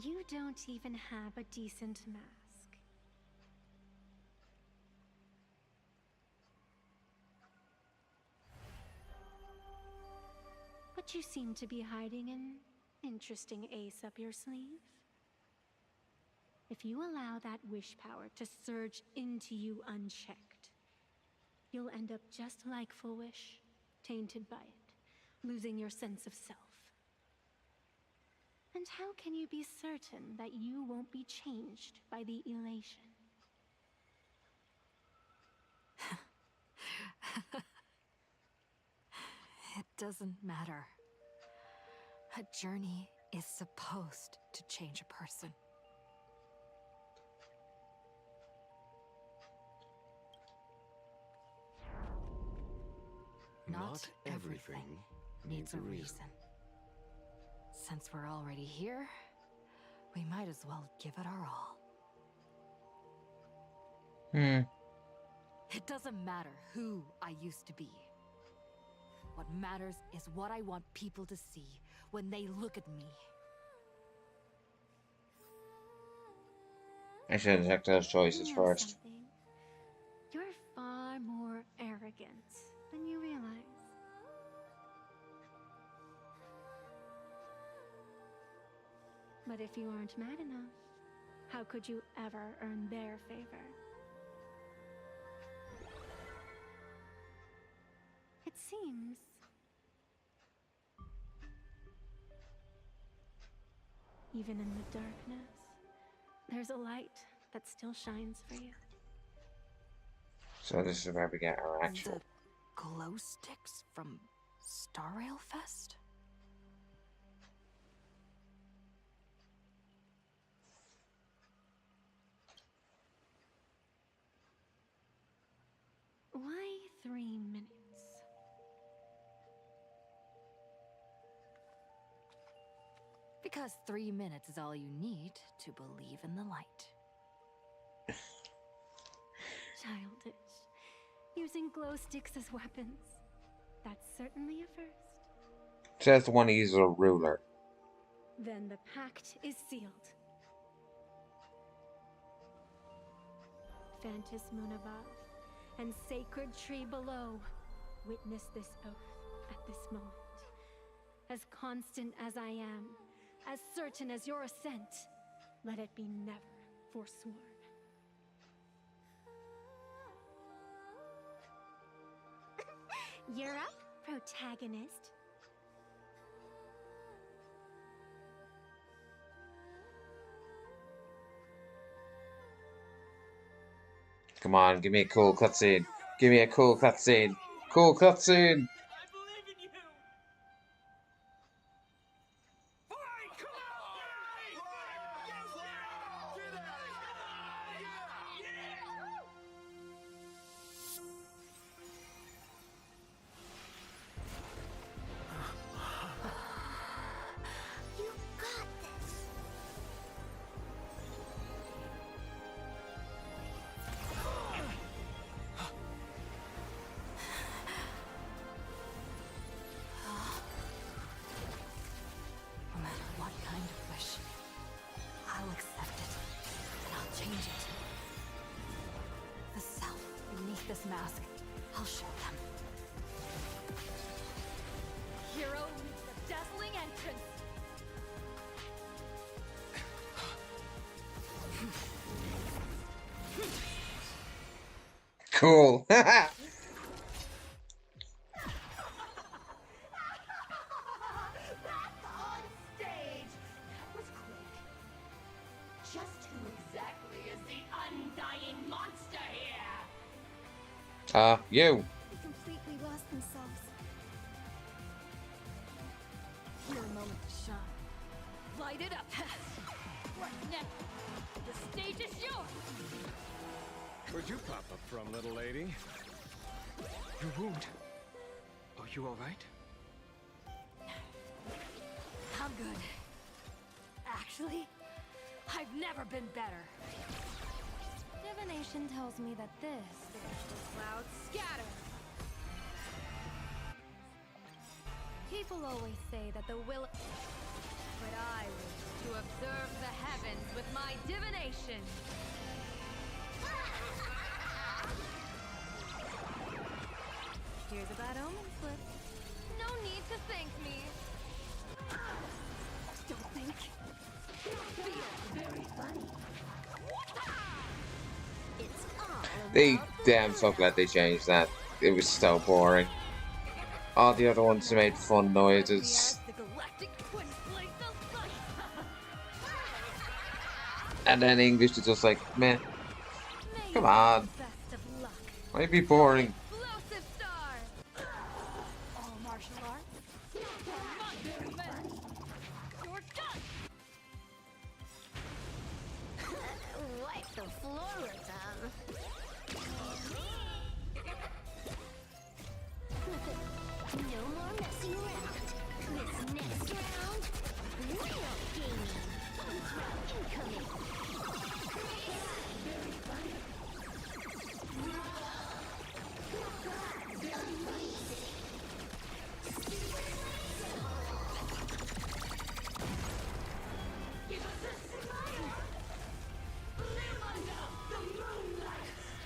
You don't even have a decent mask. But you seem to be hiding an interesting ace up your sleeve. If you allow that wish power to surge into you unchecked, you'll end up just like Full Wish, tainted by it, losing your sense of self. And how can you be certain that you won't be changed by the elation? It doesn't matter. A journey is supposed to change a person. Not everything needs a reason. Since we're already here, we might as well give it our all. It doesn't matter who I used to be. What matters is what I want people to see when they look at me. I should have checked those choices You know first. something? You're far more arrogant than you realize. But if you aren't mad enough, how could you ever earn their favor? It seems even in the darkness, there's a light that still shines for you. So this is where we get our actual... The glow sticks from Star Rail Fest? Why 3 minutes? Because 3 minutes is all you need to believe in the light. Childish. Using glow sticks as weapons. That's certainly a first. Says the one he's a ruler. Then the pact is sealed. Fantas moon above and sacred tree below, witness this oath at this moment. As constant as I am, as certain as your ascent, let it be never forsworn. You're up, protagonist. Come on, give me a cool cutscene. Give me a cool cutscene. Cool cutscene. You got this. No matter what kind of wish, I'll accept it, and I'll change it. The self beneath this mask, I'll show them. Hero meets the dazzling entrance. Cool. Stage. That was quick. Just who exactly is the undying monster here? You. They completely lost themselves. Your moment to shine. Light it up. What next? The stage is yours. Where'd you pop up from, little lady? Your wound. Are you all right? I'm good. Actually, I've never been better. Divination tells me that this Clouds scatter. people always say that the will. But I wish to observe the heavens with my divination. Here's a bad omen slip. No need to thank me. Don't think. Very funny. It's all They damn so glad they changed that. It was so boring. All the other ones made fun noises. The galactic twin blades of light. And then English is just like, meh. Come on. best of luck. Might be boring. Explosive star. All martial arts. You're done. Wipe the floor with them. No more messing around. This next round, real gaming. Incoming.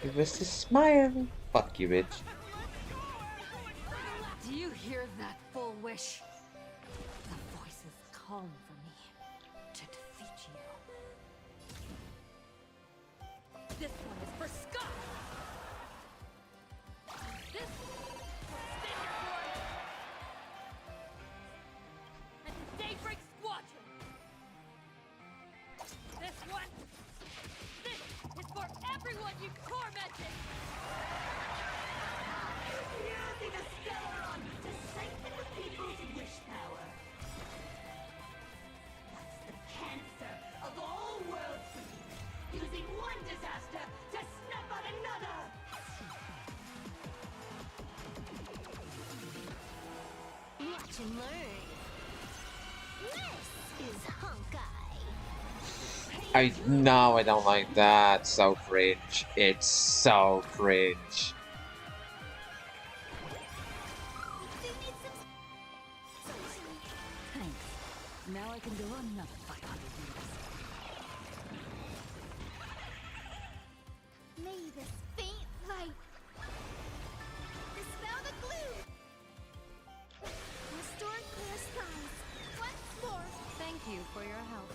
Give us a smile. Fuck you, bitch. Do you hear that full wish? The voices calm for me to defeat you. This one is for Scott. This and the Daybreak Squadron. This one. This is for everyone you tormented. Using a Stellaron to siphon the people's wish power. That's the cancer of all worlds for you. Using one disaster to snuff out another. Watch and learn. This is Honkai. I don't like that. So cringe. It's so cringe. can go another 500 years. May this faint light dispel the gloom. Restore clear skies once more. Thank you for your help.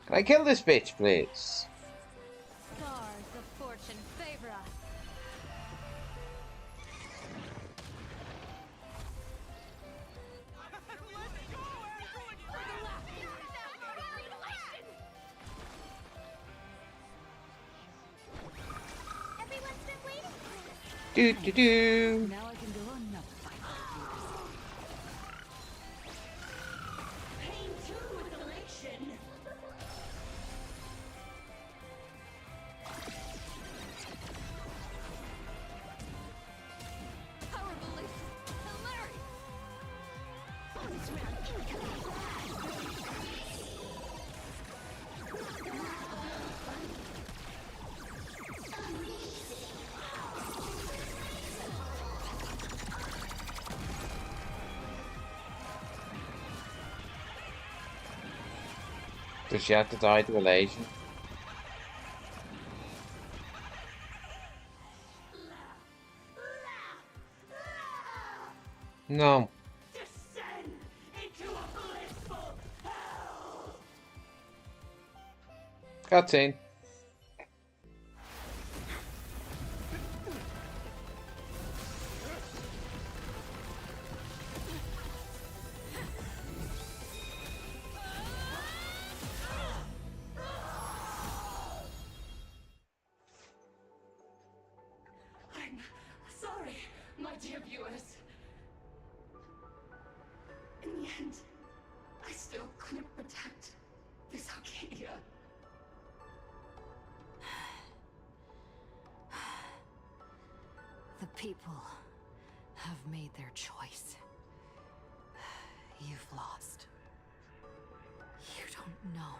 Can I kill this bitch, please? Stars of fortune favor us. Everyone's been waiting for us. Do do do. Now I can go another 500 Pain 2 with elation. Power release. Hilarious. Does she have to die to elation? No. Descend into a blissful hell. Cutscene. I'm sorry, my dear viewers. In the end, I still couldn't protect this Arcadia. The people have made their choice. You've lost. You don't know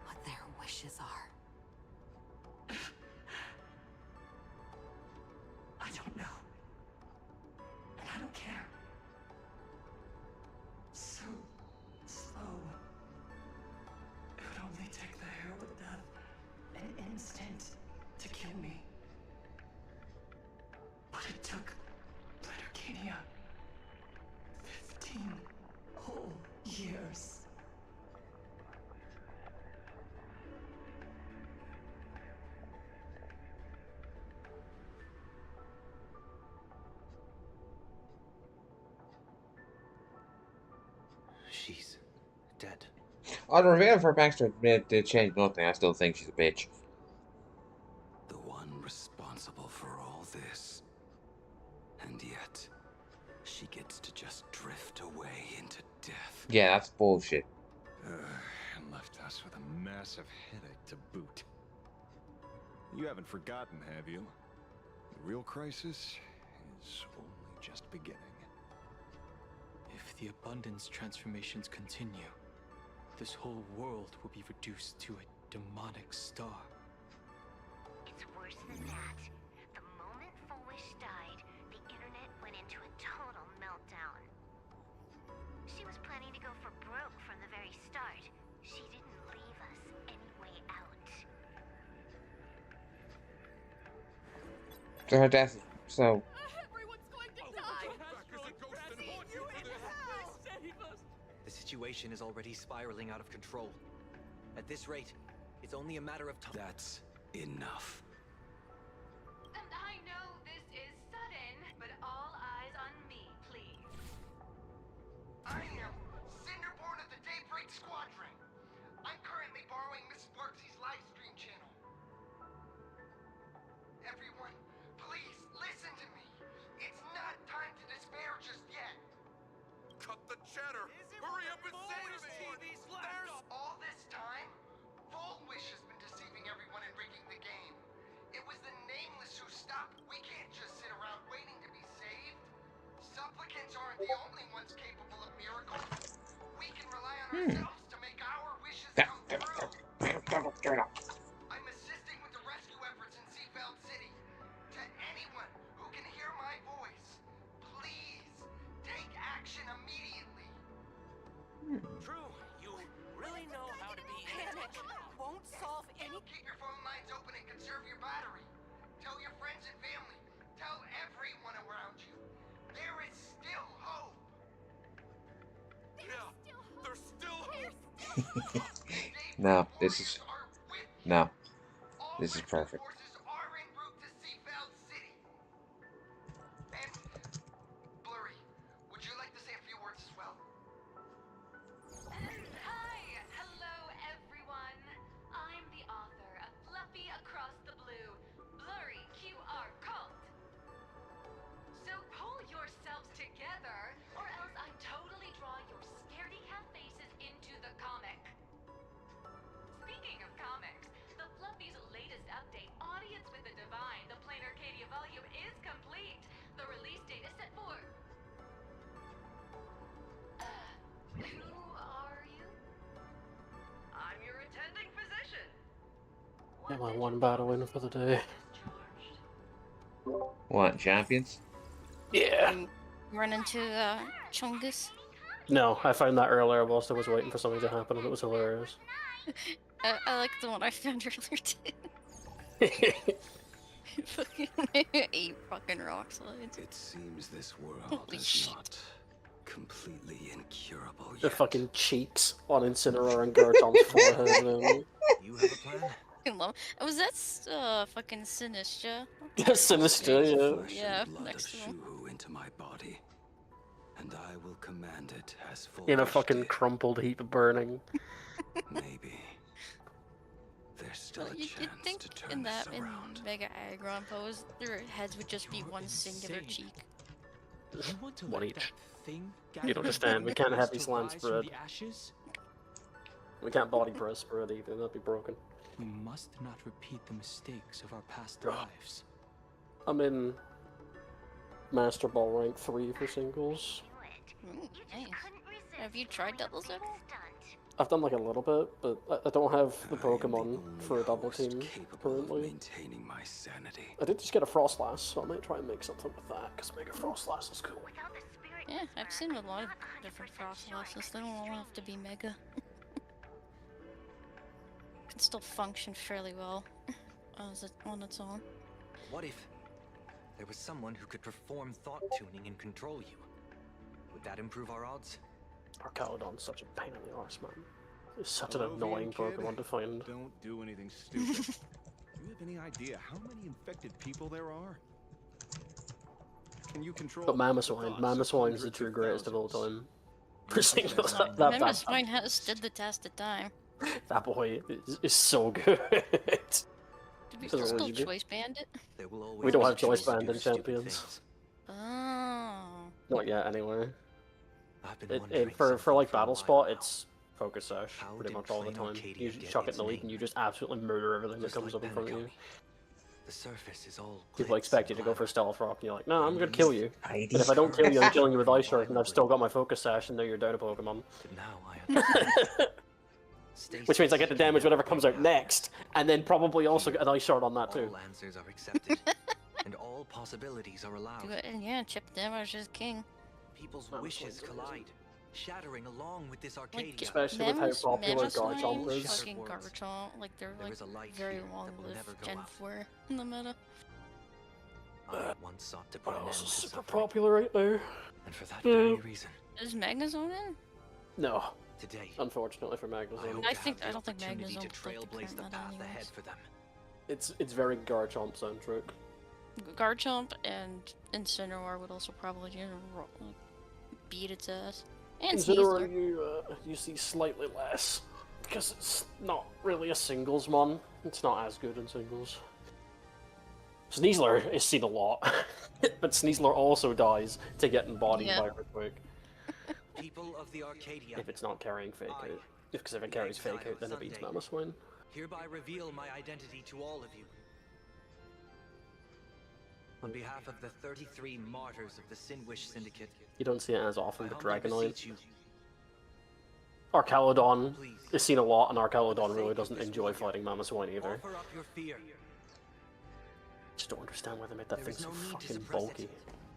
what their wishes are. I don't know. And I don't care. So slow. It would only take the herald death an instant to kill me. But it took Arcadia 15 whole years. She's dead. On the reveal of her backstory did change nothing. I still think she's a bitch. The one responsible for all this. And yet, she gets to just drift away into death. Yeah, that's bullshit. And left us with a massive headache to boot. You haven't forgotten, have you? The real crisis is only just beginning. If the abundance transformations continue, this whole world will be reduced to a demonic star. It's worse than that. The moment Foolish died, the internet went into a total meltdown. She was planning to go for broke from the very start. She didn't leave us any way out. So her death. So. Everyone's going to die! You in hell! Save us! The situation is already spiraling out of control. At this rate, it's only a matter of time. That's enough. And I know this is sudden, but all eyes on me, please. I am Cinderborn of the Daybreak Squadron. I'm currently borrowing Miss Sparksy's live stream channel. Everyone, please listen to me. It's not time to despair just yet. Cut the chatter! Hurry No, this is no. This is perfect. Blurry, would you like to say a few words as well? Hi! Hello, everyone! I'm the author of Fluffy Across the Blue, Blurry QR Cult. So pull yourselves together, or else I totally draw your scaredy cat faces into the comic. Speaking of comics, the Fluffy's latest update, Audience with the Divine, the Plain Arcadia volume, is complete. The release date is set for... who are you? I'm your attending physician. Get my one battle in for the day. What, champions? Yeah. Run into Chungus. No, I found that earlier whilst I was waiting for something to happen, and it was hilarious. I like the one I found earlier too. Fucking 8 fucking rock slides. It seems this world Holy is shit. not completely incurable The yet. fucking cheeks on Incineroar and Garchom's forehead. And You have a plan? Fucking love. Was that fucking Sinistra? Sinister, yeah. Flesh Yeah, and blood next of to him. Shuhu into my body, and I will command it as full. In a fucking crumpled heap of burning. Maybe there's still a You'd chance think to turn in this that, in around. Mega Aggron pose, their heads would just be one singular insane. cheek. You want to One let each. that thing You don't understand, we can't have these lands rise from spread. the ashes? We can't body press spread either, that'd be broken. We must not repeat the mistakes of our past lives. I'm in Master Ball rank 3 for singles. Ooh, nice. Have you tried doubles at all? I've done like a little bit, but I don't have the Pokemon for a double team currently. Maintaining my sanity. I did just get a Frostlass, so I might try and make something with that, because Mega Frostlass is cool. Yeah, I've seen a lot of different frost losses. They don't all have to be mega. Can still function fairly well as it on its own. What if there was someone who could perform thought tuning and control you? Would that improve our odds? Arcalodon's such a pain in the arse, man. It's such an Hello, annoying kid. Pokemon to find. Don't do anything stupid. Do you have any idea how many infected people there are? Can you control? But Mamoswine is the true greatest of all time. For singles, that Mamoswine has stood the test of time. boy is so good. Did we Doesn't still really do- choice band it? There will always We don't be have choice choice to band do in stupid champions. things. Oh. Not yet, anyway. I've been It, wondering for something like for a Battle while Spot, now. it's Focus Sash pretty did much all the Plain time. Arcadia You get chuck it in its the lead name? and you just absolutely murder everything that Just comes like up in front of you. Bendigo. The surface is all People glitz expect you and to go for glamour. Stealth Rock, and you're like, no, I'm gonna kill you. ID But if I don't kill you, I'm cards. killing you with Ice Shard, and I've still got my Focus Sash, and now you're down a Pokemon. But now I understand. Which means I get to damage whatever comes out next, and then probably also get an Ice Shard on that too. All answers are accepted, and all possibilities are allowed. Do it, and yeah, chip damage is king. People's That was wishes like- collide, shattering along with this Arcadia. Especially with how popular Garchomp is. Fucking Garchomp, like they're There like is a light very here that will long-lived never go Gen out. 4 in the meta. I once sought to put an end Also to super suffering, popular right now. and for that very reason, Is Magnezone in? No, today unfortunately for I Magnezone. hope I to think- have I the don't think opportunity Magnezone to would like the trailblaze the current path meta ahead anyways. for them. It's very Garchomp centric. Garchomp and Incineroar would also probably beat its ass. And Incineroar Sneasler. you see slightly less because it's not really a singles mon. It's not as good in singles. Sneasler is seen a lot, but Sneasler also dies to getting bodied Yeah. by Earthquake People of the Arcadia, if it's not carrying Fake Out. Because if it carries Fake Out, then it beats Mamoswine. hereby reveal my identity to all of you. On behalf of the 33 martyrs of the Sinwish Syndicate, You don't see it as often, I but humbly Dragonite. beseech you, Arcalodon please, is seen a lot, and Arcalodon really doesn't enjoy fighting Mamoswine either. offer up your fear. Just don't understand why they made that There thing is so no need to fucking suppress it. bulky.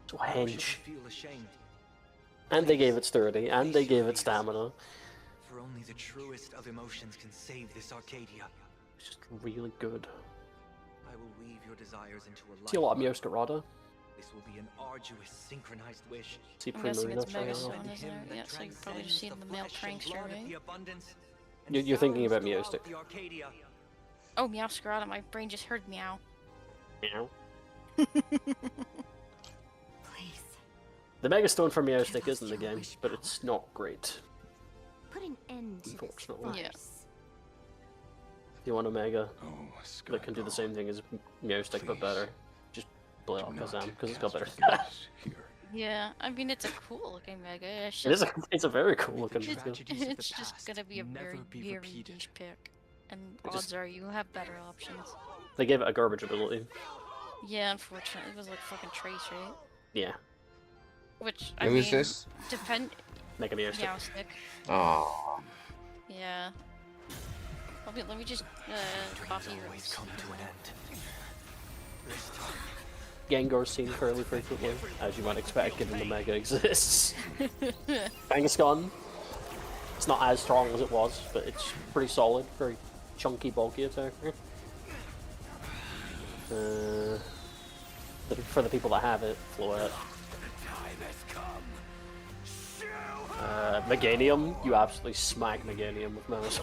So Nor should you hench. feel ashamed, And they gave it sturdy, and they gave it stamina. for only the truest of emotions can save this Arcadia. It's just really good. I will weave your desires into a See a lot of life. Meowscarada. This will be an arduous, synchronized wish. See I'm guessing Primarina it's trying Megason, out. isn't it? Yeah, so you've probably just seen the male flesh and prankster, blood of right? the abundance, You're thinking about Meowstick. Oh, meow, screw out of my brain just heard meow. Meow. Please. The Mega Stone for Meowstick is in the game, but it's not great. Put an end to this Unfortunately. farce. Yeah. If you want a Mega that can do the same thing as Meowstick but better, just play out Kazam, because it's got better stats. Yeah, I mean, it's a cool looking mega. It's It is just, it's a very cool looking it's, Mega. it's just gonna be a very niche pick. And It odds just- are you have better options. They gave it a garbage ability. Yeah, unfortunately, it was like fucking Trace, right? Yeah. Which, I Who mean, is this? depend. Mega Meowstick. Meowstick. Oh. Yeah. Let me just, copy your Gengar's seen fairly frequently, as you might expect, given the Mega exists. Kangaskhan. It's not as strong as it was, but it's pretty solid. Very chunky, bulky attacker. For the people that have it, Floette. Meganium, you absolutely smack Meganium with Mammoth.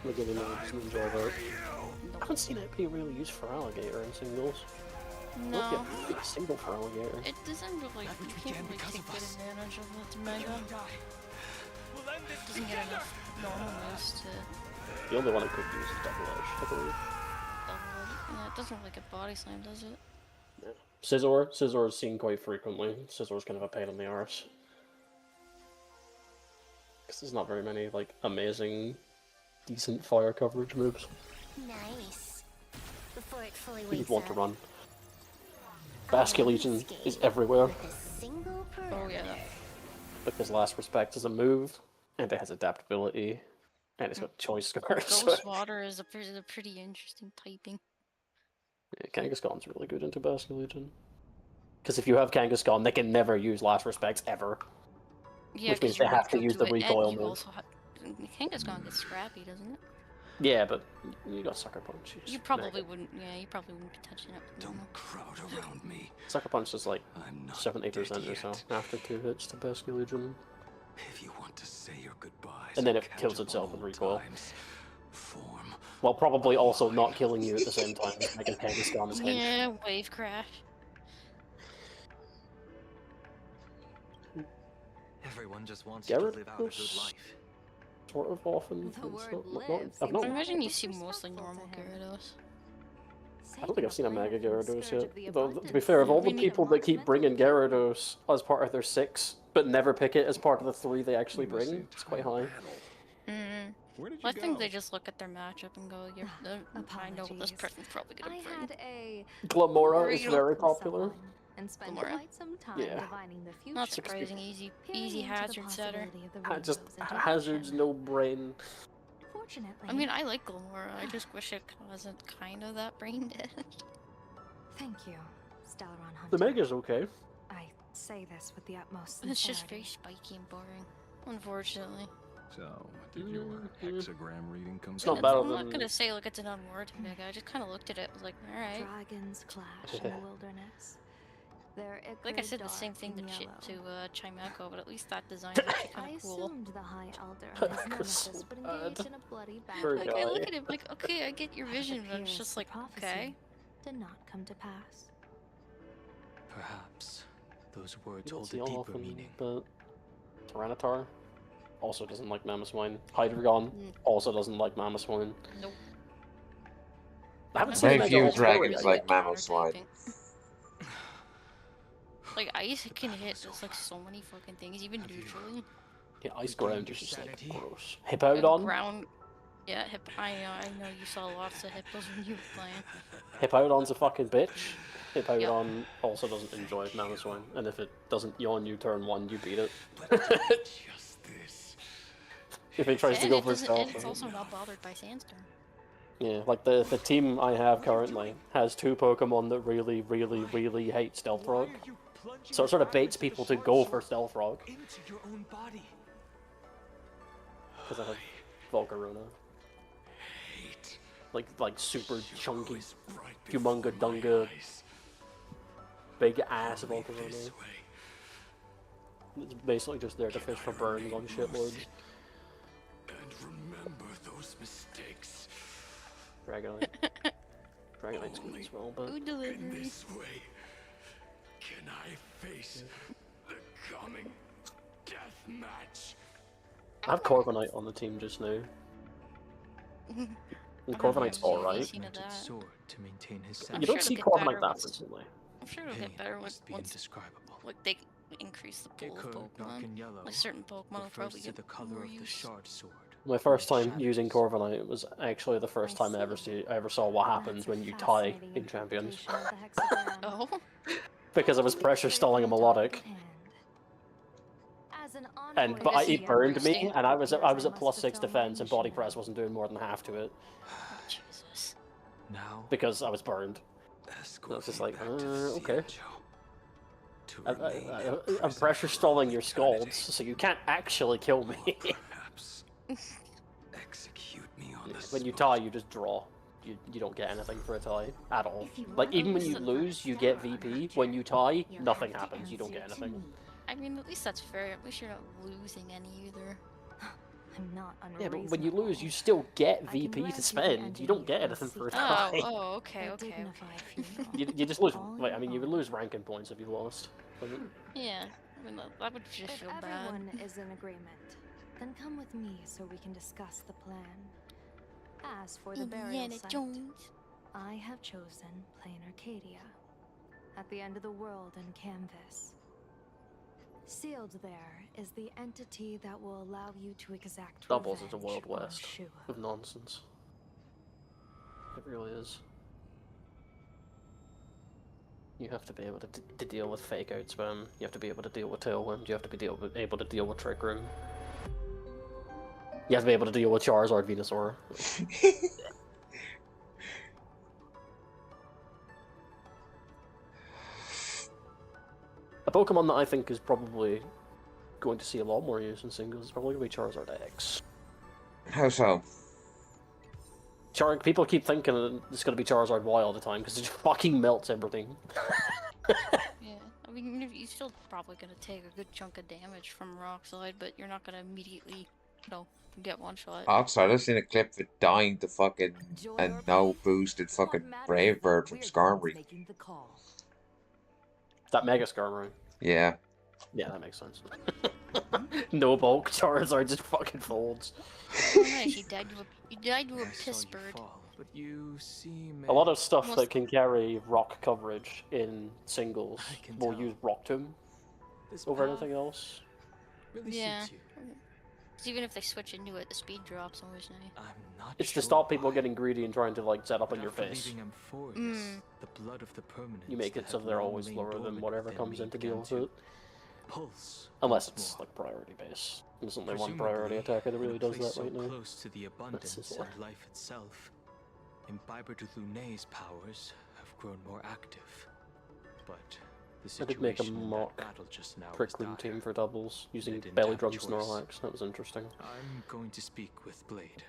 Meganium doesn't enjoy that. I haven't seen it be really used for Alligator in singles. No. Look at a single for Alligator. It doesn't really, you can't really take good advantage of its mega. It doesn't get enough normal moves to The only one it could use is Double Edge, I believe. double it. Yeah, it doesn't like a body slam, does it? Yeah. Scizor is seen quite frequently. Scissor's kind of a pain in the arse. Because there's not very many, like, amazing, decent fire coverage moves. Nice. Before it fully You'd wakes want to up, run. Basculegion is everywhere. single Oh yeah. Because Last Respect is a move, and it has adaptability, and it's got choice scars. Ghost Water is a pretty interesting typing. Yeah, Kangaskhan's really good into Basculegion. Because if you have Kangaskhan, they can never use Last Respects ever. Yeah, Which means 'cause they you have to go use the it, and recoil you move. also Kangaskhan gets scrappy, doesn't it? Yeah, but you got Sucker Punch. You probably wouldn't. Yeah, you probably wouldn't be touching it. Don't crowd around me. Sucker Punch is like 70% or so after 2 hits to Basculegion. If you want to say your goodbyes, And then it kills itself in recoil. While probably also not killing you at the same time, like a Kangaskhan's hinge. Yeah, wave crash. Everyone just wants you to live out a good life. Sort of often. The word I've not, I imagine you see mostly normal Gyarados. I don't think I've seen a Mega Gyarados yet. Though, to be fair, of all the people that keep bringing Gyarados as part of their 6, but never pick it as part of the 3 they actually bring, it's quite high. Well, I think they just look at their matchup and go, I know this person's probably gonna bring. had a Glamora is very popular. and spent Glamora? quite some time Yeah. divining the future. Not surprising, easy peering into the hazard setter. possibility of the Just rainbow's integration. Hazard's no brain. Fortunately, I mean, I like Glamora. I just wish it wasn't kind of that brain dead. thank you, Stellaron Hunter. The Mega's okay. I say this with the utmost It's sincerity. just very spiky and boring, unfortunately. So, did your hexagram reading come It's through? not better I'm not than- gonna say like it's an unword mega. I just kind of looked at it. Was like, all right. Dragons clash in the wilderness. Their Like I ichor said, the dark same thing and to yellow. Chimeco, but at least that design is actually I kind of cool. assumed the High Elder and his nemesis would engage in a bloody Poor battle. Like I guy. look at it, like okay, I get your vision, but it's appears just the like prophecy okay. did not come to pass. Perhaps those words You don't hold see a all deeper often, meaning. but Tyranitar also doesn't like Mamoswine. Hydreigon also doesn't like Mamoswine. Nope. I haven't seen Very Mega few Ultra dragons yet. like Mamoswine. Like ice can hit just like so many fucking things, even neutrally. Yeah, Ice Ground is just like gross. And Hippowdon? ground. Yeah, I know you saw lots of hippos when you were playing. Hippowdon's a fucking bitch. Hippowdon also doesn't enjoy Mamoswine, and if it doesn't yawn you turn 1, you beat it. If it tries to And go it for doesn't- stealth. and it's also not bothered by Sandstorm. Yeah, like the team I have currently has 2 Pokemon that really, really, really hate Stealth Rock. So it sort of baits people to go for Stealth Rock. Into your own body. Because I have Volcarona. Like super chunky, humunga dunga, big ass Volcarona. It's basically just there to fish for burns on shitloads. those mistakes. Dragonite. Dragonite's good as well, but... In this way, can I face the coming death match? I have Corviknight on the team just now. And Corviknight's alright. Sword to maintain his You don't see Corviknight that frequently. I'm sure it'll get better once like they increase the pool of Pokemon. Like certain Pokemon will probably get more use. My first time using Corviknight was actually the first time I ever saw what happens when you tie in Champions. Oh? Because I was pressure stalling a Melodic. But it burned me, and I was at +6 defense, and body press wasn't doing more than half to it. Jesus. Now, because I was burned. I was just like, okay. I'm pressure stalling your Scalds, so you can't actually kill me. Execute me on the When you tie, you just draw. You don't get anything for a tie at all. Like even when you lose, you get VP. When you tie, nothing happens. You don't get anything. I mean, at least that's fair. At least you're not losing any either. I'm not Yeah, but when you lose, you still get VP to spend. You don't get anything for a tie. Oh, okay. You just lose. Like, I mean, you would lose ranking points if you lost. Yeah, I mean, that would just feel bad. Everyone is in agreement, then come with me so we can discuss the plan. As for the burial site, I have chosen Plain Arcadia, at the end of the world in Canvas. Sealed there is the entity that will allow you to exact Doubles is a revenge Wild on West Shua. of nonsense. It really is. You have to be able to deal with fake out spam. You have to be able to deal with Tailwind. You have to be able to deal with Trick Room. You have to be able to deal with Charizard Venusaur. A Pokemon that I think is probably going to see a lot more use in singles is probably going to be Charizard X. How so? People keep thinking that it's going to be Charizard Y all the time because it just fucking melts everything. Yeah, I mean, you're still probably gonna take a good chunk of damage from Rock Slide, but you're not gonna immediately, get one shot. Oxide, I've seen a clip of it dying to fucking and no boosted fucking Brave Bird from Skarmory. That Mega Skarmory. Yeah. Yeah, that makes sense. No bulk Charizard just fucking folds. Oh nice, he died to a piss bird. But you seem A lot of stuff that can carry rock coverage in singles will use Rock Tomb over anything else. Yeah. 'Cause even if they switch into it, the speed drops always nice. It's to stop people getting greedy and trying to like set up on your face. The blood of the permanents You make it so they're always lower than whatever comes in to deal with it. Pulse. Unless it's like priority base. There's only one priority attacker that really does that right now. Close to the abundance and life itself. Imbiber de Lunay's powers have grown more active. But the I did make a situation in mock that battle just now Trick is Room dire. team for doubles using They didn't Belly have a Drum choice. Snorlax. That was interesting. I'm going to speak with Blade.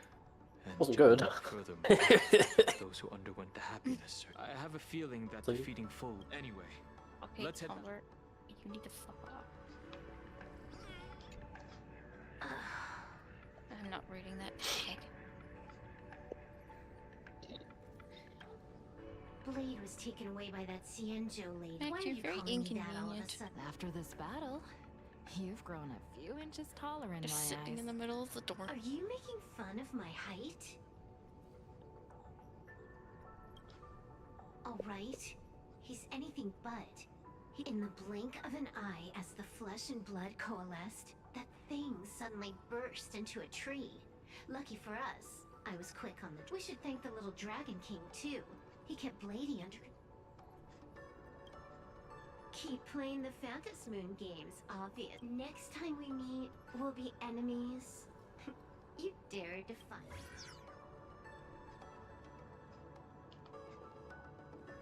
And Wasn't to good. look furthermore at those who underwent the happiness surgery. I have a feeling that See? defeating full. Anyway, Okay, let's head. Albert, you need to fuck up. I'm not reading that tag. Blade was taken away by that Cienjo lady. Max, Why are you're you very calling me that all of a inconvenient. sudden? After this battle, you've grown a few inches taller in Just my sitting eyes. in the middle of the door. Are you making fun of my height? Alright, he's anything but. In the blink of an eye, as the flesh and blood coalesced, that thing suddenly burst into a tree. Lucky for us, I was quick on the... We should thank the little Dragon King, too. He kept Blady under... Keep playing the Phantasm Moon games, obvious. Next time we meet, we'll be enemies. You dare defy me.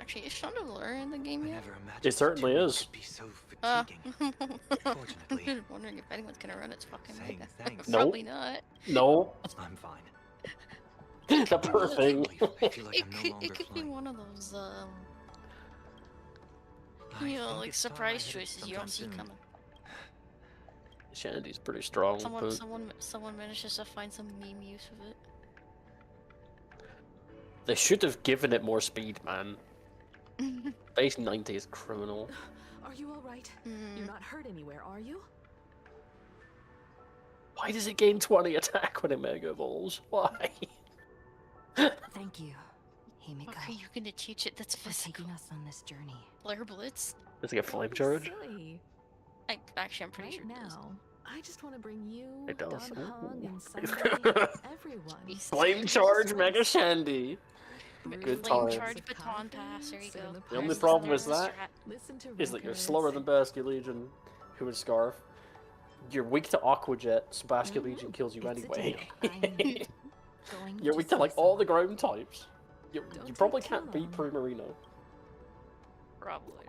Actually, is Chandelier in the game yet? It certainly is. Unfortunately. I'm wondering if anyone's gonna run its fucking mega. Nope. Probably not. No. I'm fine. The poor thing. It could be one of those, like surprise choices you don't see coming. Shandy's pretty strong, but Someone manages to find some meme use of it. They should have given it more speed, man. Base 90 is criminal. Are you alright? You're not hurt anywhere, are you? Why does it gain 20 attack when it Mega Evolves? Why? Thank you, Himiko. What are you gonna teach it that's for physical? taking us on this journey. Flare Blitz? Does it get Flame Charge? Silly. Actually, I'm pretty Right sure it does. now, I just want to bring you, It does. Dunhung, and Ooh. Sunday, everyone. Flame Charge Mega Shandy! Good Flame time. Charge Baton Pass, there you go. The only There's problem the with that Listen to is that you're records. slower than Basque Legion, who would Scarf. You're weak to Aqua Jet, so Basque Legion kills you anyway. You're weak to like all the ground types. You probably can't beat Primarino. Probably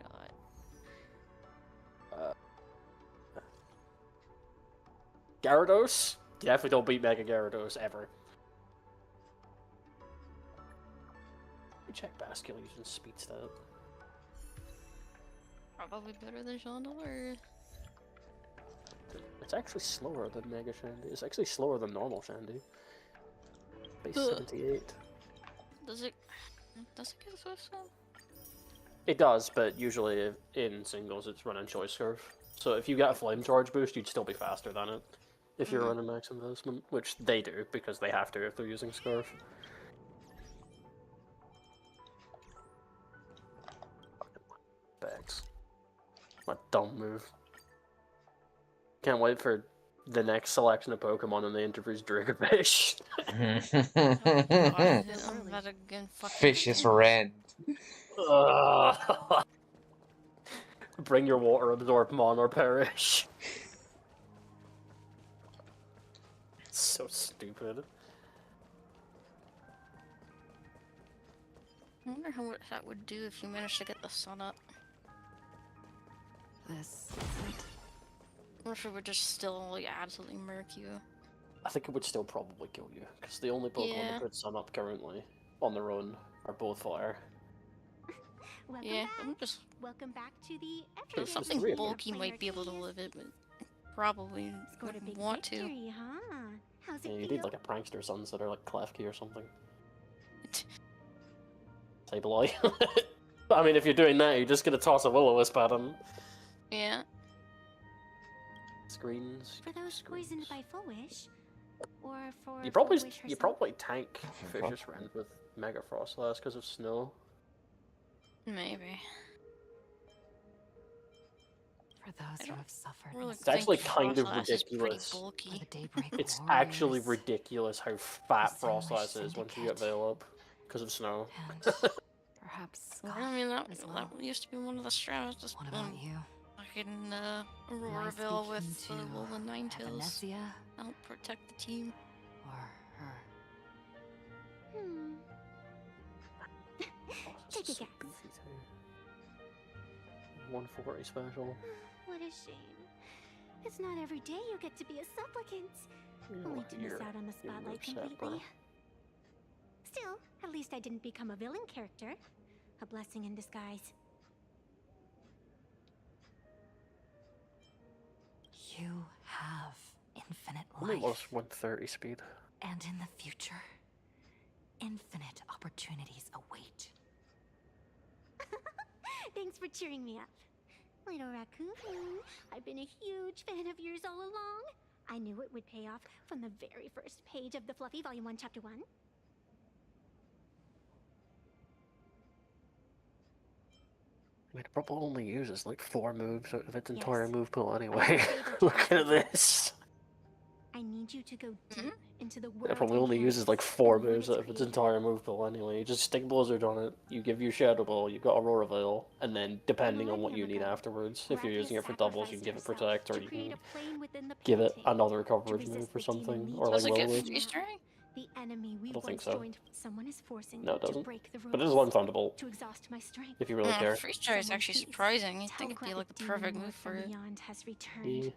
not. Gyarados? You definitely don't beat Mega Gyarados ever. Let me check Basque Legion's speed stat. Probably better than Chandelier. It's actually slower than Mega Shandy. It's actually slower than normal Shandy. Base Ugh. 78. Does it get Swift Step? It does, but usually in singles it's running Choice Curve. So if you get a Flame Charge boost, you'd still be faster than it. If you're running Max Investment, which they do, because they have to if they're using Scarf. Bags. What dumb move. Can't wait for the next selection of Pokemon and they introduce Dragofish. Vicious Rend. Bring your water, absorb Mon or perish. It's so stupid. I wonder how much that would do if you managed to get the sun up. This is it. Or if it would just still like absolutely murk you. I think it would still probably kill you, because the only Pokemon Yeah. that put Sun up currently on their own are both Fire. Welcome Yeah, back. I'm just Welcome back to the There's something three of them. bulky might be able to live it, but probably Scored a wouldn't big want to. victory, huh? How's it Yeah, you feel? need like a prankster Sunset or like Klefki or something. Sableye. I mean, if you're doing that, you're just gonna toss a Will-O-Wisp at him. Yeah. Screens. For those poisoned by Full Wish, or for You probably Full Wish you herself? probably tank Vicious Rend with Mega Frost Blast because of snow. Maybe. For those who have suffered. Really It's actually think kind of Frostlass is pretty ridiculous. bulky. It's actually ridiculous how fat Frostlass is once you get Veil up because of snow. Perhaps I mean, that used to be one of the strats. Just what about you? Fucking Auroraville with the Alolan Ninetales. Venetia Help protect the team. or her? Hmm. Take a guess. 140 special. What a shame. It's not every day you get to be a supplicant. Only to miss out on the spotlight completely. Still, at least I didn't become a villain character. A blessing in disguise. You have infinite Only life. lost 130 speed. And in the future, infinite opportunities await. Thanks for cheering me up. Little Raccoon, I've been a huge fan of yours all along. I knew it would pay off from the very first page of the Fluffy Volume 1, Chapter 1. I mean, it probably only uses like 4 moves out of its entire move pool anyway. Look at this. I need you to go deep into the world. It probably only uses like 4 moves out of its entire move pool anyway. You just stick Blizzard on it, you give your Shadow Ball, you got Aurora Veil, and then depending on what you need afterwards, if you're using it for doubles, you can give it Protect, or you can give it another coverage move or something, or like Will-O-Wisp. The enemy we I don't think once so. joined, someone is forcing No, me it to doesn't. break the rules. But it is one Thunderbolt, to exhaust my strength. if you really care. Freeze Dry is actually surprising. You'd think it'd be like the perfect move for it. Beyond has returned. Yeah.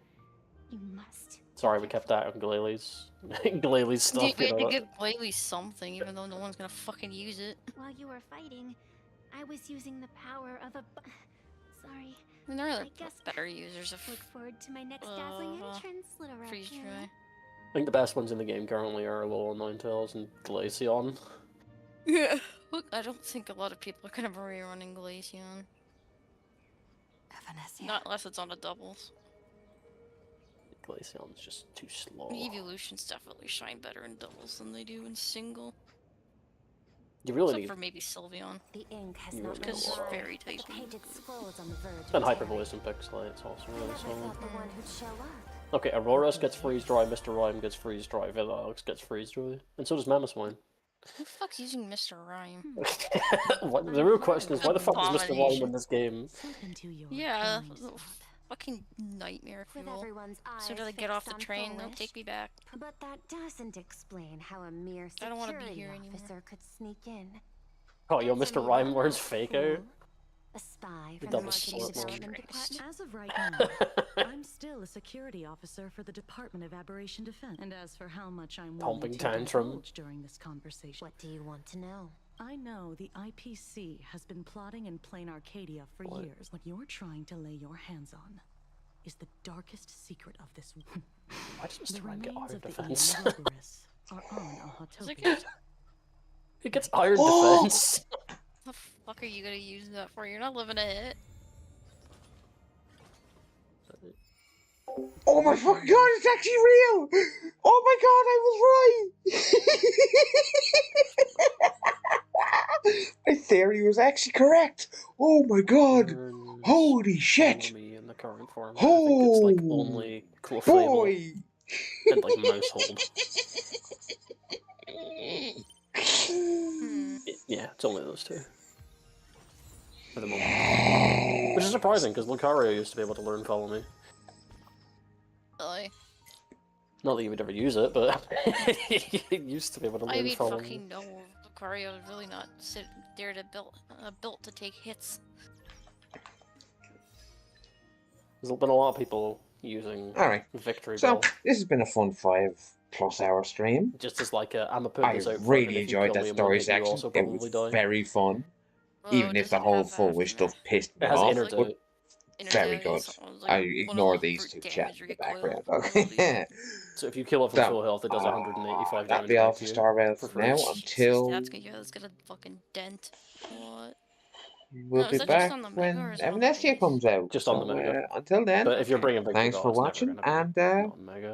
You must. Sorry, we kept that on Glalie Glalie stuff, You you know. had to give Glalie something, even though no one's gonna fucking use it. While you were fighting, I was using the power of a. Sorry. I mean, there are I guess better users of look forward to my next dazzling entrance, little Freeze Raccoon. Dry. I think the best ones in the game currently are Alolan Ninetales and Glaceon. Yeah. Look, I don't think a lot of people are gonna be rerunning Glaceon. Not unless it's on a doubles. Glaceon's just too slow. Evolutions definitely shine better in doubles than they do in single. You really Except need... for maybe Sylveon. The ink has You not really been Because dry, very but the typey. painted scrolls on the verge of And tearing. Hypervoice and Pixelite's also really Never solid. thought the one who'd show up. Okay, Aurora's gets freeze dry, Mr. Rhyme gets freeze dry, Alex gets freeze dry, and so does Mamoswine. Who the fuck's using Mr. Rhyme? The real question is, why the fuck does Mr. Rhyme win this game? Yeah, fucking nightmare With fuel. everyone's As soon eyes as I get off the fixed on train, they'll Polish. take me back. But that doesn't explain how a mere I don't wanna be security here anymore. officer could sneak in. Oh, yo, Mr. Rhyme learns fake out. A spy The from the dumbest marketing slip. development department. As of right now, I'm still a security officer for the Department of Aberration Defense. And as for how much I'm willing Pumping to tantrum. divulge during this conversation, What do you want to know? I know the IPC has been plotting in Plain Arcadia for years. What you're trying to lay your hands on is the darkest secret of this. Why does Mr. The Rhyme get remains iron of the defense? Ian Roberus are on a Is it Hotopia. good? He gets iron Oh! defense. What the fuck are you gonna use that for? You're not living a hit. Oh my fucking god, it's actually real! Oh my god, I was right! My theory was actually correct! Oh my god! Holy shit! In the current form. I think it's like only Clefable Boy! and like Mousehold. Yeah, it's only those two. For the moment. Which is surprising, because Lucario used to be able to learn Follow Me. Really? Not that you would ever use it, but it used to be able to I learn mean, Follow Me. fucking no. Lucario is really not there to built to take hits. There's been a lot of people using Alright, Victory so Bell. this has been a fun 5+ hour stream. Just as like a, I'm a put I this out front, and really if you enjoyed kill that me, I'm story gonna make you section. also It probably was die. very fun. Oh, Even if the whole full wish stuff pissed me It has off. Internet. But very Internet good. is like I one of ignore the these two damage chats in the recoil background. So if you kill it from So, full health, it does 185 that'll damage be all back for to you. Star Rail for for now free. until That's gonna fucking dent. What? we'll No, be is that back just on the when Mega or is it on the Amnesia base? comes out. Just on the So, Mega. Until then, But if you're bringing Victory thanks Bell, for it's never watching, gonna be and on Mega.